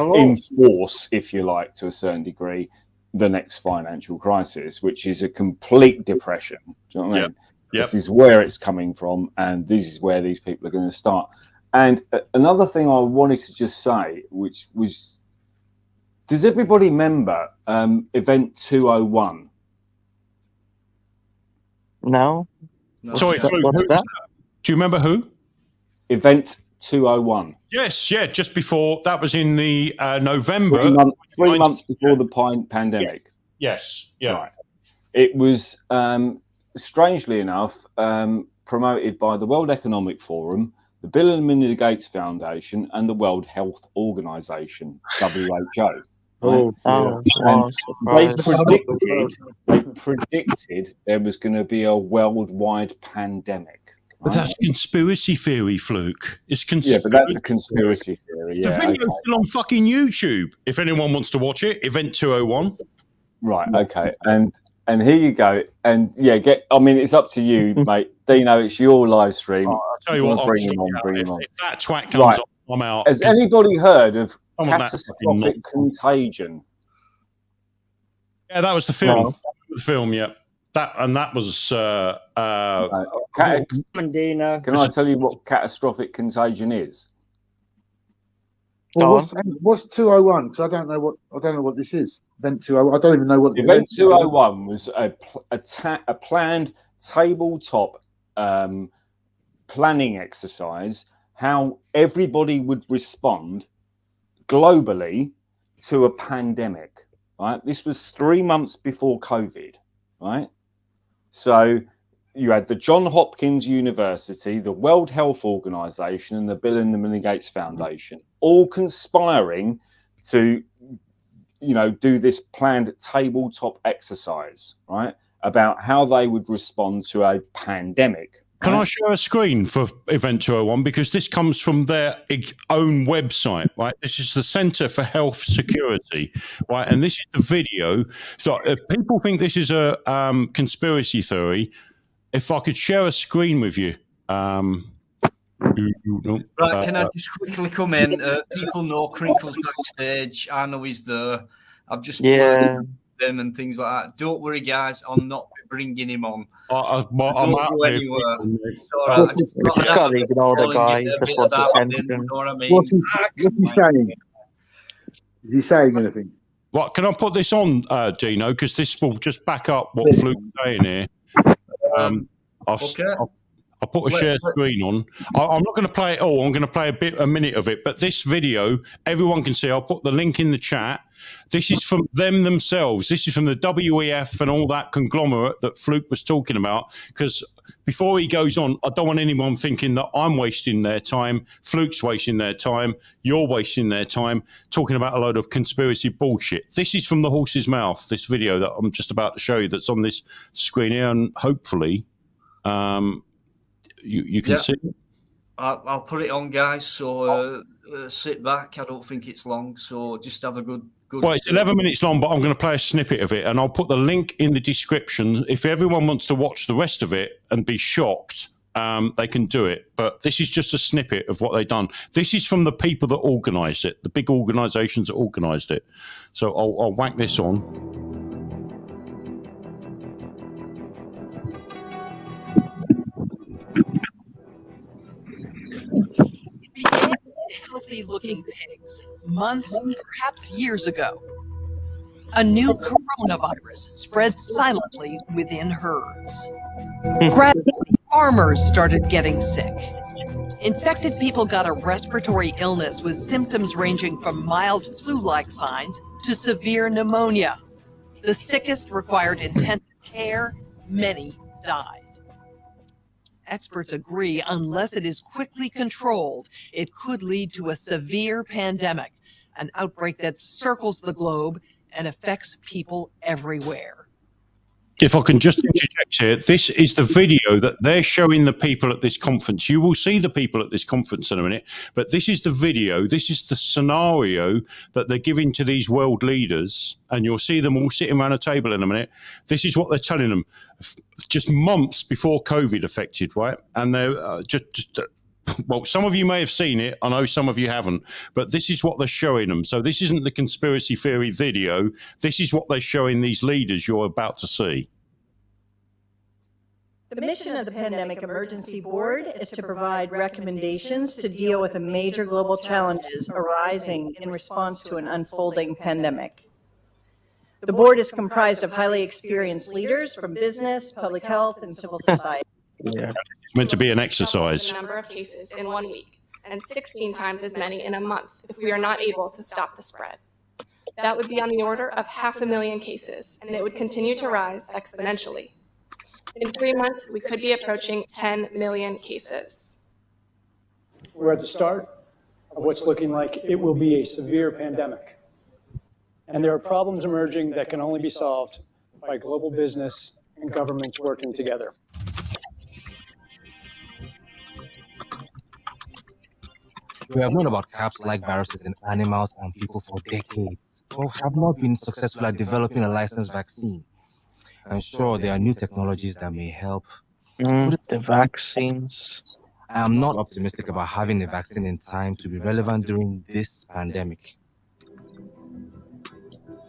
enforce, if you like, to a certain degree, the next financial crisis, which is a complete depression. Do you know what I mean? This is where it's coming from, and this is where these people are going to start. And another thing I wanted to just say, which was, does everybody remember Event 201? No. Sorry, what's that? Do you remember who? Event 201. Yes, just before. That was in the November. 3 months before the pandemic. Yes, Right. It was strangely enough, promoted by the World Economic Forum, the Bill and Melinda Gates Foundation, and the World Health Organization, WHO. Oh, And they predicted there was going to be a worldwide pandemic. But that's conspiracy theory, Fluke. It's Yeah, but that's a conspiracy theory. The Yeah, video's still on fucking YouTube. If anyone wants to watch it, Event 201. Right. Okay. And here you go. And yeah, I mean, it's up to you, mate. Dino, it's your live stream. I'll tell you what. Bring him on. If that twat comes up, I'm out. Has anybody heard of catastrophic contagion? Yeah, that was the film. The film, yeah. That was. Can I tell you what catastrophic contagion is? Well, what's 201? Because I don't know what this is. Event 201. I don't even know what. Event 201 was a planned tabletop planning exercise. How everybody would respond globally to a pandemic. Right. This was 3 months before COVID. Right. So you had the Johns Hopkins University, the World Health Organization, and the Bill and Melinda Gates Foundation, all conspiring to, do this planned tabletop exercise, right, about how they would respond to a pandemic. Can I share a screen for Event 201? Because this comes from their own website, right? This is the Centre for Health Security, right? And this is the video. So if people think this is a conspiracy theory, if I could share a screen with you. Right, can I just quickly come in? People know Crinkle's backstage. I know he's there. I've just flirted them and things like that. Don't worry, guys. I'm not bringing him on. I'm don't go anywhere. I just got to ignore the guy. Just wants attention. You know what I mean? What's he saying? Is he saying anything? What, can I put this on, Dino? Because this will just back up what Fluke's saying here. I'll put a share screen on. I'm not going to play it all. I'm going to play a minute of it. But this video, everyone can see. I'll put the link in the chat. This is from them themselves. This is from the WEF and all that conglomerate that Fluke was talking about. Because before he goes on, I don't want anyone thinking that I'm wasting their time, Fluke's wasting their time, you're wasting their time, talking about a load of conspiracy bullshit. This is from the horse's mouth, this video that I'm just about to show you that's on this screen here. And hopefully you can see it. I'll put it on, guys. So sit back. I don't think it's long. So just have a good. Well, it's 11 minutes long, but I'm going to play a snippet of it, and I'll put the link in the description. If everyone wants to watch the rest of it and be shocked, they can do it. But this is just a snippet of what they've done. This is from the people that organised it, the big organisations that organised it. So I'll whack this on. Began healthy-looking pigs months, perhaps years ago. A new coronavirus spread silently within herds. Gradually, farmers started getting sick. Infected people got a respiratory illness with symptoms ranging from mild flu-like signs to severe pneumonia. The sickest required intensive care. Many died. Experts agree unless it is quickly controlled, it could lead to a severe pandemic, an outbreak that circles the globe and affects people everywhere. If I can just interject here, this is the video that they're showing the people at this conference. You will see the people at this conference in a minute, but this is the video. This is the scenario that they're giving to these world leaders, and you'll see them all sitting around a table in a minute. This is what they're telling them just months before COVID affected, right? And they're well, some of you may have seen it. I know some of you haven't, but this is what they're showing them. So this isn't the conspiracy theory video. This is what they're showing these leaders you're about to see. The mission of the Pandemic Emergency Board is to provide recommendations to deal with the major global challenges arising in response to an unfolding pandemic. The board is comprised of highly experienced leaders from business, public health, and civil society. Yeah. It's meant to be an exercise. The number of cases in 1 week and 16 times as many in a month if we are not able to stop the spread. That would be on the order of 500,000 cases, and it would continue to rise exponentially. In 3 months, we could be approaching 10 million cases. We're at the start of what's looking like it will be a severe pandemic. And there are problems emerging that can only be solved by global business and governments working together. We have known about caps-like viruses in animals and people for decades, but have not been successful at developing a licensed vaccine. And sure, there are new technologies that may help. The vaccines. I am not optimistic about having a vaccine in time to be relevant during this pandemic.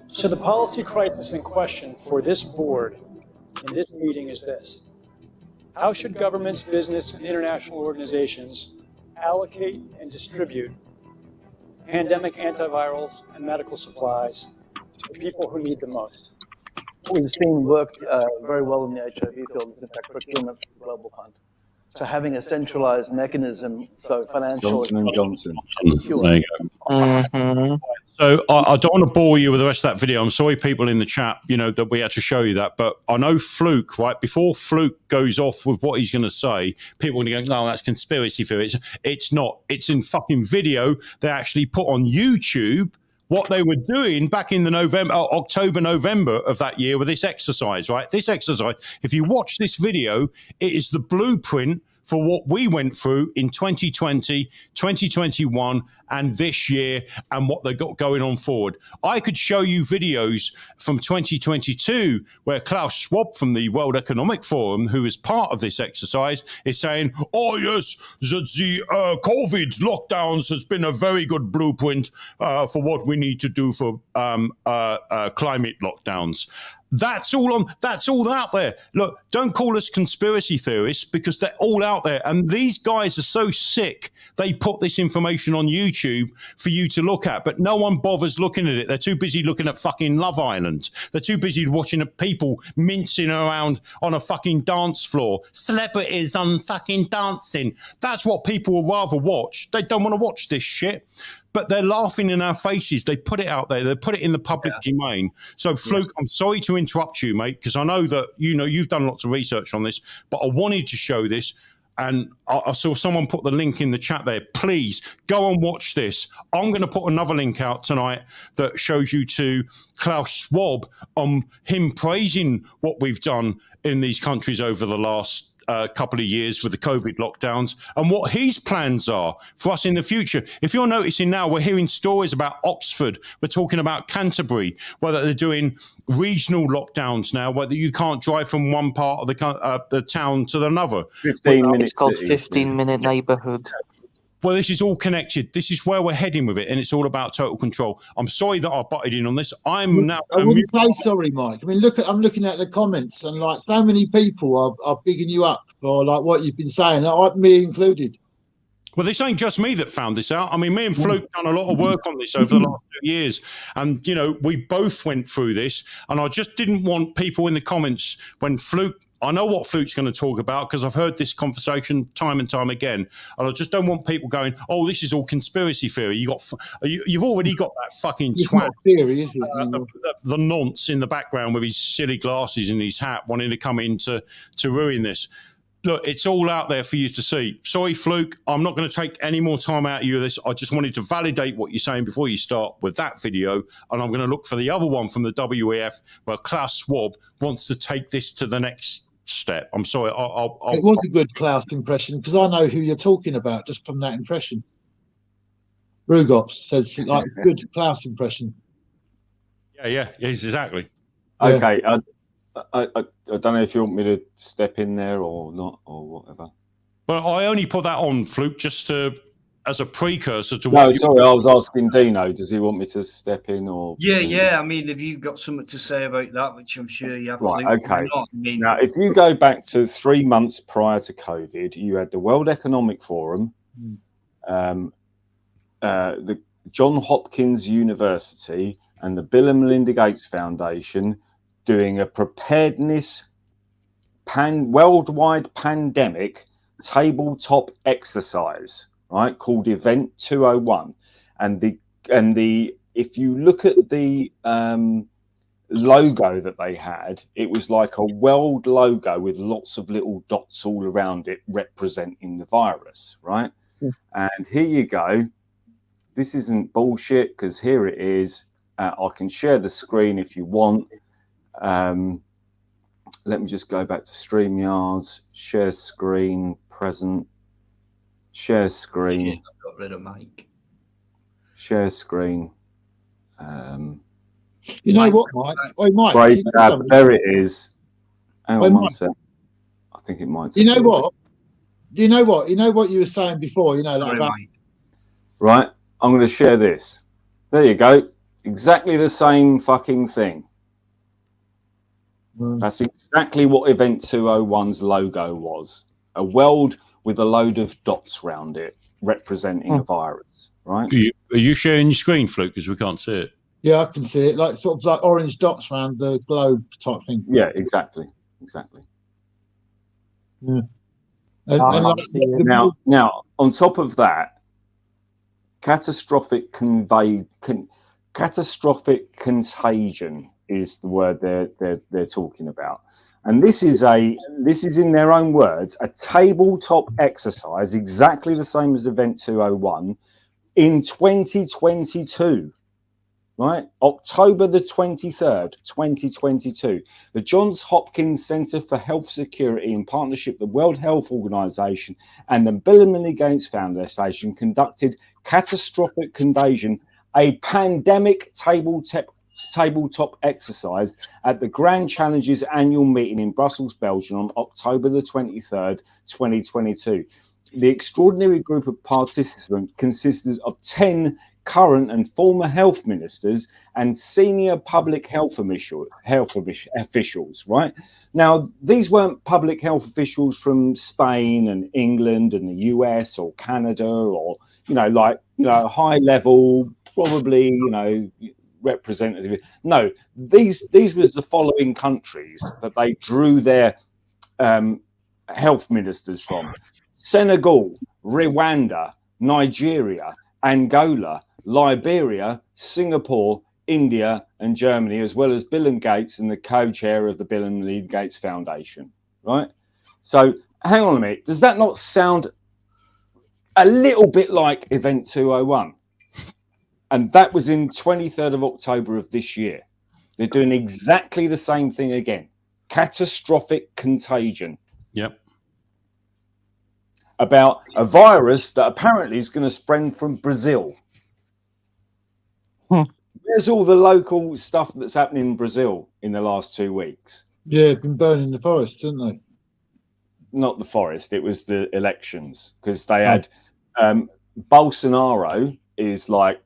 So the policy crisis in question for this board in this meeting is this: how should governments, business, and international organizations allocate and distribute pandemic antivirals and medical supplies to the people who need the most? We've seen work very well in the HIV field is in fact procurement for the Global Fund. So having a centralized mechanism, so financial... Johnson. There you go. So I don't want to bore you with the rest of that video. I'm sorry, people in the chat, that we had to show you that. But I know Fluke, right? Before Fluke goes off with what he's going to say, people are going to go, no, that's conspiracy theory. It's not. It's in fucking video. They actually put on YouTube what they were doing back in the October, November of that year with this exercise, right? This exercise, if you watch this video, it is the blueprint for what we went through in 2020, 2021, and this year, and what they got going on forward. I could show you videos from 2022 where Klaus Schwab from the World Economic Forum, who is part of this exercise, is saying, oh yes, the COVID lockdowns has been a very good blueprint for what we need to do for climate lockdowns. That's all out there. Look, don't call us conspiracy theorists, because they're all out there. And these guys are so sick, they put this information on YouTube for you to look at, but no one bothers looking at it. They're too busy looking at fucking Love Island. They're too busy watching people mincing around on a fucking dance floor. Celebrities on fucking dancing. That's what people would rather watch. They don't want to watch this shit. But they're laughing in our faces. They put it out there. They put it in the public domain. So, Fluke, I'm sorry to interrupt you, mate, because I know that you've done lots of research on this, but I wanted to show this, and I saw someone put the link in the chat there. Please go and watch this. I'm going to put another link out tonight that shows you to Klaus Schwab on him praising what we've done in these countries over the last couple of years with the COVID lockdowns, and what his plans are for us in the future. If you're noticing now, we're hearing stories about Oxford. We're talking about Canterbury, whether they're doing regional lockdowns now, whether you can't drive from one part of the town to another. 15 minutes. It's called 15-minute neighborhood. Well, this is all connected. This is where we're heading with it, and it's all about total control. I'm sorry that I butted in on this. I wouldn't say sorry, Mike. I mean, I'm looking at the comments, and like so many people are bigging you up for like what you've been saying, me included. Well, this ain't just me that found this out. I mean, me and Fluke done a lot of work on this over the last 2 years. And, we both went through this. And I just didn't want people in the comments when Fluke, I know what Fluke's going to talk about because I've heard this conversation time and time again. And I just don't want people going, oh, this is all conspiracy theory. You've already got that fucking twat. Theory, is it? The nonce in the background with his silly glasses and his hat wanting to come in to ruin this. Look, it's all out there for you to see. Sorry, Fluke, I'm not going to take any more time out of you of this. I just wanted to validate what you're saying before you start with that video. And I'm going to look for the other one from the WEF where Klaus Schwab wants to take this to the next step. I'm sorry. It was a good Klaus impression because I know who you're talking about just from that impression. Rugops says like good Klaus impression. Yeah, yes, exactly. Okay, I don't know if you want me to step in there or not or whatever. Well, I only put that on, Fluke, just as a precursor to what. No, sorry, I was asking Dino. Does he want me to step in or? Yeah. I mean, have you got something to say about that, which I'm sure you have? Right. Fluke, okay. not? I mean, now, if you go back to 3 months prior to COVID, you had the World Economic Forum, the Johns Hopkins University, and the Bill and Melinda Gates Foundation doing a preparedness worldwide pandemic tabletop exercise, right, called Event 201. And if you look at the logo that they had, it was like a world logo with lots of little dots all around it representing the virus, right? And here you go. This isn't bullshit, because here it is. I can share the screen if you want. Let me just go back to StreamYards. Share screen, present. Share screen. Shit, I've got rid of Mike. Share screen. You know what, Mike? Wait, Mike. Great tab. There it is. Hang on one sec. I think it might. You know what? You know what? You know what you were saying before. You know, like about. Right. I'm going to share this. There you go. Exactly the same fucking thing. That's exactly what Event 201's logo was. A world with a load of dots around it representing a virus, right? Are you sharing your screen, Fluke, because we can't see it? Yeah, I can see it. Like sort of like orange dots around the globe type thing. Yeah, exactly. Exactly. Yeah. And like, now, on top of that, catastrophic contagion is the word they're talking about, and this is in their own words a tabletop exercise, exactly the same as Event 201 in 2022, right? October the 23rd, 2022. The Johns Hopkins Center for Health Security, in partnership with the World Health Organization and the Bill and Melinda Gates Foundation, conducted Catastrophic Contagion, a pandemic tabletop exercise at the Grand Challenges annual meeting in Brussels, Belgium on October the 23rd, 2022. The extraordinary group of participants consisted of 10 current and former health ministers and senior public health officials, right? Now, these weren't public health officials from Spain and England and the US or Canada or, high level, probably, representative. No, these was the following countries that they drew their health ministers from: Senegal, Rwanda, Nigeria, Angola, Liberia, Singapore, India, and Germany, as well as Bill and Gates and the co-chair of the Bill and Melinda Gates Foundation, right? So hang on a minute. Does that not sound a little bit like Event 201? And that was in 23rd of October of this year. They're doing exactly the same thing again. Catastrophic contagion. Yep. About a virus that apparently is going to spread from Brazil. Where's all the local stuff that's happening in Brazil in the last 2 weeks? Yeah, been burning the forests, haven't they? Not the forest, it was the elections, because they had Bolsonaro is like,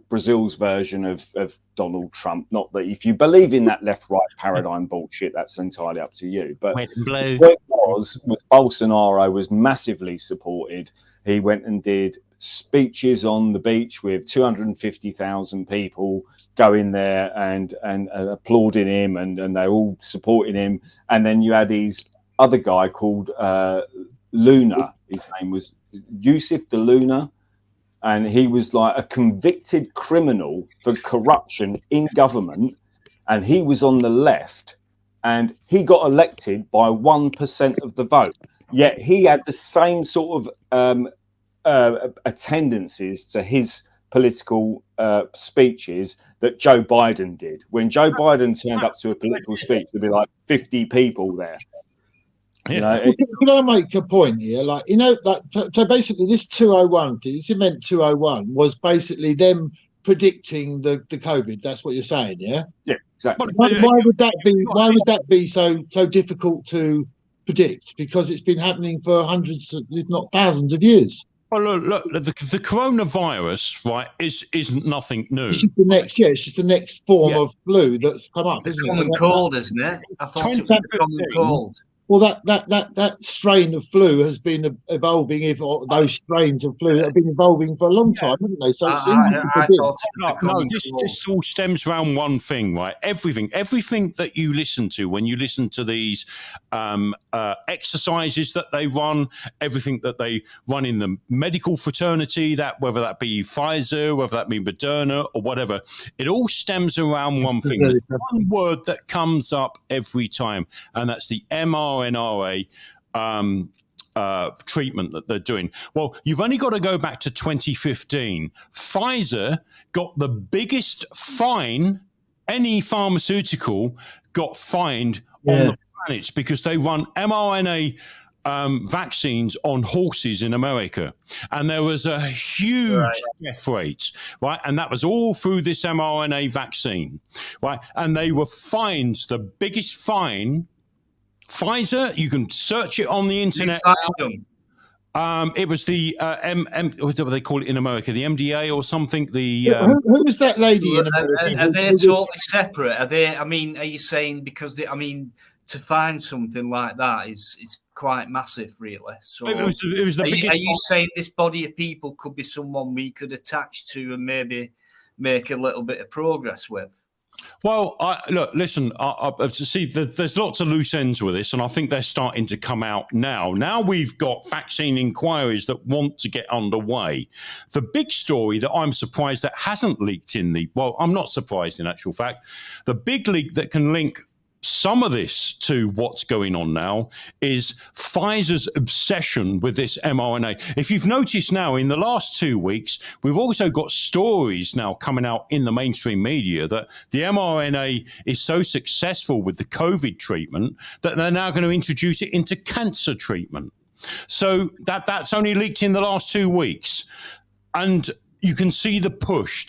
Brazil's version of Donald Trump. Not that if you believe in that left-right paradigm bullshit, that's entirely up to you. But what it was Bolsonaro was massively supported. He went and did speeches on the beach with 250,000 people going there and applauding him, and they all supporting him. And then you had his other guy called Luna. His name was Yusuf de Luna. And he was like a convicted criminal for corruption in government. And he was on the left. And he got elected by 1% of the vote. Yet he had the same sort of attendances to his political speeches that Joe Biden did. When Joe Biden turned up to a political speech, there'd be like 50 people there. Can I make a point here? So basically this 201 thing, this Event 201 was basically them predicting the COVID. That's what you're saying, yeah? Yeah, exactly. Why would that be so difficult to predict? Because it's been happening for hundreds, if not thousands of years. Well, look, the coronavirus, right, isn't nothing new. It's just the next form of flu that's come up, isn't it? Common cold, isn't it? I thought it was a common cold. Well, that strain of flu has been evolving. Or those strains of flu have been evolving for a long time, haven't they? So it's easy to predict. No, this all stems around one thing, right? Everything that you listen to when you listen to these exercises that they run, everything that they run in the medical fraternity, that whether that be Pfizer, whether that be Moderna or whatever, it all stems around one thing. There's one word that comes up every time, and that's the mRNA treatment that they're doing. Well, you've only got to go back to 2015. Pfizer got the biggest fine any pharmaceutical got fined on the planet because they run mRNA vaccines on horses in America, and there was a huge death rate, right? And that was all through this mRNA vaccine, right? And they were fined the biggest fine. Pfizer, you can search it on the internet. It was the what do they call it in America? The MDA or something? Who was that lady in America? Are they totally separate? Are they? I mean, are you saying because to find something like that is quite massive, really? So it was the biggest. Are you saying this body of people could be someone we could attach to and maybe make a little bit of progress with? Well, listen, see, there's lots of loose ends with this, and I think they're starting to come out now. Now we've got vaccine inquiries that want to get underway. The big story that I'm surprised that hasn't leaked I'm not surprised in actual fact, the big leak that can link some of this to what's going on now is Pfizer's obsession with this mRNA. If you've noticed now, in the last 2 weeks, we've also got stories now coming out in the mainstream media that the mRNA is so successful with the COVID treatment that they're now going to introduce it into cancer treatment. So that's only leaked in the last 2 weeks. And you can see the push.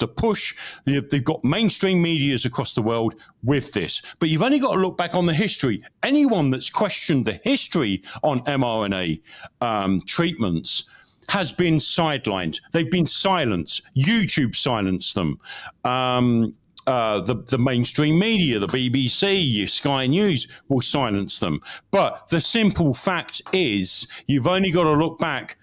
They've got mainstream medias across the world with this. But you've only got to look back on the history. Anyone that's questioned the history on mRNA treatments has been sidelined. They've been silenced. YouTube silenced them. The mainstream media, the BBC, Sky News will silence them. But the simple fact is you've only got to look back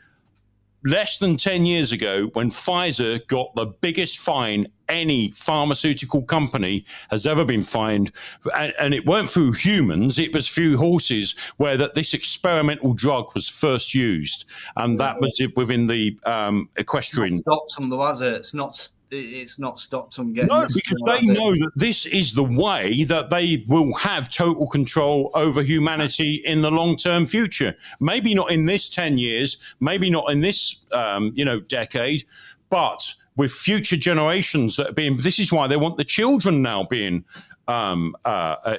less than 10 years ago when Pfizer got the biggest fine any pharmaceutical company has ever been fined. And it weren't through humans, it was through horses where this experimental drug was first used. And that was within the equestrian. Stopped them though, has it? It's not stopped them getting. No, because they know that this is the way that they will have total control over humanity in the long-term future. Maybe not in this 10 years, maybe not in this, decade, but with future generations that are being. This is why they want the children now being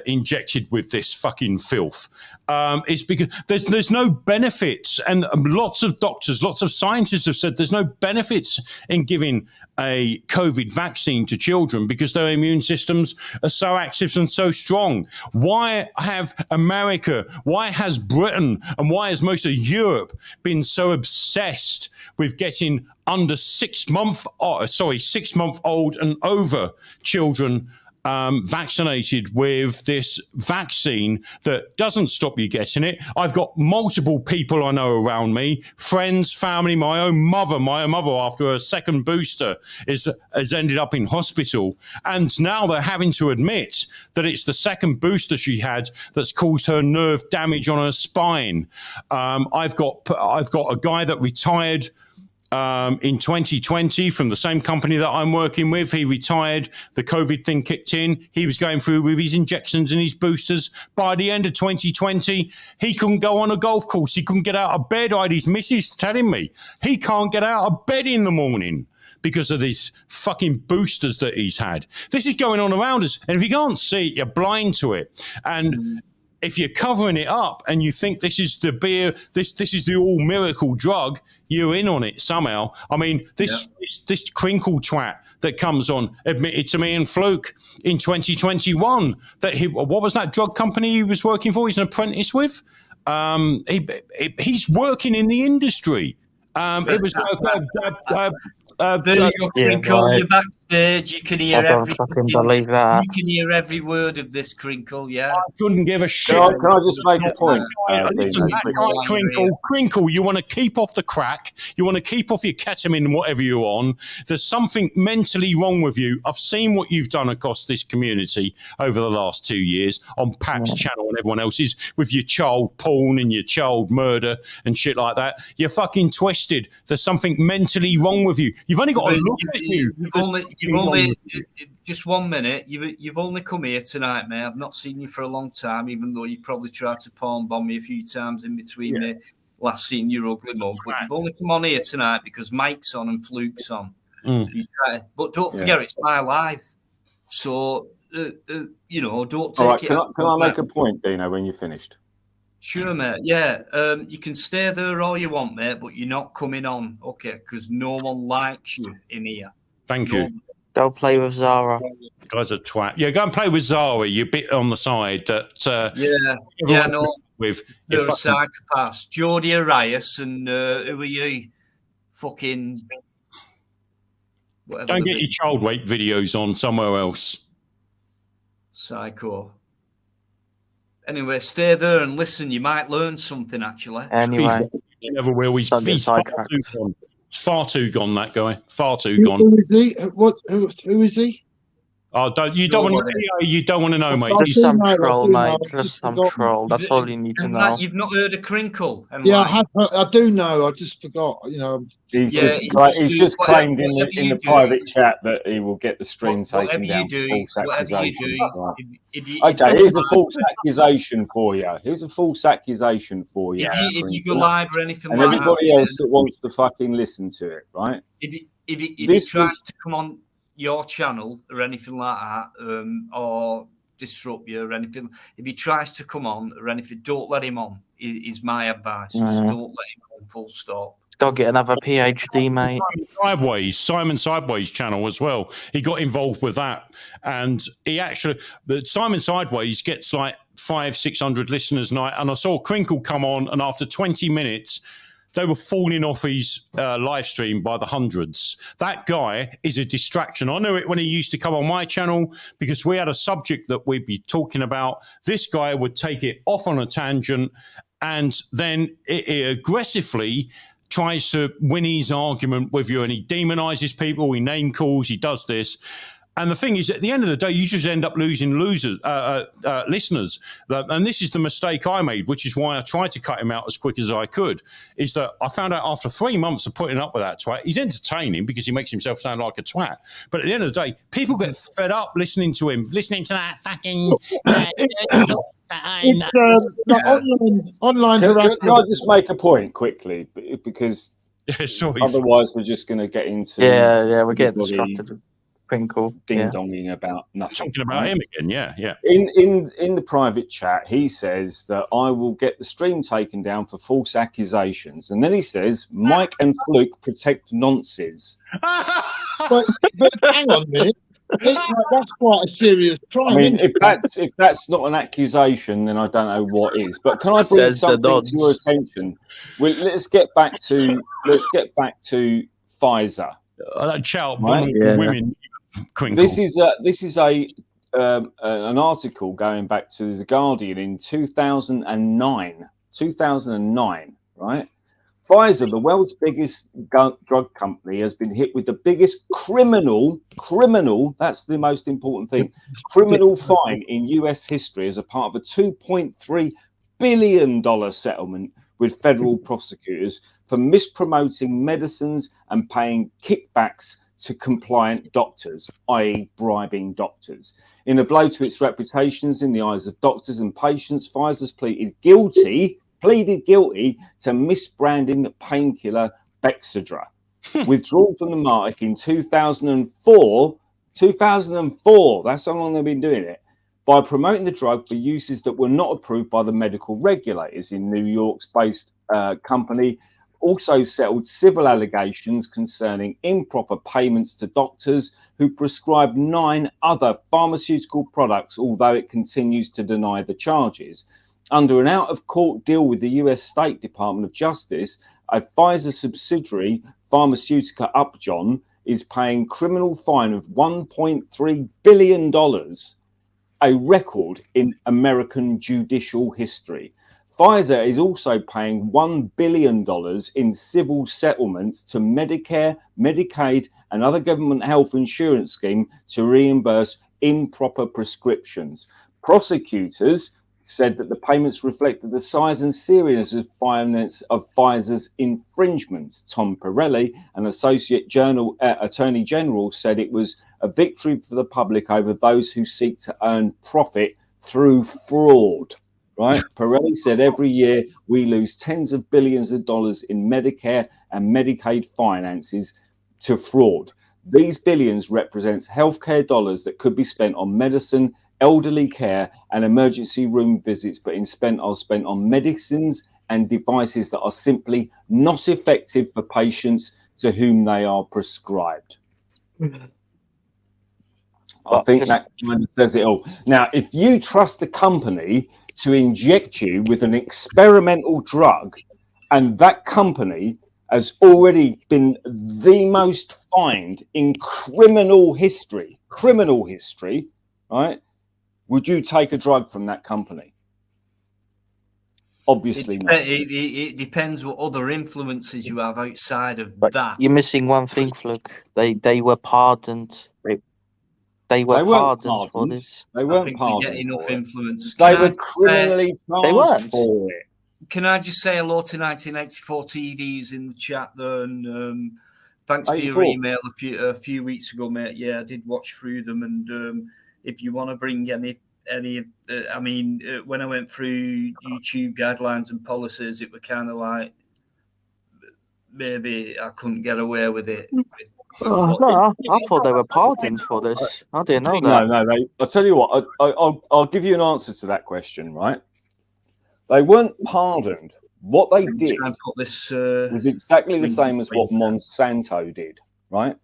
injected with this fucking filth. It's because there's no benefits, and lots of doctors, lots of scientists have said there's no benefits in giving a COVID vaccine to children because their immune systems are so active and so strong. Why have America, why has Britain, and why has most of Europe been so obsessed with getting under 6 month old and over children vaccinated with this vaccine that doesn't stop you getting it? I've got multiple people I know around me, friends, family, my own mother after a second booster has ended up in hospital, and now they're having to admit that it's the second booster she had that's caused her nerve damage on her spine. I've got a guy that retired in 2020 from the same company that I'm working with. He retired. The COVID thing kicked in. He was going through with his injections and his boosters. By the end of 2020, he couldn't go on a golf course. He couldn't get out of bed. I had his missus telling me he can't get out of bed in the morning because of these fucking boosters that he's had. This is going on around us. And if you can't see it, you're blind to it. And if you're covering it up and you think this is the this is the all miracle drug, you're in on it somehow. I mean, this crinkle twat that comes on admitted to me in Fluke in 2021 that what was that drug company he was working for? He's an apprentice with. He's working in the industry. It was there you go, Crinkle. You're stage, you can hear I don't every fucking believe that. you can hear every word of this, Crinkle. Yeah. I couldn't give a shit. Can I just make a point? Listen, Dino, that quickly? guy, Crinkle, you want to keep off the crack, you want to keep off your ketamine and whatever you're on. There's something mentally wrong with you. I've seen what you've done across this community over the last 2 years on Pap's channel and everyone else's with your child porn and your child murder and shit like that. You're fucking twisted. There's something mentally wrong with you. You've only got to look at you. You've only just 1 minute. You've only come here tonight, mate. I've not seen you for a long time, even though you probably tried to porn bomb me a few times in between the last seeing your ugly mug. But you've only come on here tonight because Mike's on and Fluke's on. But don't forget, it's my life. So you know, don't take All right, it. can I make a point, Dino, when you're finished? Sure, mate. Yeah, you can stay there all you want, mate, but you're not coming on, okay? Because no one likes you in here. Thank you. Go play with Zara. Guy's a twat. Yeah, go and play with Zara. You bit on the side that. No. With you're a psychopath. Jodie Arias and who are you? Fucking. Don't get your child rape videos on somewhere else. Psycho. Anyway, stay there and listen. You might learn something, actually. Anyway. You never will. He's far too gone, that guy. Far too gone. Who is he? Who is he? Oh, you don't want to know, mate. Just some troll, mate. Just some troll. That's all you need to know. You've not heard of Crinkle? Yeah, I do know. I just forgot. You know. He's just claimed in the private chat that he will get the stream taken down for false accusations. Okay, here's a false accusation for you. Here's a false accusation for you. If you go live or anything and like that. And everybody else that wants to fucking listen to it, right? If he tries to come on your channel or anything like that, or disrupt you or anything, if he tries to come on or anything, don't let him on, is my advice. Just don't let him on, full stop. Go get another PhD, mate. Simon Sideways channel as well. He got involved with that. And the Simon Sideways gets like 500-600 listeners a night. And I saw Crinkle come on, and after 20 minutes, they were falling off his live stream by the hundreds. That guy is a distraction. I knew it when he used to come on my channel because we had a subject that we'd be talking about. This guy would take it off on a tangent and then he aggressively tries to win his argument with you, and he demonizes people, he name calls, he does this. And the thing is, at the end of the day, you just end up losing listeners. And this is the mistake I made, which is why I tried to cut him out as quick as I could, is that I found out after 3 months of putting up with that twat, he's entertaining because he makes himself sound like a twat. But at the end of the day, people get fed up listening to him, listening to that fucking... online harassment. Can I just make a point quickly? Because otherwise we're just going to get into... Yeah, we're getting distracted. Crinkle ding-donging about nothing. Talking about him again, yeah. In the private chat, he says that I will get the stream taken down for false accusations, and then he says Mike and Fluke protect nonces. but hang on a minute, that's quite a serious crime. I mean, if that's not an accusation, then I don't know what is. But can I bring something to your attention? Well, let's get back to Pfizer. Child women. Crinkle. This is an article going back to The Guardian in 2009. 2009, right? Pfizer, the world's biggest drug company, has been hit with the biggest criminal, that's the most important thing, criminal fine in US history as a part of a $2.3 billion settlement with federal prosecutors for mispromoting medicines and paying kickbacks to compliant doctors, i.e. bribing doctors. In a blow to its reputations in the eyes of doctors and patients, Pfizer's pleaded guilty to misbranding the painkiller Bexadra. Withdrawn from the market in 2004, that's how long they've been doing it, by promoting the drug for uses that were not approved by the medical regulators. In New York's based company also settled civil allegations concerning improper payments to doctors who prescribed 9 other pharmaceutical products, although it continues to deny the charges. Under an out-of-court deal with the US State Department of Justice, a Pfizer subsidiary, Pharmaceutica Upjohn, is paying criminal fine of $1.3 billion, a record in American judicial history. Pfizer is also paying $1 billion in civil settlements to Medicare, Medicaid, and other government health insurance schemes to reimburse improper prescriptions. Prosecutors said that the payments reflected the size and seriousness of Pfizer's infringements. Tom Pirelli, an Associate Attorney General, said it was a victory for the public over those who seek to earn profit through fraud. Right? Pirelli said every year we lose tens of billions of dollars in Medicare and Medicaid finances to fraud. These billions represents healthcare dollars that could be spent on medicine, elderly care, and emergency room visits, but are spent on medicines and devices that are simply not effective for patients to whom they are prescribed. I think that kind of says it all. Now, if you trust the company to inject you with an experimental drug, and that company has already been the most fined in criminal history, right? Would you take a drug from that company? Obviously not. It depends what other influences you have outside of that. You're missing one thing, Fluke. They were pardoned. They were pardoned for this. They weren't I think pardoned. They get enough influence. They were criminally charged for it. Can I just say hello to 1984 TVs in the chat there? And thanks for your email a few weeks ago, mate. Yeah, I did watch through them. And if you want to bring any when I went through YouTube guidelines and policies, it were kind of like maybe I couldn't get away with it. No, I thought they were pardoned for this. I didn't know that. No. I'll tell you what. I'll give you an answer to that question. Right? They weren't pardoned. What they did was exactly the same as what Monsanto did. Right?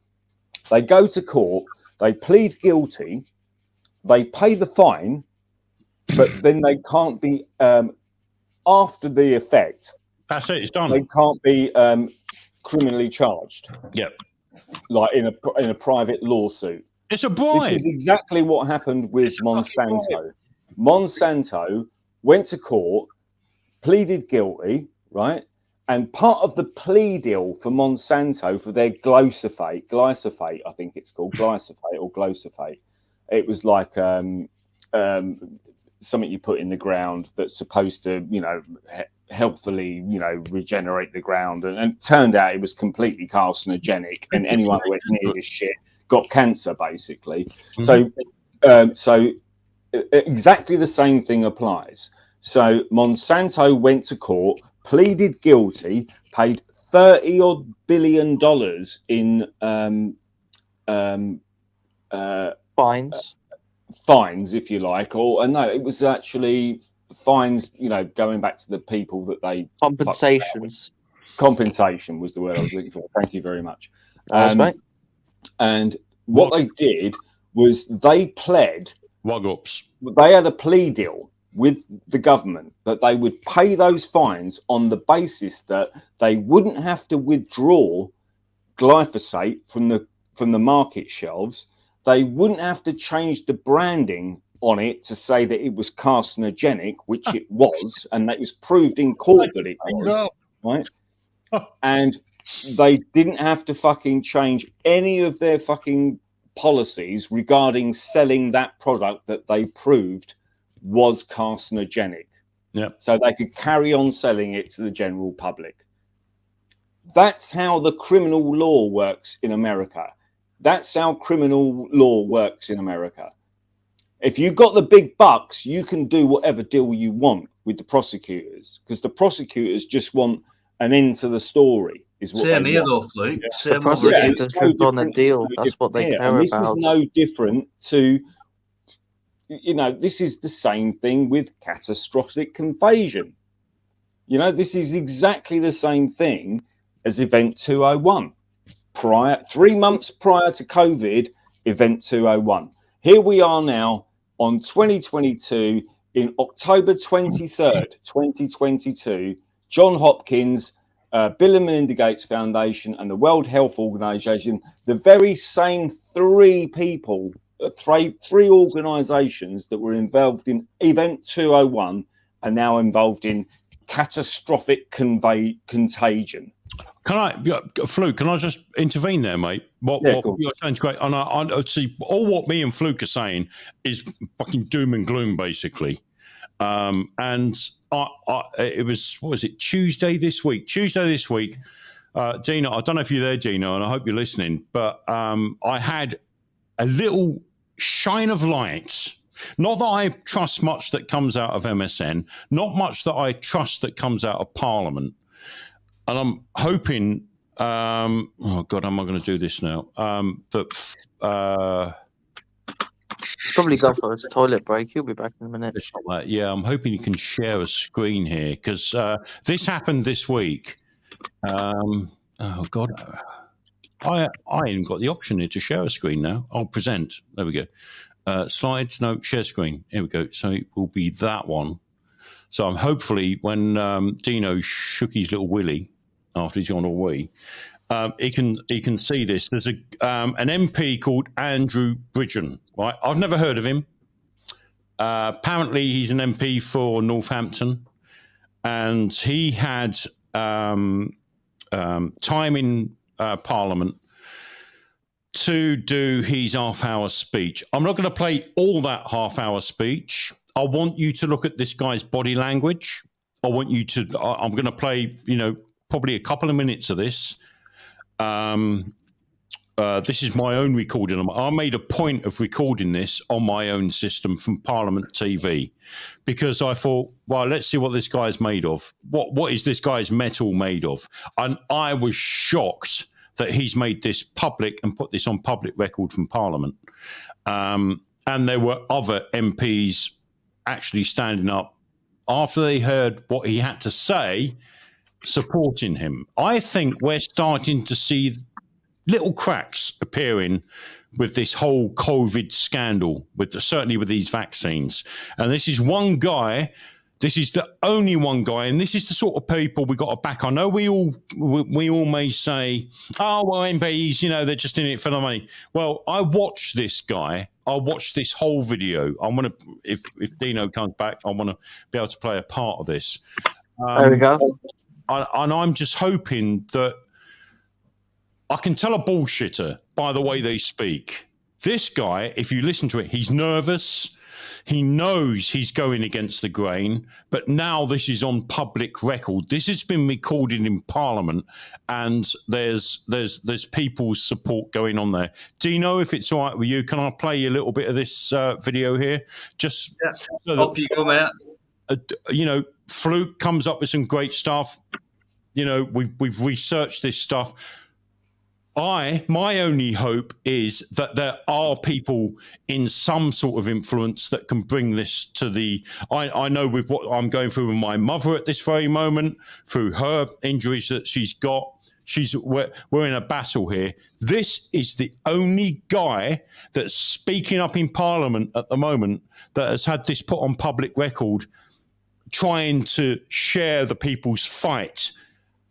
They go to court. They plead guilty. They pay the fine, but then they can't be after the effect. That's it. It's done. They can't be criminally charged. Yep. Like in a private lawsuit. It's a bribe. This is exactly what happened with Monsanto. Monsanto went to court, pleaded guilty, right? And part of the plea deal for Monsanto for their glyphosate, I think it's called glyphosate or glyphosate. It was like something you put in the ground that's supposed to, healthfully, regenerate the ground. And it turned out it was completely carcinogenic, and anyone who went near this shit got cancer, basically. Mm-hmm. So exactly the same thing applies. So Monsanto went to court, pleaded guilty, paid $30 billion in fines, if you like, or no, it was actually fines, going back to the people that they compensation was the word I was looking for. Thank you very much. And what they did was they pled they had a plea deal with the government that they would pay those fines on the basis that they wouldn't have to withdraw glyphosate from the market shelves. They wouldn't have to change the branding on it to say that it was carcinogenic, which it was, and that was proved in court that it was, right? And they didn't have to fucking change any of their fucking policies regarding selling that product that they proved was carcinogenic. Yeah. So they could carry on selling it to the general public. That's how the criminal law works in America. That's how criminal law works in America. If you've got the big bucks, you can do whatever deal you want with the prosecutors, because the prosecutors just want an end to the story. Is what Same here, though, Fluke. The prosecutors just want a deal. That's what they care this about. This is no different to, this is the same thing with catastrophic invasion. This is exactly the same thing as Event 201. 3 months prior to COVID, Event 201. Here we are now on 2022, in October 23rd, 2022. John Hopkins Bill and Melinda Gates Foundation and the World Health Organization, the very same three people, three organizations that were involved in Event 201 are now involved in catastrophic contagion. Can I, Fluke? Can I just intervene there, mate? What Cool. you're saying is great, and I see all what me and Fluke are saying is fucking doom and gloom, basically. And it was, what was it, Tuesday this week? Dino, I don't know if you're there, Dino, and I hope you're listening, but I had a little shine of light. Not that I trust much that comes out of MSN, not much that I trust that comes out of Parliament. And I'm hoping, oh God, how am I going to do this now? Probably go for his toilet break. He'll be back in a minute. It's not that. Yeah, I'm hoping you can share a screen here because this happened this week. Oh God, I ain't got the option here to share a screen now. I'll present. There we go. Slides, no, share screen. Here we go. So it will be that one. So I'm hopefully when Dino shook his little willy after he's gone away, he can see this. There's an MP called Andrew Bridgen. Right, I've never heard of him. Apparently, he's an MP for Northampton, and he had time in Parliament to do his half-hour speech. I'm not going to play all that half-hour speech. I want you to look at this guy's body language. I want you to. I'm going to play, probably a couple of minutes of this. This is my own recording. I made a point of recording this on my own system from Parliament TV because I thought, well, let's see what this guy's made of. What is this guy's metal made of? And I was shocked that he's made this public and put this on public record from Parliament. And there were other MPs actually standing up after they heard what he had to say, supporting him. I think we're starting to see little cracks appearing with this whole COVID scandal, certainly with these vaccines. And this is one guy. This is the only one guy, and this is the sort of people we got to back. I know we all may say, "Oh, well, MPs, they're just in it for the money." Well, I watched this guy. I watched this whole video. I want to, if Dino comes back, I want to be able to play a part of this. There we go. And I'm just hoping that I can tell a bullshitter by the way they speak. This guy, if you listen to it, he's nervous. He knows he's going against the grain, but now this is on public record. This has been recorded in Parliament, and there's people's support going on there. Dino, if it's all right with you, can I play you a little bit of this video here? Just so off you go, mate. Fluke comes up with some great stuff. We've researched this stuff. My only hope is that there are people in some sort of influence that can bring this to I know with what I'm going through with my mother at this very moment, through her injuries that she's got, we're in a battle here. This is the only guy that's speaking up in Parliament at the moment that has had this put on public record, trying to share the people's fight.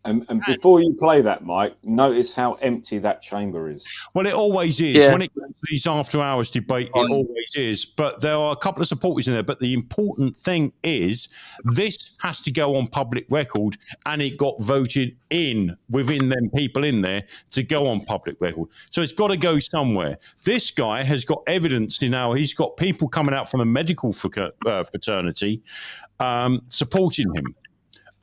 And before you play that, Mike, notice how empty that chamber is. Well, it always is. Yeah. When it comes to these after-hours debate, it always is. But there are a couple of supporters in there. But the important thing is this has to go on public record, and it got voted in within them people in there to go on public record. So it's got to go somewhere. This guy has got evidence now. He's got people coming out from the medical fraternity supporting him.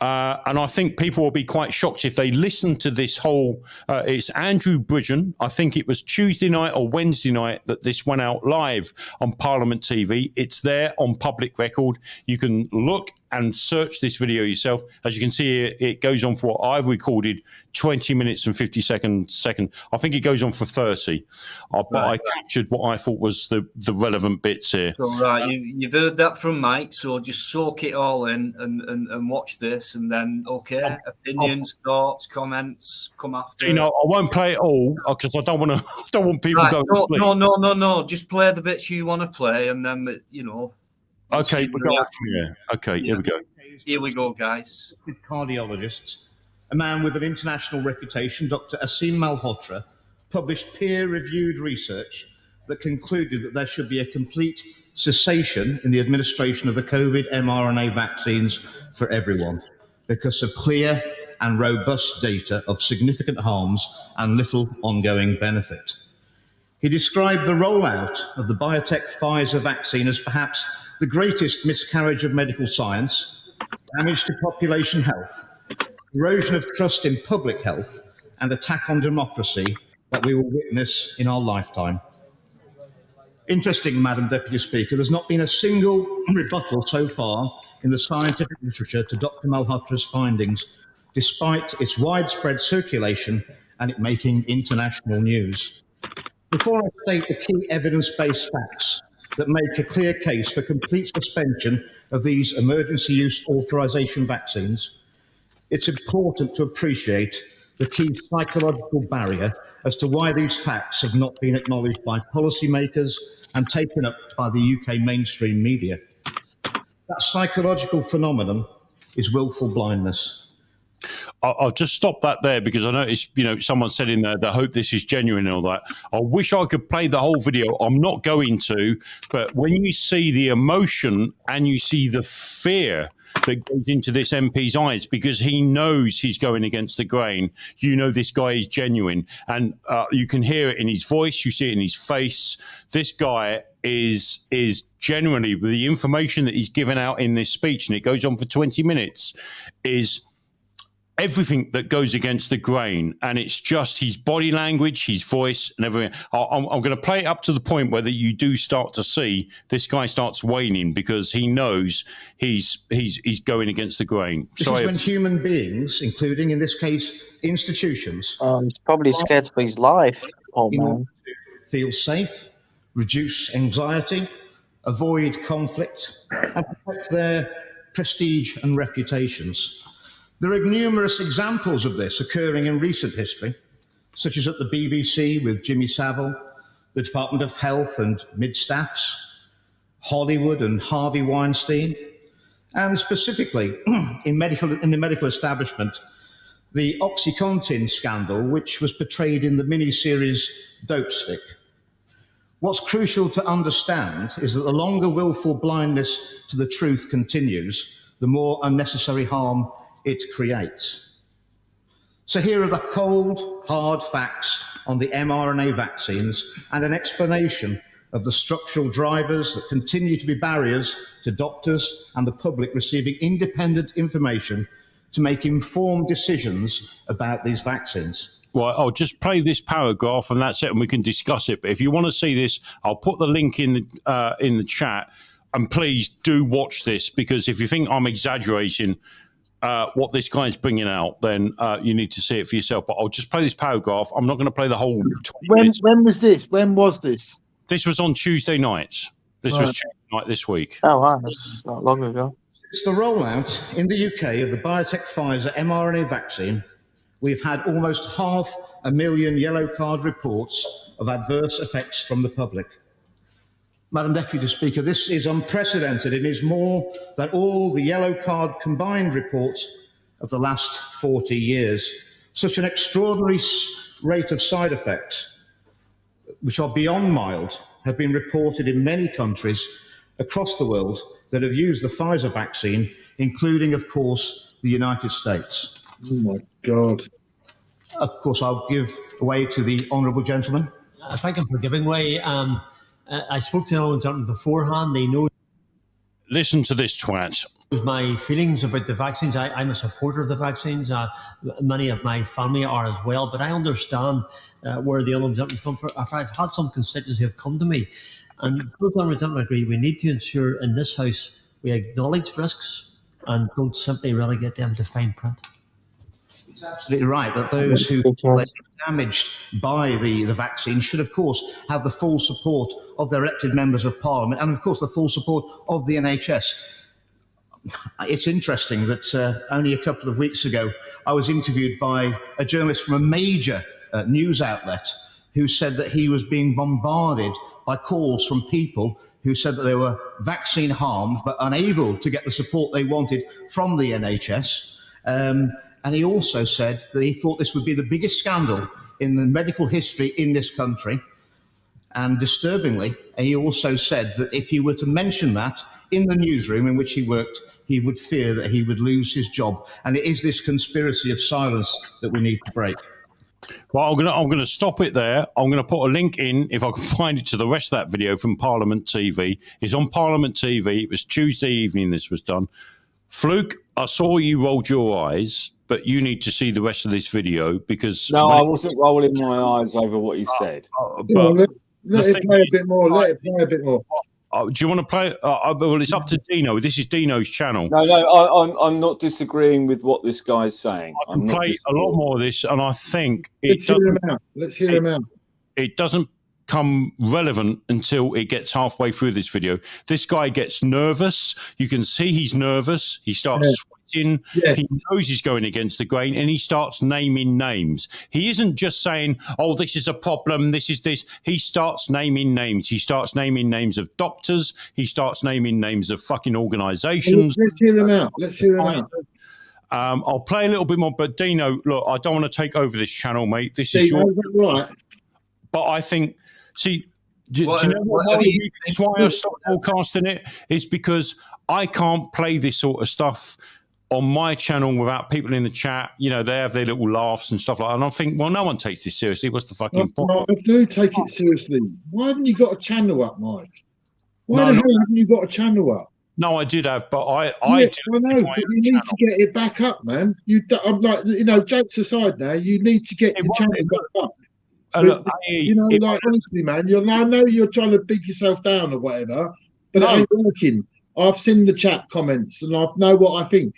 And I think people will be quite shocked if they listen to this whole. It's Andrew Bridgen. I think it was Tuesday night or Wednesday night that this went out live on Parliament TV. It's there on public record. You can look and search this video yourself. As you can see, it goes on for what I've recorded 20 minutes and 50 seconds. I think it goes on for 30. But I captured what I thought was the relevant bits here. So, right, you've heard that from Mike, so just soak it all in and watch this, and then, opinions, thoughts, comments come after. I won't play it all because I don't want people going. No. Just play the bits you want to play, and then, Okay, here we go. Here we go, guys. Cardiologists a man with an international reputation, Dr. Asim Malhotra, published peer-reviewed research that concluded that there should be a complete cessation in the administration of the COVID mRNA vaccines for everyone because of clear and robust data of significant harms and little ongoing benefit. He described the rollout of the biotech Pfizer vaccine as perhaps the greatest miscarriage of medical science, damage to population health, erosion of trust in public health, and attack on democracy that we will witness in our lifetime. Interesting, Madam Deputy Speaker, there's not been a single rebuttal so far in the scientific literature to Dr. Malhotra's findings, despite its widespread circulation and it making international news. Before I state the key evidence-based facts that make a clear case for complete suspension of these emergency use authorization vaccines, it's important to appreciate the key psychological barrier as to why these facts have not been acknowledged by policymakers and taken up by the UK mainstream media. That psychological phenomenon is willful blindness. I'll just stop that there because I noticed, someone said in there, they hope this is genuine and all that. I wish I could play the whole video. I'm not going to, but when you see the emotion and you see the fear that goes into this MP's eyes because he knows he's going against the grain, this guy is genuine. And you can hear it in his voice, you see it in his face. This guy is genuinely, with the information that he's given out in this speech, and it goes on for 20 minutes, is everything that goes against the grain, and it's just his body language, his voice, and everything. I'm going to play it up to the point where you do start to see this guy starts waning because he knows he's going against the grain. This is when human beings, including in this case institutions, he's probably scared for his life. Oh man, feel safe, reduce anxiety, avoid conflict, and protect their prestige and reputations. There are numerous examples of this occurring in recent history, such as at the BBC with Jimmy Savile, the Department of Health and mid-staffs, Hollywood and Harvey Weinstein, and specifically in the medical establishment, the OxyContin scandal, which was portrayed in the mini-series Dope Stick. What's crucial to understand is that the longer willful blindness to the truth continues, the more unnecessary harm it creates. So here are the cold, hard facts on the mRNA vaccines and an explanation of the structural drivers that continue to be barriers to doctors and the public receiving independent information to make informed decisions about these vaccines. Well, I'll just play this paragraph and that's it, and we can discuss it. But if you want to see this, I'll put the link in the chat, and please do watch this, because if you think I'm exaggerating what this guy's bringing out, then you need to see it for yourself. But I'll just play this paragraph. I'm not going to play the whole 20 minutes. When was this? When was this? This was on Tuesday nights. This was Tuesday night this week. Oh, wow. That's not long ago. It's the rollout in the UK of the biotech Pfizer mRNA vaccine. We've had almost 500,000 yellow card reports of adverse effects from the public. Madam Deputy Speaker, this is unprecedented and is more than all the yellow card combined reports of the last 40 years. Such an extraordinary rate of side effects, which are beyond mild, have been reported in many countries across the world that have used the Pfizer vaccine, including, of course, the United States. Oh, my God. Of course, I'll give way to the honourable gentleman. Thank him for giving way. I spoke to the honourable gentleman beforehand. They know. Listen to this twat. My feelings about the vaccines. I'm a supporter of the vaccines. Many of my family are as well. But I understand where the honourable gentleman come from. I've had some constituents who have come to me, and both honourable gentlemen agree we need to ensure in this House we acknowledge risks and don't simply relegate them to fine print. It's absolutely right that those who are damaged by the vaccine should, of course, have the full support of their elected members of Parliament and, of course, the full support of the NHS. It's interesting that only a couple of weeks ago, I was interviewed by a journalist from a major news outlet who said that he was being bombarded by calls from people who said that they were vaccine harmed but unable to get the support they wanted from the NHS. And he also said that he thought this would be the biggest scandal in the medical history in this country. And disturbingly, he also said that if he were to mention that in the newsroom in which he worked, he would fear that he would lose his job. And it is this conspiracy of silence that we need to break. Well, I'm gonna stop it there. I'm gonna put a link in, if I can find it, to the rest of that video from Parliament TV. It's on Parliament TV. It was Tuesday evening this was done. Fluke, I saw you rolled your eyes, but you need to see the rest of this video because... No, I wasn't rolling my eyes over what he said. Let it play a bit more. Let it play a bit more. Do you want to play? Well, it's up to Dino. This is Dino's channel. No, I'm not disagreeing with what this guy's saying. I can play a lot more of this, and I think Let's hear him out. It doesn't come relevant until it gets halfway through this video. This guy gets nervous. You can see he's nervous. He starts sweating. Yes. He knows he's going against the grain, and he starts naming names. He isn't just saying, oh, this is a problem, this is this. He starts naming names. He starts naming names of doctors. He starts naming names of fucking organisations. Let's hear them out. Let's hear them out. I'll play a little bit more, but Dino, look, I don't want to take over this channel, mate. This is Dino, your... Right. But I think... See, do you know why I stopped broadcasting it? It's because I can't play this sort of stuff on my channel without people in the chat. You know, they have their little laughs and stuff like that. And I think, well, no one takes this seriously. What's the fucking point? I do take it seriously. Why haven't you got a channel up, Mike? Why the hell haven't you got a channel up? No, I did have, but I know, but you need to get it back up, man. I'm like, you know, jokes aside now, you need to get the channel back up. Look, you know, like honestly, man, I know you're trying to big yourself down or whatever, but it ain't working. I've seen the chat comments and I know what I think,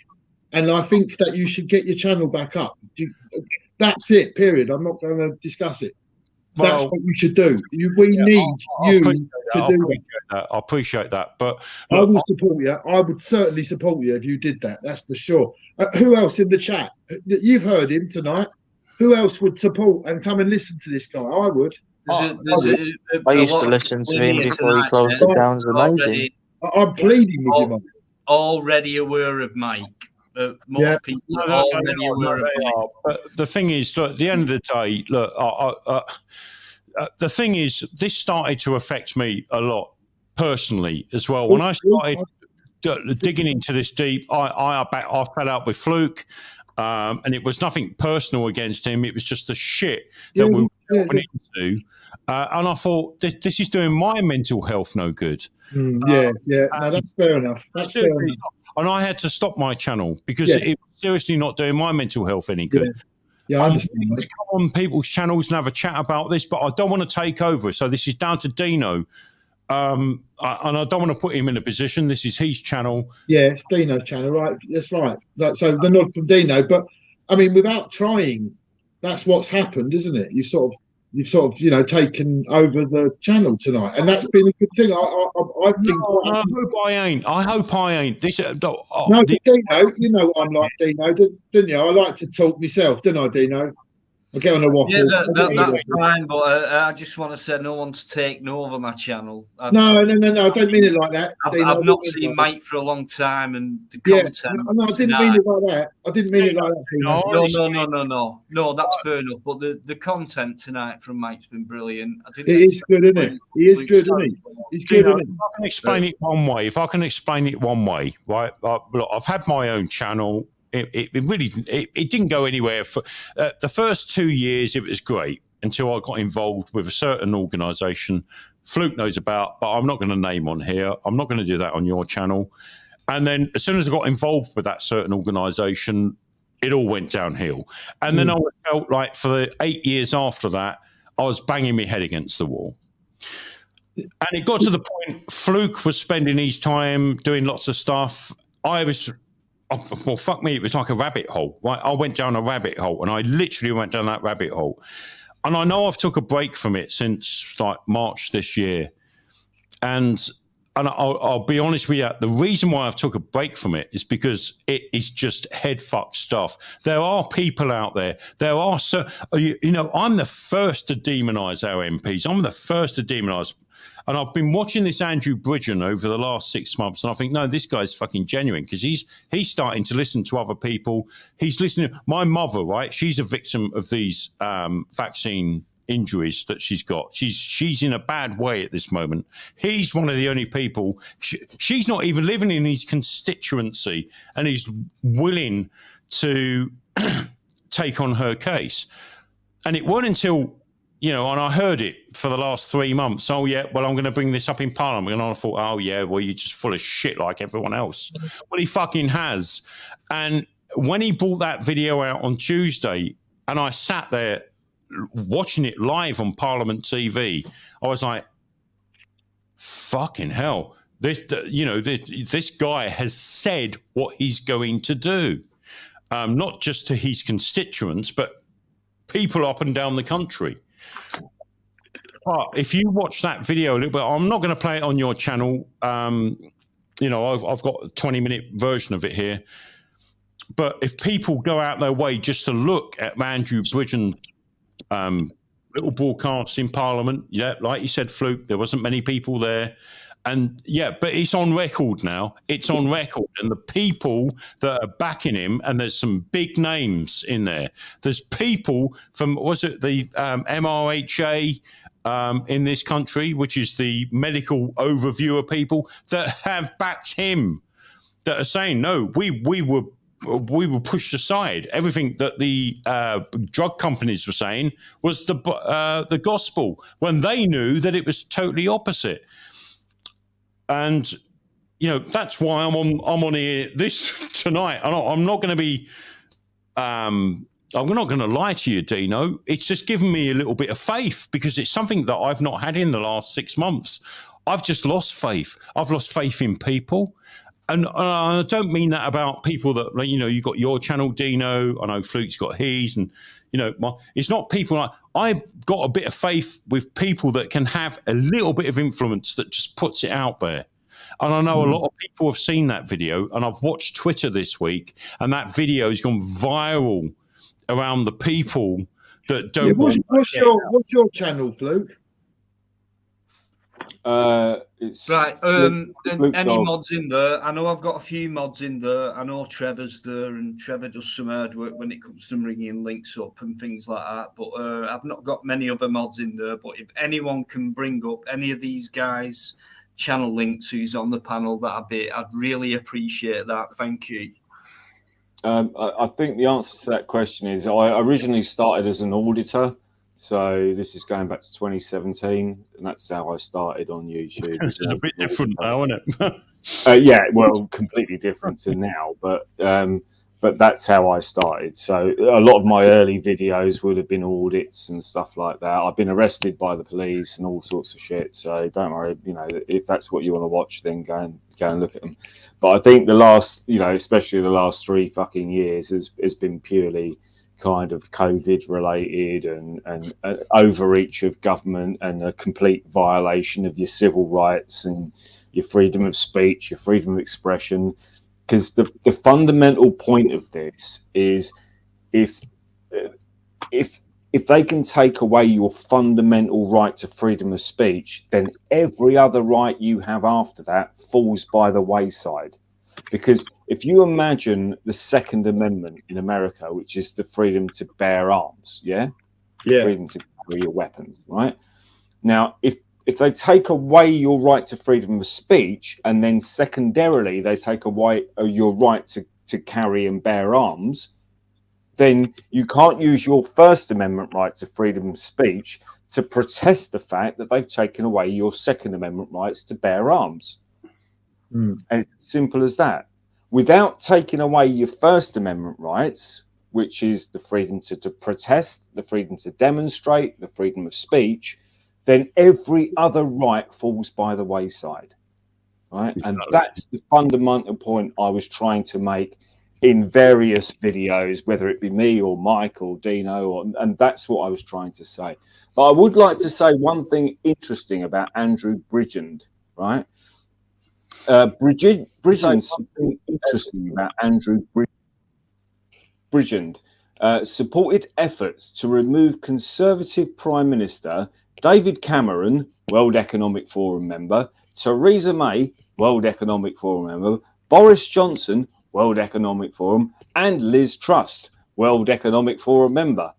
and I think that you should get your channel back up. That's it. Period. I'm not going to discuss it. That's what you should do. We need you to do that. I appreciate that, but I will support you. I would certainly support you if you did that. That's for sure. Who else in the chat? You've heard him tonight. Who else would support and come and listen to this guy? I would. I used to listen to him before he closed it down. It's amazing. I'm pleading with you, Mike. Already aware of Mike. Most people are already aware of Mike. But the thing is, look, at the end of the day, look, the thing is, this started to affect me a lot personally as well. When I started digging into this deep, I fell out with Fluke. And it was nothing personal against him. It was just the shit that we were going into. And I thought, this is doing my mental health no good. No, that's fair enough. That's fair enough. And I had to stop my channel because it was seriously not doing my mental health any good. I understand. To come on people's channels and have a chat about this, but I don't want to take over. So this is down to Dino. And I don't want to put him in a position. This is his channel. Yeah, it's Dino's channel, right? That's right. So the nod from Dino, but I mean, without trying, that's what's happened, isn't it? You've sort of, you know, taken over the channel tonight, and that's been a good thing. I think. I hope I ain't. This. Dino, you know what I'm like, Dino, didn't you? I like to talk myself, don't I, Dino? I'll get on a waffle. Yeah, that's fine, but I just want to say no one's taken over my channel. No, I don't mean it like that. I've not seen Mike for a long time, and the content. No, I didn't mean it like that. I didn't mean it like that. No, that's fair enough. But the content tonight from Mike's been brilliant. It is good, isn't it? He is good, isn't he? He's good, isn't he? If I can explain it one way, right? Look, I've had my own channel. It really didn't go anywhere for the first 2 years. It was great until I got involved with a certain organisation Fluke knows about, but I'm not going to name on here. I'm not going to do that on your channel. And then as soon as I got involved with that certain organisation, it all went downhill. And then I felt like for the 8 years after that, I was banging my head against the wall. And it got to the point Fluke was spending his time doing lots of stuff. Well, fuck me, it was like a rabbit hole, right? I went down a rabbit hole, and I literally went down that rabbit hole. And I know I've took a break from it since like March this year. And I'll be honest with you, the reason why I've took a break from it is because it is just head fuck stuff. There are people out there. I'm the first to demonise our MPs. I'm the first to demonise And I've been watching this Andrew Bridgen over the last 6 months, and I think, no, this guy's fucking genuine, because he's starting to listen to other people. He's listening. My mother, right? She's a victim of these vaccine injuries that she's got. She's in a bad way at this moment. He's one of the only people. She's not even living in his constituency, and he's willing to take on her case. And it wasn't until, and I heard it for the last 3 months. Oh, yeah, well, I'm going to bring this up in Parliament. And I thought, oh, yeah, well, you're just full of shit like everyone else. Well, he fucking has. And when he brought that video out on Tuesday, and I sat there watching it live on Parliament TV, I was like, fucking hell. This guy has said what he's going to do. Not just to his constituents, but people up and down the country. But if you watch that video a little bit, I'm not going to play it on your channel. I've got a 20-minute version of it here. But if people go out their way just to look at Andrew Bridgen's little broadcast in Parliament, yeah, like you said, Fluke, there wasn't many people there. And yeah, but it's on record now. It's on record. And the people that are backing him, and there's some big names in there. There's people from, was it the MRHA in this country, which is the medical overview of people that have backed him, that are saying, no, we were pushed aside. Everything that the drug companies were saying was the gospel, when they knew that it was totally opposite. And that's why I'm on here this tonight. I'm not going to be. I'm not going to lie to you, Dino. It's just given me a little bit of faith, because it's something that I've not had in the last 6 months. I've just lost faith. I've lost faith in people. And I don't mean that about people that, you got your channel, Dino. I know Fluke's got his, and it's not people. I've got a bit of faith with people that can have a little bit of influence that just puts it out there. And I know a lot of people have seen that video, and I've watched Twitter this week, and that video has gone viral around the people that don't. Yeah, what's your channel, Fluke? It's right. Any mods in there? I know I've got a few mods in there. I know Trevor's there, and Trevor does some hard work when it comes to bringing links up and things like that. But I've not got many other mods in there. But if anyone can bring up any of these guys' channel links who's on the panel, I'd really appreciate that. Thank you. I think the answer to that question is I originally started as an auditor. So this is going back to 2017, and that's how I started on YouTube. It's a bit different now, isn't it? Yeah, well, completely different to now, but that's how I started. So a lot of my early videos would have been audits and stuff like that. I've been arrested by the police and all sorts of shit. So don't worry, if that's what you want to watch, then go and look at them. But I think the last, especially the last 3 fucking years has been purely kind of COVID related and overreach of government, and a complete violation of your civil rights and your freedom of speech, your freedom of expression. Because the fundamental point of this is if they can take away your fundamental right to freedom of speech, then every other right you have after that falls by the wayside. Because if you imagine the Second Amendment in America, which is the freedom to bear arms, freedom to carry your weapons, right? Now, if they take away your right to freedom of speech, and then secondarily they take away your right to carry and bear arms, then you can't use your First Amendment right to freedom of speech to protest the fact that they've taken away your Second Amendment rights to bear arms. And it's as simple as that. Without taking away your First Amendment rights, which is the freedom to protest, the freedom to demonstrate, the freedom of speech, then every other right falls by the wayside, right? Exactly. And that's the fundamental point I was trying to make in various videos, whether it be me or Mike or Dino, and that's what I was trying to say. But I would like to say one thing interesting about Andrew Bridgen, right? Bridgen, something interesting about Andrew Bridgen supported efforts to remove Conservative Prime Minister David Cameron, World Economic Forum member, Theresa May, World Economic Forum member, Boris Johnson, World Economic Forum, and Liz Truss, World Economic Forum member.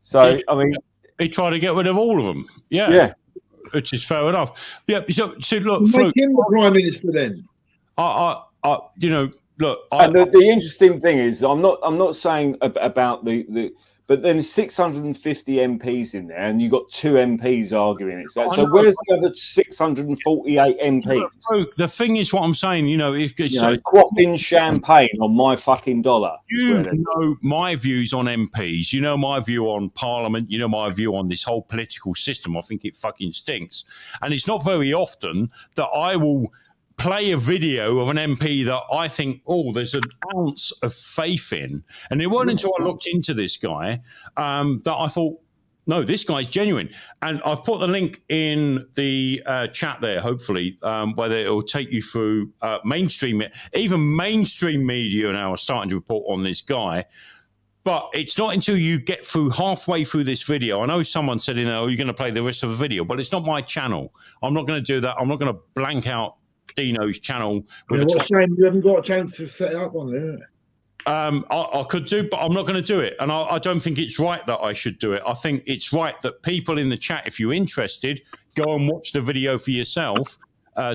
So, I mean, he tried to get rid of all of them. Yeah. Which is fair enough. Yeah. So look, Make him the Prime Minister then. You know, look. And the interesting thing is, I'm not saying about the. But then 650 MPs in there, and you've got 2 MPs arguing it. So where's the other 648 MPs? Look, the thing is, what I'm saying, you know, quaffing champagne on my fucking dollar. You know my views on MPs. You know my view on Parliament. You know my view on this whole political system. I think it fucking stinks. And it's not very often that I will play a video of an MP that I think, there's an ounce of faith in. And it wasn't until I looked into this guy that I thought, no, this guy's genuine. And I've put the link in the chat there, hopefully, where it'll take you through mainstream. Even mainstream media now are starting to report on this guy. But it's not until you get through halfway through this video. I know someone said, you're going to play the rest of the video, but it's not my channel. I'm not going to do that. I'm not going to blank out Dino's channel. What a shame you haven't got a chance to set it up on there. I could do, but I'm not going to do it. And I don't think it's right that I should do it. I think it's right that people in the chat, if you're interested, go and watch the video for yourself.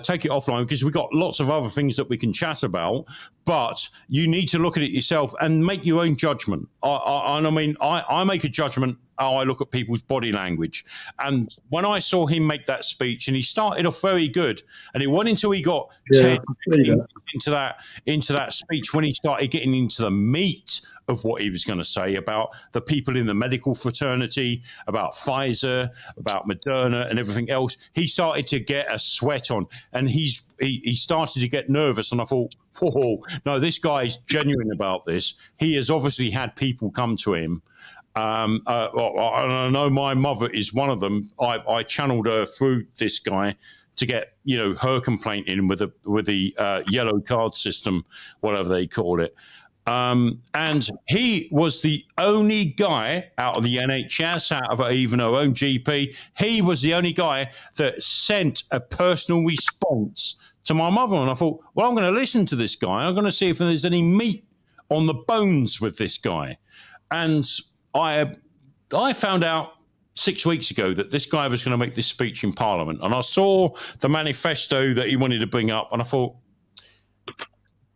Take it offline because we've got lots of other things that we can chat about, but you need to look at it yourself and make your own judgment. I make a judgment how I look at people's body language. And when I saw him make that speech, and he started off very good, and it wasn't until he got 10 into that speech when he started getting into the meat of what he was going to say about the people in the medical fraternity, about Pfizer, about Moderna and everything else. He started to get a sweat on, and he started to get nervous. And I thought, no, this guy is genuine about this. He has obviously had people come to him. I know my mother is one of them. I channeled her through this guy to get, her complaint in with the yellow card system, whatever they call it. And he was the only guy out of the NHS, out of even our own GP, he was the only guy that sent a personal response to my mother. And I thought, well, I'm going to listen to this guy. I'm going to see if there's any meat on the bones with this guy. And I found out 6 weeks ago that this guy was going to make this speech in Parliament. And I saw the manifesto that he wanted to bring up, and I thought,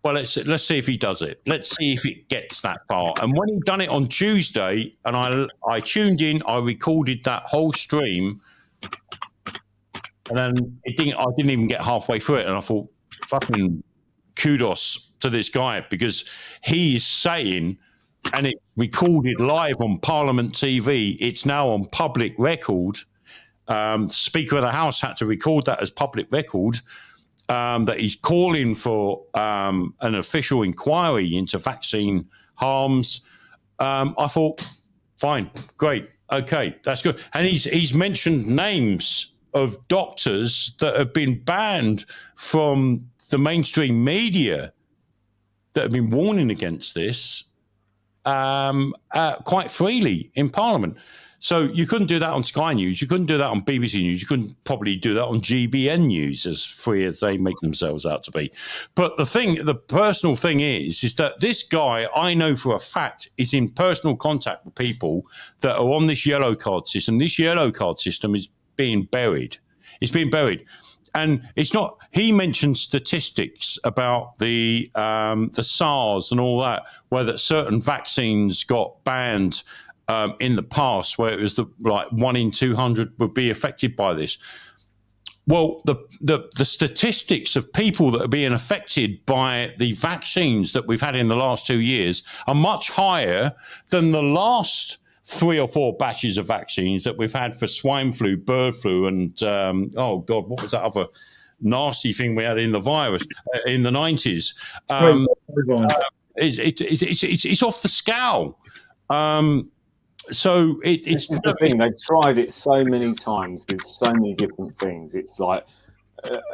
well, let's see if he does it. Let's see if it gets that far. And when he done it on Tuesday, and I tuned in, I recorded that whole stream, and then I didn't even get halfway through it, and I thought, fucking kudos to this guy, because he is saying, and it's recorded live on Parliament TV. It's now on public record. Speaker of the House had to record that as public record. That he's calling for an official inquiry into vaccine harms. I thought, fine, great, okay, that's good. And he's mentioned names of doctors that have been banned from the mainstream media that have been warning against this quite freely in Parliament. So you couldn't do that on Sky News. You couldn't do that on BBC News. You couldn't probably do that on GBN News, as free as they make themselves out to be. But the personal thing is that this guy, I know for a fact, is in personal contact with people that are on this yellow card system. This yellow card system is being buried. It's being buried. And it's not. He mentioned statistics about the SARS and all that, where that certain vaccines got banned in the past, where it was like 1 in 200 would be affected by this. Well, the statistics of people that are being affected by the vaccines that we've had in the last 2 years are much higher than the last 3 or 4 batches of vaccines that we've had for swine flu, bird flu, and what was that other nasty thing we had in the virus in the 90s? It's off the scale. So it's the thing. They've tried it so many times with so many different things. It's like,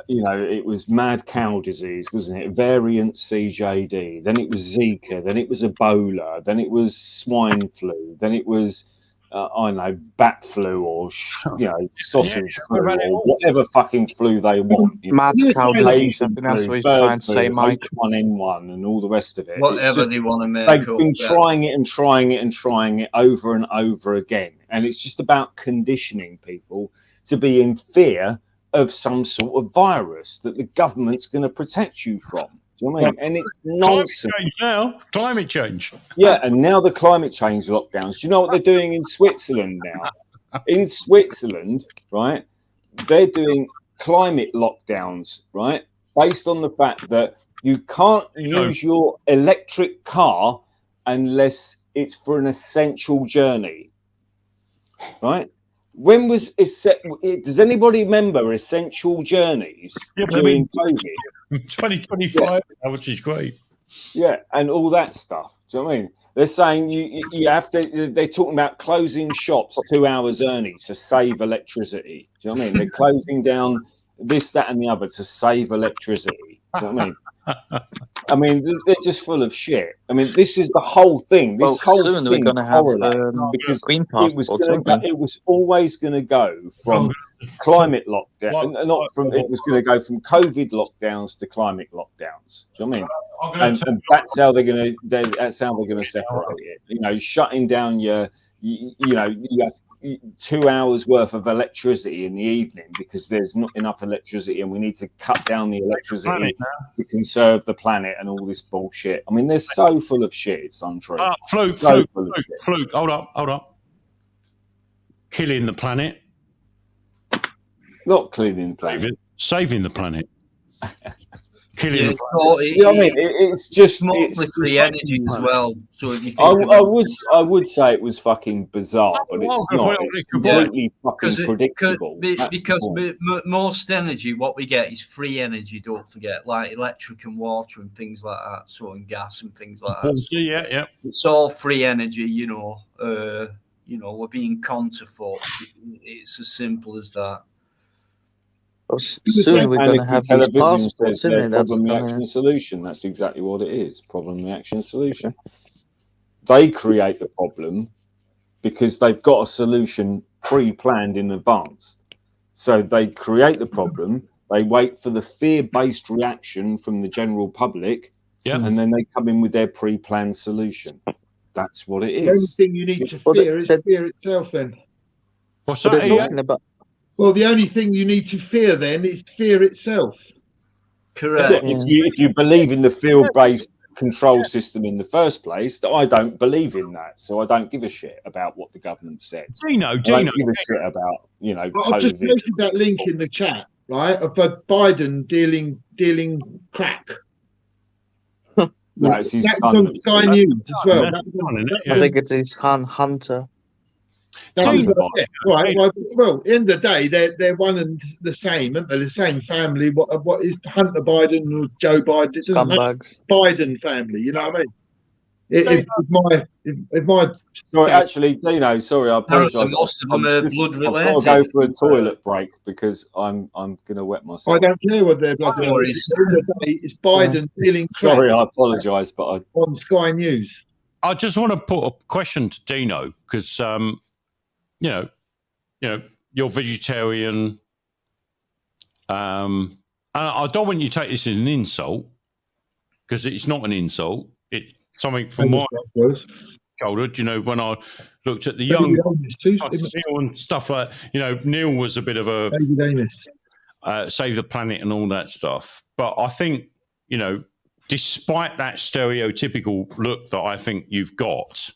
it was mad cow disease, wasn't it? Variant CJD. Then it was Zika. Then it was Ebola. Then it was swine flu. Then it was I know, bat flu or sausage flu or whatever fucking flu they want. Mad cow disease. I Asian think that's flu, what he's bird trying to say, flu, Mike. H1N1 and all the rest of it. Whatever they want to make They've up, been yeah. trying it and trying it and trying it over and over again. And it's just about conditioning people to be in fear of some sort of virus that the government's going to protect you from. Do you know what I mean? And it's nonsense. Climate change now. Climate change. Yeah, and now the climate change lockdowns. Do you know what they're doing in Switzerland now? In Switzerland, right, they're doing climate lockdowns, right, based on the fact that you can't use your electric car unless it's for an essential journey, right? When was does anybody remember essential journeys during COVID? 2025, which is great. Yeah, and all that stuff. Do you know what I mean? They're saying you have to. They're talking about closing shops 2 hours early to save electricity. Do you know what I mean? They're closing down this, that, and the other to save electricity. Do you know what I mean? I mean, they're just full of shit. I mean, this is the whole thing. This whole soon thing we're going to have because green it was always going to go from climate lockdown, it was going to go from COVID lockdowns to climate lockdowns. Do you know what I mean? And that's how they're going to separate it. You know, shutting down you have 2 hours worth of electricity in the evening because there's not enough electricity and we need to cut down the electricity to conserve the planet and all this bullshit. I mean, they're so full of shit, it's untrue. Fluke, hold up. Killing the planet. Not cleaning the planet. Saving the planet. Killing the planet. You know what I mean? It's just free energy as well. So if you think I would say it was fucking bizarre, but it's not. It's completely fucking predictable. Because most energy, what we get is free energy. Don't forget, like electric and water and things like that. So and gas and things like that. So yeah. It's all free energy. You know, we're being conned to folk. It's as simple as that. Soon we're going to have these passports, isn't it? Problem, reaction, solution. That's exactly what it is. Problem, reaction, solution. They create the problem because they've got a solution pre-planned in advance. So they create the problem. They wait for the fear-based reaction from the general public, and then they come in with their pre-planned solution. That's what it is. The only thing you need to fear is fear itself. Then what's that? Well, the only thing you need to fear then is fear itself. Correct. Yeah, if you believe in the field-based control system in the first place, I don't believe in that, so I don't give a shit about what the government says. Dino, I don't give a shit about I've just posted that link in the chat, right? Of Biden dealing crack. That's his That's son. on Sky News as well. I think it's his Hunter. Right. Well, at the end of the day, they're one and the same, aren't they? The same family. What is Hunter Biden or Joe Biden? It's Biden family. You know what I mean? If my sorry, actually, Dino, sorry, I apologise. Most of them are blood related. I've got to go for a toilet break because I'm going to wet myself. I don't care whether they're blood related. At the end of the day, it's Biden dealing. Sorry, I apologise, but on Sky News. I just want to put a question to Dino because you're vegetarian. And I don't want you to take this as an insult because it's not an insult. It's something from my childhood. When I looked at the young and stuff like, Neil was a bit of a save the planet and all that stuff. But I think, despite that stereotypical look that I think you've got,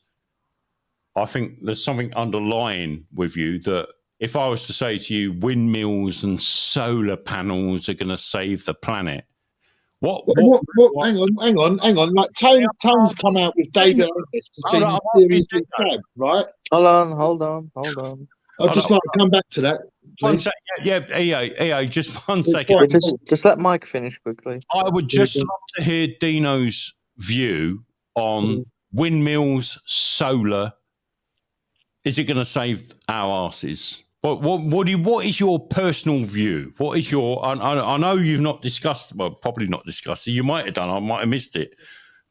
I think there's something underlying with you that if I was to say to you, windmills and solar panels are going to save the planet, what? Hang on. Like Tone's come out with David Ellis as being seriously sad, right? Hold on. I'd just like to come back to that. One second. Yeah, EA, just 1 second. Just let Mike finish quickly. I would just love to hear Dino's view on windmills, solar. Is it going to save our asses? What is your personal view? What is your? I know you've not discussed. Well, probably not discussed it. You might have done. I might have missed it.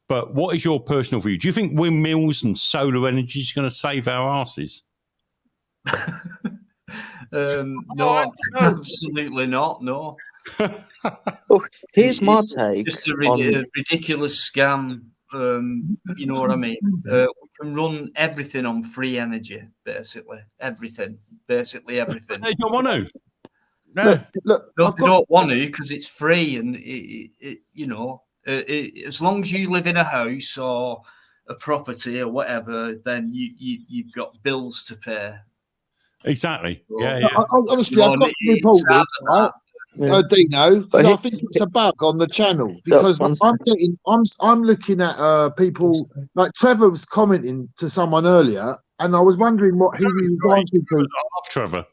But what is your personal view? Do you think windmills and solar energy is going to save our asses? No, absolutely not. No. Oh, here's my take. Just a on- ridiculous scam. You know what I mean? We can run everything on free energy, basically. Everything. Basically everything. They don't want to. No. Look, No, they don't want to because it's free, and you know, as long as you live in a house or a property or whatever, then you've got bills to pay. Exactly. So, Yeah. Honestly, You know, I've got to it's report out this, of right? that. Dino, But I think it's a bug on the channel because I'm looking at people like Trevor was commenting to someone earlier, and I was wondering what he was answering to. I love Trevor.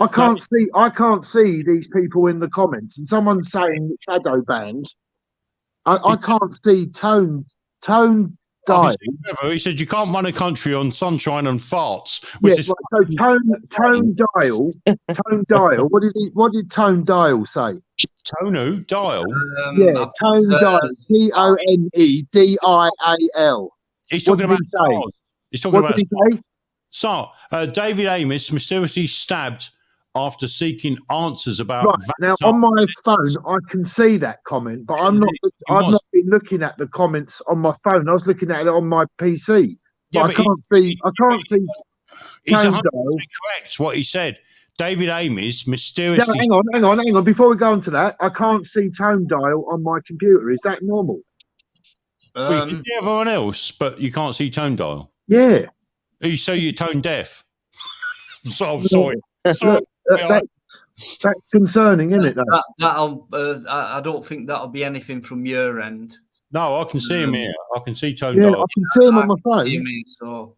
I can't see these people in the comments, and someone's saying shadow banned. I can't see tone dial. He said you can't run a country on sunshine and farts. Which is right, so tone dial. What did tone dial say? Tonu dial. Yeah, tone dial. TONEDIAL. He's talking about SARS. He's talking what about did he say? SARS. David Amos mysteriously stabbed after seeking answers about. Right now, on my phone, I can see that comment, but I've not been looking at the comments on my phone. I was looking at it on my PC. Yeah, but I can't see. He's tone 100% dial. correct. What he said. David Amos No, mysteriously. hang on. Before we go on to that, I can't see tone dial on my computer. Is that normal? Well, you can see everyone else, but you can't see tone dial. Yeah. So you're tone deaf. So I'm sorry. That's concerning, isn't it? That'll. I don't think that'll be anything from your end. No, I can see him here. I can see tone Yeah, dial. I can see him on my phone. So.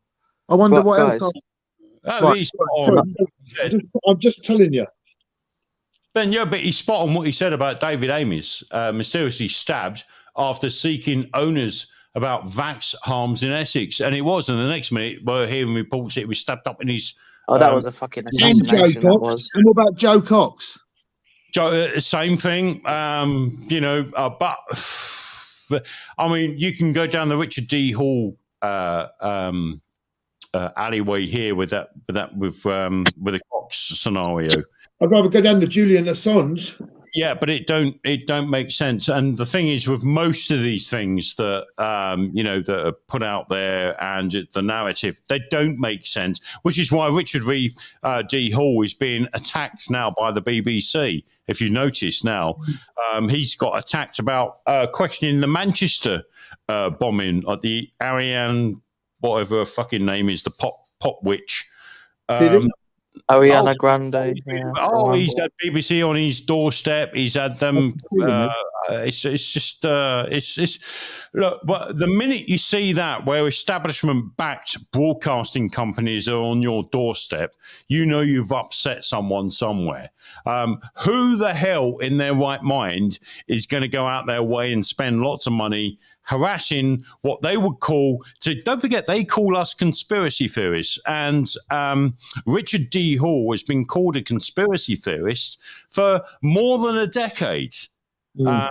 I wonder Right, what guys. else. He's spot on. I'm just telling you. Ben, yeah, but he's spot on what he said about David Amos mysteriously stabbed after seeking owners about vax harms in Essex. And it was, and the next minute we're hearing reports it was stabbed up in his... Oh, that was a fucking And Joe assassination. That Cox. was. And what about Joe Cox? Same thing, you know, but I mean, you can go down the Richard D. Hall alleyway here with the Cox scenario. I'd rather go down the Julian Assange. Yeah, but it don't make sense. And the thing is, with most of these things that that are put out there and the narrative, they don't make sense. Which is why Richard D. Hall is being attacked now by the BBC. If you notice now, he's got attacked about questioning the Manchester bombing at the Ariane, whatever her fucking name is, the pop witch. Ariana Grande. He's had BBC on his doorstep. He's had them. It's just look. But the minute you see that, where establishment-backed broadcasting companies are on your doorstep, you know you've upset someone somewhere. Who the hell in their right mind is going to go out their way and spend lots of money harassing what they would call, don't forget, they call us conspiracy theorists. And Richard D. Hall has been called a conspiracy theorist for more than a decade. And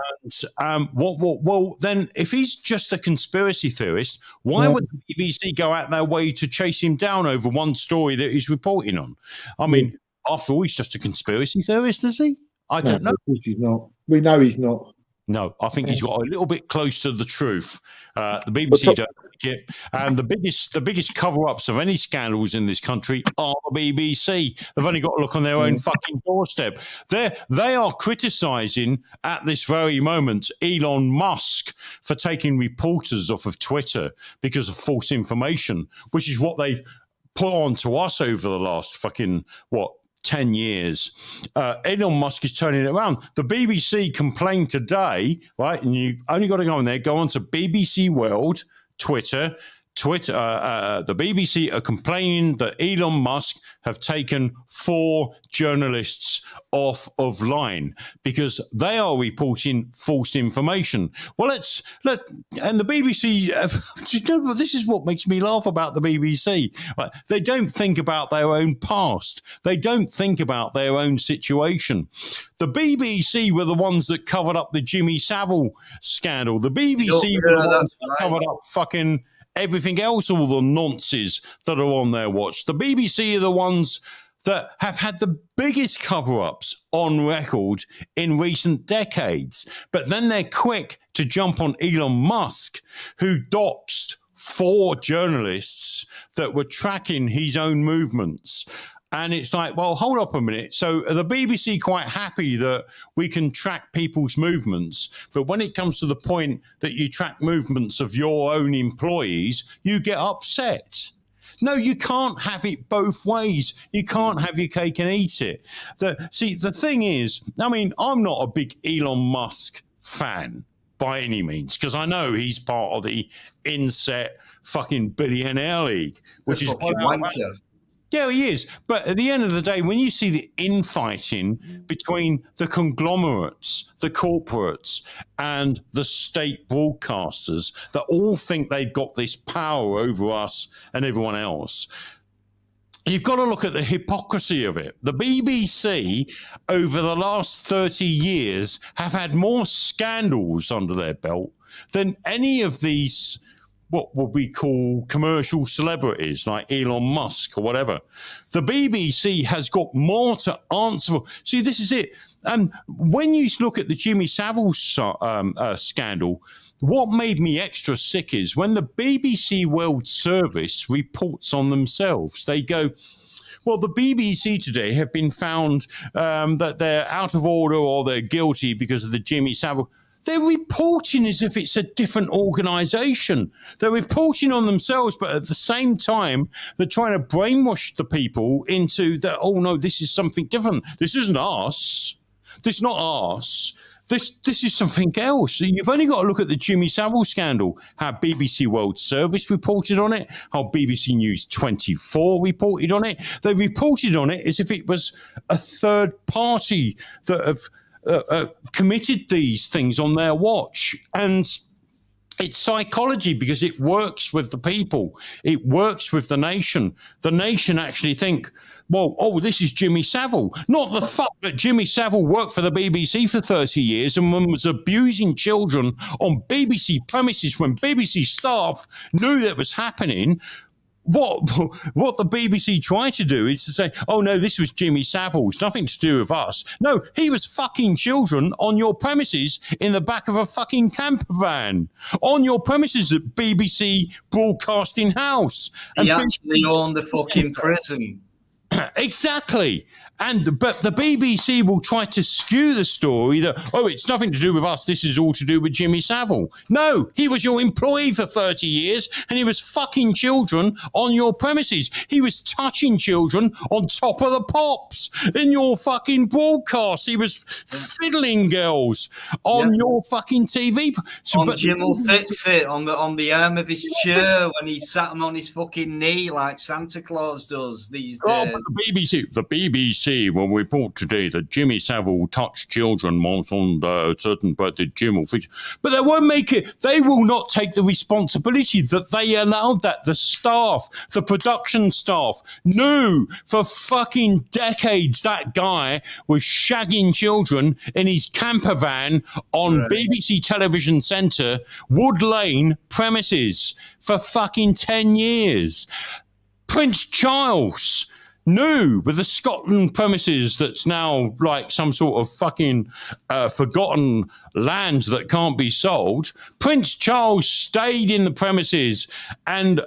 well, then if he's just a conspiracy theorist, why would the BBC go out their way to chase him down over one story that he's reporting on? I mean, after all, he's just a conspiracy theorist, is he? I don't know. Of course he's not. We know he's not. No, I think he's got a little bit close to the truth. The BBC don't like it, and the biggest cover-ups of any scandals in this country are the BBC. They've only got to look on their own fucking doorstep. They are criticising at this very moment Elon Musk for taking reporters off of Twitter because of false information, which is what they've put on to us over the last fucking 10 years. Elon Musk is turning it around. The BBC complained today, right? And you only got to go on there, go on to BBC World, Twitter. The BBC are complaining that Elon Musk have taken 4 journalists off of line because they are reporting false information. Well, and the BBC, this is what makes me laugh about the BBC. Right? They don't think about their own past. They don't think about their own situation. The BBC were the ones that covered up the Jimmy Savile scandal. The BBC were the ones that covered up fucking everything else, all the nonsense that are on their watch. The BBC are the ones that have had the biggest cover-ups on record in recent decades. But then they're quick to jump on Elon Musk, who doxed 4 journalists that were tracking his own movements. And it's like, well, hold up a minute. So are the BBC quite happy that we can track people's movements? But when it comes to the point that you track movements of your own employees, you get upset. No, you can't have it both ways. You can't have your cake and eat it. The thing is, I mean, I'm not a big Elon Musk fan by any means, because I know he's part of the inset fucking billionaire league, which is what yeah, he is. But at the end of the day, when you see the infighting between the conglomerates, the corporates, and the state broadcasters that all think they've got this power over us and everyone else, you've got to look at the hypocrisy of it. The BBC, over the last 30 years, have had more scandals under their belt than any of these what would we call commercial celebrities like Elon Musk or whatever. The BBC has got more to answer for. See, this is it. When you look at the Jimmy Savile scandal, what made me extra sick is when the BBC World Service reports on themselves, they go, well, the BBC today have been found that they're out of order or they're guilty because of the Jimmy Savile. They're reporting as if it's a different organisation. They're reporting on themselves, but at the same time, they're trying to brainwash the people into that, oh, no, this is something different. This isn't us. This is not us. This is something else. You've only got to look at the Jimmy Savile scandal, how BBC World Service reported on it, how BBC News 24 reported on it. They reported on it as if it was a third party that have committed these things on their watch. And it's psychology because it works with the people. It works with the nation. The nation actually think, well, oh, this is Jimmy Savile. Not the fact that Jimmy Savile worked for the BBC for 30 years and was abusing children on BBC premises when BBC staff knew that was happening. What the BBC tried to do is to say, oh, no, this was Jimmy Savile. It's nothing to do with us. No, he was fucking children on your premises in the back of a fucking camper van. On your premises at BBC Broadcasting House. He actually owned the fucking prison. Exactly. But the BBC will try to skew the story that, oh, it's nothing to do with us. This is all to do with Jimmy Savile. No, he was your employee for 30 years and he was fucking children on your premises. He was touching children on Top of the Pops in your fucking broadcast. He was fiddling girls on your fucking TV. Jim will fix it on the arm of his chair when he sat him on his fucking knee like Santa Claus does these days. The BBC will report today that Jimmy Savile touched children once on a certain birthday. Jim will fix it. But they won't make it. They will not take the responsibility that they allowed that. The staff, the production staff knew for fucking decades that guy was shagging children in his camper van on BBC Television Centre, Wood Lane premises for fucking 10 years. Prince Charles knew with the Scotland premises that's now like some sort of fucking forgotten land that can't be sold. Prince Charles stayed in the premises and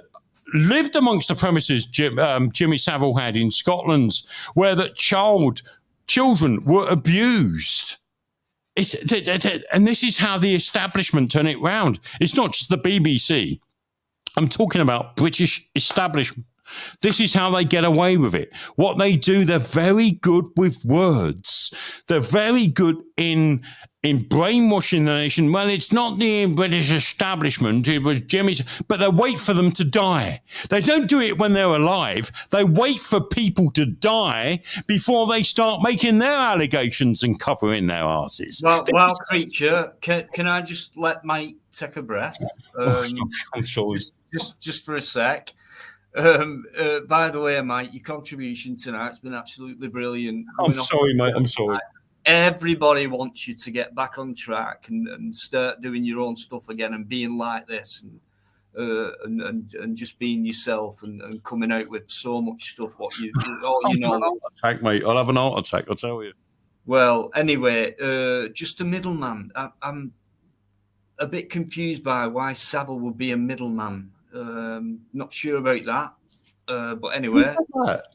lived amongst the premises Jimmy Savile had in Scotland, where the children were abused. And this is how the establishment turn it round. It's not just the BBC. I'm talking about British establishment. This is how they get away with it. What they do, they're very good with words. They're very good in brainwashing the nation. Well, it's not the British establishment, it was Jimmy's, but they wait for them to die. They don't do it when they're alive. They wait for people to die before they start making their allegations and covering their asses. Well, creature, can I just let Mike take a breath? I'm sorry. Just for a sec. By the way, Mike, your contribution tonight's been absolutely brilliant. I'm sorry, mate. I'm sorry. Everybody wants you to get back on track and start doing your own stuff again and being like this. And and just being yourself and coming out with so much stuff. What all you know. Attack, mate. I'll have an heart attack. I'll tell you. Well, anyway, just a middleman. I'm a bit confused by why Savile would be a middleman. Not sure about that. But anyway,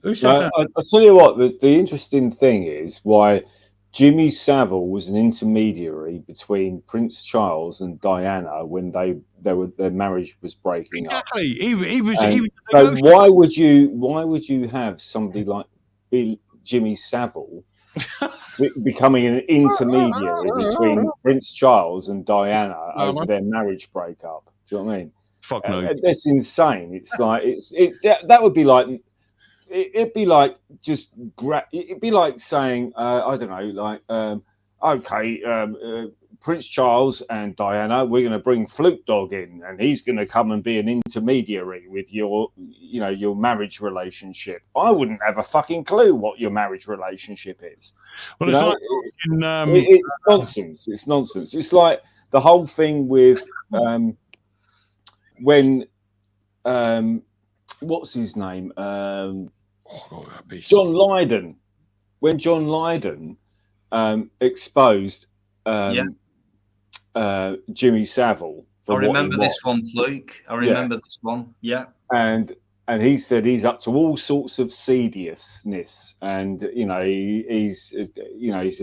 who said that? I'll tell you what. The interesting thing is why Jimmy Savile was an intermediary between Prince Charles and Diana when their marriage was breaking up. Exactly. He was. So why would you have somebody like Jimmy Savile becoming an intermediary between Prince Charles and Diana over their marriage breakup? Do you know what I mean? Fuck no. That's insane. It's like that would be like it'd be like it'd be like saying I don't know, like okay, Prince Charles and Diana, we're going to bring Flute Dog in, and he's going to come and be an intermediary with your marriage relationship. I wouldn't have a fucking clue what your marriage relationship is. Well, it's like it's nonsense. It's nonsense. It's like the whole thing with when what's his name? John Lydon. When John Lydon exposed Jimmy Savile. I remember this one, Fluke. I remember this one. Yeah. And he said he's up to all sorts of sediousness, and he's a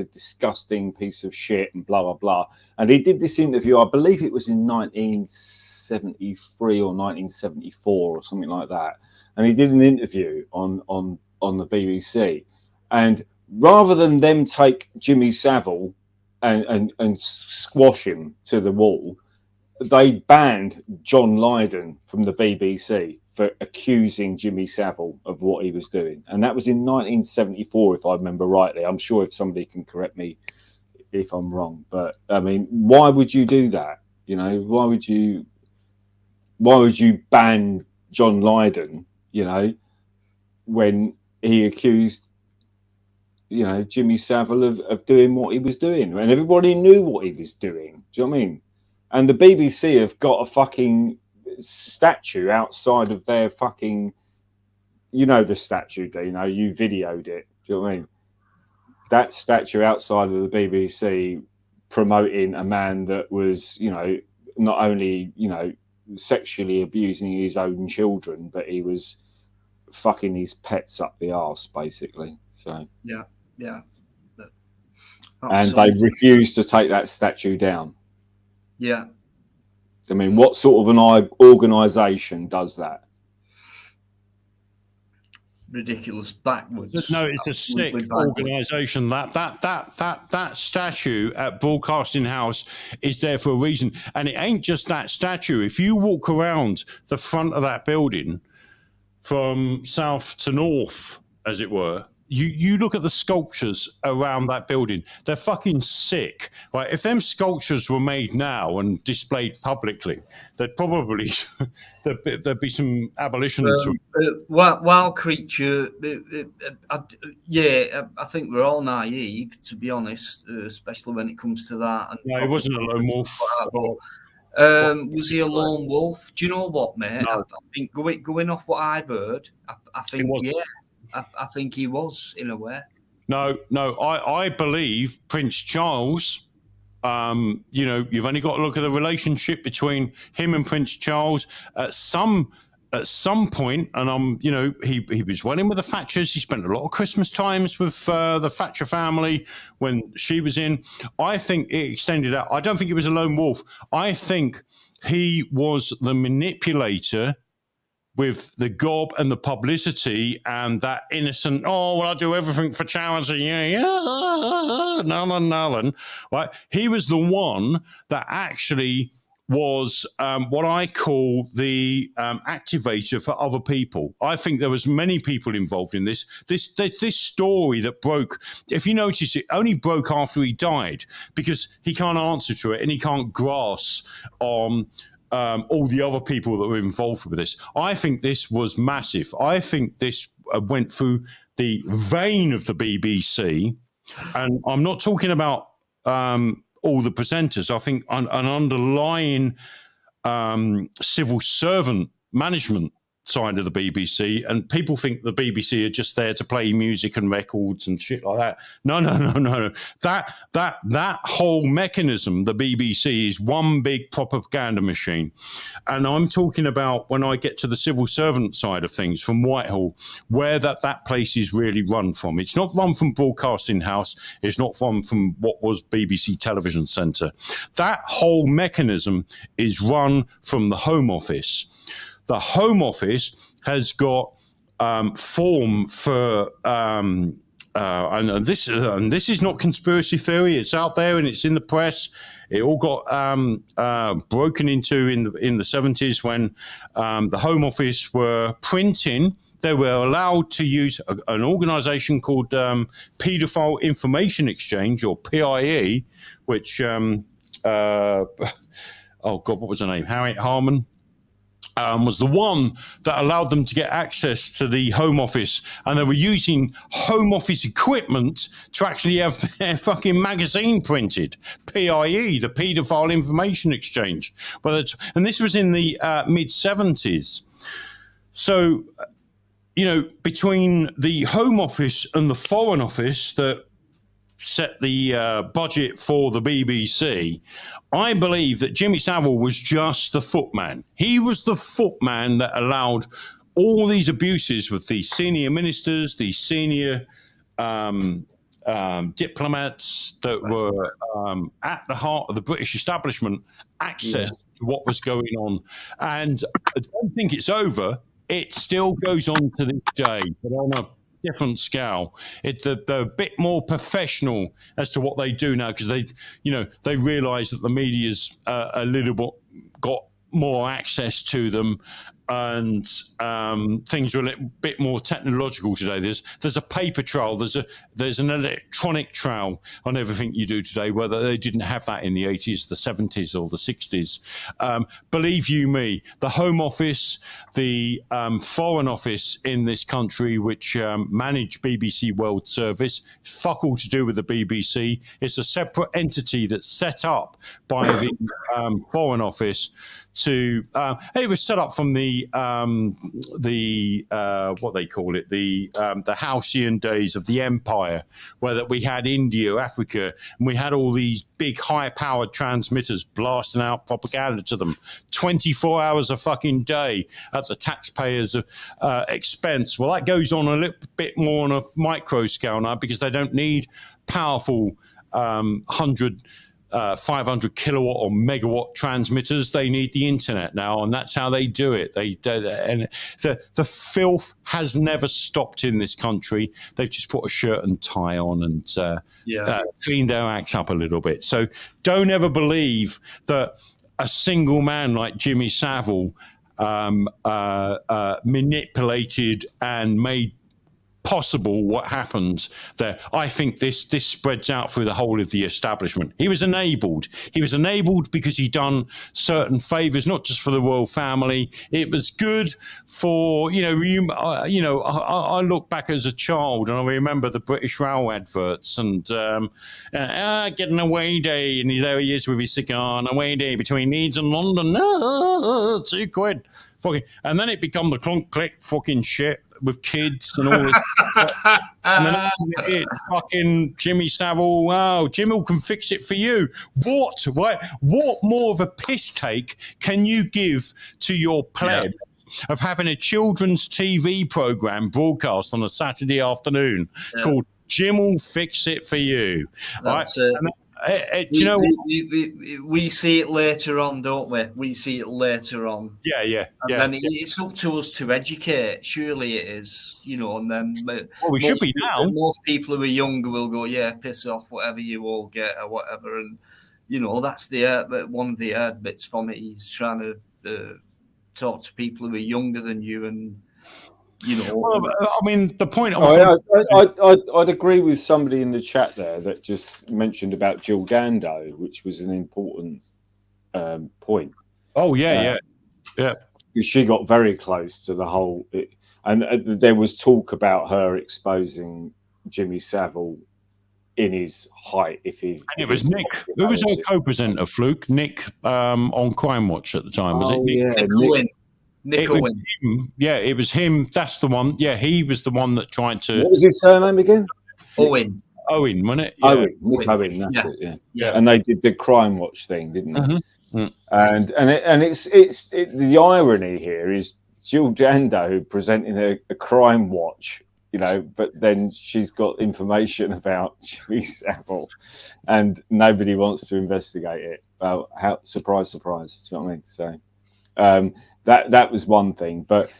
disgusting piece of shit, and blah blah blah. And he did this interview, I believe it was in 1973 or 1974 or something like that. And he did an interview on the BBC, and rather than them take Jimmy Savile and squash him to the wall, they banned John Lydon from the BBC for accusing Jimmy Savile of what he was doing. And that was in 1974, if I remember rightly. I'm sure if somebody can correct me if I'm wrong. But, I mean, why would you do that? Why would you ban John Lydon, when he accused Jimmy Savile of doing what he was doing, and everybody knew what he was doing? Do you know what I mean? And the BBC have got a fucking statue outside of their fucking, the statue, Dino, you videoed it. Do you know what I mean? That statue outside of the BBC promoting a man that was, not only, sexually abusing his own children, but he was fucking his pets up the arse, basically. So yeah. And they refused to take that statue down. Yeah. I mean, what sort of an organisation does that? Ridiculous, backwards. No, it's a sick organisation. That statue at Broadcasting House is there for a reason, and it ain't just that statue. If you walk around the front of that building from south to north, as it were, you look at the sculptures around that building. They're fucking sick. Right? If them sculptures were made now and displayed publicly, there'd probably there'd be some abolition. Wild creature. I think we're all naive, to be honest, especially when it comes to that. No, he wasn't a lone wolf. Was he a lone wolf? Do you know what, mate? No. I think going off what I've heard, I think I think he was, in a way. No, I believe Prince Charles, you've only got to look at the relationship between him and Prince Charles at some point, and he was well in with the Thatchers. He spent a lot of Christmas times with the Thatcher family when she was in. I think it extended out. I don't think he was a lone wolf. I think he was the manipulator with the gob and the publicity and that innocent, I do everything for charity, Nolan. Right? He was the one that actually was what I call the activator for other people. I think there was many people involved in this. This story that broke, if you notice, it only broke after he died because he can't answer to it and he can't grasp on all the other people that were involved with this. I think this was massive. I think this went through the vein of the BBC, and I'm not talking about all the presenters. I think an underlying civil servant management side of the BBC, and people think the BBC are just there to play music and records and shit like that. No. That whole mechanism, the BBC, is one big propaganda machine. And I'm talking about when I get to the civil servant side of things from Whitehall, where that place is really run from. It's not run from Broadcasting House. It's not run from what was BBC Television Centre. That whole mechanism is run from the Home Office. The Home Office has got form for, and this is not conspiracy theory. It's out there and it's in the press. It all got broken into in the 70s when the Home Office were printing. They were allowed to use an organisation called Paedophile Information Exchange, or PIE, which oh God, what was her name? Harriet Harman. Was the one that allowed them to get access to the Home Office, and they were using Home Office equipment to actually have their fucking magazine printed. PIE, the Paedophile Information Exchange. And this was in the mid-70s. So, between the Home Office and the Foreign Office that set the budget for the BBC, I believe that Jimmy Savile was just the footman. He was the footman that allowed all these abuses with these senior ministers, these senior diplomats that were at the heart of the British establishment, access to what was going on. And I don't think it's over. It still goes on to this day, but on a different scale. They're a bit more professional as to what they do now, because they realise that the media's a little bit got more access to them, and things are a little bit more technological today. There's a paper trail, there's an electronic trail on everything you do today, whether they didn't have that in the 80s, the 70s, or the 60s. Believe you me, the Home Office, the Foreign Office in this country, which manage BBC World Service, fuck all to do with the BBC. It's a separate entity that's set up by the Foreign Office to it was set up from the what they call it, the halcyon days of the empire, where that we had India, Africa, and we had all these big high-powered transmitters blasting out propaganda to them 24 hours a fucking day at the taxpayers' expense. Well, that goes on a little bit more on a micro scale now, because they don't need powerful 500 kilowatt or megawatt transmitters. They need the internet now, and that's how they do it. And so the filth has never stopped in this country. They've just put a shirt and tie on and cleaned their act up a little bit. So don't ever believe that a single man like Jimmy Savile manipulated and made possible what happened there. I think this spreads out through the whole of the establishment. He was enabled. He was enabled because he done certain favours, not just for the royal family. It was good for, I look back as a child and I remember the British Rail adverts and getting a away day, and there he is with his cigar, and away day between Leeds and London. £2. Fucking, and then it become the clunk click fucking shit with kids and all this. And then it fucking Jimmy Savile, wow, Jimmy can fix it for you. What more of a piss take can you give to your pleb of having a children's TV program broadcast on a Saturday afternoon called Jim will fix it for you? That's right? you know, we see it later on, don't we? We see it later on. Yeah. And then it's up to us to educate. Surely it is, and then we should be now. Most people who are younger will go, yeah, piss off, whatever you all get or whatever. And, that's the one of the bits from it. He's trying to talk to people who are younger than you and, Well, I mean, the point. I'd agree with somebody in the chat there that just mentioned about Jill Dando, which was an important point. Oh yeah. She got very close to the whole, and there was talk about her exposing Jimmy Savile in his height. If he, and it was Nick. Who was our co-presenter, Fluke? Nick on Crime Watch at the time, was it? Yeah, Nick Owen. Nick It was Owen. him. Yeah, it was him. That's the one. Yeah, he was the one that tried to. What was his surname again? Owen. Owen, wasn't it? Yeah. Owen, Nick Owen. That's Yeah. it. Yeah. Yeah. And they did the Crime Watch thing, didn't they? Mm-hmm. And it's the irony here is Jill Jando, who presenting a Crime Watch, but then she's got information about Savile, and nobody wants to investigate it. Well, how surprise! Do you know what I mean? So that was one thing. But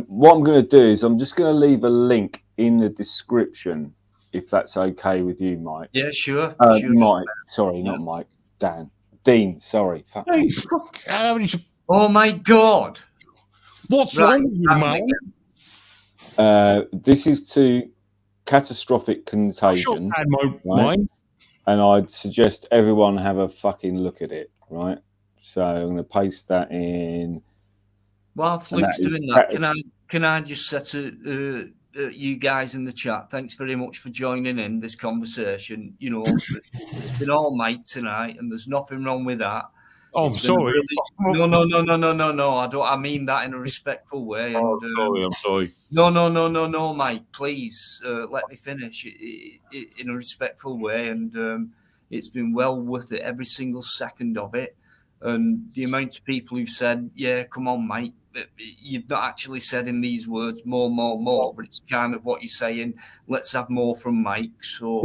what I'm going to do is I'm just going to leave a link in the description, if that's okay with you, Mike. Yeah, sure. Mike, sorry, not Mike. Dean, sorry. Fuck. Hey, fuck. Oh my God! What's wrong with you, man? This is to catastrophic contagion, right? And I'd suggest everyone have a fucking look at it, right? So I'm going to paste that in. While Fluke's doing that, can I just say to you guys in the chat, thanks very much for joining in this conversation. It's been all Mike tonight, and there's nothing wrong with that. Oh, I'm sorry. No. I mean that in a respectful way. Oh, I'm sorry. No, Mike. Please let me finish in a respectful way. And it's been well worth it, every single second of it. And the amount of people who've said, "Yeah, come on, Mike." You've not actually said in these words more, but it's kind of what you're saying. Let's have more from Mike. So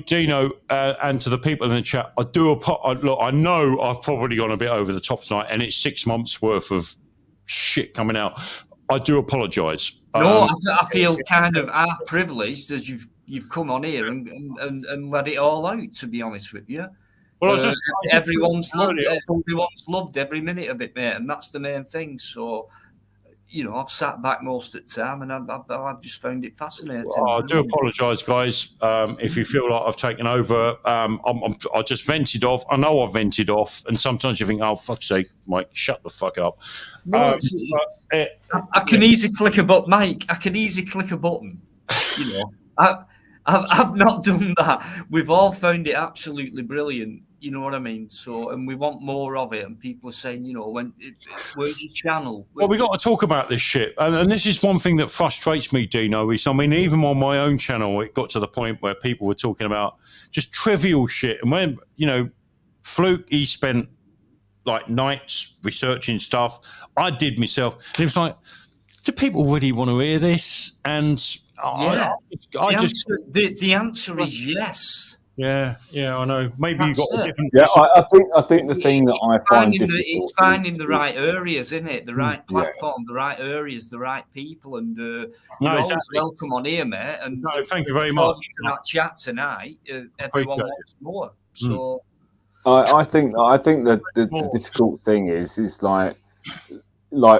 Dino, and to the people in the chat, I do look. I know I've probably gone a bit over the top tonight, and it's 6 months worth of shit coming out. I do apologise. No, I feel kind of privileged as you've come on here and let it all out. To be honest with you. Well, everyone's loved every minute of it, mate, and that's the main thing. So, I've sat back most of the time, and I've just found it fascinating. I do apologise, guys, if you feel like I've taken over. I just vented off. I know I vented off, and sometimes you think, "Oh, fuck's sake, Mike, shut the fuck up." No, I can easily click a button, Mike. I can easily click a button. I've not done that. We've all found it absolutely brilliant. You know what I mean? So, and we want more of it. And people are saying, where's your channel? Well, we got to talk about this shit. And this is one thing that frustrates me, Dino, is, even on my own channel, it got to the point where people were talking about just trivial shit. And when, Fluke, he spent like nights researching stuff. I did myself. And it was like, do people really want to hear this? And the answer is yes. Yeah, I know. Maybe you got a different. Yeah, I think the thing that I find difficult is finding the right areas, isn't it? The right platform, the right areas, the right people, and you're always welcome on here, mate. And thank you very much for that chat tonight. Everyone wants more, so. I think that the difficult thing is like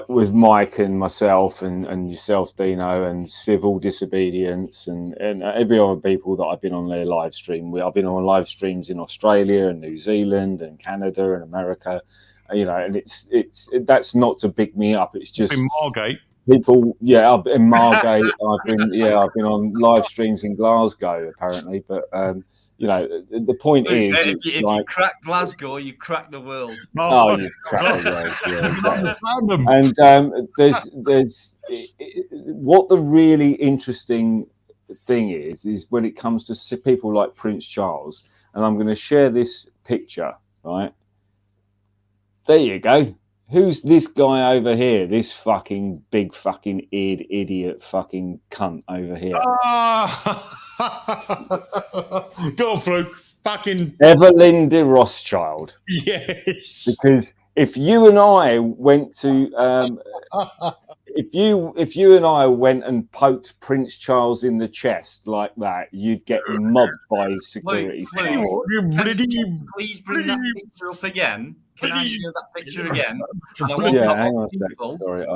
with Mike and myself and yourself, Dino, and civil disobedience and every other people that I've been on their live stream. I've been on live streams in Australia and New Zealand and Canada and America, and it's that's not to big me up. It's just in Margate. People, I've been in Margate. I've been on live streams in Glasgow apparently, but the point is, if you crack Glasgow, you crack the world. Oh, you crack the world, yeah, exactly. And there's what the really interesting thing is when it comes to people like Prince Charles, and I'm going to share this picture, right? There you go. Who's this guy over here? This fucking big fucking idiot fucking cunt over here. Go on, Fluke. Fucking Evelyn de Rothschild. Yes. Because if you and I went to if you and I went and poked Prince Charles in the chest like that, you'd get mobbed by his security. Please bring that picture up again. Can I share that picture again? Hang on a second. Sorry,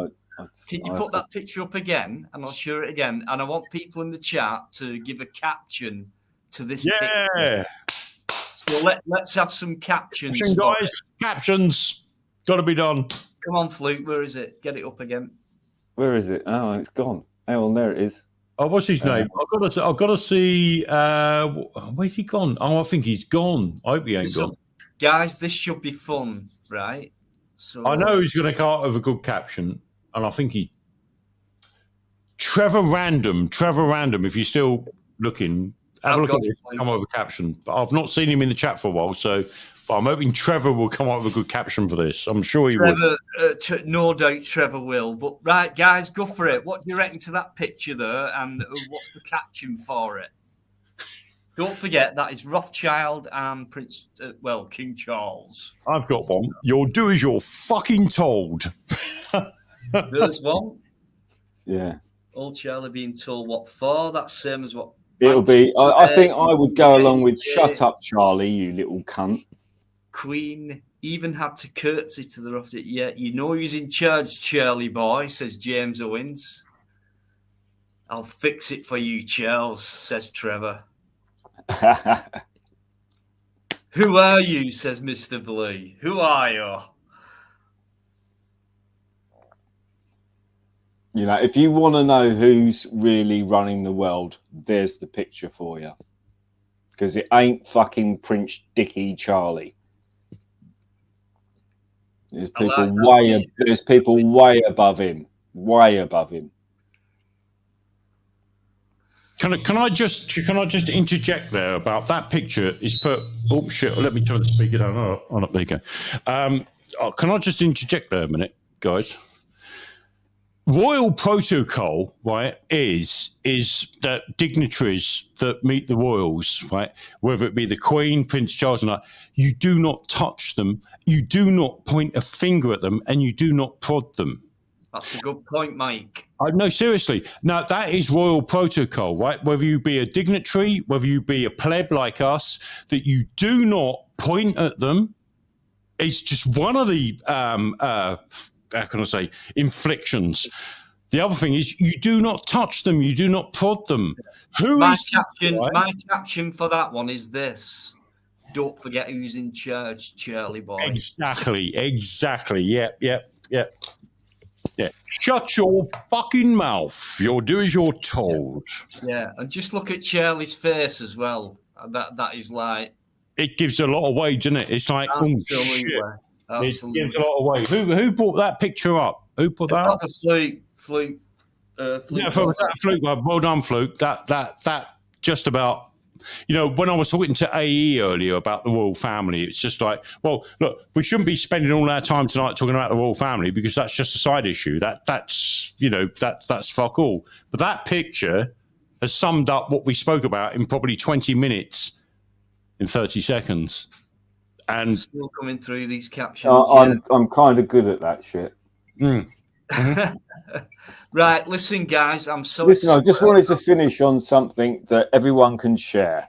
can you put that picture up again, and I'll share it again? And I want people in the chat to give a caption to this picture. So let's have some captions. Guys, captions. Got to be done. Come on, Fluke. Where is it? Get it up again. Where is it? Oh, it's gone. Hang on, there it is. Oh, what's his name? I've got to see. Where's he gone? Oh, I think he's gone. I hope he ain't gone. Guys, this should be fun, right? So I know he's going to come out with a good caption, and I think he. Trevor Random. If you're still looking, have a look at this. Come up with a caption. But I've not seen him in the chat for a while, so. But I'm hoping Trevor will come up with a good caption for this. I'm sure he will. No doubt Trevor will. But right, guys, go for it. What do you reckon to that picture there? And what's the caption for it? Don't forget, that is Rothschild and King Charles. I've got one. You'll do as you're fucking told. There's one. Yeah. Old Charlie being told what for. That's same as what. It'll be. I think I would go along with "Shut up, Charlie, you little cunt." Queen even had to curtsy to the rough. Yeah, you know who's in charge, Charlie boy, says James Owens. I'll fix it for you, Charles, says Trevor. Who are you, says Mr. Blue. Who are you? You know, if you want to know who's really running the world, there's the picture for you. Because it ain't fucking Prince Dicky Charlie. There's people way above him. Way above him. Can I just interject there about that picture? Is put. Oh shit! Let me turn the speaker down. On up there you go. Can I just interject there a minute, guys? Royal protocol, right, is that dignitaries that meet the royals, right, whether it be the Queen, Prince Charles, and you do not touch them, you do not point a finger at them, and you do not prod them. That's a good point, Mike. No, seriously. Now, that is royal protocol, right? Whether you be a dignitary, whether you be a pleb like us, that you do not point at them. It's just one of the how can I say, inflictions. The other thing is you do not touch them, you do not prod them. My caption for that one is this. Don't forget who's in charge, Charlie boy. Exactly. Yep. Yeah. Shut your fucking mouth. You'll do as you're told. Yeah, and just look at Charlie's face as well. That is like... It gives a lot away, doesn't it? It's like, oh, shit. Absolutely. It gives a lot away. Who brought that picture up? Who put that up? Fluke. Yeah, Fluke. Well done, Fluke. That just about. You know, when I was talking to AE earlier about the royal family, it's just like, well, look, we shouldn't be spending all our time tonight talking about the royal family because that's just a side issue. That's fuck all. But that picture has summed up what we spoke about in probably 20 minutes in 30 seconds. And still coming through these captions. I'm kind of good at that shit. Right, listen, guys. I just wanted to finish on something that everyone can share,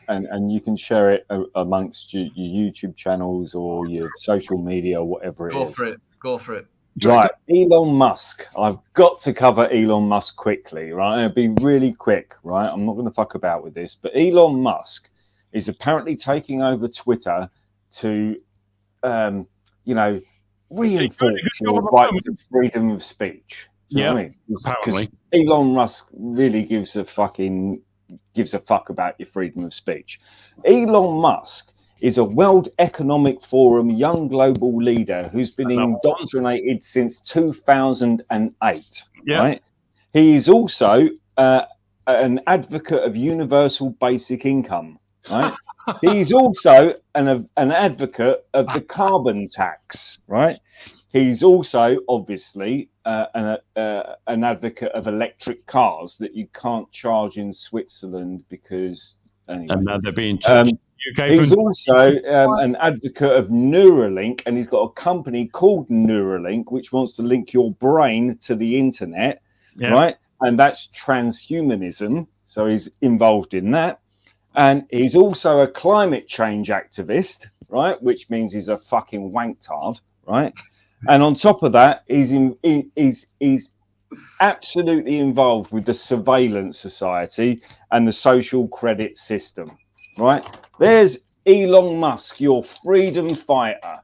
and you can share it amongst your YouTube channels or your social media or whatever it is. Go for it. Right, Elon Musk. I've got to cover Elon Musk quickly, right? It'll be really quick, right? I'm not going to fuck about with this, but Elon Musk is apparently taking over Twitter to, reinforce your right to freedom of speech. Yeah, I mean? Because Elon Musk really gives a fuck about your freedom of speech. Elon Musk is a World Economic Forum young global leader who's been indoctrinated since 2008. Yeah. Right? He is also an advocate of universal basic income. Right? He's also an advocate of the carbon tax. Right? He's also obviously an advocate of electric cars that you can't charge in Switzerland because. Anyway. And now they're being taxed. He's also an advocate of Neuralink, and he's got a company called Neuralink, which wants to link your brain to the internet, right? And that's transhumanism. So he's involved in that. And he's also a climate change activist, right? Which means he's a fucking wanktard, right? And on top of that, he's absolutely involved with the surveillance society and the social credit system, right? There's Elon Musk, your freedom fighter,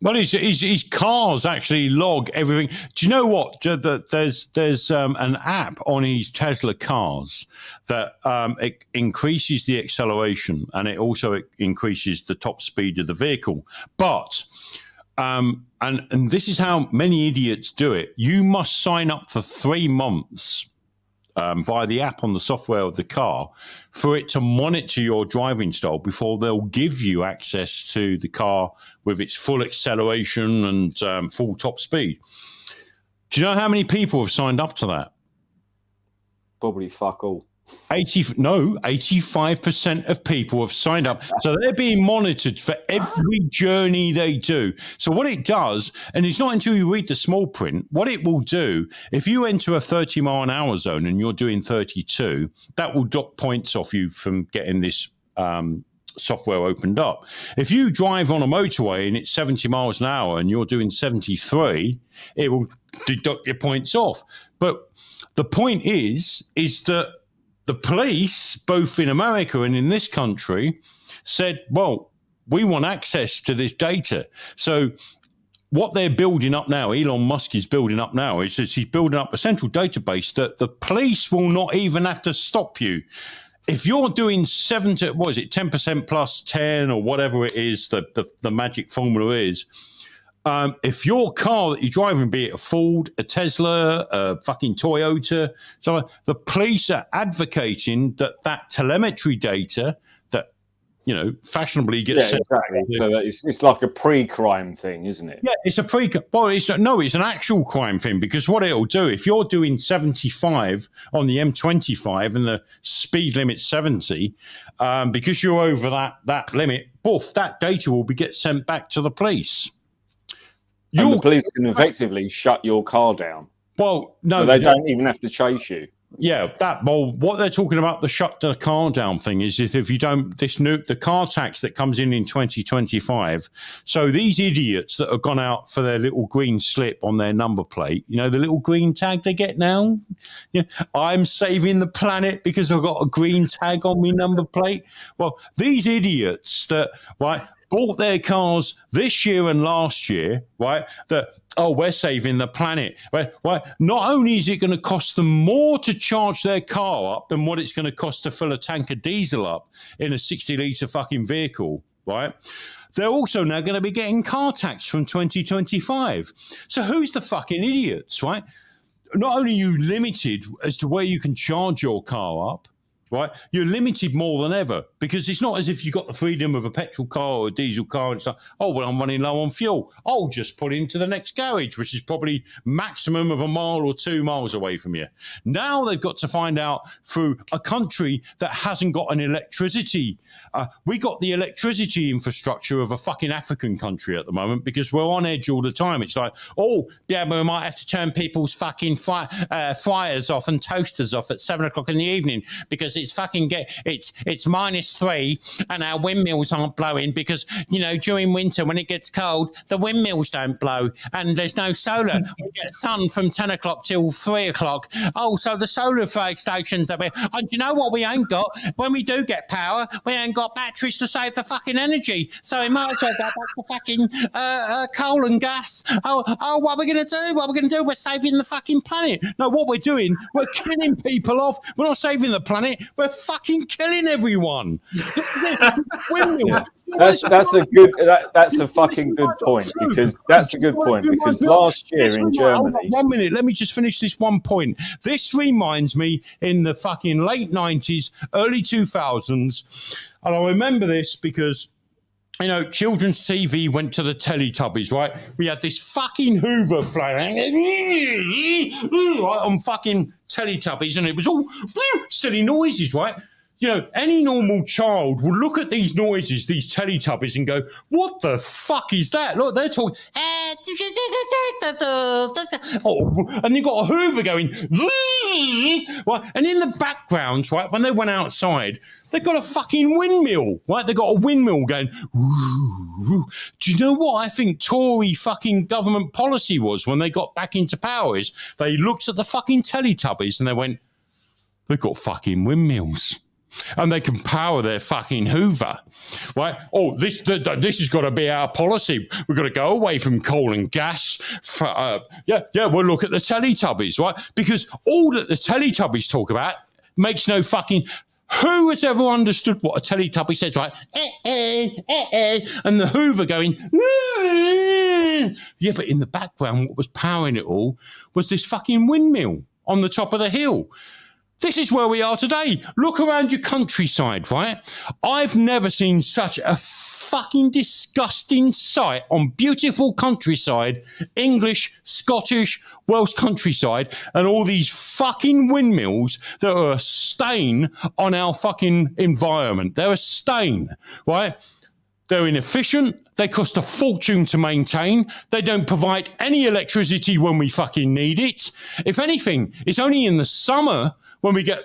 Well, his cars actually log everything. Do you know what? There's an app on his Tesla cars that it increases the acceleration and it also increases the top speed of the vehicle. But and this is how many idiots do it. You must sign up for 3 months via the app on the software of the car for it to monitor your driving style before they'll give you access to the car with its full acceleration and full top speed. Do you know how many people have signed up to that? Probably fuck all. 85% of people have signed up. So they're being monitored for every journey they do. So what it does, and it's not until you read the small print, what it will do, if you enter a 30 mile an hour zone and you're doing 32, that will dock points off you from getting this software opened up. If you drive on a motorway and it's 70 miles an hour and you're doing 73, it will deduct your points off. But the point is that the police, both in America and in this country, said, well, we want access to this data. So what they're building up now, Elon Musk is building up now, is he's building up a central database that the police will not even have to stop you. If you're doing 10% plus 10 or whatever it is, the magic formula is, if your car that you're driving, be it a Ford, a Tesla, a fucking Toyota, so the police are advocating that telemetry data that, fashionably gets sent. Exactly. So that it's like a pre-crime thing, isn't it? Yeah, it's a it's an actual crime thing, because what it'll do, if you're doing 75 on the M25 and the speed limit's 70, because you're over that limit, that data will get sent back to the police. And the police can effectively shut your car down. Well, no, so they don't even have to chase you. Yeah, what they're talking about, the shut the car down thing is if you don't, the car tax that comes in 2025. So these idiots that have gone out for their little green slip on their number plate, the little green tag they get now. I'm saving the planet because I've got a green tag on my number plate. Well, these idiots that, bought their cars this year and last year, we're saving the planet. Not only is it going to cost them more to charge their car up than what it's going to cost to fill a tank of diesel up in a 60-litre fucking vehicle, they're also now going to be getting car tax from 2025. So who's the fucking idiots, Not only are you limited as to where you can charge your car up, you're limited more than ever, because it's not as if you've got the freedom of a petrol car or a diesel car and stuff. Oh, well, I'm running low on fuel. I'll just put it into the next garage, which is probably maximum of 1 mile or 2 miles away from you. Now they've got to find out through a country that hasn't got an electricity. We got the electricity infrastructure of a fucking African country at the moment, because we're on edge all the time. It's like, we might have to turn people's fucking fryers off and toasters off at 7 o'clock in the evening because it's fucking it's -3 and our windmills aren't blowing because during winter when it gets cold the windmills don't blow and there's no solar. We get sun from 10 o'clock till 3 o'clock. So the solar stations and you know what we ain't got? When we do get power, we ain't got batteries to save the fucking energy, so we might as well go back to fucking coal and gas. What are we gonna do? We're saving the fucking planet. No, what we're doing, we're killing people off. We're not saving the planet. We're fucking killing everyone. That's a fucking good point, because last year in Germany. 1 minute, let me just finish this one point. This reminds me in the fucking late 90s, early 2000s, and I remember this because children's TV went to the Teletubbies, We had this fucking Hoover flying on fucking Teletubbies, and it was all silly noises, Any normal child will look at these noises, these Teletubbies, and go, what the fuck is that? Look, they're talking. And you've got a Hoover going. And in the background, when they went outside, they've got a fucking windmill, They've got a windmill going. Do you know what I think Tory fucking government policy was when they got back into power? Is they looked at the fucking Teletubbies and they went, they've got fucking windmills. and they can power their fucking Hoover, right? Oh, this has got to be our policy. We've got to go away from coal and gas. We'll look at the Teletubbies, right? Because all that the Teletubbies talk about makes no fucking... Who has ever understood what a Teletubby says, right? And the Hoover going... Yeah, but in the background, what was powering it all was this fucking windmill on the top of the hill. This is where we are today. Look around your countryside, right? I've never seen such a fucking disgusting sight on beautiful countryside, English, Scottish, Welsh countryside, and all these fucking windmills that are a stain on our fucking environment. They're a stain, right? They're inefficient. They cost a fortune to maintain. They don't provide any electricity when we fucking need it. If anything, it's only in the summer when we get,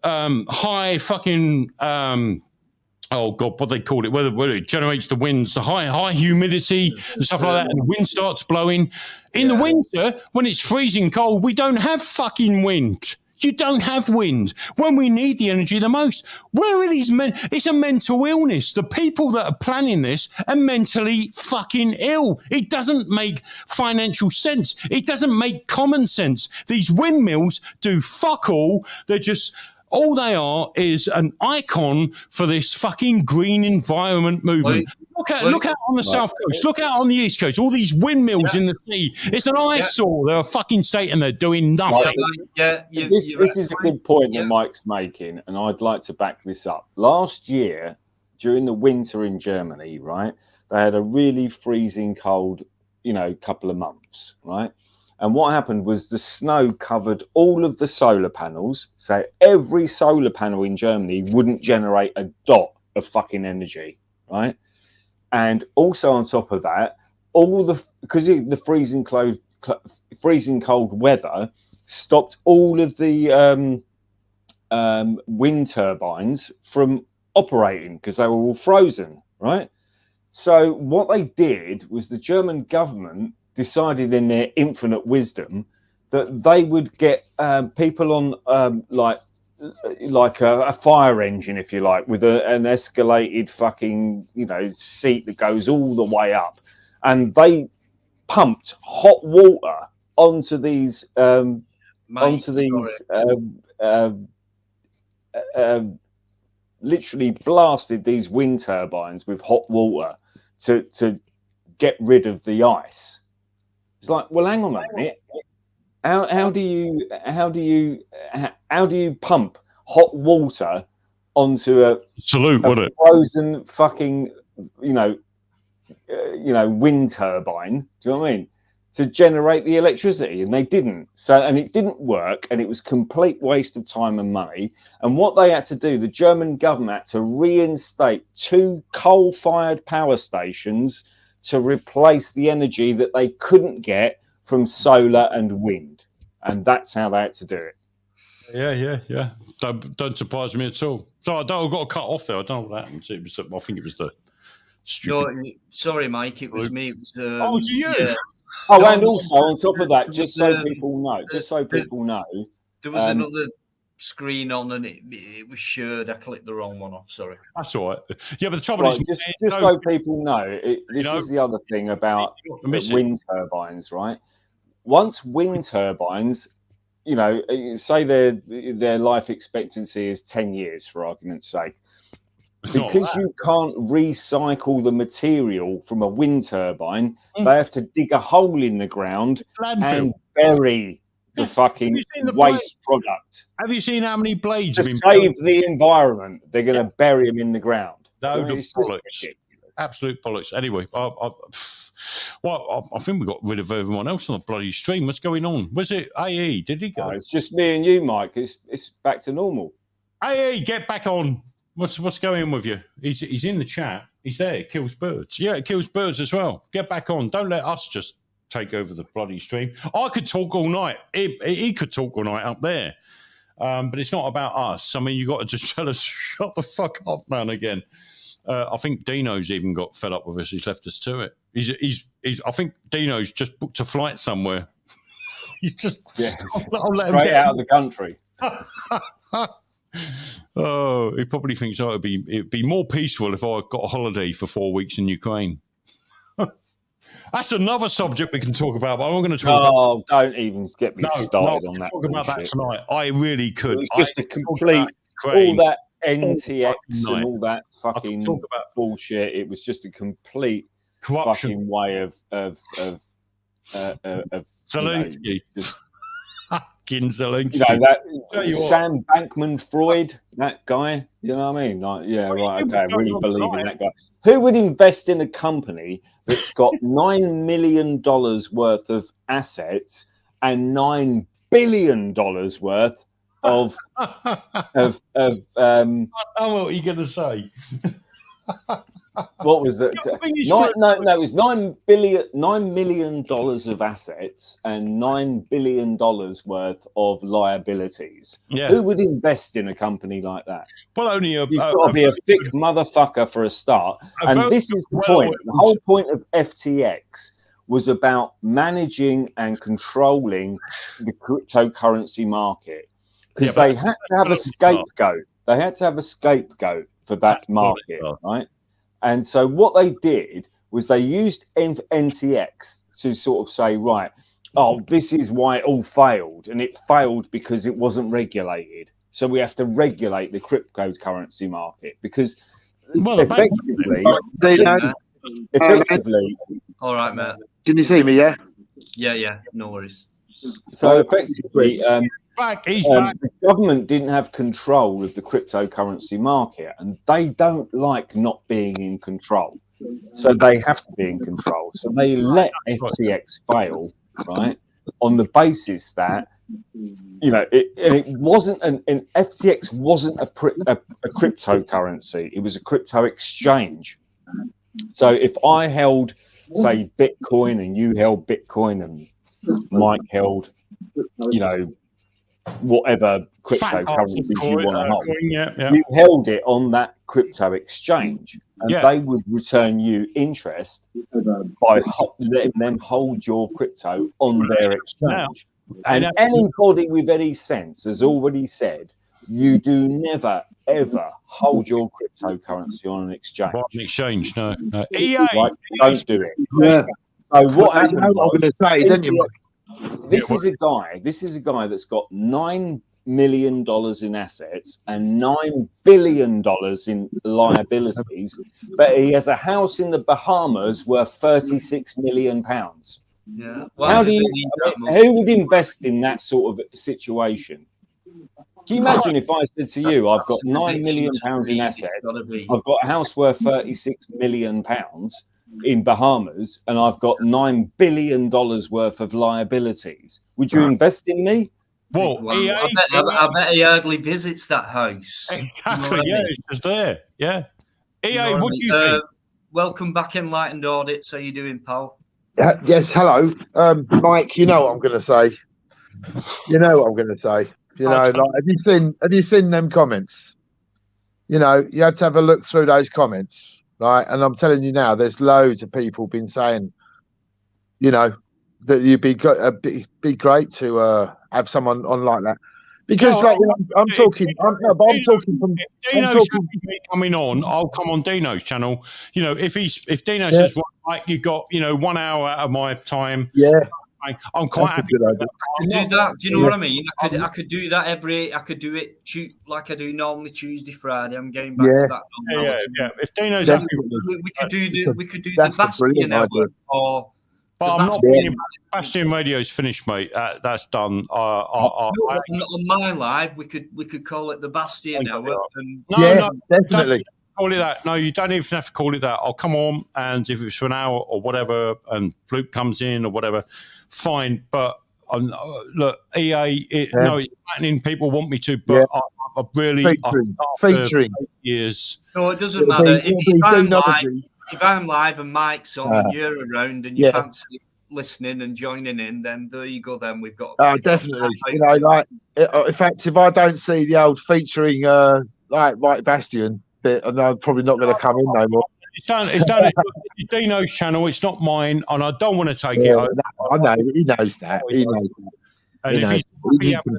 high fucking, oh God, what they call it, whether it generates the winds, the high humidity and stuff like that, and the wind starts blowing. In the winter, when it's freezing cold, we don't have fucking wind. You don't have wind when we need the energy the most. Where are these men? It's a mental illness. The people that are planning this are mentally fucking ill. It doesn't make financial sense. It doesn't make common sense. These windmills do fuck all. They're just... All they are is an icon for this fucking green environment movement. Look out on the south coast. Look out on the east coast. All these windmills in the sea. It's an eyesore. They're a fucking state and they're doing nothing. This is a good point that Mike's making, and I'd like to back this up. Last year, during the winter in Germany, right, they had a really freezing cold, couple of months, right? And what happened was the snow covered all of the solar panels. So every solar panel in Germany wouldn't generate a dot of fucking energy, right? And also on top of that, because of the freezing cold weather stopped all of the wind turbines from operating because they were all frozen, right? So what they did was the German government decided in their infinite wisdom that they would get people on like a fire engine, if you like, with an escalated fucking seat that goes all the way up, and they pumped hot water onto these literally blasted these wind turbines with hot water to get rid of the ice. It's like, well, hang on a minute. How do you pump hot water onto a frozen fucking wind turbine? Do you know what I mean? To generate the electricity, and they didn't. And it didn't work, and it was complete waste of time and money. And what they had to do, the German government had to reinstate 2 coal-fired power stations to replace the energy that they couldn't get from solar and wind. And that's how they had to do it. Yeah. Don't surprise me at all. So I got to cut off there. I don't know what happened. I think it was the stupid... No, sorry, Mike, it was me. It was, was you? Yeah. Oh, and also on top of that, just so people know, there was another screen on and it was shared. I clicked the wrong one off. Sorry. That's all right. Yeah, but the trouble is, just so people know, this is the other thing about wind turbines, right? Once wind turbines, say their life expectancy is 10 years, for argument's sake, because you can't recycle the material from a wind turbine, they have to dig a hole in the ground and bury the fucking waste product. Have you seen how many blades to save the environment? They're going to bury them in the ground. No, bollocks. Absolute bollocks. Anyway, I think we got rid of everyone else on the bloody stream. What's going on? Was it AE? Did he go? No, it's just me and you, Mike. It's back to normal. AE, get back on. What's going on with you? He's in the chat. He's there. It kills birds. Yeah, it kills birds as well. Get back on. Don't let us just take over the bloody stream. I could talk all night. He could talk all night up there. But it's not about us. I mean, you got to just tell us, shut the fuck up, man, again. I think Dino's even got fed up with us. He's left us to it. I think Dino's just booked a flight somewhere. He's just straight out of the country. Oh, he probably thinks it'd be more peaceful if I got a holiday for 4 weeks in Ukraine. That's another subject we can talk about, but I'm not going to talk about. Oh, don't even get me started on that. Talk about that tonight. I really could. It was just a complete all that NTX and all that fucking bullshit. It was just a complete corruption fucking way of Zelensky. Zelensky. Sam Bankman-Fried, that guy. You know what I mean? Like, yeah, right. Okay, I really believe in that guy. Who would invest in a company that's got $9 million worth of assets and $9 billion worth of I know what you're going to say. What was that? No, it was $9 million of assets and $9 billion worth of liabilities. Yeah. Who would invest in a company like that? Well, only you've got to be a thick motherfucker for a start. And this is the point. The whole point of FTX was about managing and controlling the cryptocurrency market because they had to have a scapegoat. They had to have a scapegoat for that market, right? And so what they did was they used NTX to sort of say, right, oh, this is why it all failed. And it failed because it wasn't regulated. So we have to regulate the cryptocurrency market because effectively... All right, Matt. Can you see me, yeah? Yeah, no worries. So effectively... the government didn't have control of the cryptocurrency market, and they don't like not being in control. So they have to be in control. So they let FTX fail, right, on the basis that, you know, it wasn't an FTX wasn't a cryptocurrency. It was a crypto exchange. So if I held, say, Bitcoin and you held Bitcoin and Mike held, you know, whatever cryptocurrencies you want to hold, you held it on that crypto exchange, and they would return you interest by letting them hold your crypto on their exchange. And anybody with any sense has already said you do never ever hold your cryptocurrency on an exchange. No. EA, don't do it. Yeah. So what happened? You know what I'm going to say, didn't you? This is a guy that's got $9 million in assets and $9 billion in liabilities, but he has a house in the Bahamas worth £36 million. Yeah. Well, who would invest in that sort of situation? Can you imagine if I said to you, I've got £9 million in assets, I've got a house worth £36 million in Bahamas, and I've got $9 billion worth of liabilities. Would you invest in me? Well, I bet he hardly visits that house. Exactly, it's just there. Yeah. EA, what do you think? Welcome back, Enlightened Audits. How you doing, pal? Yes, hello. Mike, you know what I'm going to say. You know what I'm going to say. You know, like, have you seen them comments? You know, you have to have a look through those comments. Right, and I'm telling you now, there's loads of people been saying, you know, that you'd be great to have someone on like that, because like, you know, I'm talking from. Dino's coming on, I'll come on Dino's channel. You know, if Dino says, well, like, you got 1 hour out of my time. Yeah. I'm quite happy. I could do that. Do you know what I mean? I could do that I could do it like I do normally Tuesday, Friday. I'm getting back to that. Yeah. If Dino's happy with it, we could do the Bastion hour, or. But I'm not being Bastion Radio's finished, mate. That's done. On my live, we could call it the Bastion hour. No, definitely. Call it that. No, you don't even have to call it that. I'll come on, and if it's for an hour or whatever, and Fluke comes in or whatever, fine. But look, EA, no, it's happening. People want me to, but I really featuring years. No, it doesn't matter. If I'm live and Mike's on and you're around and you fancy listening and joining in, then there you go. Then we've got. Definitely. You know, like, in fact, if I don't see the old featuring like Mike Bastion bit, I'm probably not going to come in no more. It's done. It's Dino's channel. It's not mine, and I don't want to take it over. I know. He knows that. He knows that. And You if know, he's happy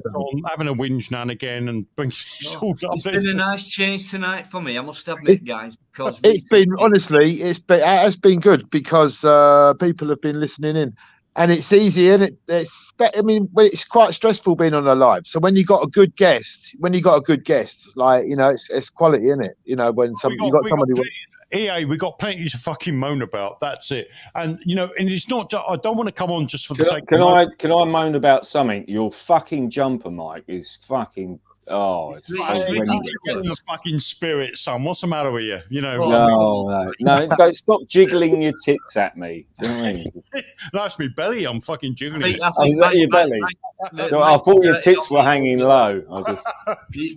having a whinge now and again and brings his all up, It's been a nice change tonight for me, I must admit, guys, because it's been honestly, it has been good because people have been listening in, and it's easy, and I mean, it's quite stressful being on a live. So when you got a good guest, like it's quality, isn't it? You know, when you got somebody. EA, we got plenty to fucking moan about. That's it. And and it's not. I don't want to come on just for the sake. Can I moan about something? Your fucking jumper, Mike, is fucking. Oh, it's getting the fucking spirit, son. What's the matter with you? You know. No! Don't stop jiggling your tits at me. Do you know what I mean? That's me belly. I'm fucking jiggling. Is that your belly? I thought your tits were hanging low.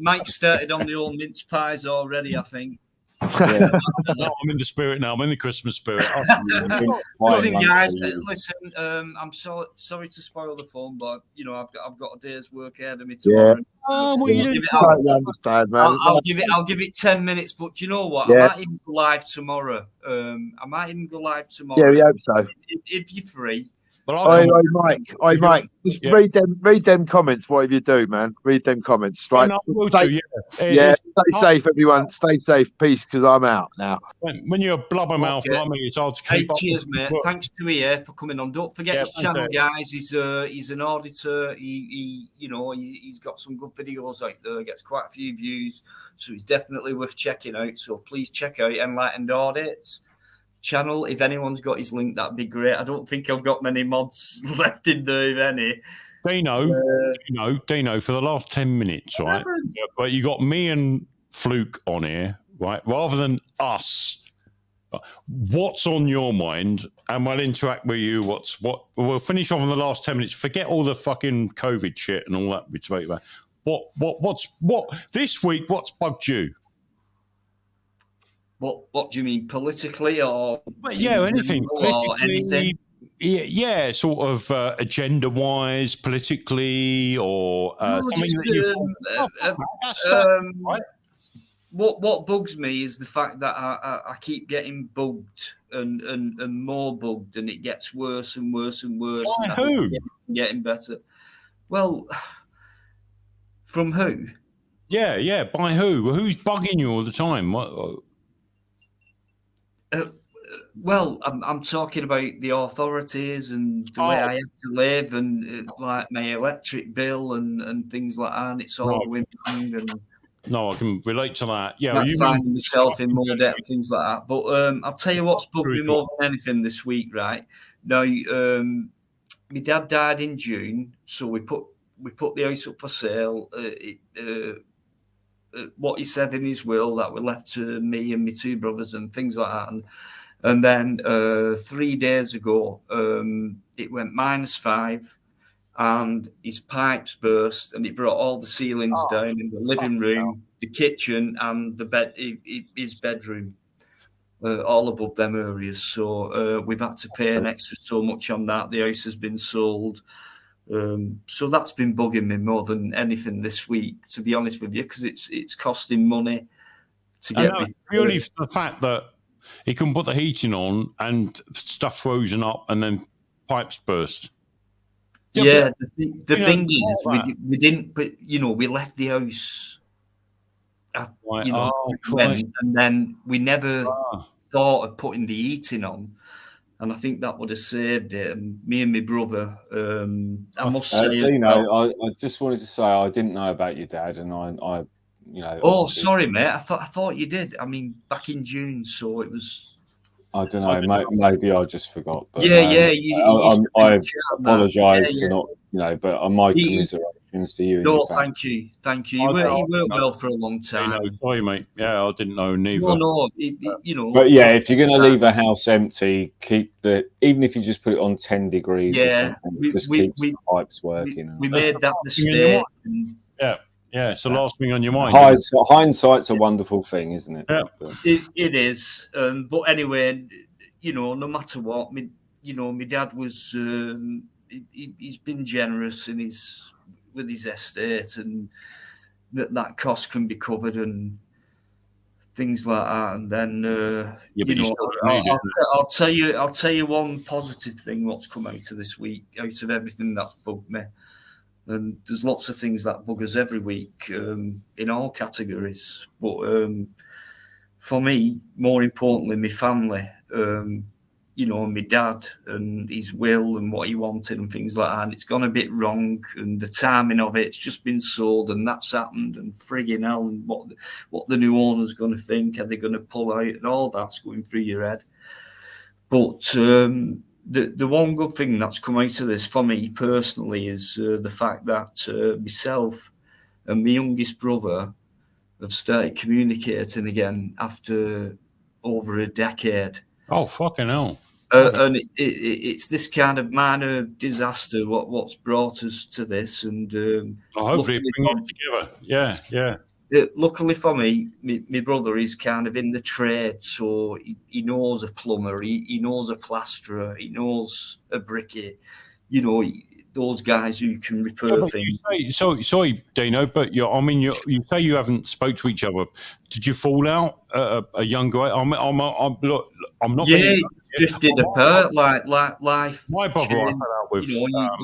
Mike started on the old mince pies already, I think. Yeah. No, I'm in the spirit now. I'm in the Christmas spirit. Listen, guys, listen. I'm sorry to spoil the fun, but I've got a day's work ahead of me tomorrow. Yeah. Oh, well, you totally understand, man. I'll give it 10 minutes. But you know what? Yeah. I might even go live tomorrow. Yeah, we hope so. If you're free. Oi, Mike, just read them comments, whatever you do, man. Read them comments, right? Stay safe, everyone. Stay safe. Peace, because I'm out now. When you're a blubbermouth like me, it's hard to keep up. Cheers, mate. Thanks to EA for coming on. Don't forget his channel, guys. He's an auditor. He's got some good videos out there. Gets quite a few views, so he's definitely worth checking out. So please check out Enlightened Audits channel. If anyone's got his link, that'd be great. I don't think I've got many mods left in there, if any. Dino, for the last 10 minutes, right? But you got me and Fluke on here, right? Rather than us, what's on your mind? And we'll interact with you. We'll finish off in the last 10 minutes. Forget all the fucking COVID shit and all that we spoke about. What this week? What's bugged you? What do you mean, politically or? Anything. Or anything. Yeah, sort of agenda-wise, politically, or something that you right? What bugs me is the fact that I keep getting bugged and more bugged, and it gets worse and worse and worse. By who? Getting better. Well, from who? Yeah. By who? Who's bugging you all the time? Well, I'm talking about the authorities and the way I have to live, and like my electric bill and things like that. And it's all going wrong. And no, I can relate to that. Yeah, I'm finding myself in more debt and things like that. But I'll tell you what's bugged me more than anything this week, right? Now, my dad died in June, so we put the house up for sale. What he said in his will that were left to me and my two brothers and things like that. And then 3 days ago, it went -5 and his pipes burst and it brought all the ceilings down in the living room, the kitchen and the bed, his bedroom, all above them areas. So we've had to pay an extra so much on that. The house has been sold. So that's been bugging me more than anything this week, to be honest with you, because it's costing money to get me. Purely for the fact that he can put the heating on and stuff frozen up and then pipes burst. Yeah, the thing is, we didn't, but we left the house, and then we never thought of putting the heating on. And I think that would have saved it. And me and my brother, I must say, I just wanted to say I didn't know about your dad, and I Oh, sorry, mate. I thought you did. I mean, back in June, so it was. I don't know. Maybe I just forgot. But, I apologise for not, but my commiserations to you. No, thank you. You worked well for a long time. Sorry, mate. Yeah, I didn't know neither. No, But yeah, if you're going to leave a house empty, even if you just put it on 10 degrees or something, just keeps the pipes working. We made that mistake. Yeah, it's the last thing on your mind. Hindsight's a wonderful thing, isn't it? Yeah. It is. But anyway, no matter what, my dad was. He's been generous with his estate, and that cost can be covered and things like that. And then I'll tell you one positive thing what's come out of this week, out of everything that's bugged me. And there's lots of things that bug us every week in all categories. But for me, more importantly, my family, you know, my dad and his will and what he wanted and things like that. And it's gone a bit wrong, and the timing of it's just been sold, and that's happened, and frigging hell, and what the new owner's going to think, are they going to pull out, and all that's going through your head. But the one good thing that's come out of this for me personally is the fact that myself and my youngest brother have started communicating again after over a decade. Oh, fucking hell. And it's this kind of minor disaster what's brought us to this. And hopefully it brings it together. Yeah, yeah. Luckily for me, my brother is kind of in the trade, so he knows a plumber, he knows a plasterer, he knows a brickie, you know, those guys who can repair things. Sorry, Dino, but you say you haven't spoke to each other. Did you fall out at a younger age? I'm not. Yeah, drifted apart like life. My brother I fell out with. You know,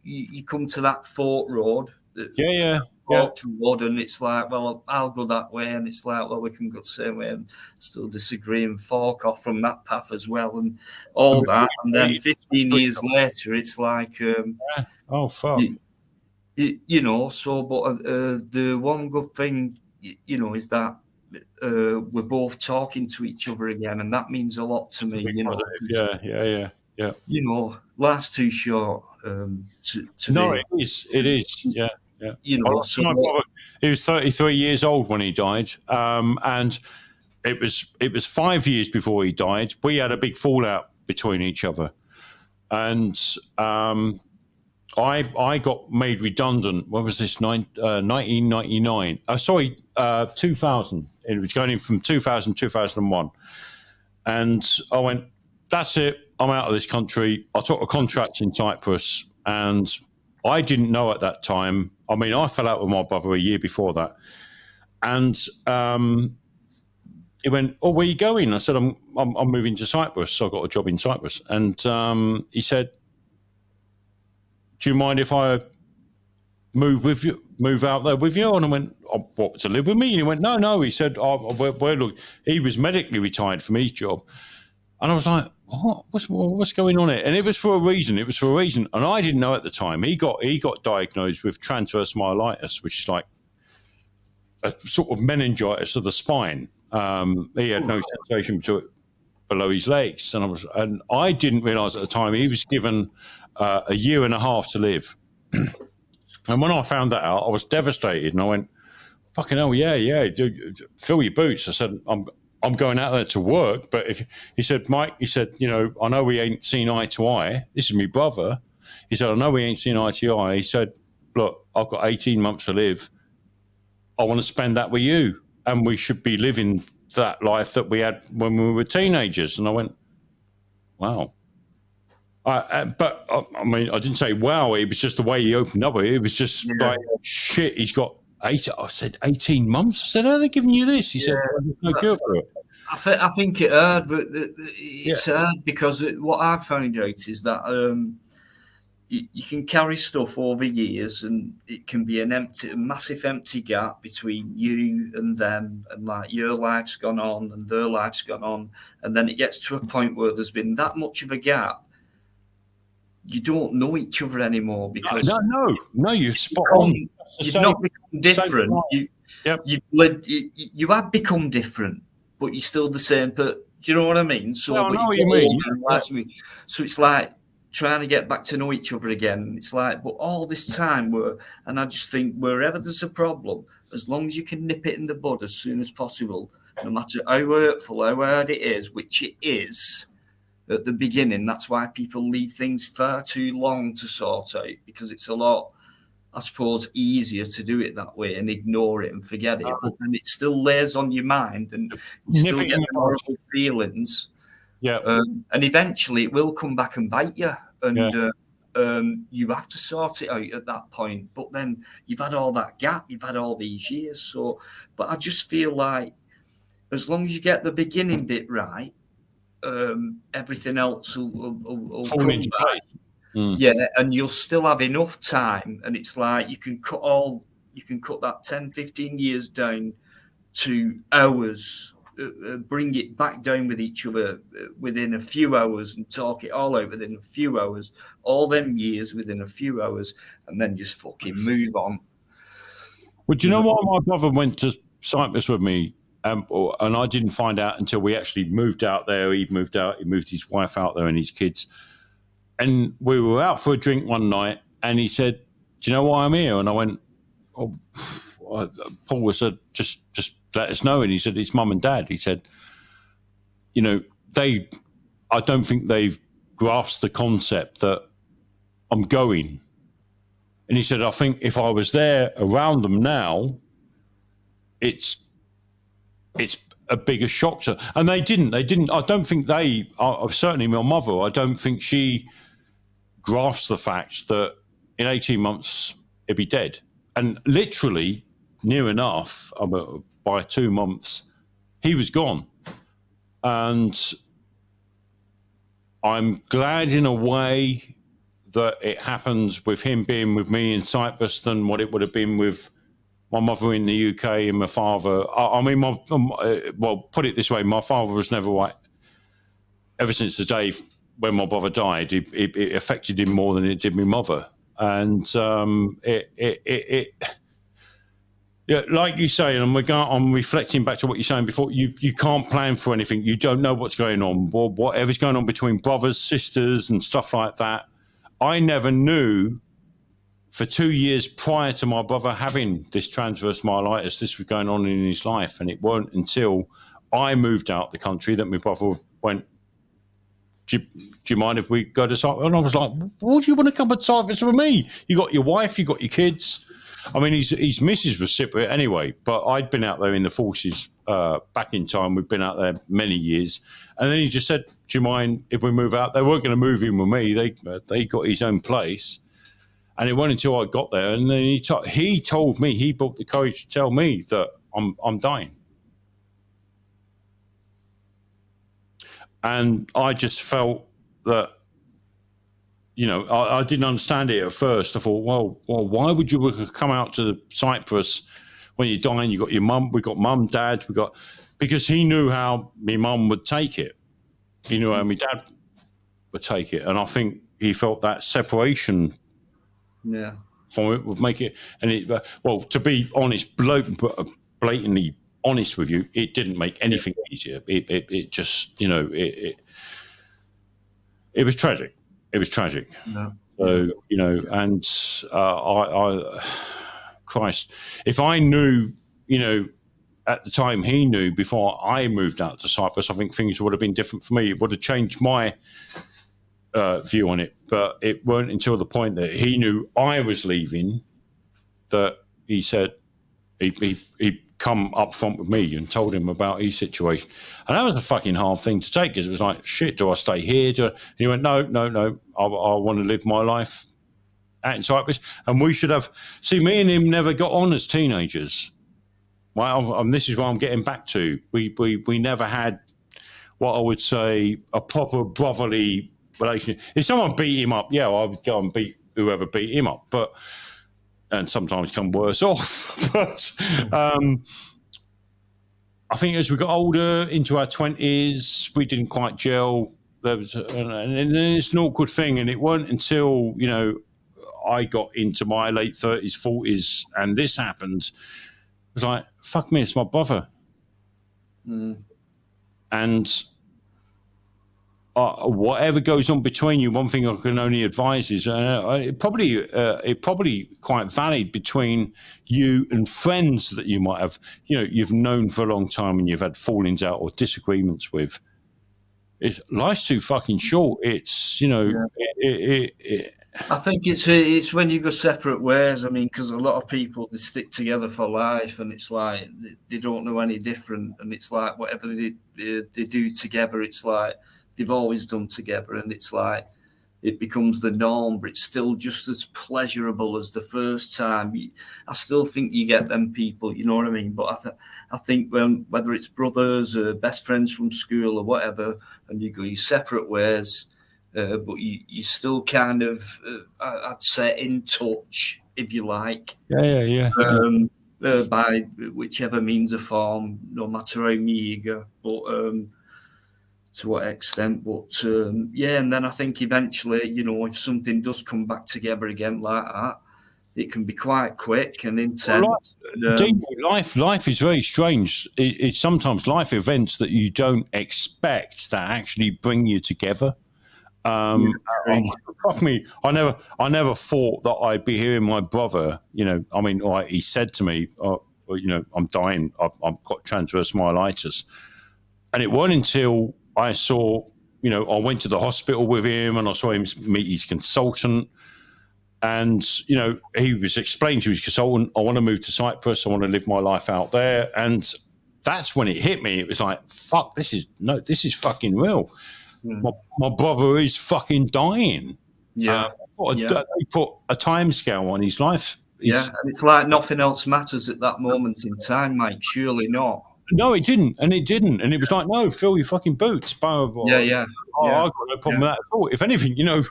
you come to that fork road. Yeah. Road, and it's like, well, I'll go that way, and it's like, well, we can go the same way, and still disagree and fork off from that path as well, and all that. And then 15 years later, it's like, oh fuck, you know. So, but the one good thing, you know, is that we're both talking to each other again, and that means a lot to me. You know, yeah. You know, life's too short. No, it is. Yeah. Yeah. You know, he was 33 years old when he died, and it was 5 years before he died. We had a big fallout between each other, and I got made redundant. What was this? 1999. 2000. It was going in from 2000 2001, and I went, that's it. I'm out of this country. I took a contract in Cyprus, and I didn't know at that time. I mean, I fell out with my brother a year before that, and he went, "Oh, where are you going?" I said, "I'm moving to Cyprus." So I got a job in Cyprus, and he said, "Do you mind if I move out there with you?" And I went, "Oh, what, to live with me?" And he went, "No." He said, look, he was medically retired from his job, and I was like, What's going on here? And it was for a reason. And I didn't know at the time. He got diagnosed with transverse myelitis, which is like a sort of meningitis of the spine. He had no sensation below his legs, and I didn't realise at the time he was given a year and a half to live. And when I found that out, I was devastated, and I went, "Fucking hell, yeah, fill your boots." I said, I'm going out there to work, but he said, "Mike," he said, "you know, I know we ain't seen eye to eye. This is my brother." He said, "I know we ain't seen eye to eye." He said, "Look, I've got 18 months to live. I want to spend that with you, and we should be living that life that we had when we were teenagers." And I went, "Wow." But I mean, I didn't say wow. It was just the way he opened up. It was just like, shit, he's got 18. I said, 18 months? I said, "How are they giving you this?" He said, "No cure for it." I think it hard, but it's hard because what I've found out is that you can carry stuff over years, and it can be a massive empty gap between you and them, and like your life's gone on and their life's gone on, and then it gets to a point where there's been that much of a gap. You don't know each other anymore because no, you're spot on. You've not become different. You have become different, but you're still the same. But do you know what I mean? So, I know what you mean. So it's like trying to get back to know each other again. It's like, but all this time and I just think wherever there's a problem, as long as you can nip it in the bud as soon as possible, no matter how hurtful, how hard it is, which it is. At the beginning, that's why people leave things far too long to sort out, because it's a lot, I suppose, easier to do it that way and ignore it and forget it. But then it still lays on your mind, and you still get the horrible feelings. Yeah. And eventually it will come back and bite you. And you have to sort it out at that point. But then you've had all that gap, you've had all these years. So, but I just feel like as long as you get the beginning bit right, everything else will come back. Yeah, and you'll still have enough time, and it's like you can cut that 10, 15 years down to hours, bring it back down with each other within a few hours, and talk it all out within a few hours, all them years within a few hours, and then just fucking move on. Well, do you know why my brother went to Cyprus with me? And I didn't find out until we actually moved out there. He moved his wife out there and his kids. And we were out for a drink one night, and he said, "Do you know why I'm here?" And I went, "Oh," Paul said, just let us know. And he said, "It's mum and dad." He said, I don't think they've grasped the concept that I'm going. And he said, "I think if I was there around them now, it's a bigger shock to." And they didn't. I don't think certainly my mother, I don't think she grasped the fact that in 18 months it'd be dead. And literally, near enough, by 2 months, he was gone. And I'm glad in a way that it happens with him being with me in Cyprus than what it would have been with my mother in the UK and my father. Well, put it this way, my father was never right. Ever since the day when my brother died, it affected him more than it did my mother. And yeah, like you say, and I'm reflecting back to what you're saying before, you can't plan for anything. You don't know what's going on, whatever's going on between brothers, sisters, and stuff like that. I never knew for 2 years prior to my brother having this transverse myelitis, this was going on in his life. And it weren't until I moved out the country that my brother went, do you mind if we go to Cyprus? And I was like, "What do you want to come to Cyprus with me? You got your wife, you got your kids." I mean, his missus was Cypriot anyway, but I'd been out there in the forces back in time. We'd been out there many years. And then he just said, "Do you mind if we move out?" They weren't going to move in with me. They got his own place. And it wasn't until I got there. And then he told me, he built the courage to tell me that I'm dying. And I just felt that, I didn't understand it at first. I thought, well, why would you come out to Cyprus when you're dying? You got your mum, we got mum, dad, because he knew how my mum would take it. He knew how my dad would take it. And I think he felt that separation from it would make it. And to be honest, blatantly honest with you, it didn't make anything easier. It just, it was tragic. It was tragic. No. So, and Christ, if I knew, at the time he knew before I moved out to Cyprus, I think things would have been different for me. It would have changed my view on it. But it weren't until the point that he knew I was leaving that he said he come up front with me and told him about his situation. And that was a fucking hard thing to take, because it was like, shit, do I stay here? And he went, no, I want to live my life out in Cyprus. And we should have, me and him never got on as teenagers. Well, this is what I'm getting back to. We never had what I would say a proper brotherly relationship. If someone beat him up, I would go and beat whoever beat him up, and sometimes come worse off. But I think as we got older, into our 20s, we didn't quite gel. And it's an awkward thing. And it wasn't until, I got into my late 30s, 40s, and this happened. It was like, fuck me, it's my brother. And whatever goes on between you, one thing I can only advise is it probably quite valid between you and friends that you might have, you've known for a long time and you've had fallings out or disagreements with. Life's too fucking short. It's, I think it's when you go separate ways. I mean, because a lot of people, they stick together for life, and it's like they don't know any different. And it's like whatever they do together, it's like they've always done together, and it's like it becomes the norm, but it's still just as pleasurable as the first time. I still think you get them people, you know what I mean? But I think whether it's brothers or best friends from school or whatever, and you go your separate ways, but you're still kind of, I'd say, in touch, if you like. Yeah. By whichever means or form, no matter how meagre, but to what extent. But yeah, and then I think eventually, you know, if something does come back together again like that, it can be quite quick and intense. Life is very strange. It's sometimes life events that you don't expect that actually bring you together. Fuck me. I never thought that I'd be hearing my brother. You know, I mean, he said to me, you know, I'm dying. I've got transverse myelitis, and it wasn't until I saw, you know, I went to the hospital with him and I saw him meet his consultant. And, you know, he was explaining to his consultant, I want to move to Cyprus. I want to live my life out there. And that's when it hit me. It was like, fuck, this is fucking real. My brother is fucking dying. Yeah. They put a time scale on his life. Yeah, and it's like nothing else matters at that moment in time, Mike. Surely not. No, it didn't. And it was like, no, fill your fucking boots. Blah, blah, blah. Yeah. I've got no problem with that at all. If anything, you know,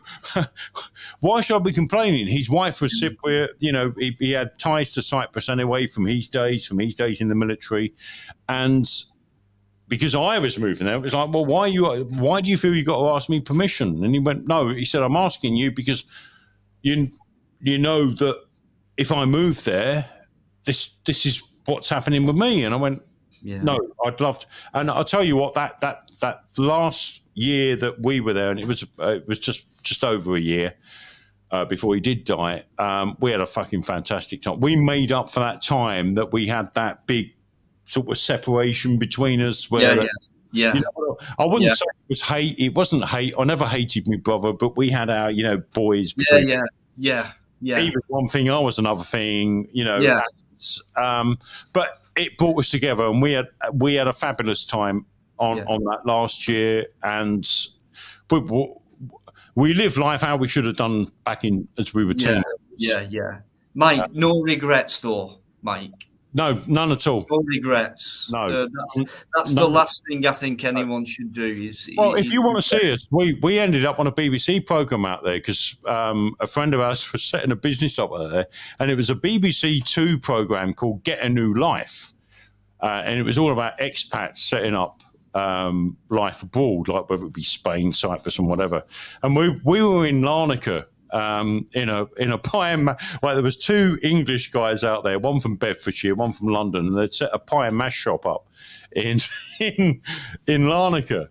why should I be complaining? His wife was Cypriot. You know, he had ties to Cyprus anyway from his days in the military. And because I was moving there, it was like, well, why do you feel you got to ask me permission? And he went, no. He said, I'm asking you because you know that if I move there, this is what's happening with me. And I went, no, I'd love to. And I'll tell you what, that last year that we were there, and it was just over a year before he did die, we had a fucking fantastic time. We made up for that time that we had that big sort of separation between us. Where you know, I wouldn't say it was hate. It wasn't hate. I never hated my brother, but we had our, you know, boys between. Yeah. He was one thing, I was another thing, you know. Yeah. But it brought us together, and we had a fabulous time on that last year, and we lived life how we should have done back in as we were teenagers. Yeah. Mike, no regrets though, Mike. No, none at all. No regrets. No, that's the last thing I think anyone should do. If you want to see us, we ended up on a BBC program out there because a friend of ours was setting a business up out there, and it was a BBC Two program called Get a New Life, and it was all about expats setting up life abroad, like whether it be Spain, Cyprus, and whatever. And we were in Larnaca. In a pie and well, there was two English guys out there, one from Bedfordshire, one from London, and they'd set a pie and mash shop up in Larnaca.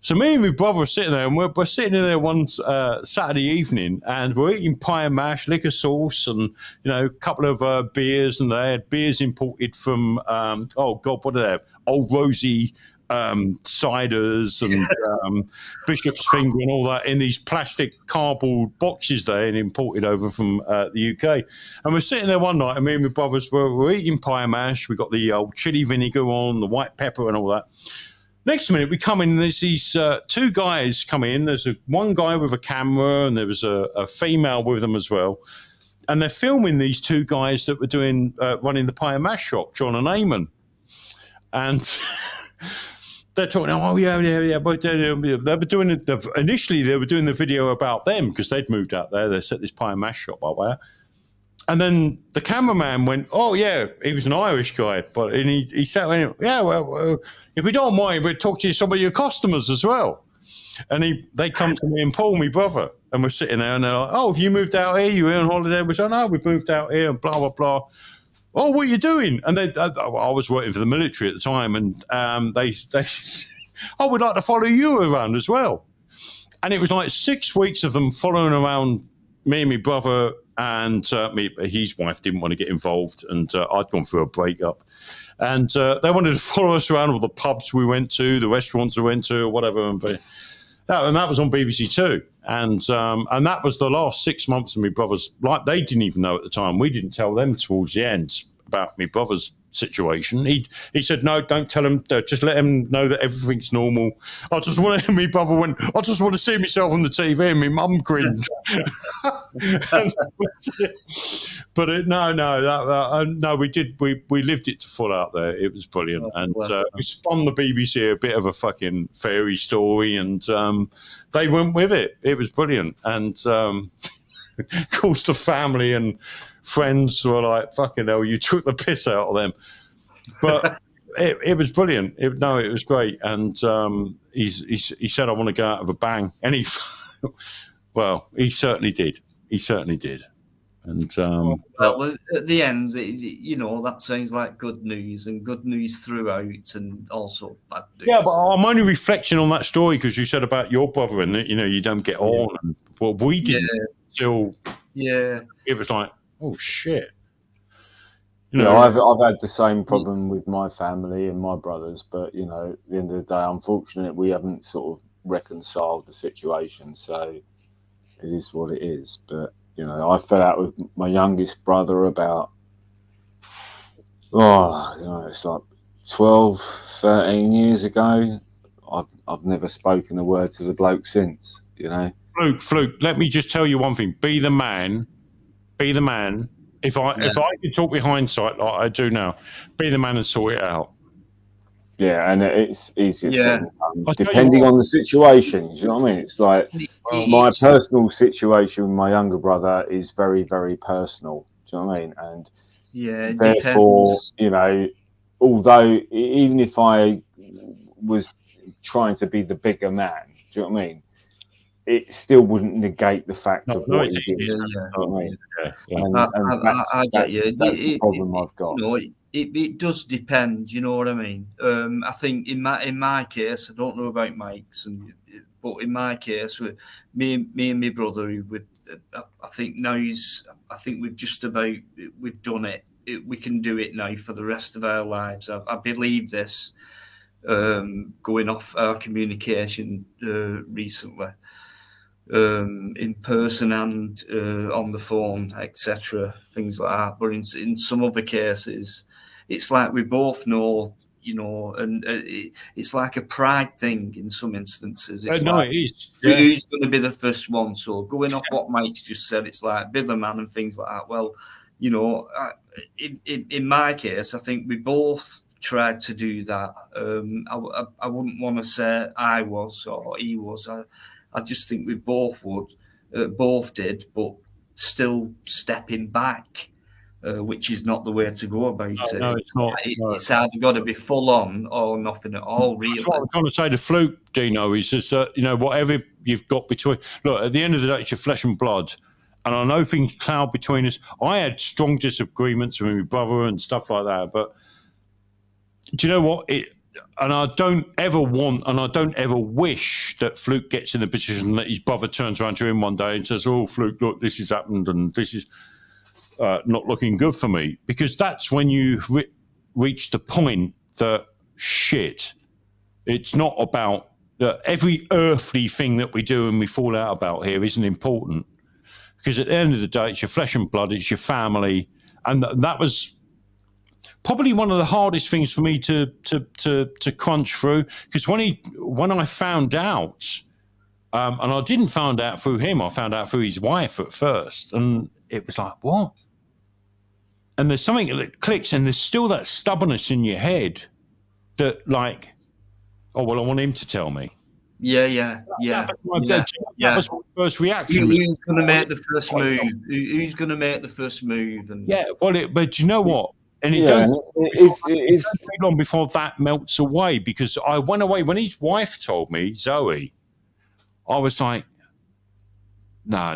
So me and my brother were sitting there, and we're sitting in there one Saturday evening, and we're eating pie and mash, liquor sauce, and you know, a couple of beers, and they had beers imported from what do they have? Old Rosie ciders and Bishop's Finger and all that in these plastic cardboard boxes there and imported over from the UK. And we're sitting there one night, and me and my brothers were eating pie and mash. We got the old chili vinegar on, the white pepper and all that. Next minute, we come in, and there's these two guys come in. There's one guy with a camera, and there was a female with them as well. And they're filming these two guys that were doing running the pie and mash shop, John and Eamon. And they're talking, but they were doing it. Initially, they were doing the video about them because they'd moved out there. They set this pie and mash shop up there. And then the cameraman went, oh, yeah, he was an Irish guy. And he said, well, if we don't mind, we'll talk to some of your customers as well. And they come to me and Paul, my brother, and we're sitting there, and they're like, oh, have you moved out here? You were on holiday? We said, no, we've moved out here, and blah, blah, blah. Oh, what are you doing? And I was working for the military at the time, and they I would like to follow you around as well. And it was like 6 weeks of them following around me and my brother, and his wife didn't want to get involved, and I'd gone through a breakup. And they wanted to follow us around all the pubs we went to, the restaurants we went to, or whatever. And that was on BBC Two. And that was the last 6 months of my brother's life. They didn't even know at the time. We didn't tell them towards the end about my brother's situation. He said, no, don't tell him. Just let him know that everything's normal. My brother went, I just want to see myself on the TV, and my mum cringed. But we lived it to full out there. It was brilliant, and we spun the BBC a bit of a fucking fairy story, and they went with it. It was brilliant, and of course the family and friends were like, "Fucking hell, you took the piss out of them," but. It was brilliant. It was great, and he said, "I want to go out of a bang," and he certainly did. He certainly did, and well, at the end, that sounds like good news, and good news throughout, and also bad news. Yeah, but I'm only reflecting on that story because you said about your brother, and you don't get on, and well, we didn't until it was like, oh shit. I've had the same problem with my family and my brothers, but at the end of the day, unfortunately, we haven't sort of reconciled the situation, so it is what it is. But I fell out with my youngest brother about it's like 12, 13 years ago. I've never spoken a word to the bloke since. Fluke, let me just tell you one thing: be the man. If I could talk with hindsight like I do now, be the man and sort it out. Yeah, and it's easier said than done, depending on the situation. You know what I mean? It's like my personal situation with my younger brother is very, very personal. Do you know what I mean? And therefore, although even if I was trying to be the bigger man, do you know what I mean? It still wouldn't negate the fact of what he did. You know what I mean? I get you. That's the problem I've got. It does depend. You know what I mean? I think in my case, I don't know about Mike's, but in my case, with me and my brother, I think we've done it. We can do it now for the rest of our lives. I believe this. Going off our communication recently. In person and on the phone, etc., things like that. But in some other cases, it's like we both know, and it's like a pride thing in some instances. It's it is. Who's going to be the first one? So going off what Mike's just said, it's like be the man and things like that. Well, in my case, I think we both tried to do that. I wouldn't want to say I was or he was. I just think we both did, but still stepping back, which is not the way to go about it. No, it's not. It's either got to be full on or nothing at all, really. That's what I'm trying to say to Fluke, Dino, is just that, whatever you've got between... Look, at the end of the day, it's your flesh and blood. And I know things cloud between us. I had strong disagreements with my brother and stuff like that, but do you know what? And I don't ever want, and I don't ever wish that Fluke gets in the position that his brother turns around to him one day and says, "Oh, Fluke, look, this has happened, and this is not looking good for me," because that's when you reach the point that shit. It's not about every earthly thing that we do and we fall out about here isn't important, because at the end of the day, it's your flesh and blood, it's your family, and that was probably one of the hardest things for me to crunch through, because when I found out, and I didn't find out through him, I found out through his wife at first, and it was like, what? And there's something that clicks, and there's still that stubbornness in your head that, like, oh well, I want him to tell me. Yeah. That was my first reaction. Who's going to make the first move? Who's going to make the first move? And but you know what? And it don't take long before that melts away, because I went away when his wife told me, Zoe. I was like, no.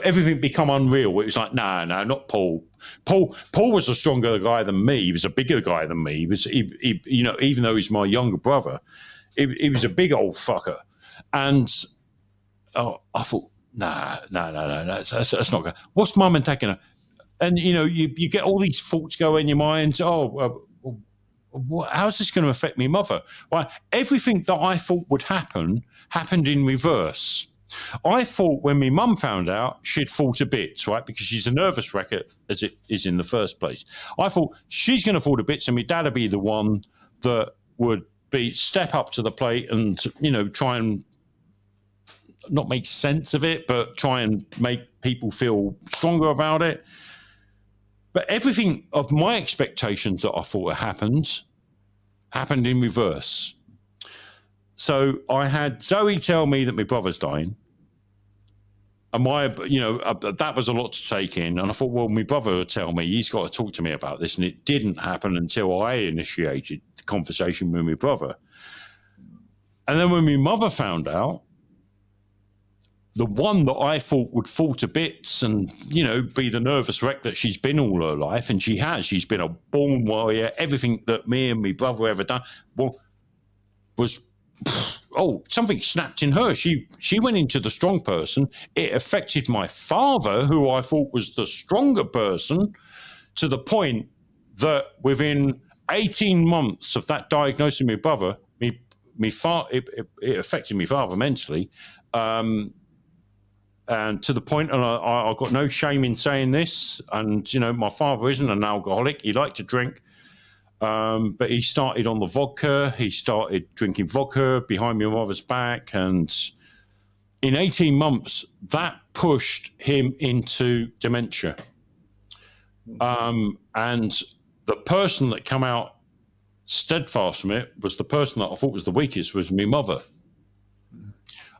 Everything become unreal. It was like, no, not Paul. Paul was a stronger guy than me. He was a bigger guy than me. He was, even though he's my younger brother, he was a big old fucker. And I thought, no, that's not good. What's mum and dad going to? And, you get all these thoughts go in your mind. How's this going to affect me mother? Well, everything that I thought would happen happened in reverse. I thought when my mum found out, she'd fall to bits, right? Because she's a nervous wreck as it is in the first place. I thought she's going to fall to bits, and my dad would be the one that would step up to the plate and, try and not make sense of it, but try and make people feel stronger about it. But everything of my expectations that I thought happened in reverse. So I had Zoe tell me that my brother's dying. And that was a lot to take in. And I thought, well, my brother would tell me, he's got to talk to me about this. And it didn't happen until I initiated the conversation with my brother. And then when my mother found out, the one that I thought would fall to bits and, be the nervous wreck that she's been all her life, and she has. She's been a born warrior. Everything that me and my brother ever done was... something snapped in her. She went into the strong person. It affected my father, who I thought was the stronger person, to the point that within 18 months of that diagnosis of my brother, it affected my father mentally. And to the point, and I've got no shame in saying this, and, my father isn't an alcoholic. He liked to drink. But he started on the vodka. He started drinking vodka behind my mother's back. And in 18 months, that pushed him into dementia. And the person that came out steadfast from it was the person that I thought was the weakest, was my mother.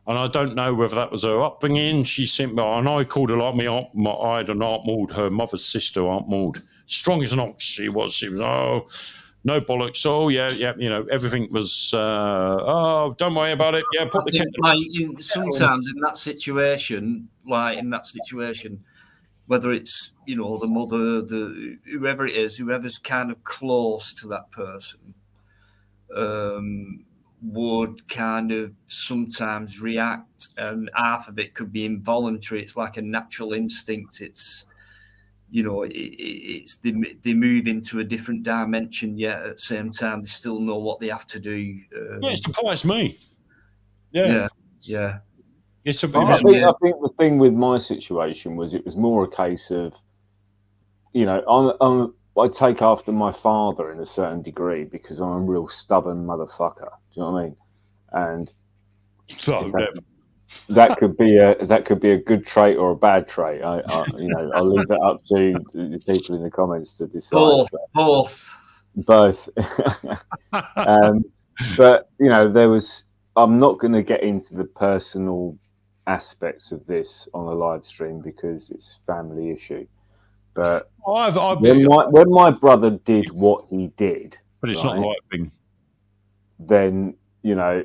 And I don't know whether that was her upbringing. She sent me, and I called her like I had an Aunt Maud, her mother's sister, Aunt Maud. Strong as an ox she was. She was, no bollocks. Oh, yeah, everything was, don't worry about it. Yeah, put the kettle. Sometimes in that situation, whether it's, the mother, whoever it is, whoever's kind of close to that person, would kind of sometimes react, and half of it could be involuntary. It's like a natural instinct. It's, it's they move into a different dimension, yet at the same time they still know what they have to do. It surprised me. Yeah. I think the thing with my situation was, it was more a case of, I take after my father in a certain degree because I'm a real stubborn motherfucker. Do you know what I mean? And that could be a good trait or a bad trait. I'll leave that up to the people in the comments to decide. Both. But I'm not going to get into the personal aspects of this on a live stream because it's a family issue. But when my brother did what he did, but it's not the right thing, then I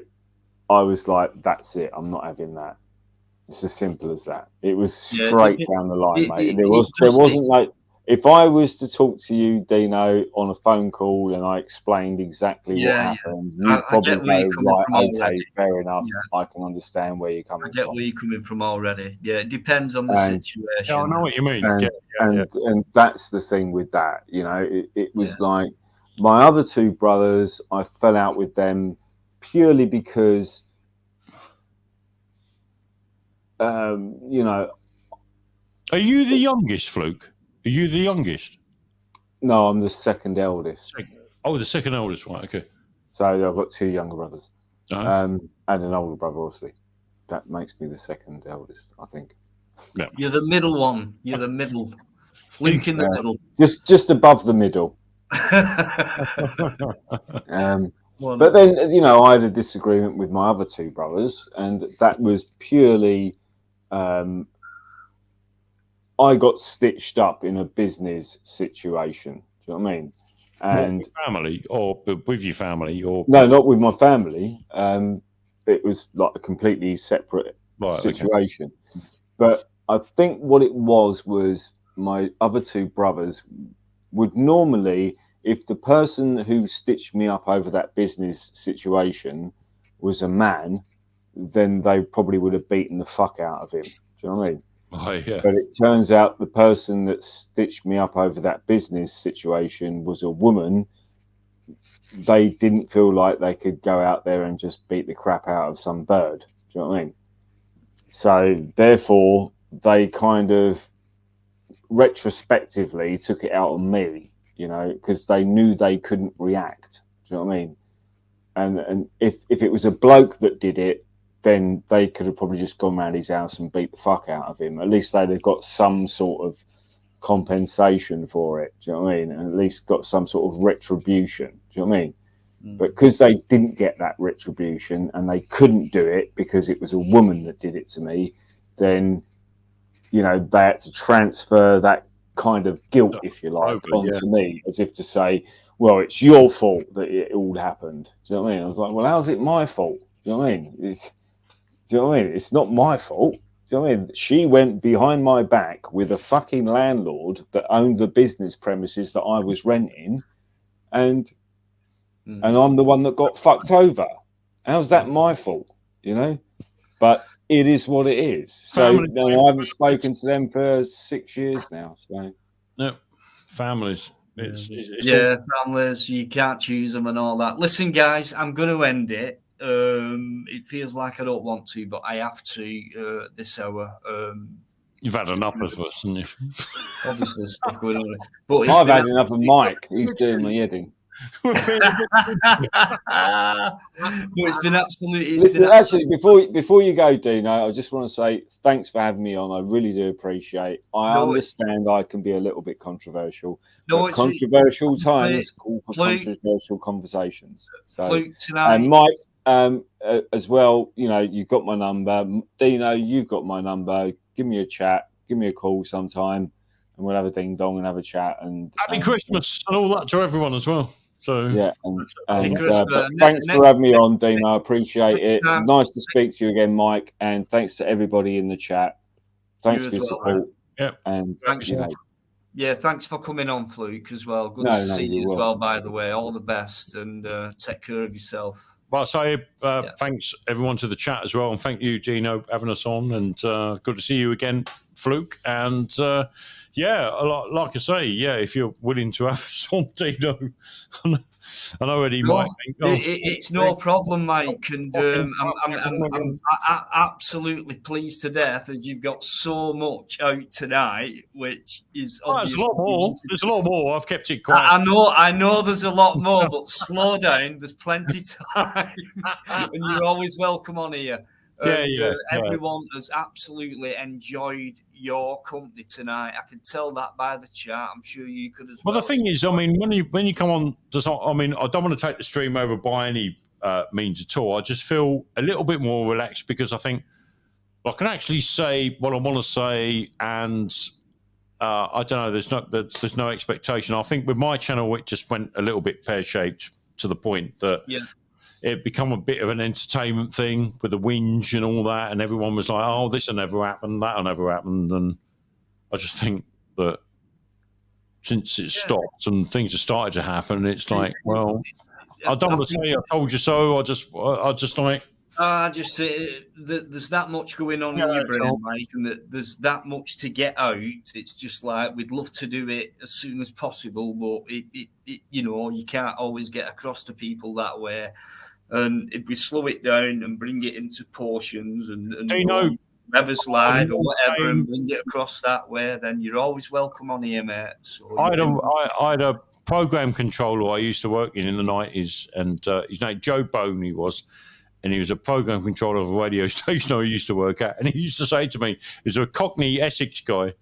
was like, that's it. I'm not having that. It's as simple as that. It was straight down the line, mate. There wasn't like, if I was to talk to you, Dino, on a phone call and I explained exactly what happened, you'd probably go, right, okay, fair enough. I can understand where you're coming from. Where you're coming from already. Yeah, it depends on the situation. Yeah, I know what you mean. And that's the thing with that. It was like my other two brothers, I fell out with them purely because, Are you the youngest, Fluke? Are you the youngest? No, I'm the second eldest. Oh, the second eldest, right? Okay. So I've got two younger brothers, and an older brother, obviously. That makes me the second eldest, I think. Yeah. You're the middle one. You're the middle. Fluke in the middle. Just above the middle. But then, I had a disagreement with my other two brothers, and that was purely, I got stitched up in a business situation. Do you know what I mean? And with family, or with your family, or no, not with my family. It was like a completely separate situation. Okay. But I think what it was my other two brothers would normally, if the person who stitched me up over that business situation was a man, then they probably would have beaten the fuck out of him. Do you know what I mean? Oh, yeah. But it turns out the person that stitched me up over that business situation was a woman. They didn't feel like they could go out there and just beat the crap out of some bird. Do you know what I mean? So therefore, they kind of retrospectively took it out on me, because they knew they couldn't react. Do you know what I mean? And if it was a bloke that did it, then they could have probably just gone round his house and beat the fuck out of him. At least they'd have got some sort of compensation for it. Do you know what I mean? And at least got some sort of retribution. Do you know what I mean? But because they didn't get that retribution and they couldn't do it because it was a woman that did it to me, then, you know, they had to transfer that kind of guilt, if you like, onto me, as if to say, well, it's your fault that it all happened. Do you know what I mean? I was like, well, how's it my fault? Do you know what I mean? Do you know what I mean? It's not my fault. Do you know what I mean? She went behind my back with a fucking landlord that owned the business premises that I was renting, and I'm the one that got fucked over. How's that my fault? You know? But it is what it is. So no, I haven't spoken to them for 6 years now. So no, families. Families. You can't choose them and all that. Listen, guys, I'm going to end it. It feels like I don't want to, but I have to this hour. You've had enough of us, haven't you? Obviously, stuff going on. But I've had enough of Mike. He's doing my heading. But it's been absolutely. Listen, actually, before you go, Dino, I just want to say thanks for having me on. I really do appreciate. I understand I can be a little bit controversial. But controversial times call for controversial conversations. So, and Mike, as well, you know, you've got my number. Dino, you've got my number. Give me a chat. Give me a call sometime, and we'll have a ding dong and have a chat. And happy Christmas and all that to everyone as well. So yeah, but thanks for having me on, Dino. I appreciate it. Nice to speak to you again, Mike, and thanks to everybody in the chat. Thanks for your support. Yeah, and thanks. You know, yeah, thanks for coming on, Fluke, as well. Good to see you as well. By the way, all the best, and take care of yourself. Well, I say thanks everyone to the chat as well, and thank you, Dino, having us on, and good to see you again, Fluke, and. Yeah, like I say, yeah, if you're willing to have us on, Dino, I know Eddie might think. It's no problem, Mike, and I'm absolutely pleased to death as you've got so much out tonight, which is obviously... There's a lot more. There's a lot more. I've kept it quiet. I know there's a lot more, but slow down. There's plenty time, and you're always welcome on here. Everyone has absolutely enjoyed your company tonight. I can tell that by the chat. I'm sure you could as well. Well, the thing is, I mean, when you come on, I mean, I don't want to take the stream over by any means at all. I just feel a little bit more relaxed because I think I can actually say what I want to say, and I don't know. There's no expectation. I think with my channel, it just went a little bit pear-shaped to the point that. Yeah. It become a bit of an entertainment thing with the whinge and all that, and everyone was like, "Oh, this will never happen, that'll never happen." And I just think that since it stopped and things have started to happen, it's like, well, I don't want to say I told you so. I just like. There's that much going on in your brain, Mike, and that there's that much to get out. It's just like we'd love to do it as soon as possible, but it you know, you can't always get across to people that way. And if we slow it down and bring it into portions and Rever's Live or whatever and bring it across that way, then you're always welcome on here, mate. So I had a program controller I used to work in the 90s, and his name Joe Bone he was, and he was a program controller of a radio station I used to work at, and he used to say to me, he's a Cockney Essex guy,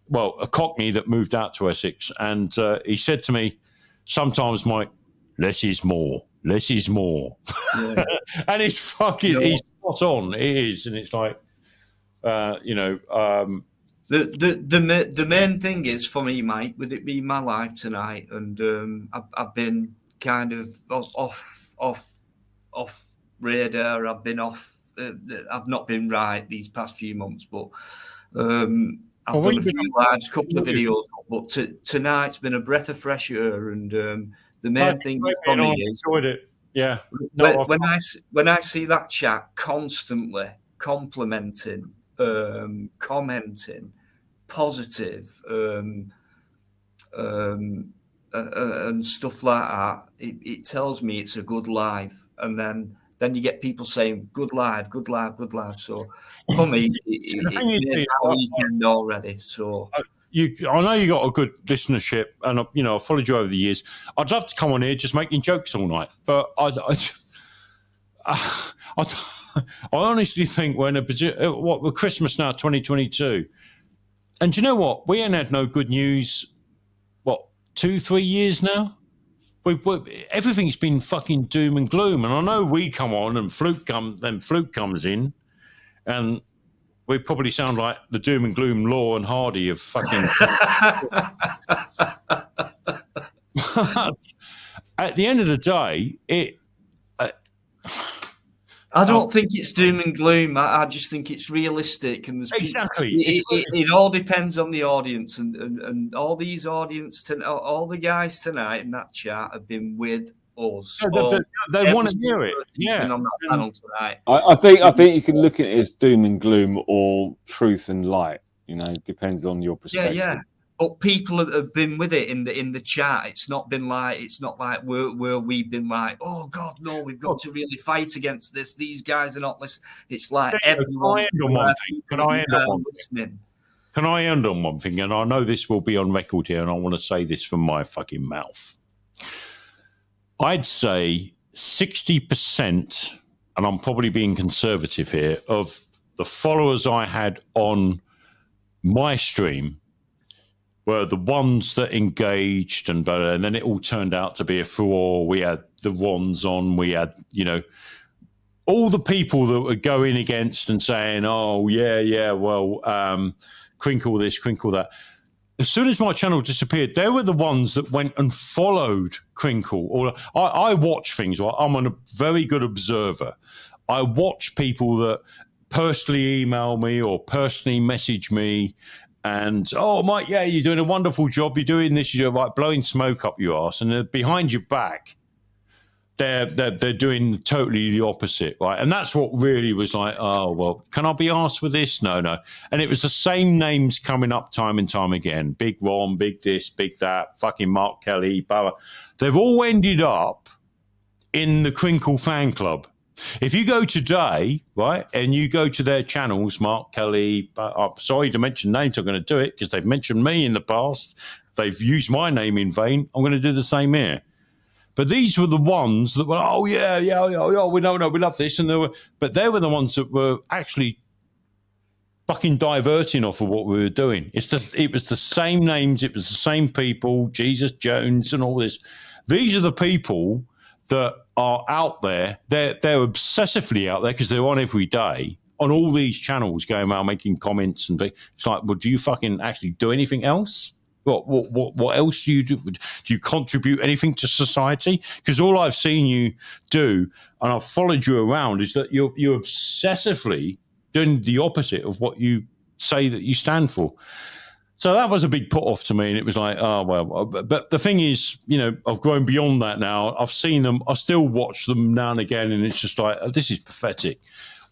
well, a Cockney that moved out to Essex, and he said to me, sometimes, Mike, less is more. Less is more. Yeah. And it's fucking, he's spot on. It is. And it's like, you know. The main thing is for me, Mike, with it being my life tonight, and I've been kind of off radar. I've been off. I've not been right these past few months, but I've done a few lives, a couple of videos. But tonight's been a breath of fresh air, and the main thing for me is when I see that chat constantly complimenting, commenting, positive, and stuff like that, it tells me it's a good live. And then you get people saying good live, good live, good live. So for me, it's made our weekend already. So. I know you got a good listenership, and you know I followed you over the years. I'd love to come on here just making jokes all night, but I honestly think we're in we're Christmas now, 2022. And do you know what? We ain't had no good news, 2-3 years now? Everything's been fucking doom and gloom. And I know we come on and Fluke comes in, and we probably sound like the doom and gloom Law and Hardy of fucking... But at the end of the day, I don't think it's doom and gloom. I just think it's realistic, and there's exactly. It all depends on the audience, and all these all the guys tonight in that chat have been with us. They want to hear it. Yeah. On that panel tonight. I think you can look at it as doom and gloom or truth and light. You know, it depends on your perspective. Yeah. But people have been with it in the chat. It's not like where we've been like, oh God, no, we've got to really fight against this. These guys are not listening. It's like everyone. Can I end on one thing? And I know this will be on record here, and I want to say this from my fucking mouth. I'd say 60%, and I'm probably being conservative here, of the followers I had on my stream were the ones that engaged, and then it all turned out to be a furore. We had the Rons on, we had, all the people that were going against and saying, oh, yeah, well, crinkle this, crinkle that. As soon as my channel disappeared, they were the ones that went and followed Crinkle. I watch things. Right? I'm a very good observer. I watch people that personally email me or personally message me and, oh, Mike, yeah, you're doing a wonderful job. You're doing this. You're like blowing smoke up your ass. And they're behind your back, they're doing totally the opposite, right? And that's what really was like, oh, well, can I be asked with this? No. And it was the same names coming up time and time again. Big Ron, big this, big that, fucking Mark Kelly, blah, blah. They've all ended up in the Crinkle fan club. If you go today, right, and you go to their channels, Mark Kelly, I'm sorry to mention names, I'm going to do it because they've mentioned me in the past. They've used my name in vain. I'm going to do the same here. But these were the ones that were, oh, yeah, we love this. And they were the ones that were actually fucking diverting off of what we were doing. It was the same names. It was the same people, Jesus Jones and all this. These are the people that are out there. They're obsessively out there because they're on every day on all these channels going around making comments. And it's like, well, do you fucking actually do anything else? What else do you do? Do you contribute anything to society? Because all I've seen you do, and I've followed you around, is that you're obsessively doing the opposite of what you say that you stand for. So that was a big put off to me, and it was like, oh, well. But the thing is, I've grown beyond that now. I've seen them. I still watch them now and again, and it's just like, oh, this is pathetic.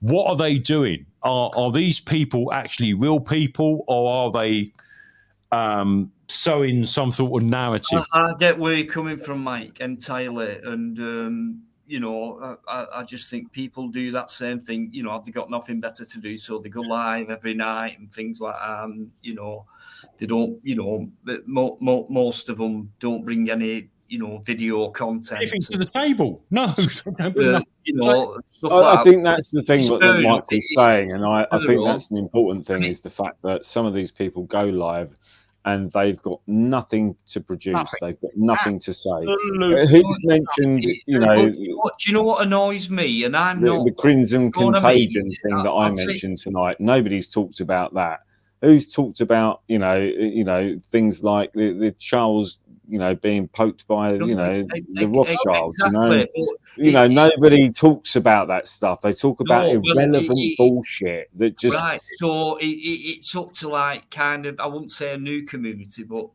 What are they doing? Are these people actually real people, or are they sowing some sort of narrative? I get where you're coming from, Mike, entirely. And, I just think people do that same thing. Have they got nothing better to do? So they go live every night and things like that. They don't, most of them don't bring any, video content. Anything to the table. No. I think that's the thing that Mike was saying. And I think that's an important thing is the fact that some of these people go live and they've got nothing to produce. They've got nothing to say. He's mentioned, do you know what annoys me? And I'm not the Crimson Contagion thing that I mentioned tonight. Nobody's talked about that. Who's talked about, things like the Charles, being poked by, the Rothschilds, exactly. Nobody talks about that stuff. They talk about irrelevant bullshit that just... Right, so it's up to like kind of, I wouldn't say a new community, but,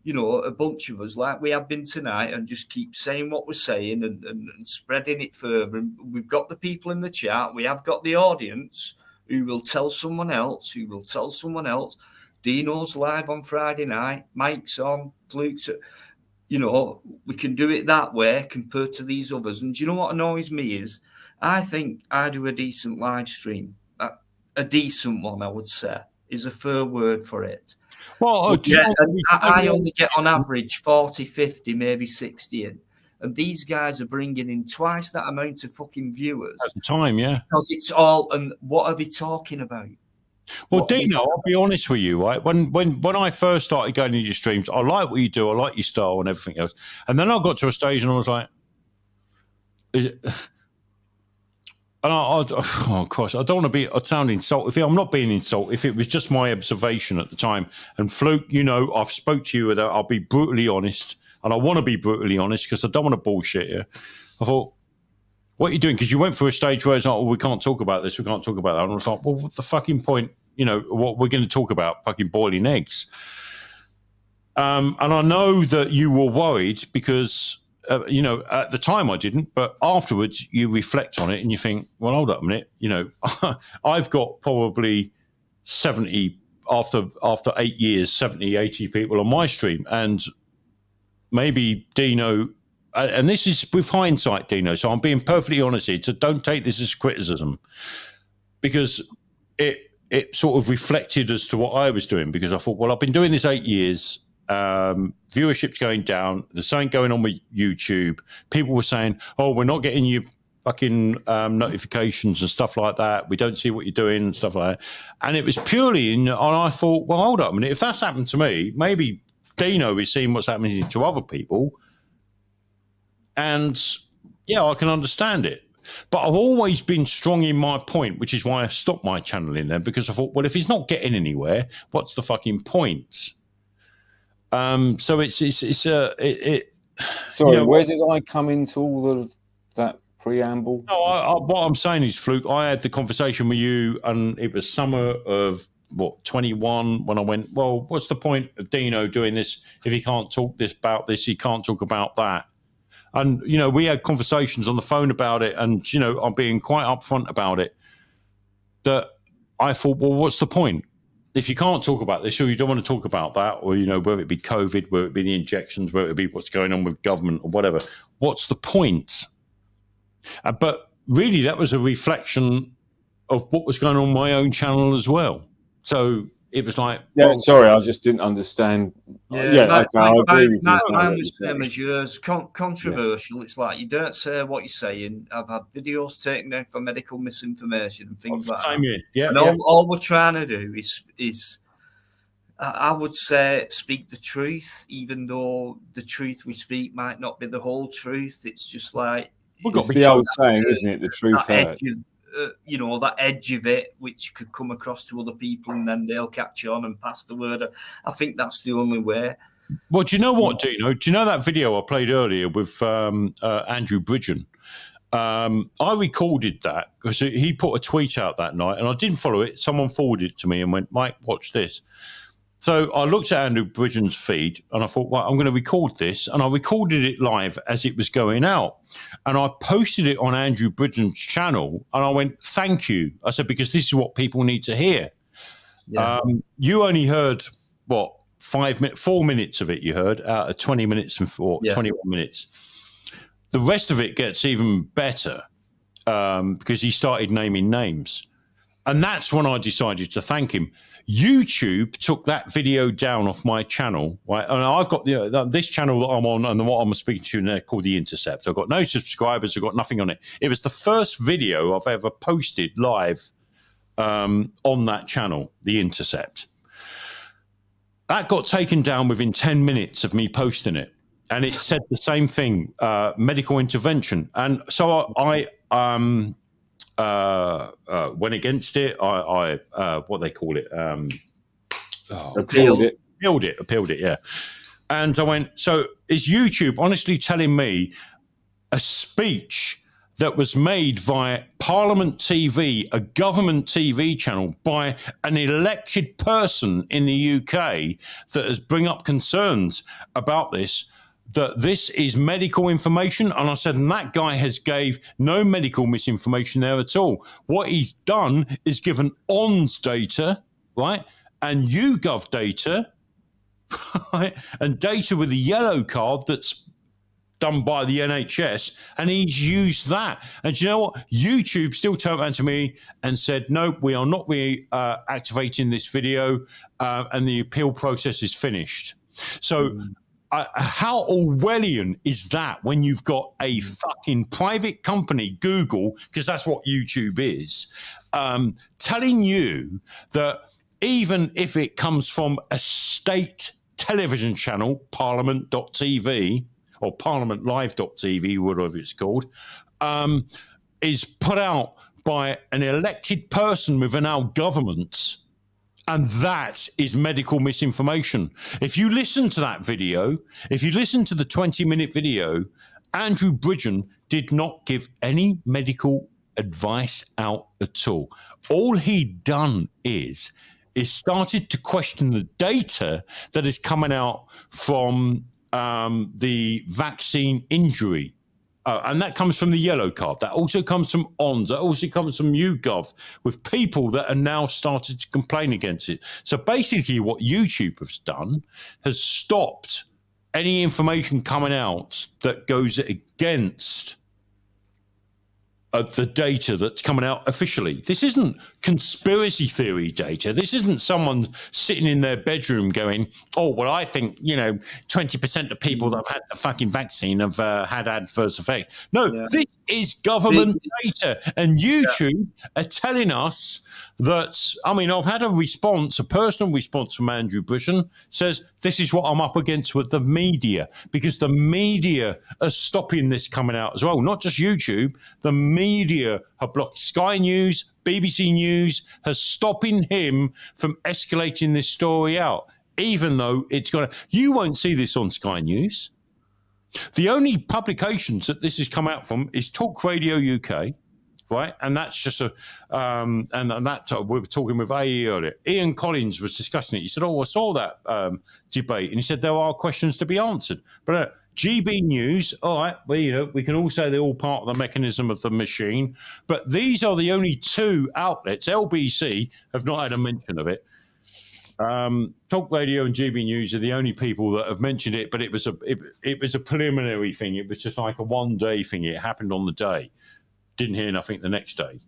a bunch of us like we have been tonight and just keep saying what we're saying and spreading it further. And we've got the people in the chat. We have got the audience who will tell someone else, Dino's live on Friday night, Mike's on, Fluke's, we can do it that way compared to these others. And do you know what annoys me is, I think I do a decent live stream. A decent one, I would say, is a fair word for it. Well, I only get on average 40, 50, maybe 60 in. And these guys are bringing in twice that amount of fucking viewers. At the time, yeah. Because it's all, and what are they talking about? Well, Dino, I'll be honest with you, right? When I first started going into your streams, I like what you do, I like your style and everything else. And then I got to a stage and I was like, is it... And oh, Christ, I don't want to sound insulting. I'm not being insulted. If it was just my observation at the time. And Fluke, you know, I've spoke to you with that. I'll be brutally honest. And I want to be brutally honest because I don't want to bullshit you. I thought, what are you doing? Because you went through a stage where it's like, oh, we can't talk about this. We can't talk about that. And I was like, well, what's the fucking point? You know, what we're going to talk about? Fucking boiling eggs. And I know that you were worried because... you know, at the time I didn't, but afterwards you reflect on it and you think, well, hold up a minute, you know, I've got probably 70, after 8 years, 70, 80 people on my stream. And maybe Dino, and this is with hindsight, Dino, so I'm being perfectly honest here, so don't take this as criticism, because it sort of reflected as to what I was doing, because I thought, well, I've been doing this 8 years, viewership's going down, there's something going on with YouTube. People were saying, oh, we're not getting you fucking notifications and stuff like that. We don't see what you're doing and stuff like that. And it was purely and I thought, well, hold up a minute. If that's happened to me, maybe Dino is seeing what's happening to other people. And yeah, I can understand it. But I've always been strong in my point, which is why I stopped my channel in there, because I thought, well, if he's not getting anywhere, what's the fucking point? So Sorry, you know, where did I come into all of that preamble? No, what I'm saying is, Fluke, I had the conversation with you, and it was summer of 21 when I went, well, what's the point of Dino doing this if he can't talk about this, he can't talk about that? And you know, we had conversations on the phone about it, and you know, I'm being quite upfront about it. That I thought, well, what's the point? If you can't talk about this, or you don't want to talk about that, or, you know, whether it be COVID, whether it be the injections, whether it be what's going on with government or whatever, what's the point? But really, that was a reflection of what was going on my own channel as well. So it was like... Yeah, well, sorry, I just didn't understand. Yeah, I agree with you. Mine was the same as yours. Controversial. Yeah. It's like, you don't say what you're saying. I've had videos taken down for medical misinformation and things like that. Yeah, and all we're trying to do is, I would say, speak the truth, even though the truth we speak might not be the whole truth. It's just like... It's the old saying, isn't it? The truth hurts. You know, that edge of it, which could come across to other people, and then they'll catch on and pass the word. I think that's the only way. Well, do you know what, Dino? Do you know that video I played earlier with Andrew Bridgen? I recorded that because he put a tweet out that night, and I didn't follow it. Someone forwarded it to me and went, Mike, watch this. So I looked at Andrew Bridgen's feed and I thought, well, I'm going to record this. And I recorded it live as it was going out. And I posted it on Andrew Bridgen's channel. And I went, thank you. I said, because this is what people need to hear. Yeah. You only heard, 4 minutes of it you heard out of 20 minutes and 21 minutes. The rest of it gets even better because he started naming names. And that's when I decided to thank him. YouTube took that video down off my channel, right? And I've got this channel that I'm on and what I'm speaking to now called The Intercept. I've got no subscribers. I've got nothing on it. It was the first video I've ever posted live on that channel, The Intercept. That got taken down within 10 minutes of me posting it. And it said the same thing, medical intervention. And so I went against it. I what they call it, appealed it. Yeah. And I went, so is YouTube honestly telling me a speech that was made via Parliament TV, a government TV channel, by an elected person in the UK that has bring up concerns about this, that this is medical information? And I said, and that guy has gave no medical misinformation there at all. What he's done is given ONS data, right, and YouGov data, right, and data with a yellow card that's done by the NHS, and he's used that. And you know what? YouTube still turned around to me and said, no, we are not reactivating this video, and the appeal process is finished. So how Orwellian is that when you've got a fucking private company, Google, because that's what YouTube is, telling you that even if it comes from a state television channel, Parliament.tv or ParliamentLive.tv, whatever it's called, is put out by an elected person within our government, and that is medical misinformation. If you listen to that video, if you listen to the 20-minute video, Andrew Bridgen did not give any medical advice out at all. All he'd done is started to question the data that is coming out from the vaccine injury. And that comes from the yellow card. That also comes from ONS. That also comes from YouGov, with people that are now started to complain against it. So basically what YouTube has done has stopped any information coming out that goes against the data that's coming out officially. This isn't conspiracy theory data. This isn't someone sitting in their bedroom going, oh, well, I think, 20% of people that have had the fucking vaccine have had adverse effects. No, this is government data. And YouTube are telling us that, I've had a personal response from Andrew Bridgen, says, this is what I'm up against with the media, because the media are stopping this coming out as well. Not just YouTube, the media have blocked. Sky News, BBC News has stopping him from escalating this story out, even though it's going to... You won't see this on Sky News. The only publications that this has come out from is Talk Radio UK, right? And that's just we were talking with AE earlier. Ian Collins was discussing it. He said, I saw that debate. And he said, there are questions to be answered. But GB News, all right, we can all say they're all part of the mechanism of the machine. But these are the only two outlets. LBC have not had a mention of it. Talk Radio and GB News are the only people that have mentioned it, but it was a preliminary thing. It was just like a one-day thing. It happened on the day. Didn't hear nothing the next day.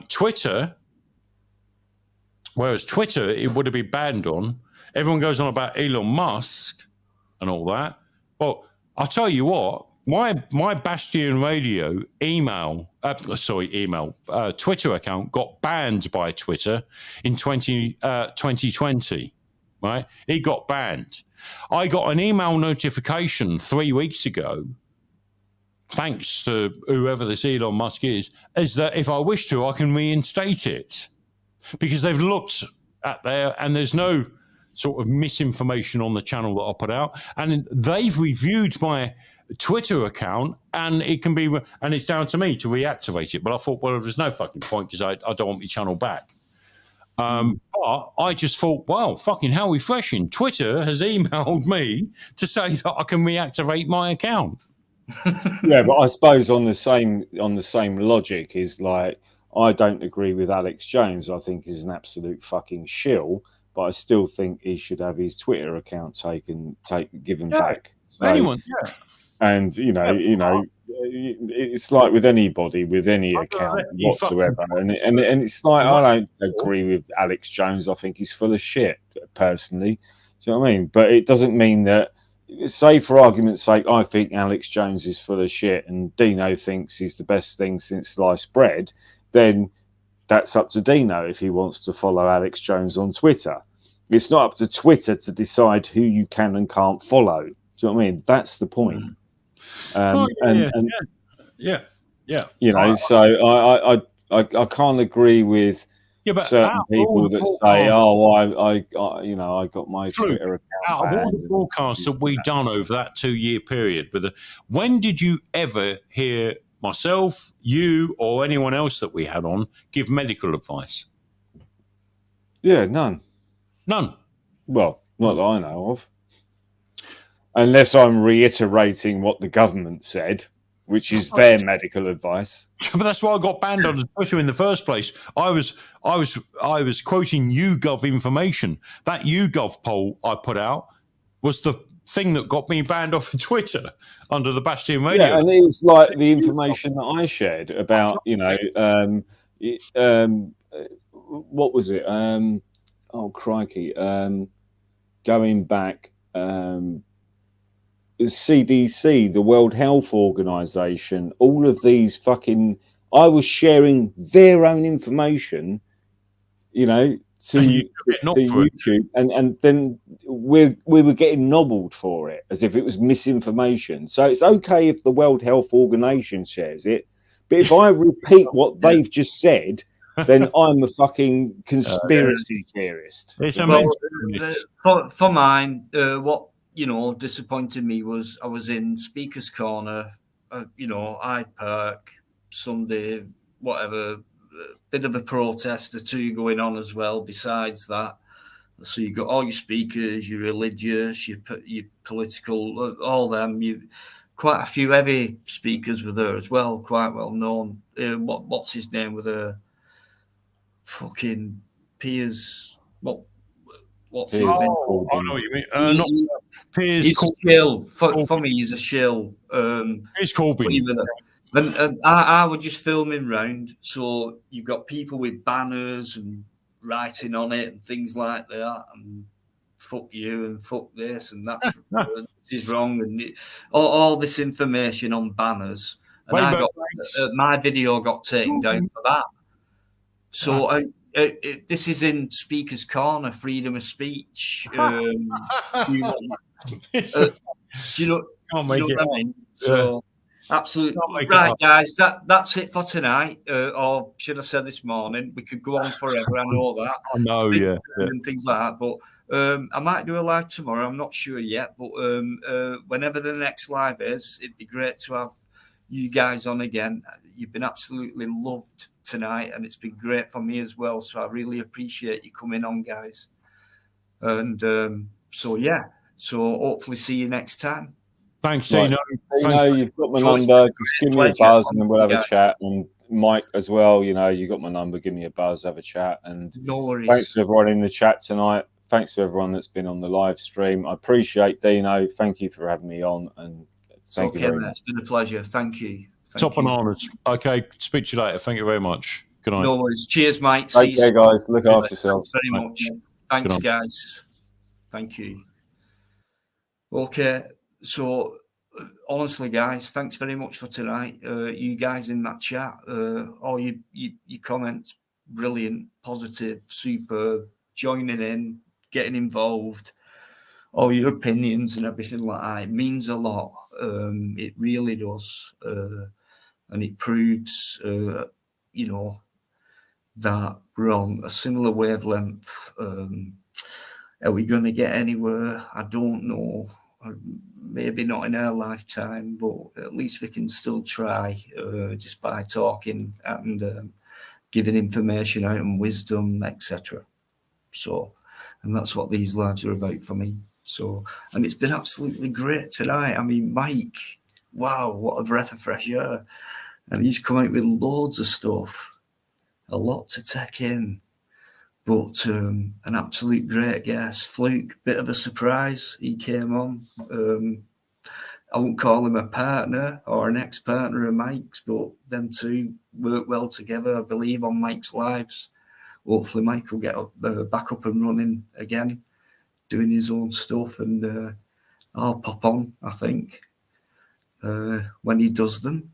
Twitter, whereas Twitter, it would have been banned on. Everyone goes on about Elon Musk and all that. Well, I'll tell you what, my Bastion Radio Twitter account got banned by Twitter in 2020, right? It got banned. I got an email notification 3 weeks ago, thanks to whoever this Elon Musk is that if I wish to, I can reinstate it, because they've looked at there and there's no sort of misinformation on the channel that I put out, and they've reviewed my Twitter account, and it can be, and it's down to me to reactivate it. But I thought, well, there's no fucking point, because I don't want my channel back. But I just thought, wow, fucking how refreshing. Twitter has emailed me to say that I can reactivate my account. Yeah, but I suppose on the same logic is like, I don't agree with Alex Jones. I think he's an absolute fucking shill, but I still think he should have his Twitter account given back. So, anyone, yeah. And it's like with anybody with any account whatsoever, and it's like, I don't agree with Alex Jones. I think he's full of shit, personally. Do you know what I mean? But it doesn't mean that, say for argument's sake, I think Alex Jones is full of shit and Dino thinks he's the best thing since sliced bread, then that's up to Dino if he wants to follow Alex Jones on Twitter. It's not up to Twitter to decide who you can and can't follow. Do you know what I mean? That's the point. Yeah. So I can't agree with certain people that say, I got my Twitter account. Out of all the broadcasts that we've done over that 2-year period, when did you ever hear myself, you, or anyone else that we had on give medical advice? Yeah, none. Well, not that I know of. Unless I'm reiterating what the government said, which is their medical advice. But that's why I got banned on Twitter in the first place. I was quoting YouGov information. That YouGov poll I put out was the thing that got me banned off of Twitter under the Bastion Radio. Yeah, and it was like the information that I shared about, what was it? Oh crikey! Going back CDC, the World Health Organization, all of these fucking, I was sharing their own information, you know, to YouTube, and then we were getting nobbled for it as if it was misinformation. So it's okay if the World Health Organization shares it, but if I repeat what they've just said, then I'm a fucking conspiracy theorist. It's well, for mine, what disappointed me was I was in Speaker's Corner, Hyde Park, Sunday, whatever. Bit of a protest or two going on as well. Besides that, so you got all your speakers, your religious, your political, all them. Quite a few heavy speakers were there as well, quite well known. What's his name with a fucking Piers? What's his name? I know what you mean. Not Piers. He's a shill. For me, he's a shill. Piers Corbyn. And I was just filming round, so you've got people with banners and writing on it and things like that, and fuck you and fuck this and that's this is wrong, and all this information on banners. And my video got taken down for that. So this is in Speaker's Corner, freedom of speech. Do you know what I mean? So. Absolutely right, guys. That's it for tonight, or should I say this morning? We could go on forever. I know that. I know, yeah, and things like that. But I might do a live tomorrow. I'm not sure yet. But whenever the next live is, it'd be great to have you guys on again. You've been absolutely loved tonight, and it's been great for me as well. So I really appreciate you coming on, guys. And so hopefully see you next time. Thanks, Dino. Dino, you've got my number. Just give me a buzz and then we'll have a chat. And Mike as well, you got my number. Give me a buzz, have a chat. And no worries. Thanks to everyone in the chat tonight. Thanks to everyone that's been on the live stream. I appreciate Dino. Thank you for having me on. And thank you very much. It's been a pleasure. Thank you. Top bananas. Okay, speak to you later. Thank you very much. Good night. No worries. Cheers, Mike. Take care, guys. Look after yourselves. Very much. Thanks, guys. Thank you. Okay. So, honestly, guys, thanks very much for tonight. You guys in that chat, all your comments, brilliant, positive, superb, joining in, getting involved, all your opinions and everything like that. It means a lot. It really does. And it proves, that we're on a similar wavelength. Are we going to get anywhere? I don't know. Maybe not in our lifetime, but at least we can still try just by talking and giving information out and wisdom, etc. So, and that's what these lives are about for me. So, and it's been absolutely great tonight. I mean, Mike, wow, what a breath of fresh air. And he's come out with loads of stuff, a lot to take in. But an absolute great guest. Fluke, bit of a surprise. He came on. I won't call him a partner or an ex-partner of Mike's, but them two work well together, I believe, on Mike's lives. Hopefully Mike will get back up and running again, doing his own stuff, and I'll pop on, I think, when he does them,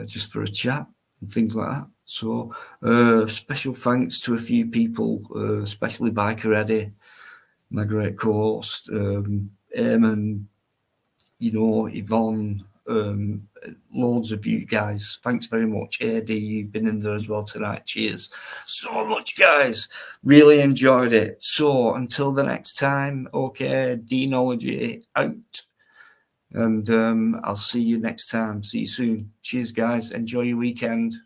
just for a chat and things like that. So special thanks to a few people, especially Bikereddie, my great co-host, Eamon, Yvonne, loads of you guys. Thanks very much. AD, you've been in there as well tonight. Cheers so much, guys. Really enjoyed it. So until the next time, okay, Deanology out. And I'll see you next time. See you soon. Cheers, guys. Enjoy your weekend.